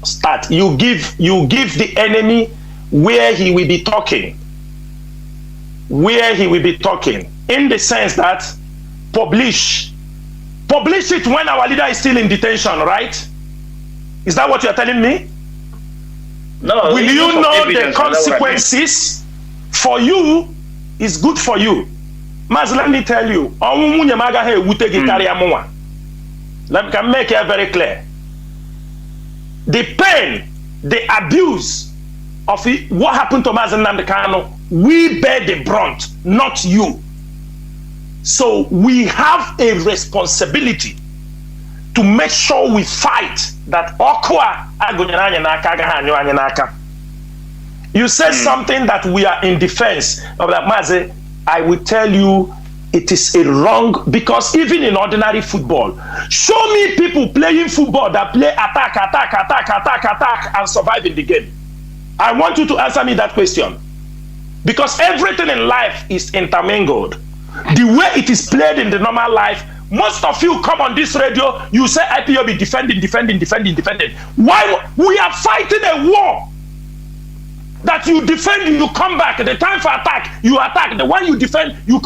Start. You give the enemy where he will be talking. Where he will be talking. In the sense that publish it when our leader is still in detention, right? Is that what you're telling me?
No.
Will you know the consequences? For you, is good for you. Mas, let me tell you. Let me make it very clear. The pain, the abuse of it, what happened to Mazi Nnamdi Kanu, we bear the brunt, not you. So we have a responsibility to make sure we fight that you said something that we are in defense of that. Mazi, I will tell you, it is a wrong, because even in ordinary football, show me people playing football that play attack, and survive in the game. I want you to answer me that question. Because everything in life is intermingled. The way it is played in the normal life, most of you come on this radio, you say IPOB defending. Why? We are fighting a war. That you defend, you come back. The time for attack, you attack. The one you defend, you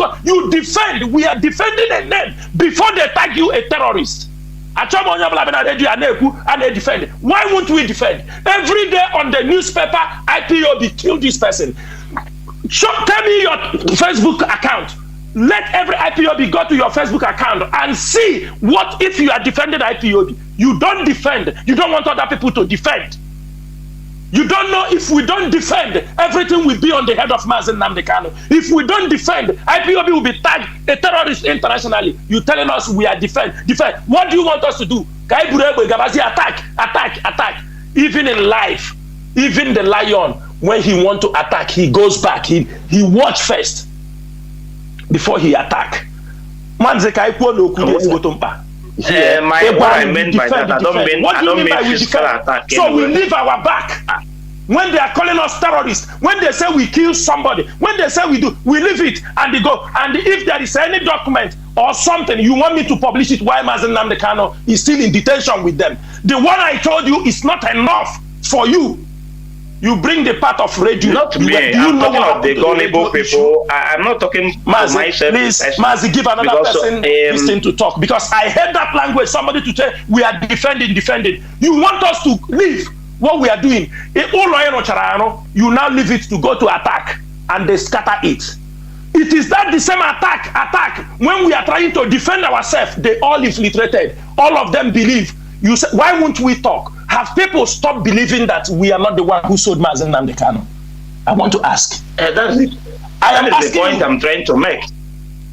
defend. We are defending a name before they tag you a terrorist. And they defend. Why won't we defend? Every day on the newspaper, IPOB killed this person. Tell me your Facebook account. Let every IPOB go to your Facebook account and see what if you are defending IPOB. You don't defend. You don't want other people to defend. You don't know if we don't defend, everything will be on the head of Mazi Nnamdi Kanu. If we don't defend, IPOB will be tagged a terrorist internationally. You telling us we are defend. What do you want us to do? Attack. Even in life, even the lion, when he want to attack, he goes back. He watch first before he attack.
What I meant by that, I don't mean physical attack.
So we leave our back. When they are calling us terrorists, when they say we kill somebody, when they say we do, we leave it and they go. And if there is any document or something, you want me to publish it while Mazi Nnamdi Kanu is still in detention with them. The one I told you is not enough for you. You bring the part of radio.
Not me. I'm talking of the gullible people. I'm not talking
Mazi,
myself.
Please, Mazi, give another person this thing to talk. Because I heard that language, somebody to say, we are defending. You want us to leave what we are doing. You now leave it to go to attack. And they scatter it. It is that the same attack. When we are trying to defend ourselves, they all infiltrated. All of them believe. You say, why won't we talk? Have people stopped believing that we are not the one who sold Mazi Nnamdi Kanu?
I want to ask.
That is the point I'm trying to make.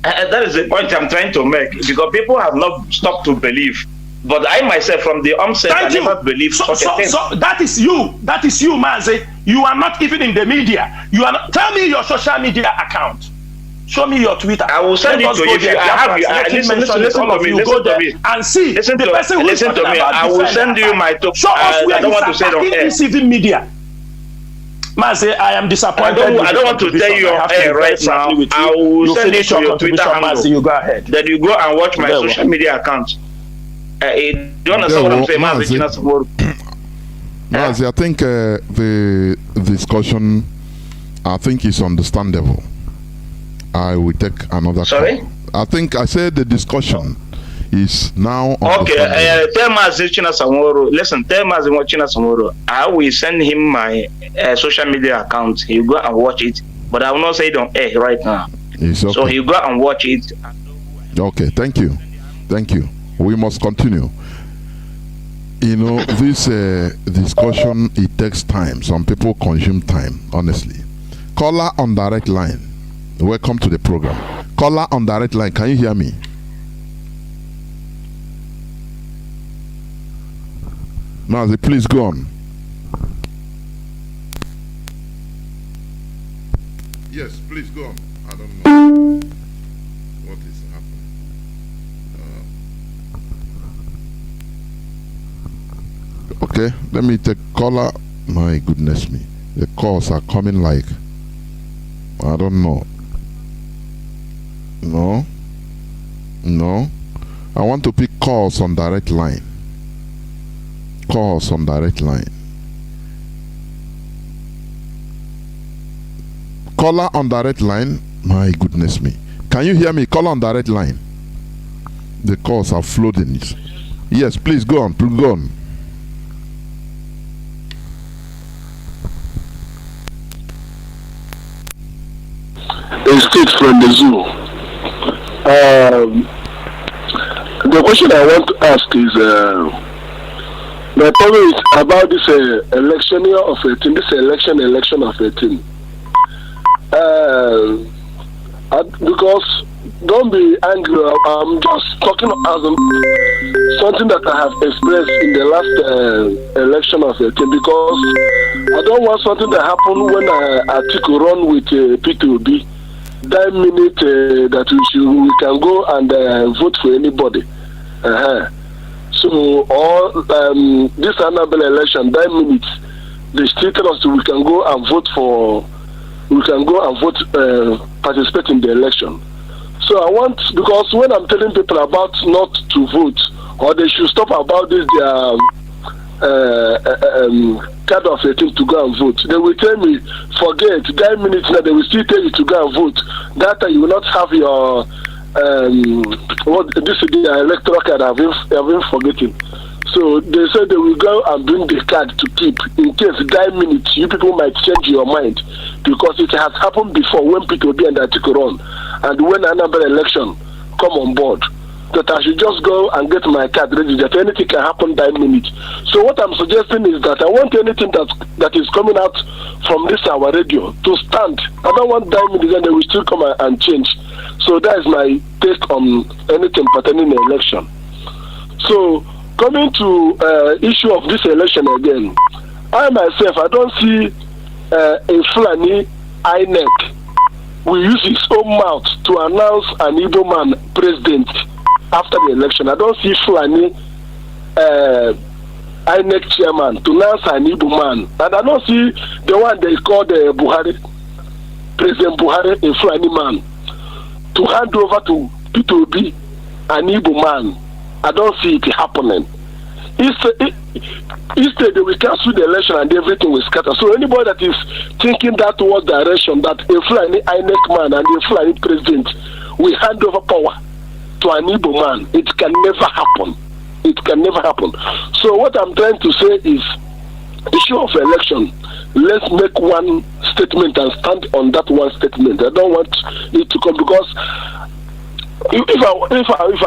That is the point I'm trying to make, because people have not stopped to believe. But I myself, from the onset, I never believed such a thing.
So that is you, Mazi. You are not even in the media. You are not. Tell me your social media account. Show me your Twitter.
I will send it to you. If you have you, listen to me. Listen to me.
And see
listen
the
to,
person who is
listen to me. I will send you my top.
Show us where
I don't want to say it on air.
Receiving media. Mazi, I am disappointed.
I don't want to tell you on air right now. I will send it to your Twitter handle.
Mazi, you go ahead.
Then you go and watch my social media account. Do you understand what I'm saying, Mazi?
Mazi, I think the discussion, I think, is understandable. I will take another
Sorry?
call. I think I said the discussion is now
okay. Tell Mazi Chinasa. Listen, tell Mazi Chinasa. I will send him my social media account. He'll go and watch it, but I will not say it on air right now.
It's okay.
So he'll go and watch it.
Okay, thank you. We must continue. You know, this discussion, it takes time. Some people consume time, honestly. Caller on direct line. Welcome to the program. Caller on direct line. Can you hear me? Mazi, please go on. Yes, please go on. I don't know what is happening. Okay, let me take caller. My goodness me. The calls are coming like, I don't know. No. I want to pick calls on direct line. Calls on direct line. Caller on direct line. My goodness me. Can you hear me? Caller on direct line. The calls are flooding. Yes, please go on. Please go on.
Estate from the zoo. The question I want to ask is, my problem is about this election year of 18. This election of 18. Because don't be angry. I'm just talking as something that I have expressed in the last election of 18. Because I don't want something that happened when Atiku run with P2B. That minute that we can go and vote for anybody. So all this another election, that minute they still tell us we can go and vote for. We can go and vote, participate in the election. So I want, because when I'm telling people about not to vote, or they should stop about this card of 18 to go and vote, they will tell me, forget, that minute now they will still tell you to go and vote. That time you will not have your the electoral card. I've been forgetting. So they said they will go and bring the card to keep in case that minute you people might change your mind, because it has happened before when P2B and Atiku run, and when another election come on board, that I should just go and get my card ready, that anything can happen that minute. So what I'm suggesting is that I want anything that is coming out from this our radio to stand. I don't want that minute and they will still come and change. So that is my take on anything pertaining to the election. So coming to issue of this election again, I myself, I don't see a Fulani INEC will use his own mouth to announce an Igbo man president after the election. I don't see Fulani INEC chairman to announce an Igbo man. And I don't see the one they call the Buhari, President Buhari, a Fulani man, to hand over to P2B, an Igbo man. I don't see it happening. Instead, they will cancel the election and everything will scatter. So anybody that is thinking that towards direction, that a Fulani INEC man and a Fulani president will hand over power to an Igbo man, it can never happen. It can never happen. So what I'm trying to say is, issue of election, let's make one statement and stand on that one statement. I don't want it to come, because if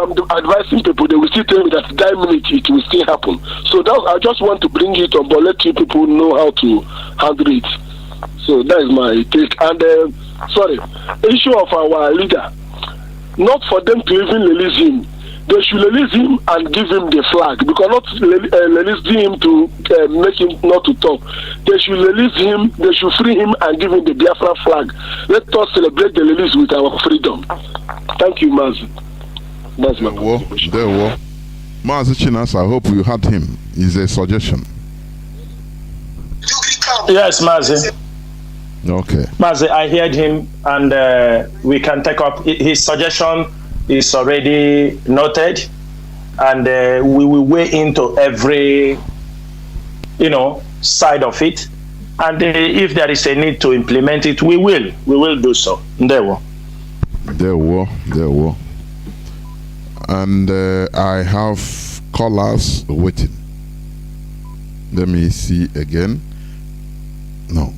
I'm advising people, they will still tell me that minute it will still happen. So I just want to bring it on, but let you people know how to handle it. So that is my take. And sorry, issue of our leader, not for them to even release him. They should release him and give him the flag, because not release him to make him not to talk. They should release him, they should free him and give him the Biafra flag. Let us celebrate the release with our freedom. Thank you, Mazi. That's my contribution.
There were. Mazi Chinasa, I hope you had him. Is a suggestion.
Yes, Mazi.
Okay.
Mazi, I heard him, and we can take up his suggestion. Is already noted, and we will weigh into every, side of it, and if there is a need to implement it, we will do so. There were, and
I have callers waiting. Let me see again. No.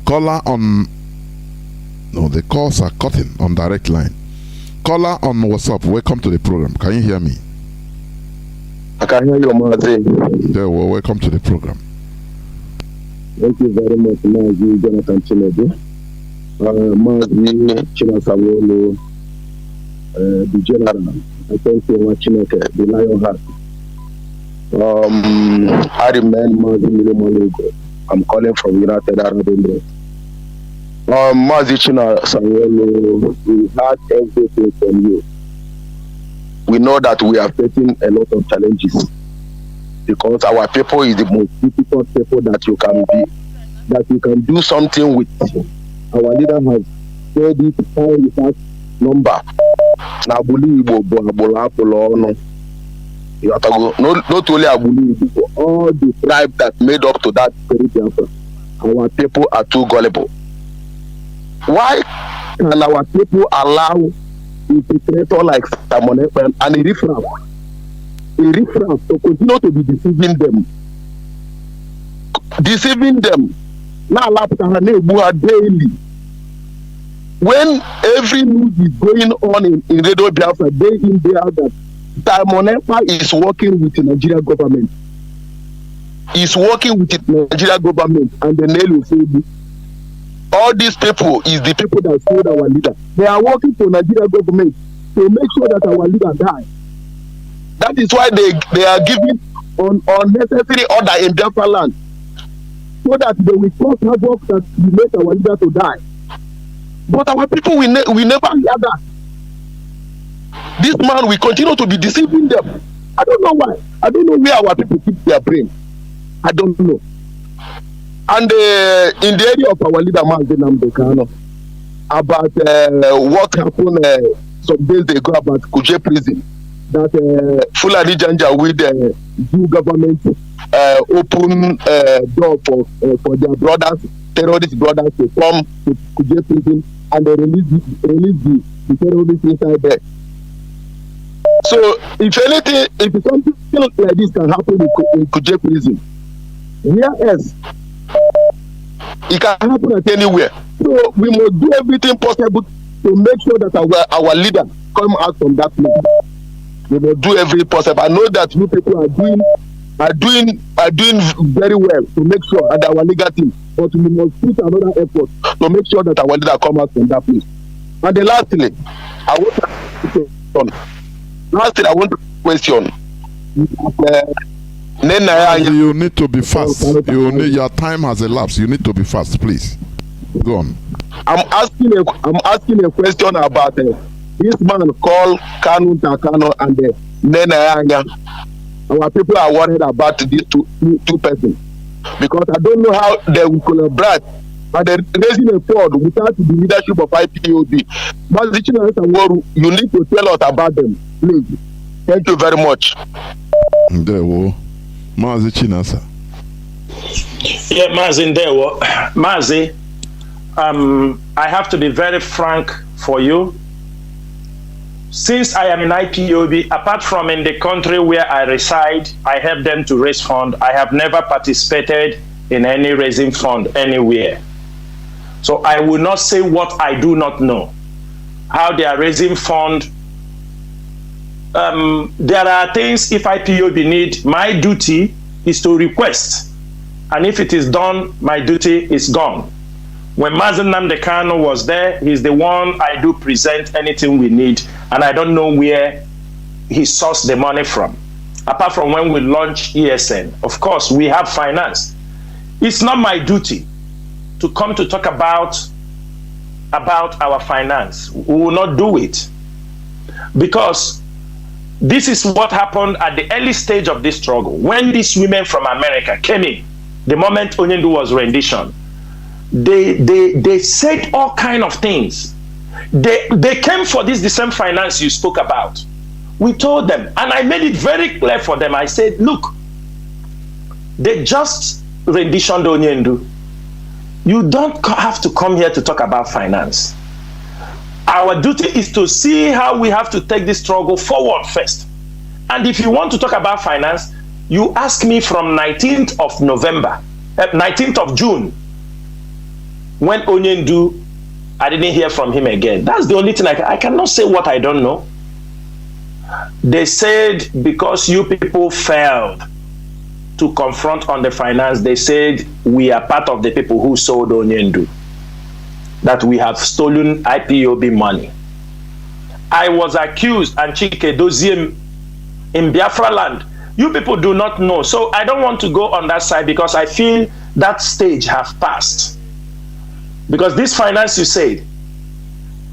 Caller on. No, the calls are cutting on direct line. Caller on WhatsApp, welcome to the program. Can you hear me?
I can hear you, Mazi.
There, well, welcome to the program.
Thank you very much, Mazi, Jonathan Chinedu. Mazi, Chinasa, the general. I thank you, Chineke, the lion heart. I remain Mazi Milimonego. I'm calling from United Arab Emirates. Mazi Chinasa, we heard everything from you. We know that we are facing a lot of challenges because our people is the most difficult people that you can do something with. Our leader has said it time without number. Not only Abuli, all the tribes that made up to that Biafra, our people are too gullible. Why can our people allow infiltrator like Sabotage and a riffraff to continue to be deceiving them? Now, daily. When every news is going on in Radio Biafra, day in, day out, that Sabotage is working with the Nigerian government. Is working with the Nigerian government, and the nail will say this. All these people is the people that sold our leader. They are working for Nigerian government to make sure that our leader die. That is why they are giving unnecessary order in Biafra land, so that they will cause havoc that will make our leader to die. But our people we never hear that. This man will continue to be deceiving them. I don't know why. I don't know where our people keep their brain. I don't know. And in the area of our leader, Nnamdi Kanu, about what happened some days ago about Kuje prison, that Fulani Janja with the new government open door for their brothers, terrorist brothers, to come to Kuje prison, and they release the terrorists inside there. So, if anything, if something like this can happen in Kuje prison, where else? It can happen at anywhere. So we must do everything possible to make sure that our leader come out from that place. We must do everything possible. I know that you people are doing very well to make sure that our legal team, but we must put another effort to make sure that our leader come out from that place. And lastly, I want to question.
You need to be fast. Your time has elapsed. You need to be fast, please. Go on.
I'm asking a question about this man called Kanu and Nenayanya. Our people are worried about these two persons because I don't know how they will collaborate. But they're raising a fraud without the leadership of IPOB. Mazi Chinasa Nworu, you need to tell us about them, please. Thank you very much.
There we go. Mazi Chinasa.
Yeah, Mazi Ndewo. Mazi, I have to be very frank for you. Since I am in IPOB, apart from in the country where I reside, I help them to raise fund. I have never participated in any raising fund anywhere. So I will not say what I do not know. How they are raising fund. There are things, if IPOB need, my duty is to request And if it is done, my duty is gone. When Mazi Nnamdi Kanu was there, he's the one I do present anything we need. And I don't know where he sourced the money from. Apart from when we launch ESN. Of course, we have finance. It's not my duty to come to talk about our finance. We will not do it. Because this is what happened at the early stage of this struggle. When these women from America came in, the moment Onyendu was rendition, they said all kind of things. They came for the same finance you spoke about. We told them, and I made it very clear for them. I said, look, they just renditioned Onyendu. You don't have to come here to talk about finance. Our duty is to see how we have to take this struggle forward first. And if you want to talk about finance, you ask me from 19th of June, when Onyendu, I didn't hear from him again. That's the only thing I cannot say what I don't know. They said because you people failed to confront on the finance, they said we are part of the people who sold Onyendu, that we have stolen IPOB money. I was accused, and Chike Doziem in Biafra land. You people do not know. So I don't want to go on that side because I feel that stage have passed. Because this finance you said,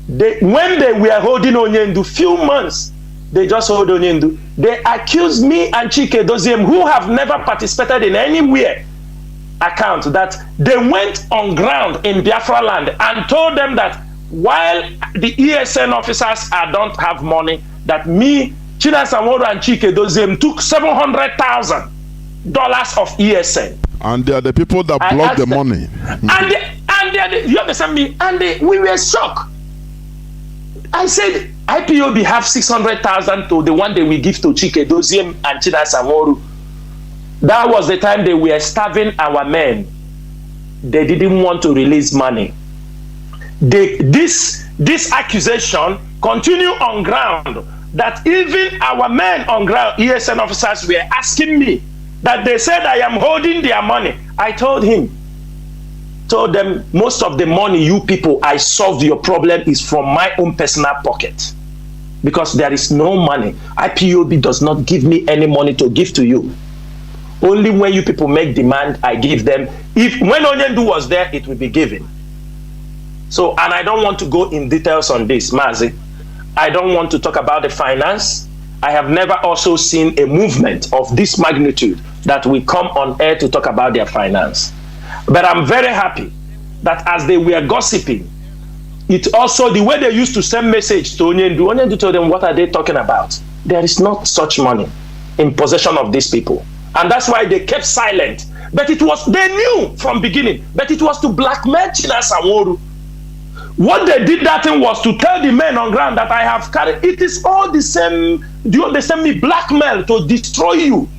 when they were holding Onyendu, few months, they just hold Onyendu. They accused me and Chike Doziem, who have never participated in anywhere, account that they went on ground in Biafra land and told them that while the ESN officers don't have money, that me, Chinasa, Nworu, and Chike Doziem took $700,000 of ESN.
And they are the people that blocked the money.
You understand me? And we were shocked. I said, IPOB have 600,000 to the one they will give to Chike Doziem and Chinasa Nworu. That was the time they were starving our men. They didn't want to release money. This accusation continue on ground, that even our men on ground, ESN officers, were asking me that they said I am holding their money. I told them, most of the money you people, I solved your problem, is from my own personal pocket. Because there is no money. IPOB does not give me any money to give to you. Only when you people make demand, I give them. When Onyendu was there, it will be given. So, and I don't want to go in details on this, Mazi. I don't want to talk about the finance. I have never also seen a movement of this magnitude that will come on air to talk about their finance. But I'm very happy that as they were gossiping, it also, the way they used to send message to Onyendu told them, what are they talking about? There is not such money in possession of these people. And that's why they kept silent. But it was, they knew from beginning, but it was to blackmail Chinasa Nworu. What they did that thing was to tell the men on ground that I have carried, it is all the same. Do you understand me? Blackmail to destroy you.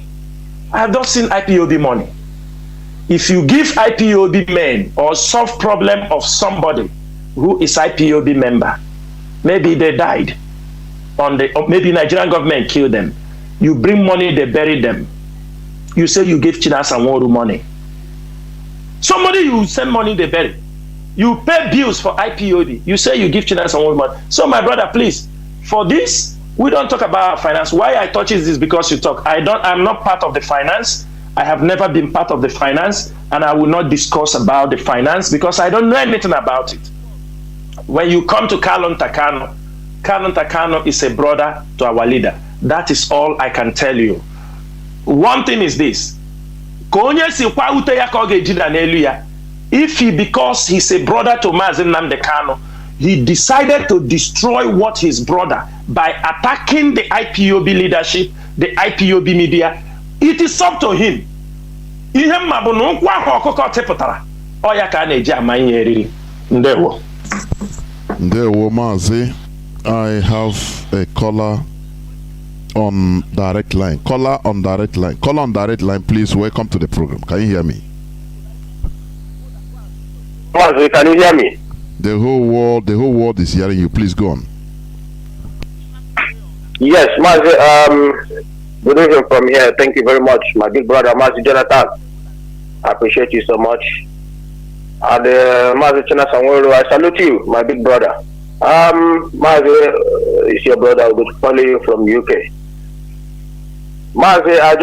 I have not seen IPOB money. If you give IPOB men or solve problem of somebody who is IPOB member, maybe they died, maybe Nigerian government killed them. You bring money, they bury them. You say you give Chinasa Nworu money. Somebody you send money, they bury. You pay bills for IPOB. You say you give Chinasa Nworu money. So my brother, please, for this, we don't talk about finance. Why I touch this because you talk. I'm not part of the finance. I have never been part of the finance, and I will not discuss about the finance because I don't know anything about it. When you come to Kanu Takano is a brother to our leader. That is all I can tell you. One thing is this. If he, because he's a brother to Mazi Nnamdi Kanu, he decided to destroy what his brother by attacking the IPOB leadership, the IPOB media, it is up to him.
Ndewo Mazi, I have a caller on direct line. Caller on direct line. Caller on direct line, please. Welcome to the program. Can you hear me?
Mazi, can you hear me?
The whole world is hearing you. Please go on.
Yes, Mazi. Good evening from here. Thank you very much, my big brother Mazi Jonathan. I appreciate you so much. And Mazi Chinasa, Nworu, I salute you, my big brother. Mazi is your brother, good calling from UK. Mazi, I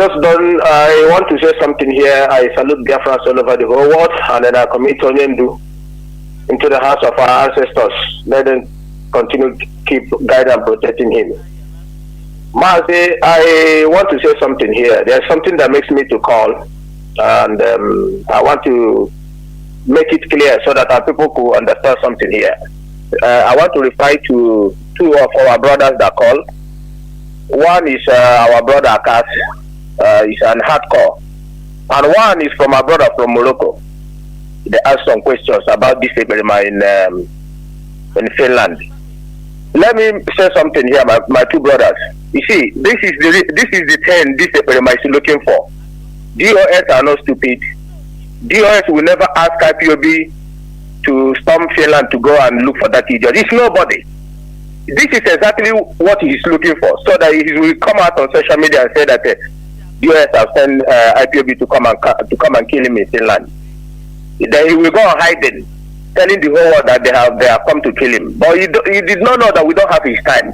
want to say something here. I salute Biafra all over the whole world, and then I commit Nnamdi into the hands of our ancestors. Let them continue to keep guiding and protecting him. Mazi, I want to say something here. There's something that makes me to call, and I want to make it clear so that our people could understand something here. I want to refer to two of our brothers that call. One is our brother Akas, he's an hardcore, and one is from our brother from Morocco. They asked some questions about this Eberima in Finland. Let me say something here, my two brothers. You see, this is the thing this Eberima is looking for. DOS are not stupid. DOS will never ask IPOB to storm Finland to go and look for that idiot. It's nobody. This is exactly what he's looking for, so that he will come out on social media and say that US have sent IPOB to come and kill him in Finland. Then he will go on hiding, telling the whole world that they have come to kill him. But he did not know that we don't have his time.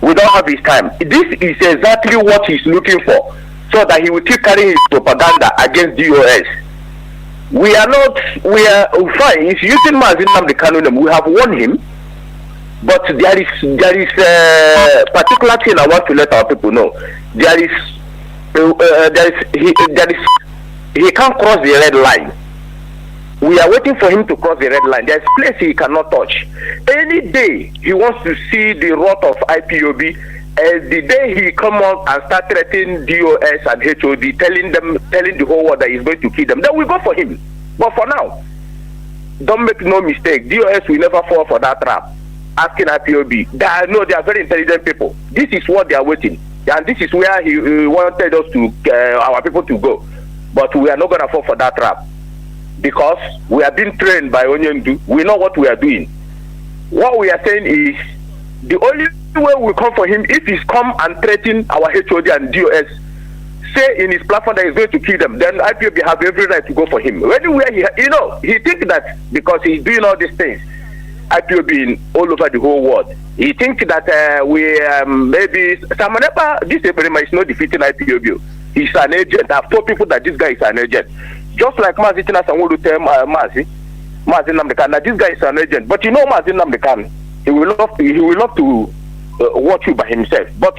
We don't have his time. This is exactly what he's looking for, so that he will keep carrying his propaganda against DOS. We are fine. He's using Mazi Nnamdi Kanu. We have won him. But there is a particular thing I want to let our people know. He can't cross the red line. We are waiting for him to cross the red line. There's a place he cannot touch. Any day he wants to see the wrath of IPOB, the day he come out and start threatening DOS and HOD, telling the whole world that he's going to kill them, then we go for him. But for now, don't make no mistake. DOS will never fall for that trap. Asking IPOB, they are very intelligent people. This is what they are waiting, and this is where he wanted us to our people to go. But we are not gonna fall for that trap, because we are being trained by Onyendu. We know what we are doing. What we are saying is the only way we come for him if he's come and threaten our HOD and DOS, say in his platform that he's going to kill them, then IPOB have every right to go for him. Anywhere he thinks that because he's doing all these things, IPOB in all over the whole world. He thinks that maybe Samanepa, this Eberima is not defeating IPOB. He's an agent. I've told people that this guy is an agent. Just like Mazi Chinasa Nworu tell Mazi Nnamdi Kanu, that this guy is an agent. But you know Mazi Nnamdi Kanu, he will love to watch you by himself. But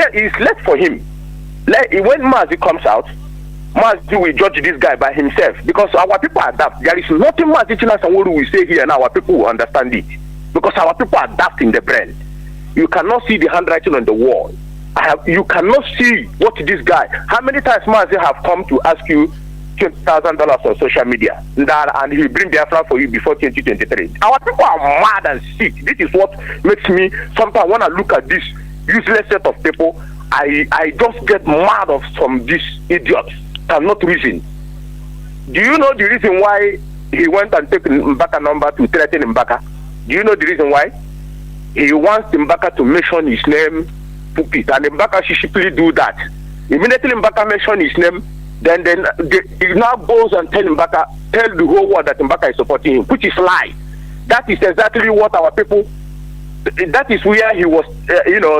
it's left for him. When Mazi comes out, Mazi will judge this guy by himself, because our people adapt. There is nothing Mazi Chinasa Nworu will say here, and our people will understand it, because our people adapt in the brain. You cannot see the handwriting on the wall. You cannot see what this guy. How many times Mazi have come to ask you $20,000 on social media, and he will bring Biafra for you before 2023. Our people are mad and sick. This is what makes me sometimes when I look at this useless set of people, I just get mad of some these idiots. Cannot reason. Do you know the reason why he went and took Mbaka number to threaten Mbaka? Do you know the reason why? He wants Mbaka to mention his name, pulpit, and Mbaka should simply do that. Immediately Mbaka mention his name, then he now goes and tell the whole world that Mbaka is supporting him, which is lie. That is exactly what our people. That is where he was,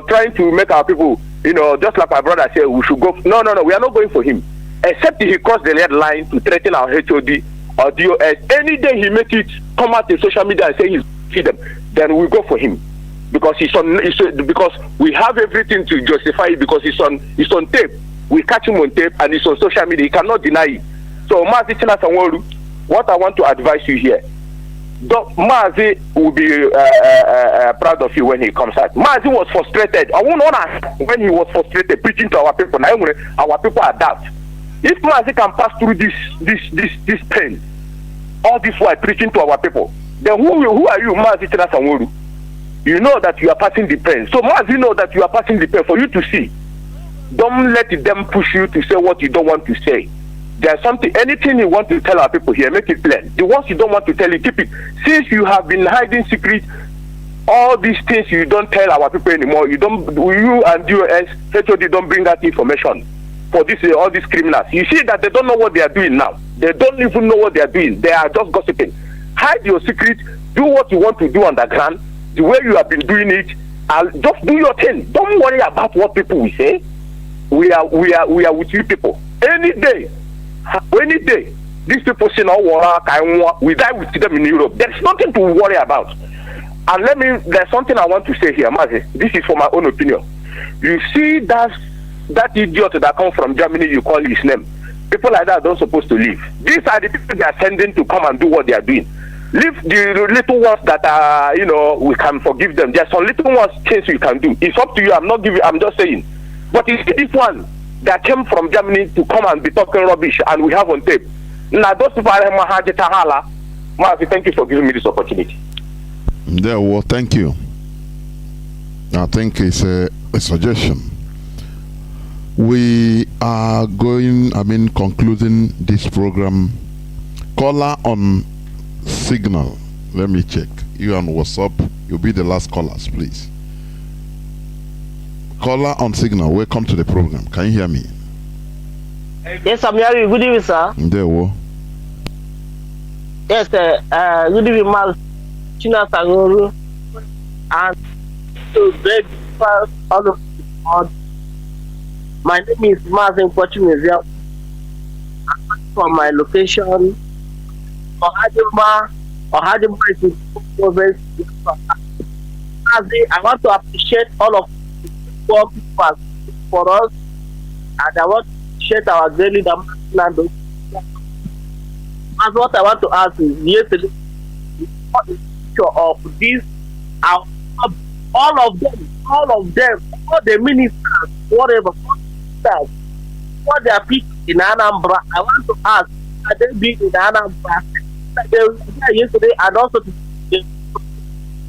trying to make our people, just like my brother said, we should go. No, we are not going for him. Except he crossed the red line to threaten our HOD or DOS. Any day he make it come out in social media and say he's feed them, then we go for him, because because we have everything to justify it, because he's on tape. We catch him on tape and he's on social media. He cannot deny it. So Mazi Chinasa Nworu, what I want to advise you here, Mazi will be proud of you when he comes out. Mazi was frustrated. I won't know when he was frustrated preaching to our people. Now our people adapt. If Mazi can pass through this pain, all this while preaching to our people, then who are you, Mazi Chinasa Nworu? You know that you are passing the pain. So Mazi know that you are passing the pain for you to see. Don't let them push you to say what you don't want to say. There's anything you want to tell our people here, make it plain. The ones you don't want to tell, you keep it. Since you have been hiding secret, all these things you don't tell our people anymore. You and DOS, HOD don't bring that information. for this all these criminals. You see that they don't know what they are doing now. They don't even know what they are doing. They are just gossiping. Hide your secret. Do what you want to do underground, the way you have been doing it. Just do your thing. Don't worry about what people will say. We are with you people. Any day, these people say no war. We die with them in Europe. There's nothing to worry about. And there's something I want to say here, Mazi. This is for my own opinion. You see that idiot that comes from Germany, you call his name. People like that are not supposed to leave. These are the people they are sending to come and do what they are doing. Leave the little ones that are, we can forgive them. There's some little ones things we can do. It's up to you. I'm just saying. But you see this one that came from Germany to come and be talking rubbish and we have on tape. Now those people are Mazi, thank you for giving me this opportunity.
Yeah, well, thank you. I think it's a suggestion. We are concluding this program. Caller on Signal. Let me check. You on WhatsApp. You'll be the last callers, please. Caller on Signal. Welcome to the program. Can you hear me?
Yes, I'm hearing you. Good evening, sir.
There, well.
Yes, sir. Good evening, Mazi. Chinasa, Nworu, and to beg all of you. My name is Mazi Museum. I'm from my location. Ohadima is Mazi. I want to appreciate all of you for us, and I want to appreciate our great leader, Nnamdi. That's what I want to ask is yesterday. Of this, all of them, all the ministers, whatever, what they are people in Anambra. I want to ask, are they being in Anambra? They were there yesterday, and also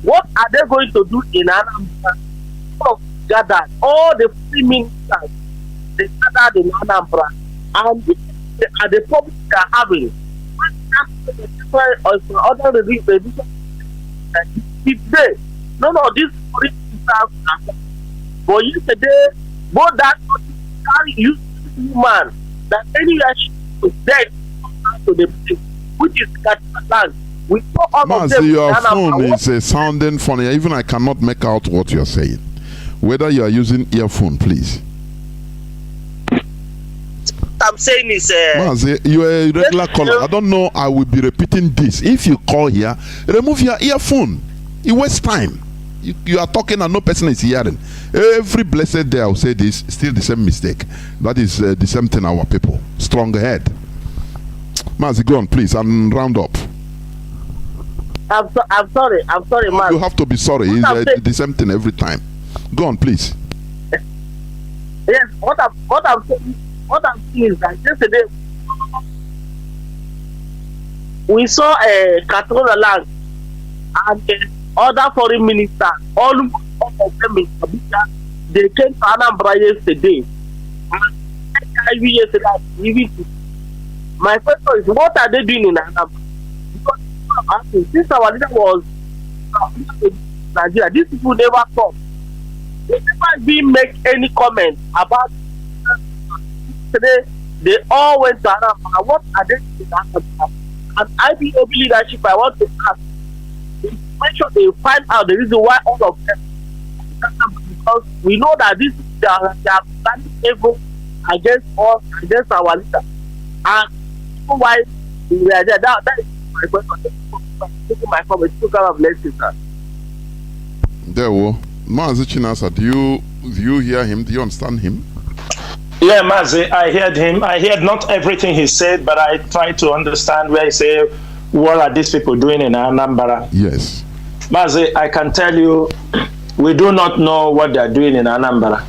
what are they going to do in Anambra? Gathered all the free ministers, they gathered in Anambra, and the problem they are having. Other reasons. Today, this but yesterday, both that use man that anywhere is dead to the place, which is land. We saw all of them.
Your phone is sounding funny. Even I cannot make out what you're saying. Whether you are using earphone, please.
I'm saying is
Mazi, you're a regular caller. I don't know. I will be repeating this. If you call here, remove your earphone. It wastes time. You are talking and no person is hearing. Every blessed day I will say this. Still the same mistake. That is the same thing. Our people strong head. Mazi, go on, please, and round up.
I'm sorry, Mazi.
You have to be sorry. It's the same thing every time. Go on, please.
Yes, what I'm saying is that yesterday we saw a Katrina land and other foreign ministers, almost all of them in Abuja, they came to Anambra yesterday. My question is, what are they doing in Anambra? Because since our leader was Nigeria, these people never come. They never even make any comment about today. They all went to Anambra. What are they doing in Anambra? And IPOB leadership, I want to ask, make sure they find out the reason why all of them, because we know that this they are planning evil against us, against our leader, and why we are there. That is my question. Taking my comment. Program of blessings, sir.
There, Mazi Chinasa, do you hear him? Do you understand him?
Yeah, Mazi, I heard him. I heard not everything he said, but I tried to understand where he said, what are these people doing in Anambra?
Yes.
Mazi, I can tell you, we do not know what they are doing in Anambra.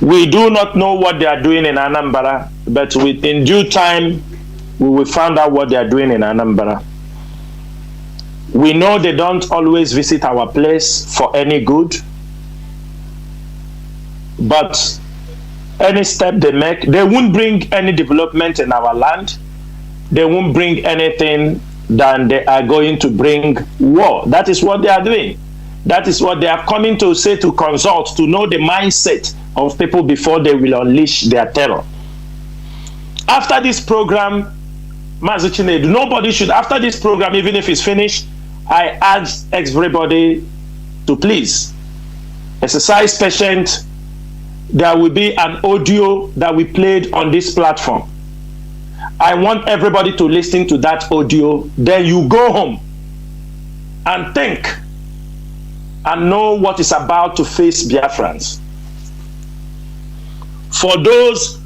We do not know what they are doing in Anambra, but in due time, we will find out what they are doing in Anambra. We know they don't always visit our place for any good, but any step they make, they won't bring any development in our land. They won't bring anything than they are going to bring war. That is what they are doing. That is what they are coming to say, to consult, to know the mindset of people before they will unleash their terror. After this program, Mazi Chinedu, nobody should, after this program, even if it's finished, I urge everybody to please exercise patience. There will be an audio that we played on this platform. I want everybody to listen to that audio. Then you go home and think and know what is about to face Biafrans. For those,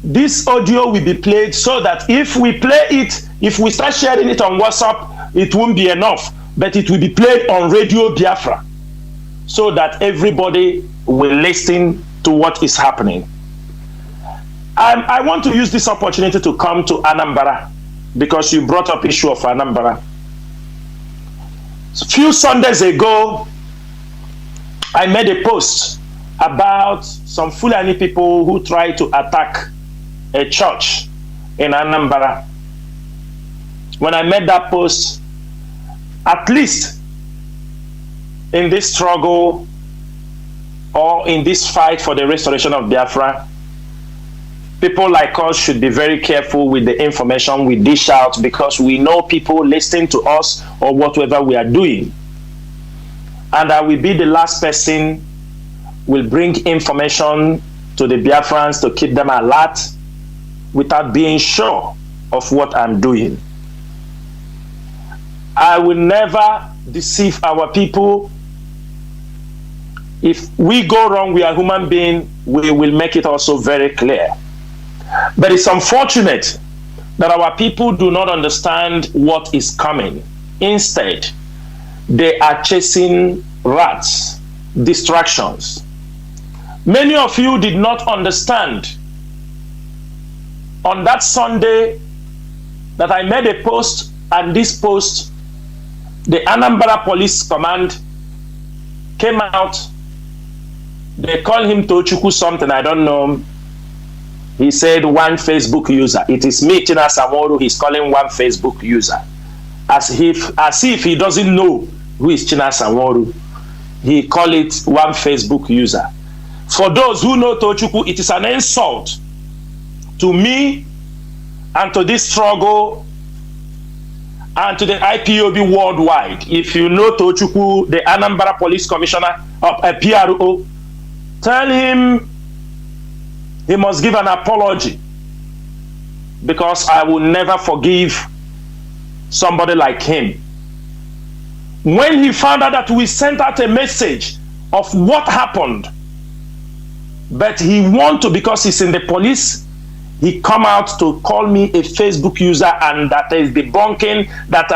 this audio will be played so that if we play it, if we start sharing it on WhatsApp, it won't be enough, but it will be played on Radio Biafra so that everybody will listen to what is happening. I want to use this opportunity to come to Anambra because you brought up issue of Anambra. A few Sundays ago, I made a post about some Fulani people who tried to attack a church in Anambra. When I made that post, at least in this struggle or in this fight for the restoration of Biafra, people like us should be very careful with the information we dish out because we know people listening to us or whatever we are doing. And I will be the last person will bring information to the Biafrans to keep them alert without being sure of what I'm doing. I will never deceive our people. If we go wrong, we are human beings, we will make it also very clear. But it's unfortunate that our people do not understand what is coming. Instead, they are chasing rats, distractions. Many of you did not understand. On that Sunday that I made a post, and this post, the Anambra Police Command came out. They call him Tochukwu something, I don't know. He said one Facebook user. It is me, Chinasa Nworu, he's calling one Facebook user. As if he doesn't know who is Chinasa Nworu. He call it one Facebook user. For those who know Tochukwu, it is an insult to me and to this struggle and to the IPOB worldwide. If you know Tochukwu, the Anambra Police Commissioner of PRO, tell him he must give an apology, because I will never forgive somebody like him. When he found out that we sent out a message of what happened, but he want to, because he's in the police, he come out to call me a Facebook user, and that is debunking that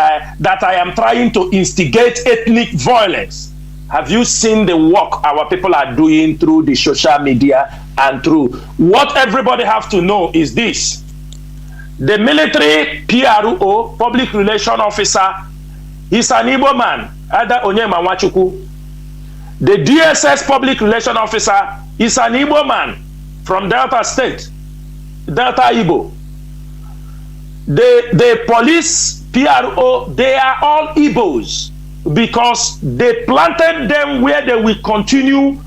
I am trying to instigate ethnic violence. Have you seen the work our people are doing through the social media and through? What everybody have to know is this. The military PRO, public relation officer, is an Igbo man, Ada Onyema Nwachukwu. The DSS public relation officer is an Igbo man from Delta State, Delta Igbo. The police PRO, they are all Igbos, because they planted them where they will continue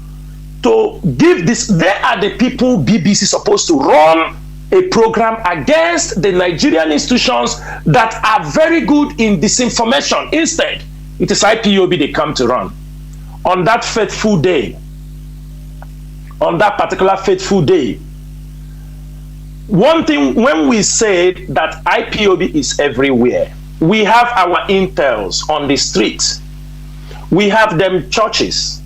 to give this. They are the people BBC supposed to run a program against the Nigerian institutions that are very good in disinformation. Instead, it is IPOB they come to run. On that fateful day, on that particular fateful day, one thing, when we said that IPOB is everywhere, we have our intels on the streets. We have them churches.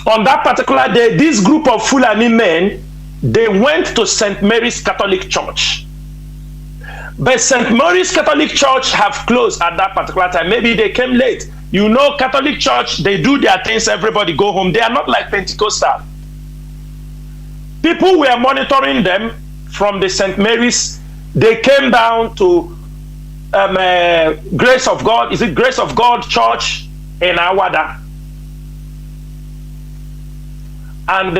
On that particular day, this group of Fulani men, they went to St. Mary's Catholic Church. But St. Mary's Catholic Church have closed at that particular time. Maybe they came late. You know, Catholic Church, they do their things, everybody go home. They are not like Pentecostal. People were monitoring them from the St. Mary's. They came down to Grace of God. Is it Grace of God Church in Awada? And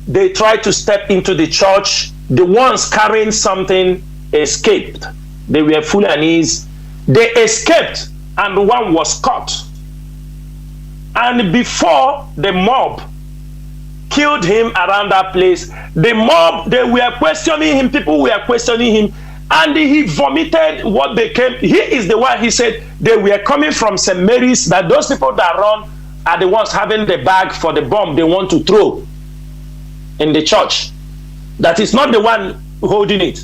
they tried to step into the church. The ones carrying something escaped. They were Fulanis. They escaped, and one was caught. And before the mob
killed him around that place. The mob, they were questioning him, people were questioning him, and he vomited what they came. He is the one, he said, they were coming from St. Mary's, that those people that run are the ones having the bag for the bomb they want to throw in the church. That is not the one holding it.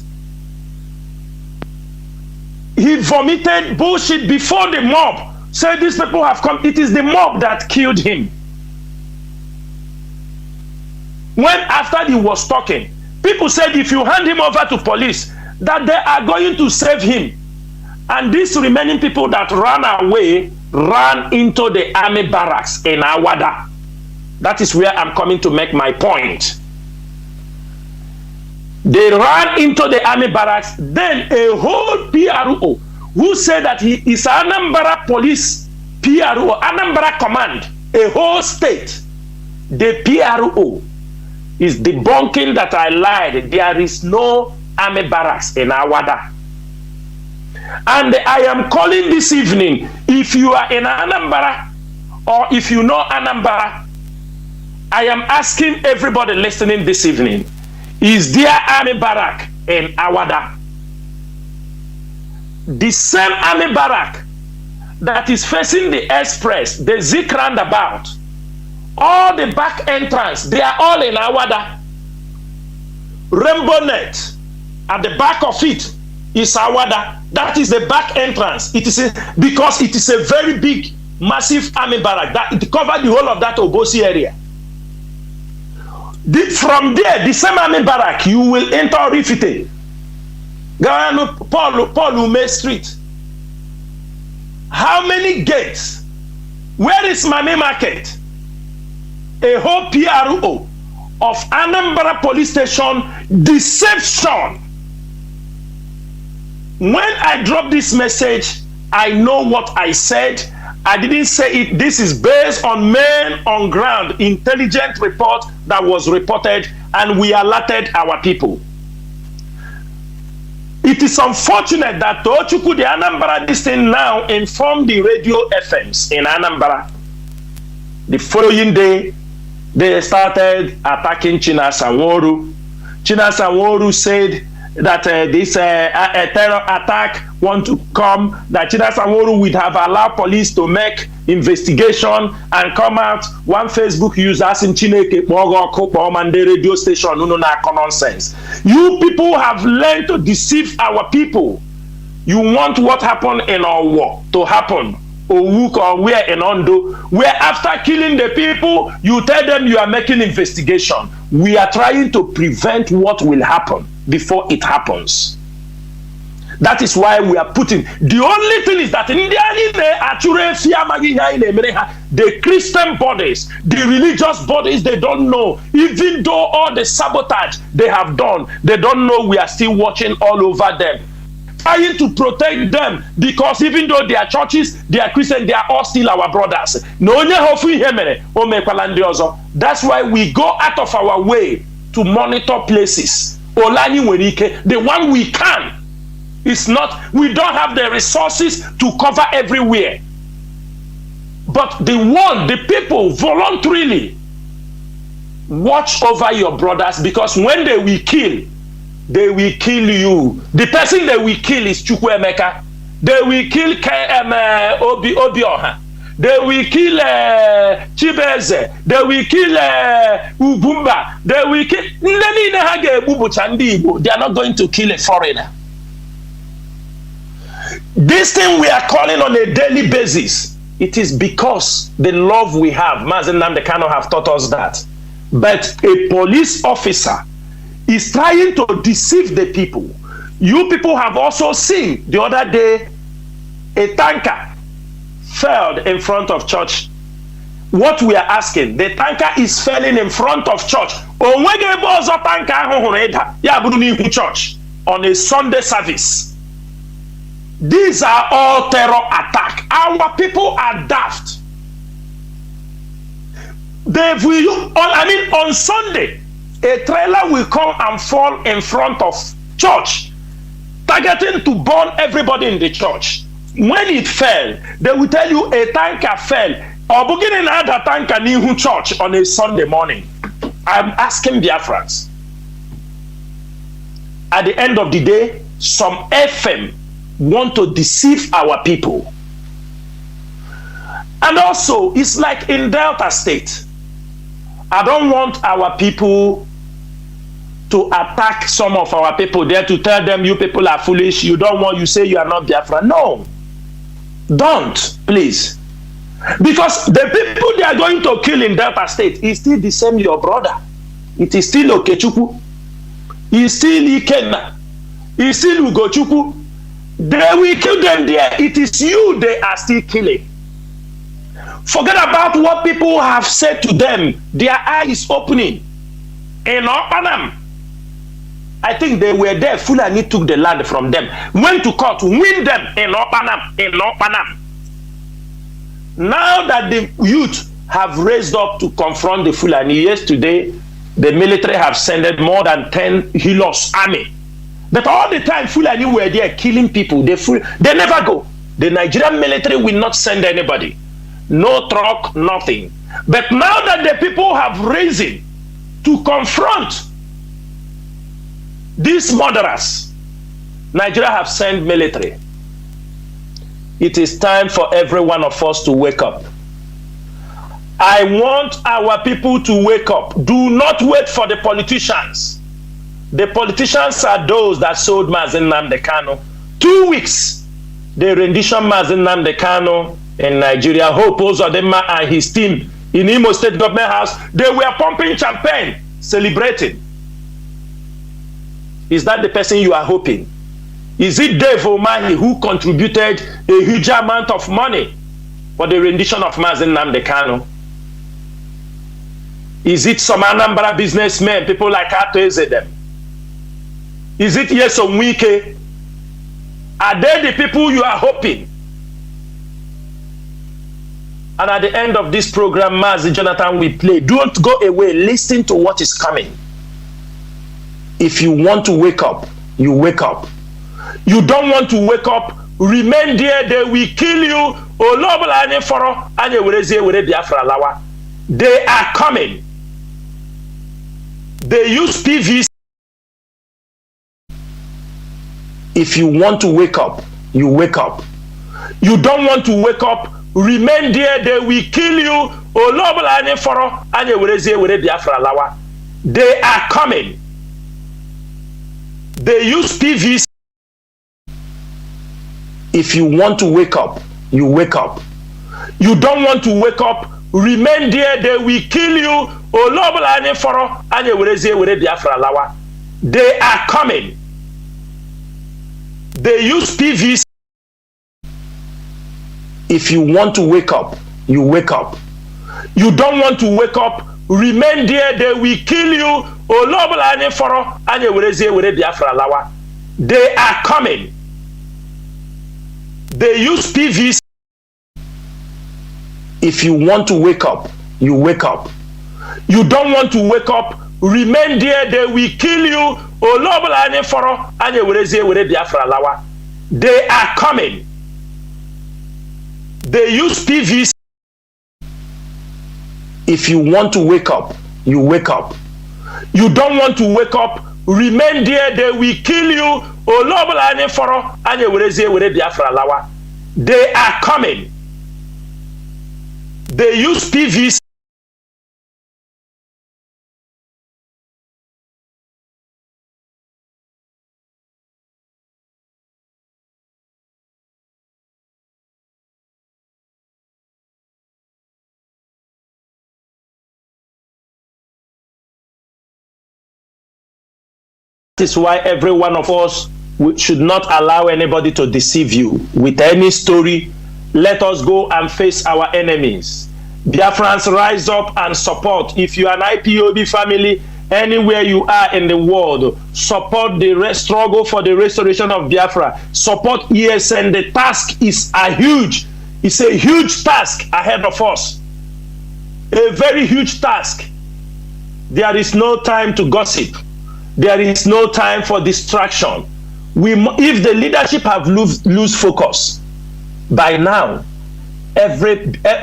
He vomited bullshit before the mob. Said these people have come. It is the mob that killed him. When after he was talking, people said if you hand him over to police, that they are going to save him. And these remaining people that ran away ran into the army barracks in Awada. That is where I'm coming to make my point. They ran into the army barracks. Then a whole PRO who said that he is Anambra police PRO, Anambra command, a whole state. The PRO is debunking that I lied. There is no army barracks in Awada. And I am calling this evening, if you are in Anambra or if you know Anambra, I am asking everybody listening this evening, is there army barrack in Awada? The same army barrack that is facing the express, the Zik roundabout, all the back entrance, they are all in Awada. Rainbow net at the back of it is Awada. That is the back entrance. It is because it is a very big, massive army barrack that it covered the whole of that Obosi area. From there, the same army barrack, you will enter Rifite, Paul Ume Street. How many gates? Where is Mami Market? A whole PRO of Anambra Police Station deception. When I drop this message, I know what I said. I didn't say it. This is based on men on ground intelligent report that was reported, and we alerted our people. It is unfortunate that Tochukwu, the Anambra, this thing now informed the radio FMs in Anambra. The following day, they started attacking Chinasa Nworu. Chinasa Nworu said that this terror attack want to come, that Chinasa Nworu would have allowed police to make investigation and come out. One Facebook user asking Chineke Mande radio station, no nonsense. You people have learned to deceive our people. You want what happened in our war to happen. Or where in Ondo, where after killing the people, you tell them you are making investigation. We are trying to prevent what will happen before it happens. That is why we are putting. The only thing is that the Christian bodies, the religious bodies, they don't know. Even though all the sabotage they have done, they don't know we are still watching all over them. Trying to protect them, because even though they are churches, they are Christian, they are all still our brothers. That's why we go out of our way to monitor places. The one we can. It's not, we don't have the resources to cover everywhere. But the people voluntarily watch over your brothers, because when they will kill you. The person they will kill is Chukwuemeka. They will kill Obioha. They will kill Chibeze. They will kill Ugumba. They will kill. They are not going to kill a foreigner. This thing we are calling on a daily basis. It is because the love we have. Mazi Nnamdi Kanu have taught us that. But a police officer is trying to deceive the people. You people have also seen the other day a tanker fell in front of church. What we are asking, the tanker is falling in front of church. Church on a Sunday service. These are all terror attacks. Our people are daft. On Sunday, a trailer will come and fall in front of church, targeting to burn everybody in the church. When it fell, they will tell you a tanker fell. Or beginning another tanker near church on a Sunday morning. I'm asking Biafrans. At the end of the day, some FM want to deceive our people. And also, it's like in Delta State. I don't want our people to attack some of our people there, to tell them you people are foolish, you don't want, you say you are not Biafra. No, don't, please. Because the people they are going to kill in Delta State is still the same your brother. It is still Okechukwu. It's still Ikenna. It's still Ugochukwu. They will kill them there. It is you they are still killing. Forget about what people have said to them. Their eyes opening. In Opanam, I think they were there. Fulani took the land from them. Went to court, win them in Opanam. In Opanam. Now that the youth have raised up to confront the Fulani, yesterday, the military have sent more than 10 Hilos army. But all the time, Fulani were there killing people. They never go. The Nigerian military will not send anybody. No truck, nothing. But now that the people have risen to confront these murderers, Nigeria have sent military. It is time for every one of us to wake up. I want our people to wake up. Do not wait for the politicians. The politicians are those that sold Mazi Nnamdi Kanu. 2 weeks, they rendition Mazi Nnamdi Kanu in Nigeria. Hope Uzodinma and his team in Imo State Government House, they were pumping champagne, celebrating. Is that the person you are hoping? Is it Dave Omahi who contributed a huge amount of money for the rendition of Mazi Nnamdi Kanu? Is it some Anambra businessmen, people like Atoeze them? Is it Yesom Wike? Are they the people you are hoping? And at the end of this program, Mazi Jonathan will play. Don't go away. Listen to what is coming. If you want to wake up, you wake up. You don't want to wake up, remain there, they will kill you. They are coming. They use PVC. If you want to wake up, you wake up. You don't want to wake up, remain there, they will kill you. They are coming. They use PVC. If you want to wake up, you wake up. You don't want to wake up, remain there, they will kill you. They are coming. They use PVC. If you want to wake up, you wake up. You don't want to wake up, remain there, they will kill you. They are coming. They use PVC. If you want to wake up, you wake up. You don't want to wake up, remain there, they will kill you. They are coming. They use PVC. If you want to wake up, you wake up. You don't want to wake up, remain there, they will kill you. They are coming. They use PVC. This is why every one of us should not allow anybody to deceive you with any story. Let us go and face our enemies. Biafrans, rise up and support. If you are an IPOB family, anywhere you are in the world, support the struggle for the restoration of Biafra. Support ESN. The task is it's a huge task ahead of us. A very huge task. There is no time to gossip. There is no time for distraction. If the leadership have lose focus, by now,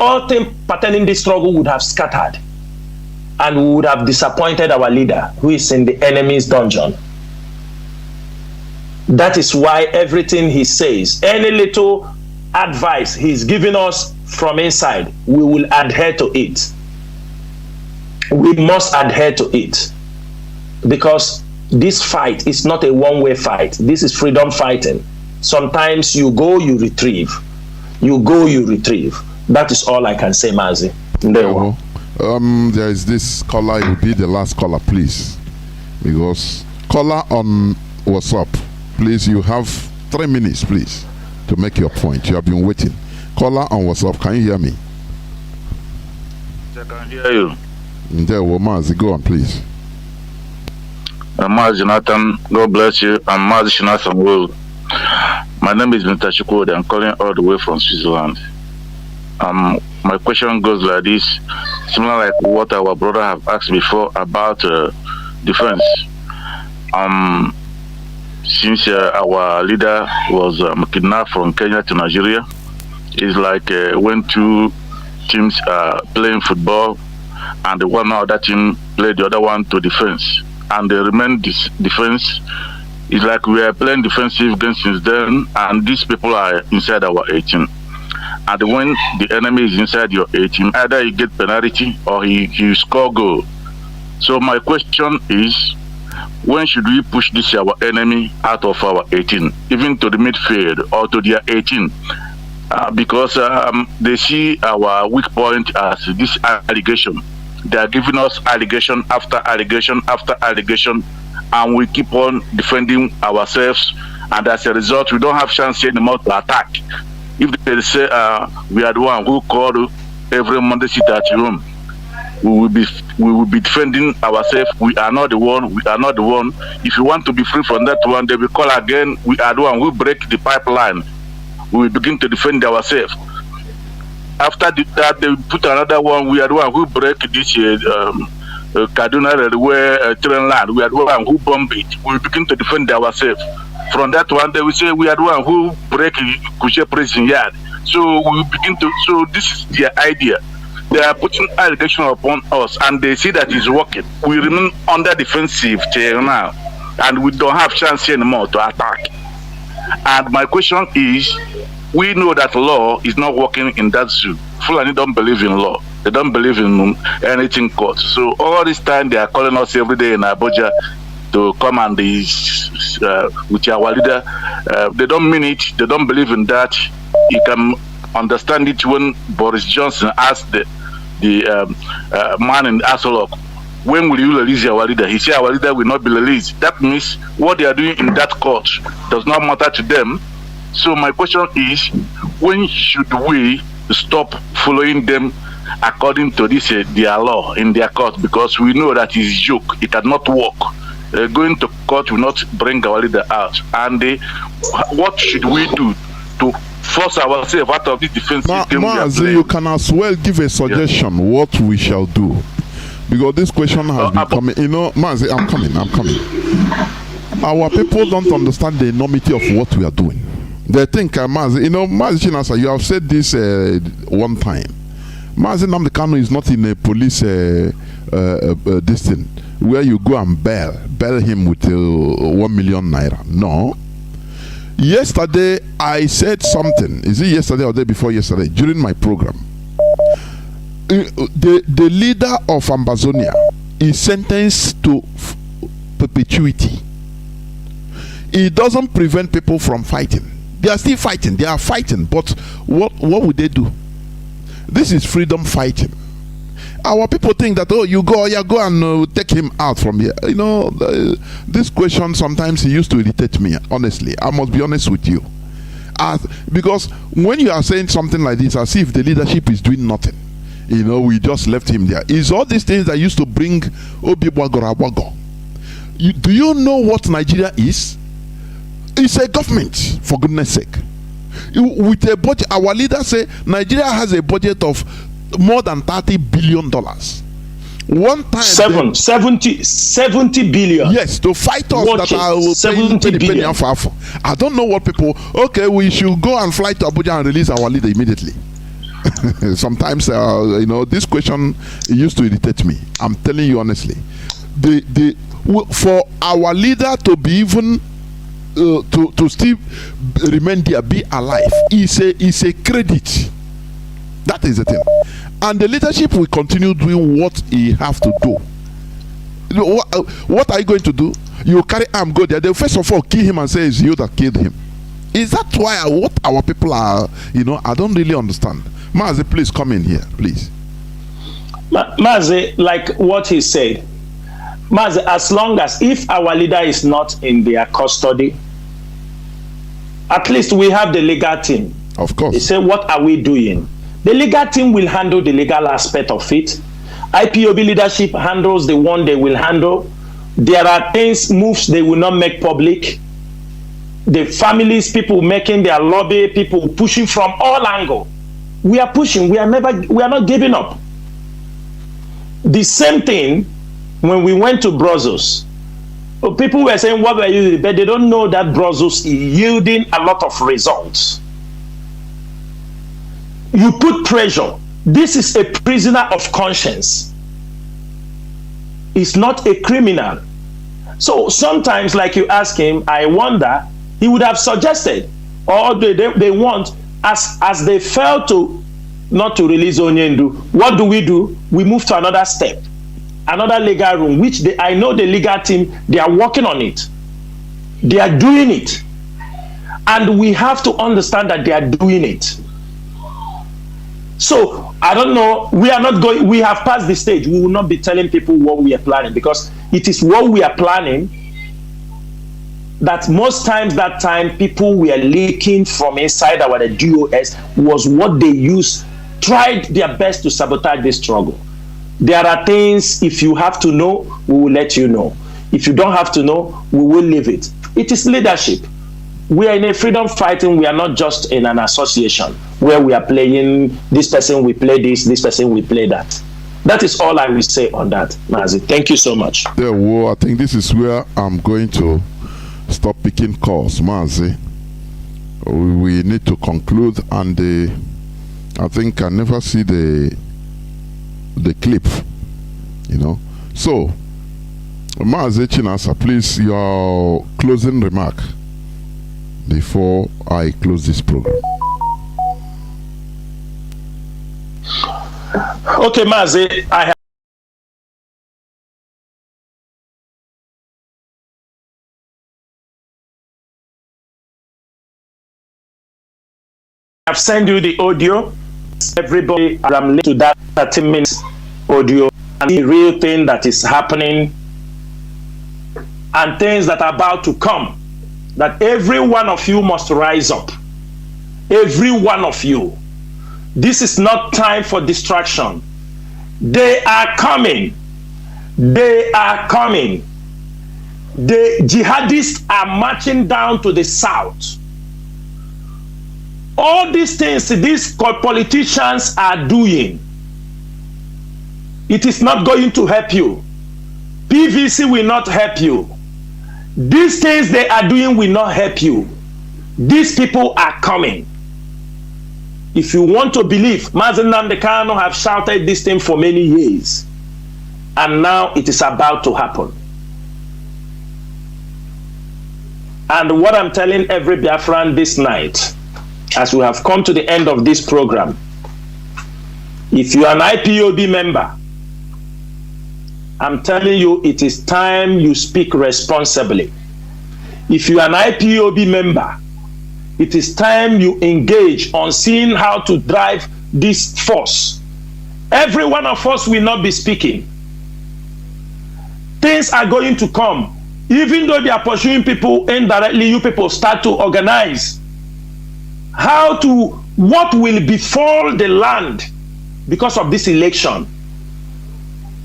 all things pertaining this struggle would have scattered. and we would have disappointed our leader who is in the enemy's dungeon. That is why everything he says, any little advice he's giving us from inside, we will adhere to it. We must adhere to it, because this fight is not a one-way fight. This is freedom fighting. Sometimes you go, you retrieve. You go, you retrieve. That is all I can say, Mazi.
There is this caller. It will be the last caller, please, because caller on WhatsApp, please. You have 3 minutes, please, to make your point. You have been waiting. Caller on WhatsApp, can you hear me?
I can hear you.
There, Mazi, go on, please.
Mazi Jonathan, God bless you. I'm Mazi Chinasa. My name is Mr. Chukwudi. I'm calling all the way from Switzerland. My question goes like this, similar like what our brother have asked before about defense. Since our leader was kidnapped from Kenya to Nigeria, it's like when two teams are playing football, and the one other team played the other one to defense, and they remain defense. It's like we are playing defensive games since then, and these people are inside our 18. And when the enemy is inside your 18, either you get penalty or you score goal. So my question is, when should we push this our enemy out of our 18, even to the midfield or to their 18? Because they see our weak point as this allegation. They are giving us allegation after allegation after allegation, and we keep on defending ourselves, and as a result, we don't have chance anymore to attack. If they say we are the one who called every Monday sit at home, we will be defending ourselves. We are not the one. We are not the one. If you want to be free from that one, they will call again. We are the one who break the pipeline. We will begin to defend ourselves. After that, they will put another one. We are the one who break this Kaduna railway train line. We are the one who bomb it. We will begin to defend ourselves. From that one, they will say we are the one who break Kuje prison yard. So we begin to. So this is their idea. They are putting allegation upon us, and they see that it's working. We remain under defensive till now, and we don't have chance anymore to attack. And my question is, we know that law is not working in that zoo. Fulani don't believe in law. They don't believe in anything court. So all this time they are calling us every day in Abuja to come and with our leader. They don't mean it. They don't believe in that. You can understand it when Boris Johnson asked the man in Asolok, when will you release our leader? He said our leader will not be released. That means what they are doing in that court does not matter to them. So my question is, when should we stop following them according to this their law in their court? Because we know that is joke. It cannot work. Going to court will not bring our leader out. And what should we do to force ourselves out of this defensive game?
Mazi, you can as well give a suggestion what we shall do, because this question has been coming. You know, Mazi, I'm coming. Our people don't understand the enormity of what we are doing. They think, Mazi, you know, Mazi Chinasa, you have said this one time. Mazi Nnamdi Kanu is not in a police this thing where you go and bail him with 1 million naira. No. Yesterday I said something. Is it yesterday or the day before yesterday? During my program, the leader of Ambazonia is sentenced to perpetuity. It doesn't prevent people from fighting. They are still fighting. They are fighting. But what would they do? This is freedom fighting. Our people think that, oh, you go and take him out from here. You know, this question sometimes he used to irritate me, honestly. I must be honest with you. Because when you are saying something like this, as if the leadership is doing nothing, you know, we just left him there. It's all these things that used to bring Obi Wago. Do you know what Nigeria is? It's a government, for goodness sake. With a budget, our leaders say Nigeria has a budget of more than $30 billion. One time 70 billion. Yes, to fight us that are 70 billion. I don't know what people. Okay, we should go and fly to Abuja and release our leader immediately. Sometimes, this question used to irritate me. I'm telling you honestly. For our leader to be even to still remain there, be alive, is a credit. That is the thing. And the leadership will continue doing what he have to do. What are you going to do? You carry arm, go there. They first of all kill him and say it's you that killed him. Is that why what our people are? I don't really understand. Mazi, please come in here, please.
Mazi, like what he said, Mazi, as long as if our leader is not in their custody, at least we have the legal team.
Of course.
They say, what are we doing? The legal team will handle the legal aspect of it. IPOB leadership handles the one they will handle. There are moves they will not make public. The families, people making their lobby, people pushing from all angles. We are pushing. We are not giving up. The same thing when we went to Brussels. People were saying, what were you? But they don't know that Brussels is yielding a lot of results. You put pressure. This is a prisoner of conscience. It's not a criminal. So sometimes, like you ask him, I wonder, he would have suggested, or they want, as they fail to not to release Onyendu, what do? We move to another step, another legal room, which I know the legal team, they are working on it. They are doing it. And we have to understand that they are doing it. So I don't know, we have passed the stage. We will not be telling people what we are planning, because it is what we are planning that most times that time people were leaking from inside our DOS was what they used, tried their best to sabotage this struggle. There are things, if you have to know, we will let you know. If you don't have to know, we will leave it. It is leadership. We are in a freedom fighting. We are not just in an association where we are playing, this person will play this person will play that. That is all I will say on that, Mazi. Thank you so much.
Yeah, well, I think this is where I'm going to stop picking calls, Mazi. We need to conclude, and I think I never see the clip, So, Mazi Chinasa, please, your closing remark before I close this program.
Okay, Mazi, I have sent you the audio. Everybody, I'm linked to that 30 minutes audio, and the real thing that is happening and things that are about to come, that every one of you must rise up. Every one of you. This is not time for distraction. They are coming. They are coming. The jihadists are marching down to the south. All these things these politicians are doing, it is not going to help you. PVC will not help you. These things they are doing will not help you. These people are coming. If you want to believe, Mazi Nnamdi Kanu have shouted this thing for many years, and now it is about to happen. And what I'm telling every Biafran this night, as we have come to the end of this program, if you are an IPOB member, I'm telling you, it is time you speak responsibly. If you are an IPOB member, it is time you engage on seeing how to drive this force. Every one of us will not be speaking. Things are going to come. Even though they are pursuing people indirectly, you people start to organize. What will befall the land because of this election?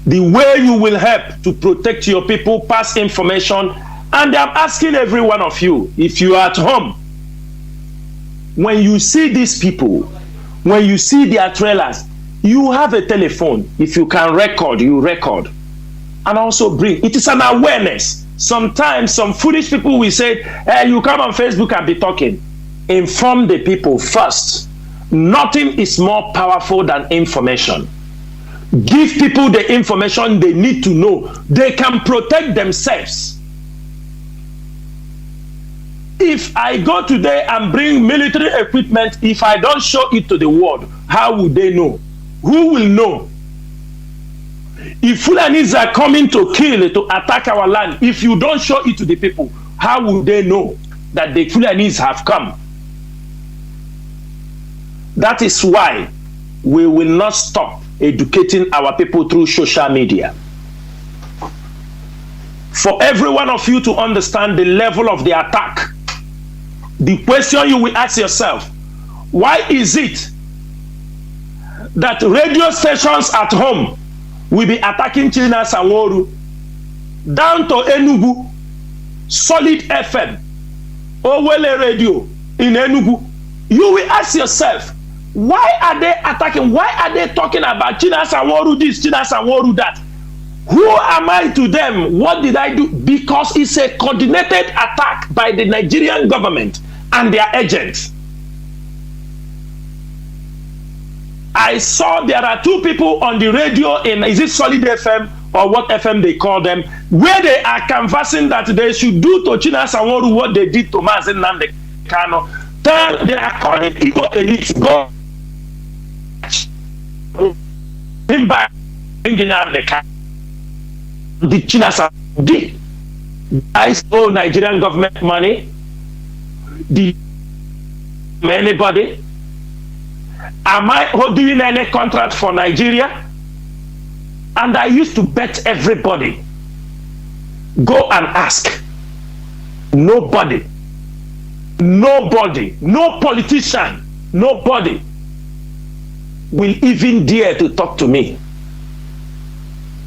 The way you will help to protect your people, pass information. And I'm asking every one of you, if you are at home, when you see these people, when you see their trailers, you have a telephone. If you can record, you record. And also bring, it is an awareness. Sometimes some foolish people will say, hey, you come on Facebook and be talking. Inform the people first. Nothing is more powerful than information. Give people the information they need to know. They can protect themselves. If I go today and bring military equipment, if I don't show it to the world, how will they know? Who will know? If Fulanis are coming to kill, to attack our land, if you don't show it to the people, how will they know that the Fulanis have come? That is why we will not stop educating our people through social media. For every one of you to understand the level of the attack, the question you will ask yourself, why is it that radio stations at home will be attacking Chinasa and Nworu, down to Enugu, Solid FM, Owele Radio in Enugu? You will ask yourself, why are they attacking? Why are they talking about Chinasa and Nworu this, Chinasa and Nworu that? Who am I to them? What did I do? Because it's a coordinated attack by the Nigerian government and their agents. I saw there are two people on the radio in, is it Solid FM or what FM they call them, where they are canvassing that they should do to Chinasa and Nworu what they did to Mazi Nnamdi Kanu. Tell they are calling people elites go him back the Chinasa did. I stole Nigerian government money. Did anybody? Am I doing any contract for Nigeria? And I used to bet everybody. Go and ask. Nobody. Nobody. No politician. Nobody will even dare to talk to me.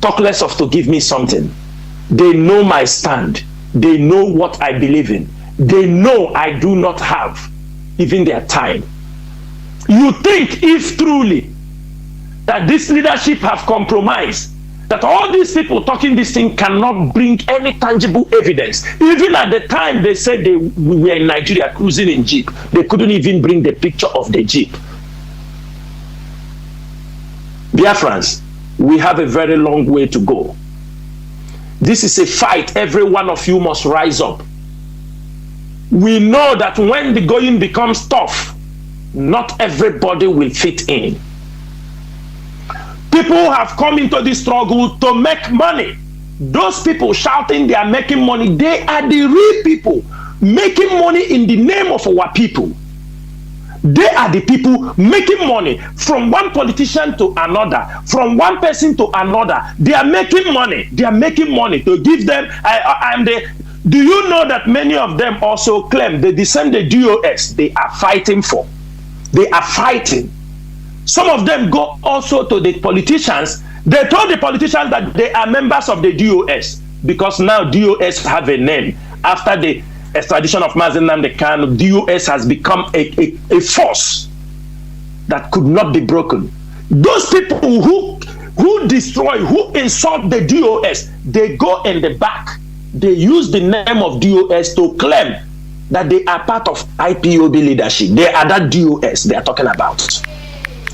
Talk less of to give me something. They know my stand. They know what I believe in. They know I do not have even their time. You think if truly that this leadership have compromised, that all these people talking this thing cannot bring any tangible evidence. Even at the time they said we were in Nigeria cruising in Jeep, they couldn't even bring the picture of the Jeep. Biafrans, we have a very long way to go. This is a fight every one of you must rise up. We know that when the going becomes tough, not everybody will fit in. People have come into this struggle to make money. Those people shouting they are making money, they are the real people making money in the name of our people. They are the people making money from one politician to another, from one person to another. They are making money. They are making money to give them. Do you know that many of them also claim they descend the DOS they are fighting for? They are fighting. Some of them go also to the politicians. They told the politicians that they are members of the DOS because now DOS have a name. After the extradition of Mazi Nnamdi Kanu, DOS has become a force that could not be broken. Those people who destroy, who insult the DOS, they go in the back. They use the name of DOS to claim that they are part of IPOB leadership. They are that DOS they are talking about.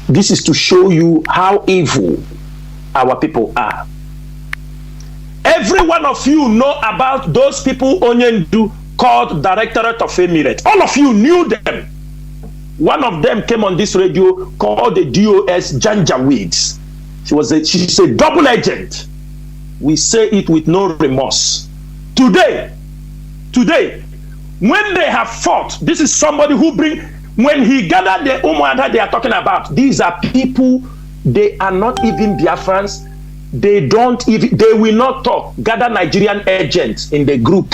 This is to show you how evil our people are. Every one of you know about those people Onyendu called Directorate of Emirates. All of you knew them. One of them came on this radio called the DOS Janjaweeds. She's a double agent. We say it with no remorse. Today, when they have fought, this is somebody who when he gathered the Umuada they are talking about, these are people, they are not even Biafrans. They will not talk. Gather Nigerian agents in the group.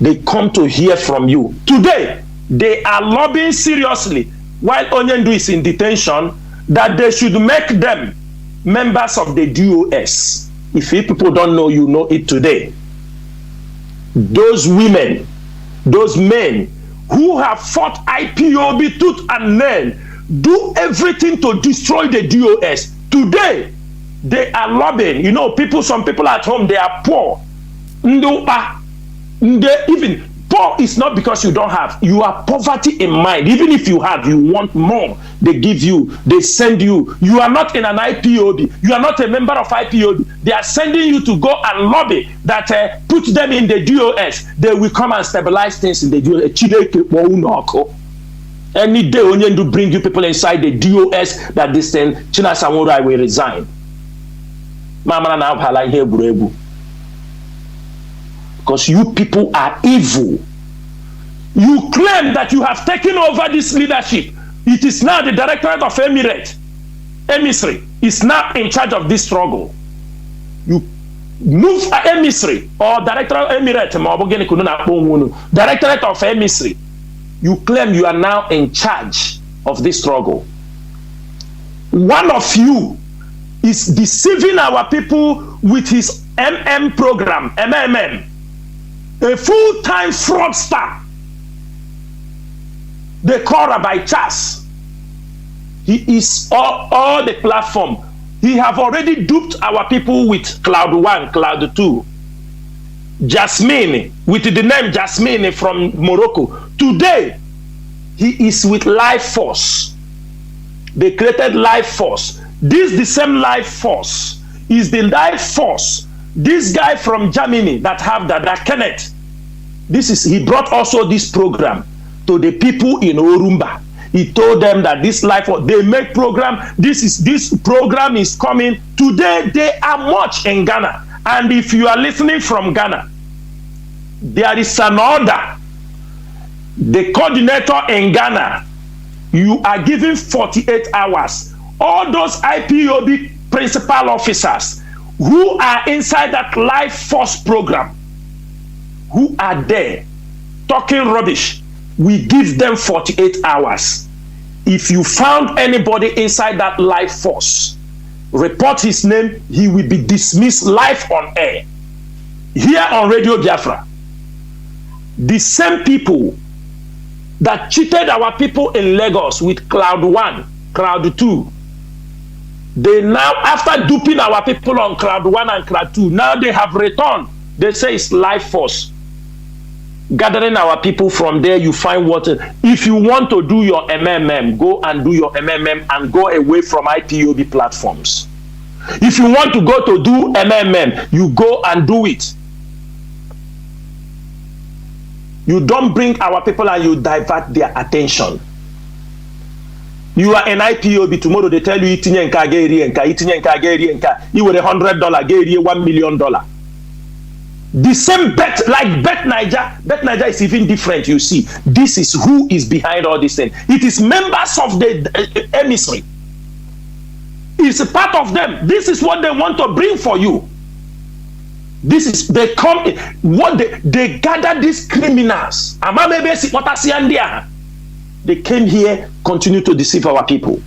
They come to hear from you. Today, they are lobbying seriously while Onyendu is in detention that they should make them members of the DOS. If you people don't know, you know it today. Those women, those men who have fought IPOB tooth and nail, do everything to destroy the DOS. Today, they are lobbying. You know, some people at home, they are poor. Even poor is not because you don't have. You are poverty in mind. Even if you have, you want more. They give you, they send you. You are not in an IPOB. You are not a member of IPOB. They are sending you to go and lobby that put them in the DOS. They will come and stabilize things in the DOS. Any day when you bring you people inside the DOS that they send, Chinasa Nworu will resign. Because you people are evil. You claim that you have taken over this leadership. It is now the Directorate of Emissary is now in charge of this struggle. You move emissary or Director of Directorate of Emissary. You claim you are now in charge of this struggle. One of you is deceiving our people with his program, MMM. A full-time fraudster. They call Rabbi Chas. He is all the platform. He have already duped our people with Cloud 1, Cloud 2. Jasmine, with the name Jasmine from Morocco. Today, he is with Life Force. They created Life Force. This the same Life Force is the Life Force. This guy from Germany that have that Kenneth, he brought also this program to the people in Orumba. He told them that this life, they make program, this program is coming. Today they are much in Ghana. And if you are listening from Ghana, there is an order. The coordinator in Ghana, you are given 48 hours. All those IPOB principal officers who are inside that Life Force program, who are there talking rubbish, we give them 48 hours. If you found anybody inside that Life Force, report his name, he will be dismissed live on air. Here on Radio Biafra, the same people that cheated our people in Lagos with Cloud 1, Cloud 2, they now, after duping our people on Cloud 1 and Cloud 2, now they have returned. They say it's Life Force. Gathering our people from there, you find what. If you want to do your MMM, go and do your MMM and go away from IPOB platforms. If you want to go to do MMM, you go and do it. You don't bring our people and you divert their attention. You are an IPOB, tomorrow they tell you itinye nka geri nka, itinye nka geri nka, you were $100, geri $1 million. The same bet, like Bet Niger is even different, you see. This is who is behind all this thing. It is members of the emissary. It's a part of them. This is what they want to bring for you. This is, they come, what they gather these criminals. They came here, continue to deceive our people.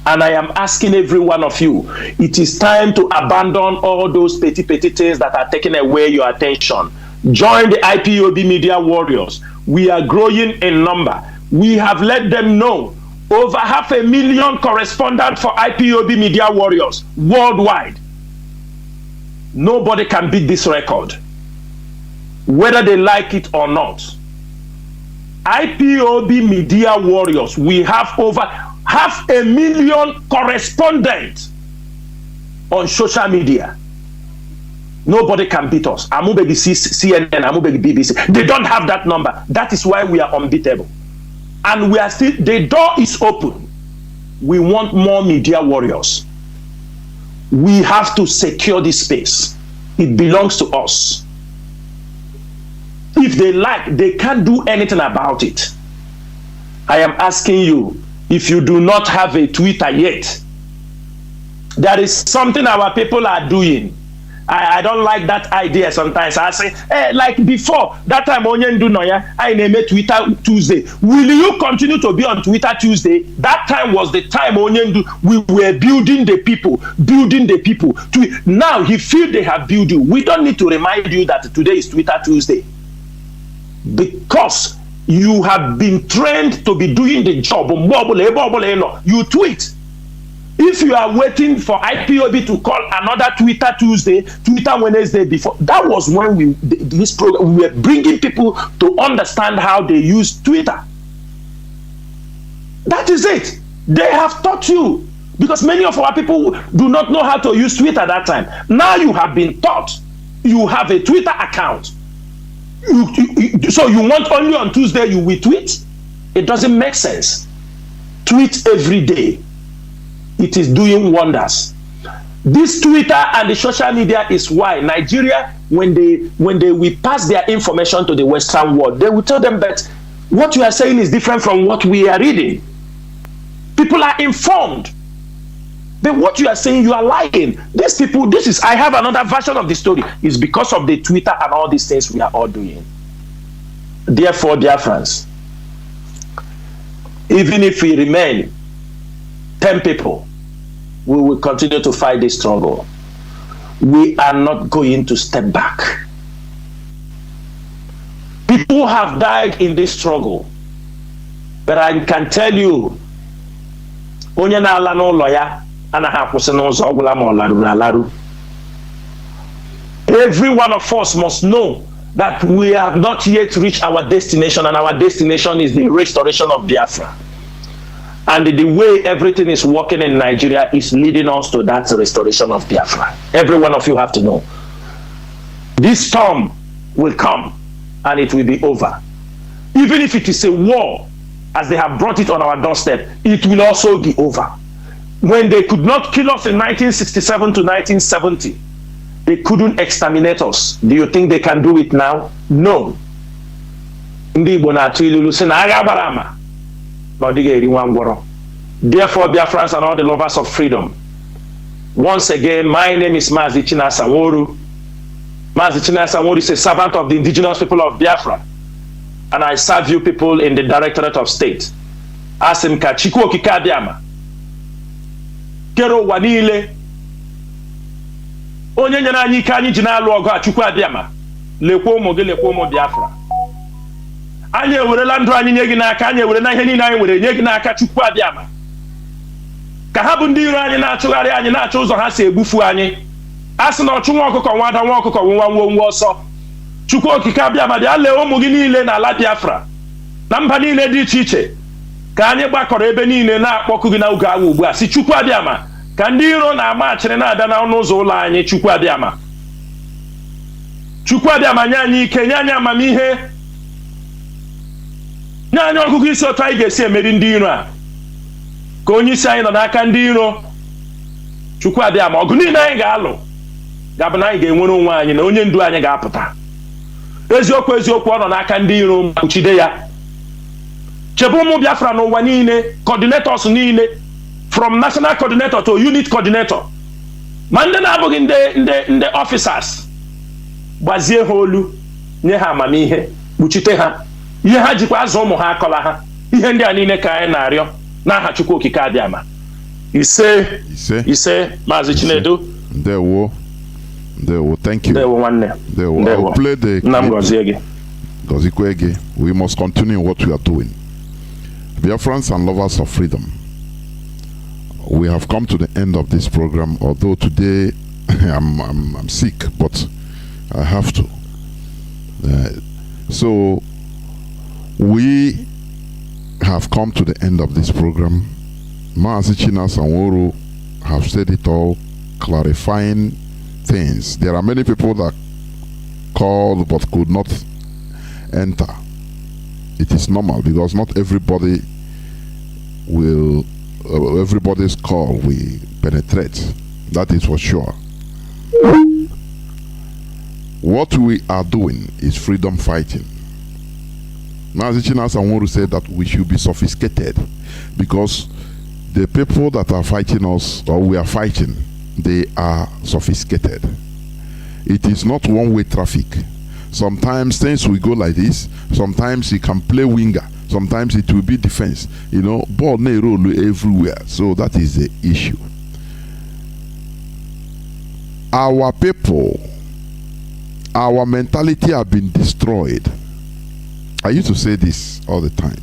And I am asking every one of you, it is time to abandon all those petty things that are taking away your attention. Join the IPOB media warriors. We are growing in number. We have let them know over 500,000 correspondents for IPOB media warriors worldwide. Nobody can beat this record, whether they like it or not. IPOB media warriors, we have over 500,000 correspondents on social media. Nobody can beat us. Amubegi CNN, Amubegi BBC. They don't have that number. That is why we are unbeatable. And we are still, the door is open. We want more media warriors. We have to secure this space. It belongs to us. If they like, they can't do anything about it. I am asking you, if you do not have a Twitter yet, there is something our people are doing. I don't like that idea sometimes. I say, hey, like before, that time Onyendu Noya, I named Twitter Tuesday. Will you continue to be on Twitter Tuesday? That time was the time Onyendu, we were building the people. Now he feels they have built you. We don't need to remind you that today is Twitter Tuesday. Because you have been trained to be doing the job. You tweet. If you are waiting for IPOB to call another Twitter Tuesday, Twitter Wednesday before, that was when this program, we were bringing people to understand how they use Twitter. That is it. They have taught you, because many of our people do not know how to use Twitter at that time. Now you have been taught. You have a Twitter account. So you want only on Tuesday you will tweet? It doesn't make sense. Tweet every day. It is doing wonders. This Twitter and the social media is why Nigeria, when they will pass their information to the Western world, they will tell them that what you are saying is different from what we are reading. People are informed. But what you are saying, you are lying. These people, I have another version of the story. It's because of the Twitter and all these things we are all doing. Therefore, dear friends, even if we remain 10 people, we will continue to fight this struggle. We are not going to step back. People have died in this struggle, but I can tell you, onye na-ala n'ụlọ ya anaghị akwụsị n'ụzọ ọgwụla ma ọ larụrụ alarụ. Every one of us must know that we have not yet reached our destination, and our destination is the restoration of Biafra. And the way everything is working in Nigeria is leading us to that restoration of Biafra. Every one of you have to know. This storm will come and it will be over. Even if it is a war, as they have brought it on our doorstep, it will also be over. When they could not kill us in 1967 to 1970, they couldn't exterminate us. Do you think they can do it now? No. Therefore, Biafrans and all the lovers of freedom, once again, my name is Mazi Chinasa Nworu. Mazi Chinasa Nworu is a servant of the indigenous people of Biafra, and I serve you people in the Directorate of State. Asim ka Chukwu Okike Abịama kero ụwa niile, onye nyere anyị ike anyị ji na-alụ ọgụ a Chukwu Abịama, lekwa ụmụ gị, lekwa ụmụ Biafra. Anyị ewerela ndụ anyị nye gị n'aka, anyị ewerela ihe niile anyị nwere nye gị n'aka Chukwu Abịama. Ka ha bụ ndị iro anyị na-achụgharị anyị, na-achọ ụzọ ha si egbufu anyị. A sị na ọchụ nwa ọkụkọ nwa ada, nwa ọkụkọ nwa nwa ọsọ. Chukwu Okike Abịama bịa lee ụmụ gị niile n'ala Biafra na mba niile dị iche iche, ka anyị gbakọrọ ebe niile na-akpọkụ gị n'oge agha ugbu a, si Chukwu Abịama, ka ndị iro na-ama achịrị na-abịa n'ọnụ ụzọ ụlọ anyị. Chukwu Abịama, Chukwu Abịama, nye anyị ike, nye anyị amamihe, nye anyị ọgụgụ isi otu anyị ga-esi emeri ndị iro a, ka onye isi anyị nọ n'aka ndị iro. Chukwu Abịama, ọgụ niile anyị ga-alụ ga-abụ na anyị ga-enwere onwe anyị, na onye ndu anyị ga-apụta. Eziokwu eziokwu, ọ nọ n'aka ndị iro, kpuchide ya. Chebe ụmụ Biafra n'ụwa niile, coordinators niile, from national coordinator to unit coordinator, ma ndị na-abụghị ndị officers, gbazie ha olu, nye ha amamihe, kpuchite ha. Ihe ha jikwa azụ ụmụ ha akọla ha. Ihe ndị a niile ka anyị na-arịọ n'aha Chukwu Okike Abịama. Ise Mazi Chinedu.
Ndewo. Thank you.
Ndewo nwanne.
Ndewo. I will play the
clip.
We must continue what we are doing. Biafrans and lovers of freedom, we have come to the end of this program, although today I'm sick, but I have to. So we have come to the end of this program. Mazi Chinasa Nworu have said it all, clarifying things. There are many people that called but could not enter. It is normal, because not everybody will, everybody's call will penetrate. That is for sure. What we are doing is freedom fighting. Mazi Chinasa Nworu said that we should be sophisticated, because the people that are fighting us, or we are fighting, they are sophisticated. It is not one-way traffic. Sometimes things will go like this. Sometimes he can play winger. Sometimes it will be defense. You know, ball may roll everywhere. So that is the issue. Our people, our mentality have been destroyed. I used to say this all the time.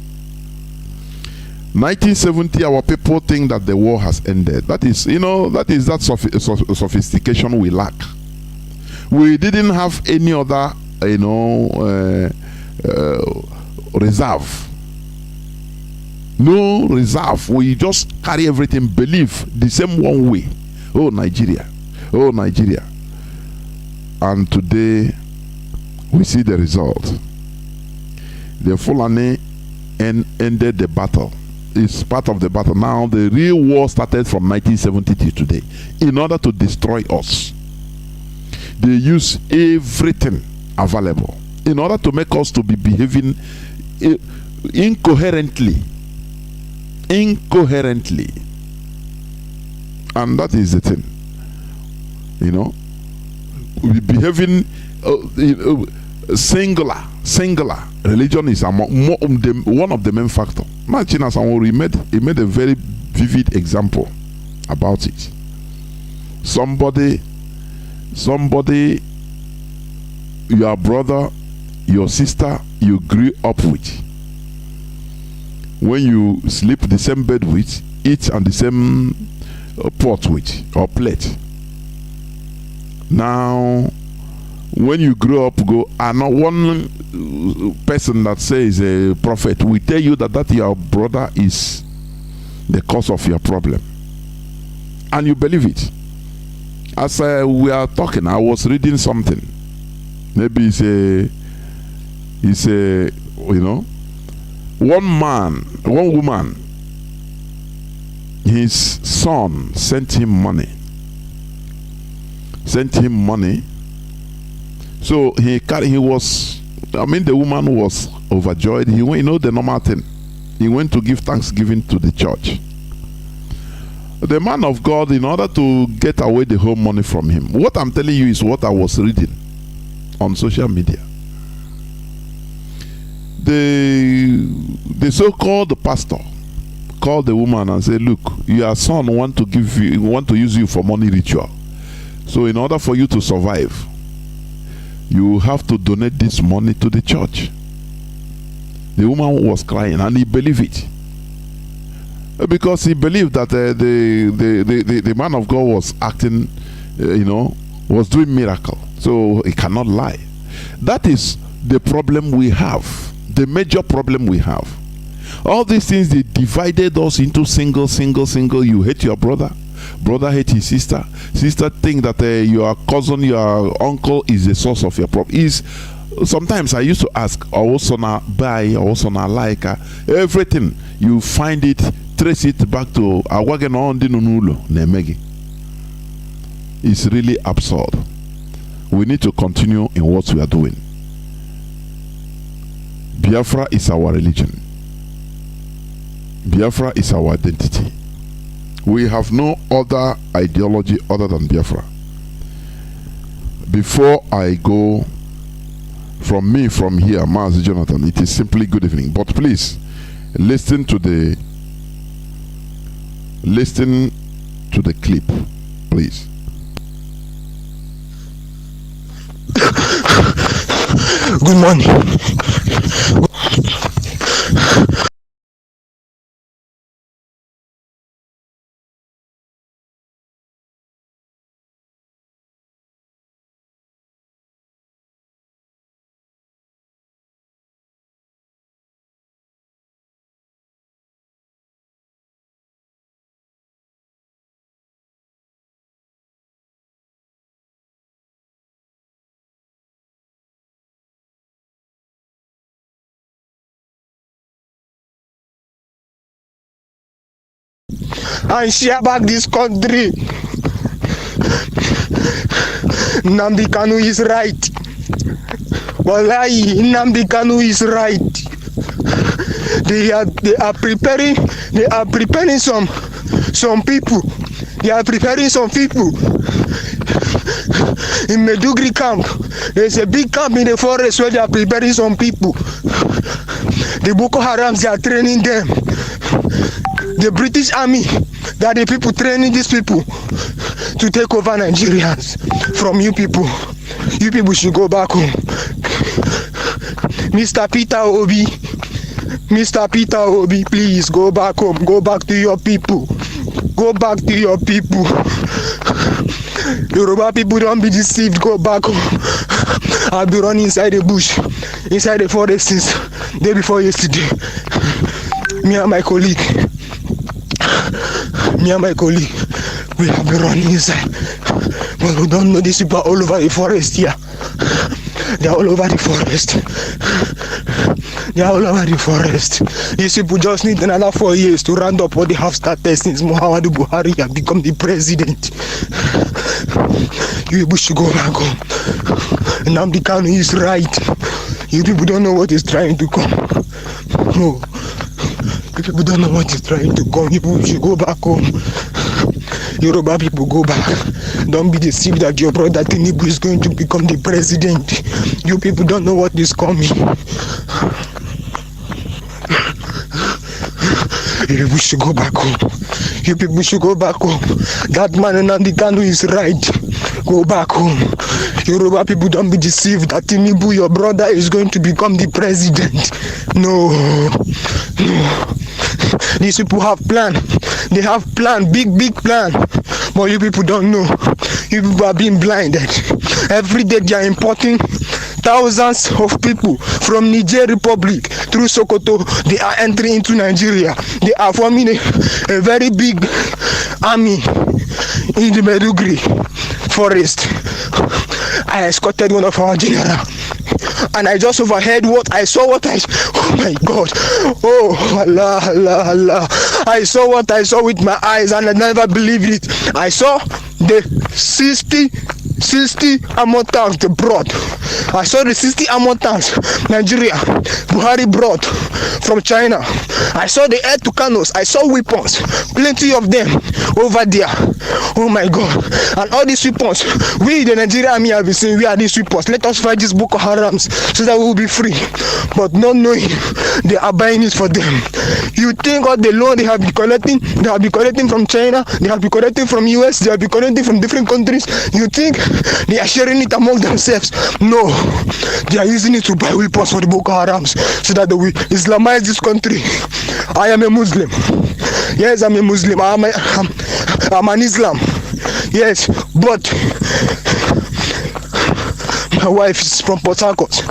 1970, our people think that the war has ended. That is, sophistication we lack. We didn't have any other, reserve. No reserve. We just carry everything, believe the same one way. Oh, Nigeria. Oh, Nigeria. And today, we see the result. The Fulani ended the battle. It's part of the battle. Now, the real war started from 1970 to today in order to destroy us. They use everything available in order to make us to be behaving incoherently. And that is the thing. We behaving singular. Religion is one of the main factors. Now, Chinasa, he made a very vivid example about it. Somebody, your brother, your sister, you grew up with. When you sleep the same bed with, eat on the same pot with, or plate. Now, when you grow up, one person that says a prophet will tell you that your brother is the cause of your problem, and you believe it. As we are talking, I was reading something. Maybe it's a one woman, his son sent him money. So the woman was overjoyed. He went, the normal thing. He went to give thanksgiving to the church. The man of God, in order to get away the whole money from him, what I'm telling you is what I was reading on social media. The so-called pastor called the woman and said, "Look, your son want to use you for money ritual. So in order for you to survive, you have to donate this money to the church." The woman was crying, and he believed it, because he believed that the man of God was acting, was doing miracle. So he cannot lie. That is the problem we have, the major problem we have. All these things, they divided us into single. You hate your brother hate his sister think that your cousin, your uncle is the source of your problem. Sometimes I used to ask, everything you find it, trace it back to it's really absurd. We need to continue in what we are doing. Biafra is our religion. Biafra is our identity. We have no other ideology other than Biafra. Before I go, from here, Mazi Jonathan, it is simply good evening. But please, listen to the clip, please.
Good morning. And share back this country. Nnamdi Kanu is right. Wallahi, Nnamdi Kanu is right. They are preparing some people. They are preparing some people. In Medugri camp, there's a big camp in the forest where they are preparing some people. The Boko Harams, they are training them. The British army, that the people training these people to take over Nigerians from you people. You people should go back home. Mr. Peter Obi Mr. Peter Obi, please go back home. Go back to your people. Go back to your people. Yoruba people, don't be deceived. Go back home. I've been running inside the bush, inside the forest since day before yesterday. Me and my colleague, we have been running inside. But we don't know these people are all over the forest here. They are all over the forest. They are all over the forest. These people just need another 4 years to round up what they have started since Muhammadu Buhari has become the president. You people should go back home. Nnamdi Kanu is right. You people don't know what he's trying to come. No. You people don't know what he's trying to come. You people should go back home. Yoruba people, go back. Don't be deceived that your brother Chinedu is going to become the president. You people don't know what is coming. You people should go back home. You people should go back home. That man Nnamdi Kanu is right. Go back home. Yoruba people, don't be deceived that Chinedu, your brother, is going to become the president. No. These people have plan. They have plan, big plan. But you people don't know. You people are being blinded. Every day they are importing thousands of people from Niger Republic through Sokoto. They are entering into Nigeria. They are forming a very big army in the Medugri forest. I escorted one of our general, and I just overheard what I saw. Oh my God! Oh Allah! I saw what I saw with my eyes, and I never believed it. I saw the 60 armor tanks they brought. I saw the 60 armor tanks Nigeria Buhari brought from China. I saw the air to Kano's. I saw weapons, plenty of them over there. Oh my God! And all these weapons, we the Nigerian army have been saying, we are these weapons. Let us fight these Boko Harams so that we will be free. But not knowing they are buying it for them. You think all the loan they have been collecting from China, they have been collecting from US, they have been collecting from different countries. You think they are sharing it among themselves? No, they are using it to buy weapons for the Boko Harams so that they will Islamize this country. I am a Muslim. Yes, I'm a Muslim. I'm an Islam. Yes, but my wife is from Port Harcourt.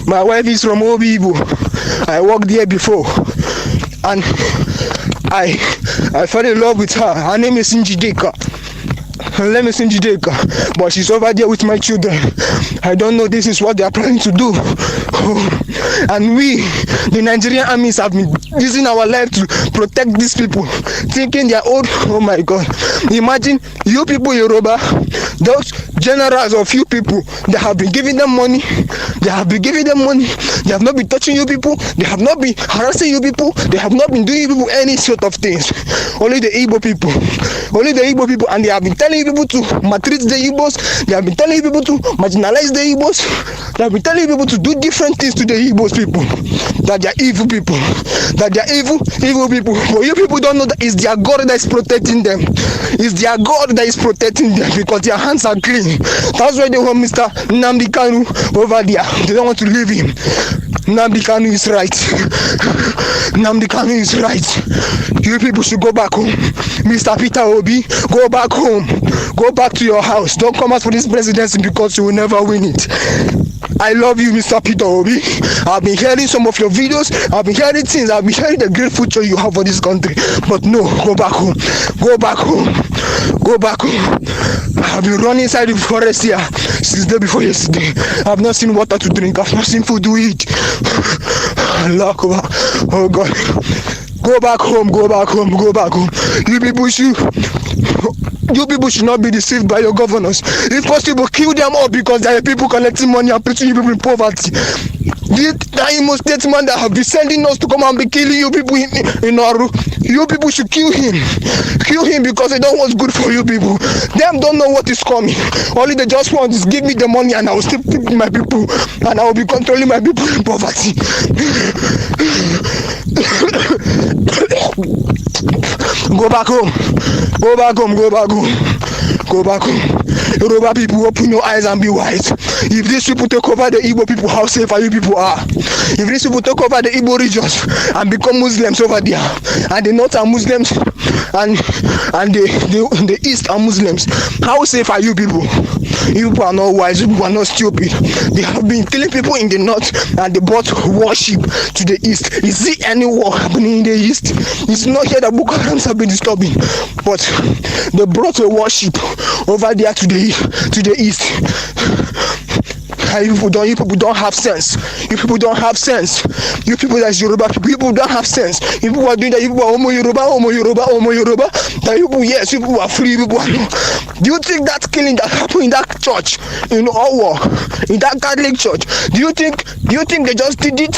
My wife is from Obibo. I worked there before, and I fell in love with her. Her name is Njideka. But she's over there with my children. I don't know this is what they are planning to do. And we, the Nigerian armies, have been using our life to protect these people, thinking they are old. Oh my God. Imagine you people, Yoruba, those generals of you people, they have been giving them money. They have not been touching you people. They have not been harassing you people. They have not been doing you people any sort of things. Only the Igbo people. And they have been telling you people to maltreat the Igbos. They have been telling you people to marginalize the Igbos. They have been telling you people to do different things to the Igbos people. That they are evil people. That they are evil people. But you people don't know that it's their God that is protecting them. It's their God that is protecting them because their hands are clean. That's why they want Mr. Nnamdi Kanu over there. They don't want to leave him. Nnamdi Kanu is right. Nnamdi Kanu is right. You people should go back home. Mr. Peter Obi, go back home. Go back to your house. Don't come out for this presidency because you will never win it. I love you, Mr. Peter Obi. I've been hearing some of your videos. I've been hearing things. I've been hearing the great future you have for this country. But no, go back home. Go back home. Go back home. I've been running inside the forest here since the day before yesterday. I've not seen water to drink. I've not seen food to eat. Allah, oh God. Go back home. Go back home. Go back home. You people should not be deceived by your governors. If possible, kill them all because there are people collecting money and putting you people in poverty. That Imo State man that have been sending us to come and be killing you people in Nworu, you people should kill him. Kill him because they don't want what's good for you people. Them don't know what is coming. Only they just want is give me the money and I will still keep my people and I will be controlling my people in poverty. Go back home. Go back home. Go back home. Go back home. Yoruba people, open your eyes and be wise. If these people take over the Igbo people, how safe are you people are? If these people take over the Igbo regions and become Muslims over there, and the North are Muslims, and the East are Muslims, how safe are you people? You people are not wise, you people are not stupid. They have been killing people in the North, and they brought worship to the East. Is there any war happening in the East? It's not here that Boko Haram have been disturbing, but they brought a worship over there to the East. You people don't have sense. You people don't have sense. You people that's Yoruba people don't have sense. You people are doing that. You people are Homo Yoruba. That you people, yes, you people are free. You people are no. Do you think that killing that happened in that church in Owo, in that Catholic church? Do you think they just did it?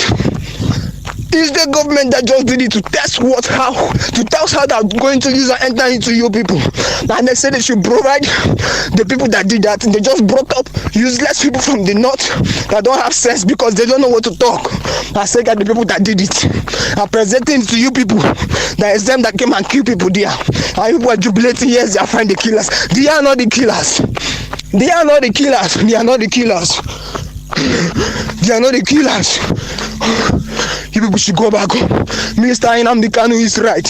Is the government that just did it to test how they're going to use and enter into you people? And they said they should provide the people that did that, and they just brought up useless people from the North that don't have sense because they don't know what to talk. I said that the people that did it are presenting to you people that is them that came and killed people there. And you people are jubilating, yes, they are finding the killers. They are not the killers. They are not the killers. They are not the killers. They are not the killers. You people should go back home. Mr. Nnamdi Kanu is right.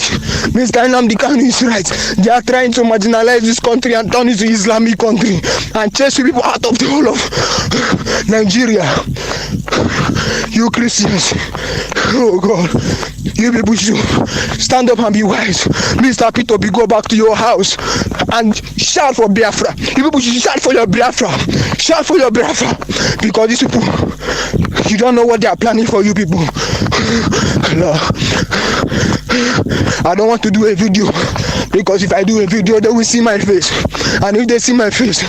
Mr. Nnamdi Kanu is right. They are trying to marginalize this country and turn it to Islamic country and chase people out of the whole of Nigeria. You Christians, oh God, you people should stand up and be wise. Mr. P2B, go back to your house and shout for Biafra. You people should shout for your Biafra. Shout for your Biafra. Because these people, you don't know what they are planning for you people. I don't want to do a video because if I do a video, they will see my face, and if they see my face,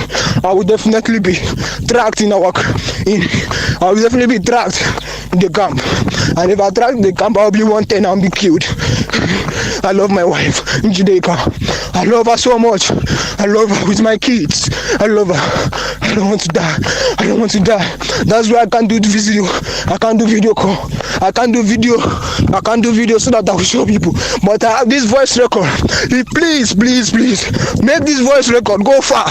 I will definitely be tracked in the camp. And if I track the camp, I'll be wanted and I'll be killed. I love my wife, Njideka. I love her so much. I love her with my kids. I love her. I don't want to die. I don't want to die. That's why I can't do the video. I can't do video call. I can't do video so that I will show people. But I have this voice record. Please, make this voice record go far.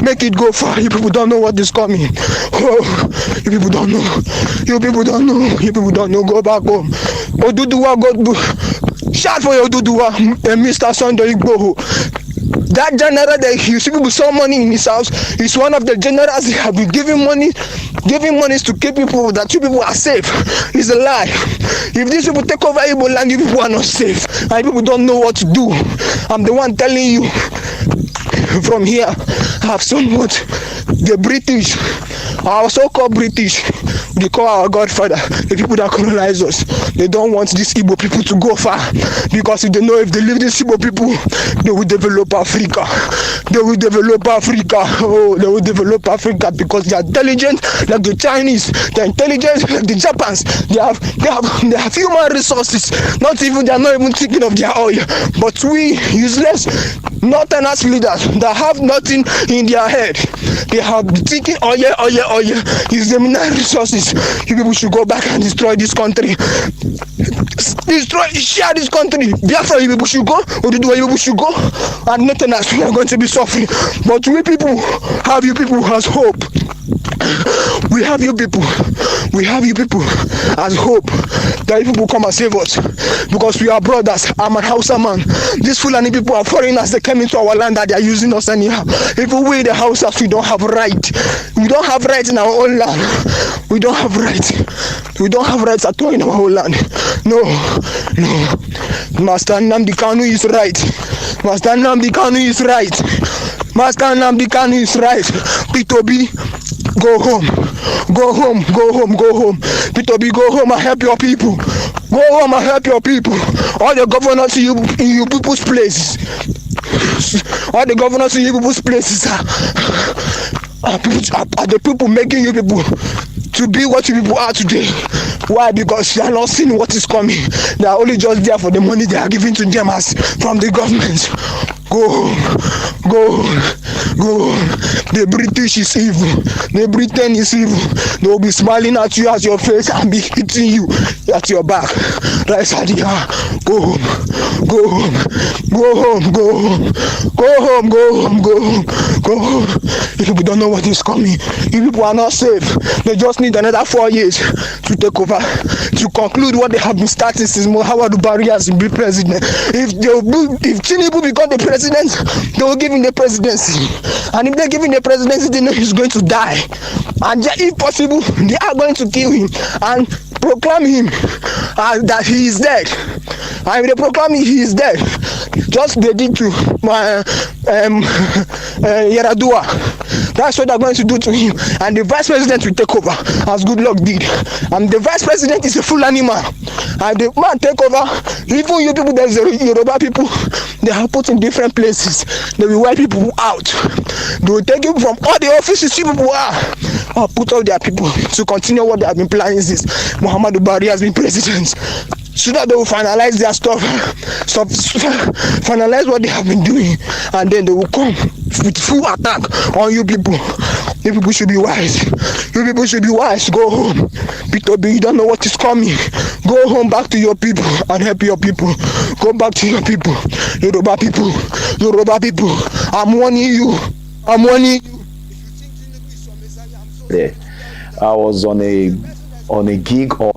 Make it go far. You people don't know what is coming. Oh, you people don't know. You people don't know. You people don't know. Go back home. Oduduwa, go. Shout for your Oduduwa, Mr. Sunday Igboho. That general that you see people saw money in his house is one of the generals that have been giving money to keep people that you people are safe. It's a lie. If these people take over Igbo land, you people are not safe. And people don't know what to do. I'm the one telling you from here. I have somewhat the British, our so-called British, they call our godfather, the people that colonize us. They don't want these Igbo people to go far because if they know if they leave these Igbo people, they will develop Africa. They will develop Africa. Oh, they will develop Africa because they are intelligent like the Chinese. They are intelligent like the Japans. They have human resources. They are not even thinking of their oil. But we useless northerners leaders that have nothing in their head. They have thinking oil. Use the mineral resources. You people should go back and destroy this country. Share this country. Biafra, you people should go. Oduduwa, you people should go. And nothing else. We are going to be suffering. But we people have you people as hope. We have you people as hope that you people come and save us because we are brothers. I'm an Hausa man. These Fulani people are foreigners. They came into our land that they are using us anyhow. If we the Hausas, we don't have right. We don't have rights in our own land. We don't have rights. We don't have rights at all in our own land. No. Master Nnamdi Kanu is right. Master Nnamdi Kanu is right. Master Nnamdi Kanu is right. P2B, go home. Go home. P2B, go home and help your people. Go home and help your people. All the governors in you people's places. All the governors in you people's places are the people making you people to be what you people are today. Why? Because they are not seeing what is coming. They are only just there for the money they are giving to them as from the government. Go home. The British is evil. The Britain is evil. They will be smiling at you at your face and be hitting you at your back. Right, Sadia. Go home. Go home. You people don't know what is coming. You people are not safe. They just need another 4 years to take over, to conclude what they have been starting since Muhammadu Buhari has been president. If Chinedu become the president, they will give him the presidency. And if they give him the presidency, they know he's going to die. And if possible, they are going to kill him and proclaim him that he is dead. And if they proclaim he is dead, just they did to Yaradua. That's what they're going to do to him. And the vice president will take over, as Goodluck did. And the vice president is a full animal. And the man take over. Even you people, there's Yoruba people, they are put in different places. They will wipe people out. They will take you from all the offices you people are. Or put all their people to continue what they have been planning since Muhammadu Buhari has been president. So that they will finalize their stuff, finalize what they have been doing, and then they will come with full attack on you people. You people should be wise. You people should be wise. Go home. B2B, you don't know what is coming. Go home back to your people and help your people. Go back to your people. Yoruba people. Yoruba people. I'm warning you. I'm warning you.
I was on a gig of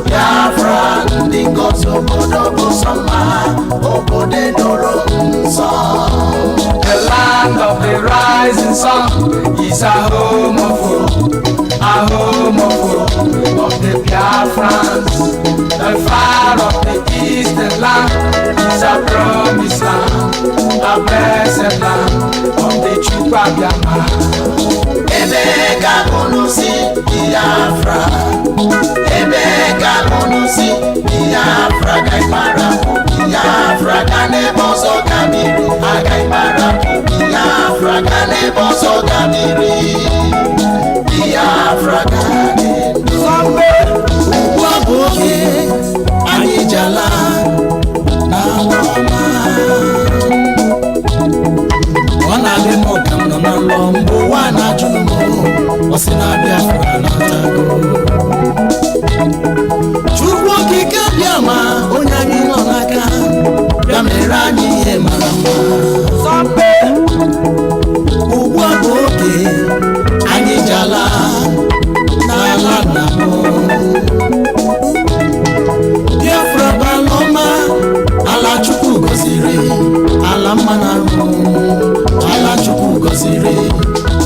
Biafra, ndị ngozi obodo bụ sọma, obodo doro nsọ. The land of the rising sun is a home of the Biafrans. The fire of the eastern land is a promised land, a blessed land of the Chukwuabiama. Ebe ka unu si Biafra, ebe ka unu si Biafra, gaimara Biafra, kanebozo kabiri, agaimara Biafra, kanebozo kabiri, Biafra kanebozo. Sombe waboke anijala na mama. Wana lemo kamno na lombo wana jumo wasina Biafra na tago. Chukwu okike Biama onye anyị nọ n'aka ya mere anyị ihe mara mma. Sombe ugbu a bụ oge anyị ji ala n'ala nna m. Biafra bụ ala ọma, ala Chukwu gọziri, ala mma na ahụ, ala Chukwu gọziri,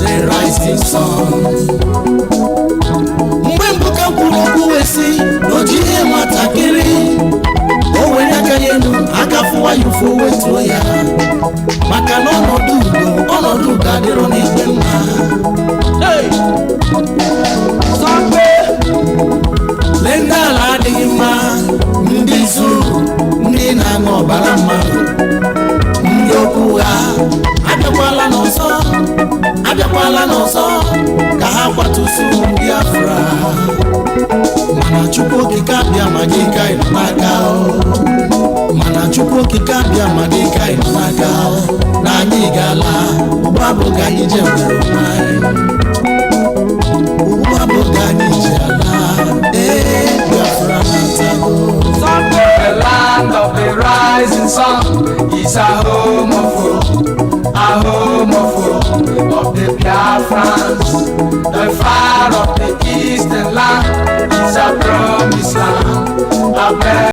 the rising sun. Mgbe mbuka kwuru okwu wesi n'oji ihe nwatakịrị, o were aka ya elu aka fụwa ya ụfụ wetuo ya, maka na ọnọdụ udo ga-adịrọ n'igwe mma. Sombe lee ndị ala adịghị mma, ndị zuru, ndị na-aṅụ ọbara mmadụ, ndị okwu ha abịakwala n'ọzọ ka ha kwatusu Biafra. Mana Chukwu okike Abiama gị ka ị nọ n'aka o. Mana Chukwu okike Abiama gị ka ị nọ n'aka o. Na anyị ga-ala, ugbu a bụ ka anyị je nwere onwe anyị. Ugbu a bụ ka anyị je ala, Biafra na-atago. The land of the rising sun is a home of the Biafrans. The fire of the eastern land is a promised land,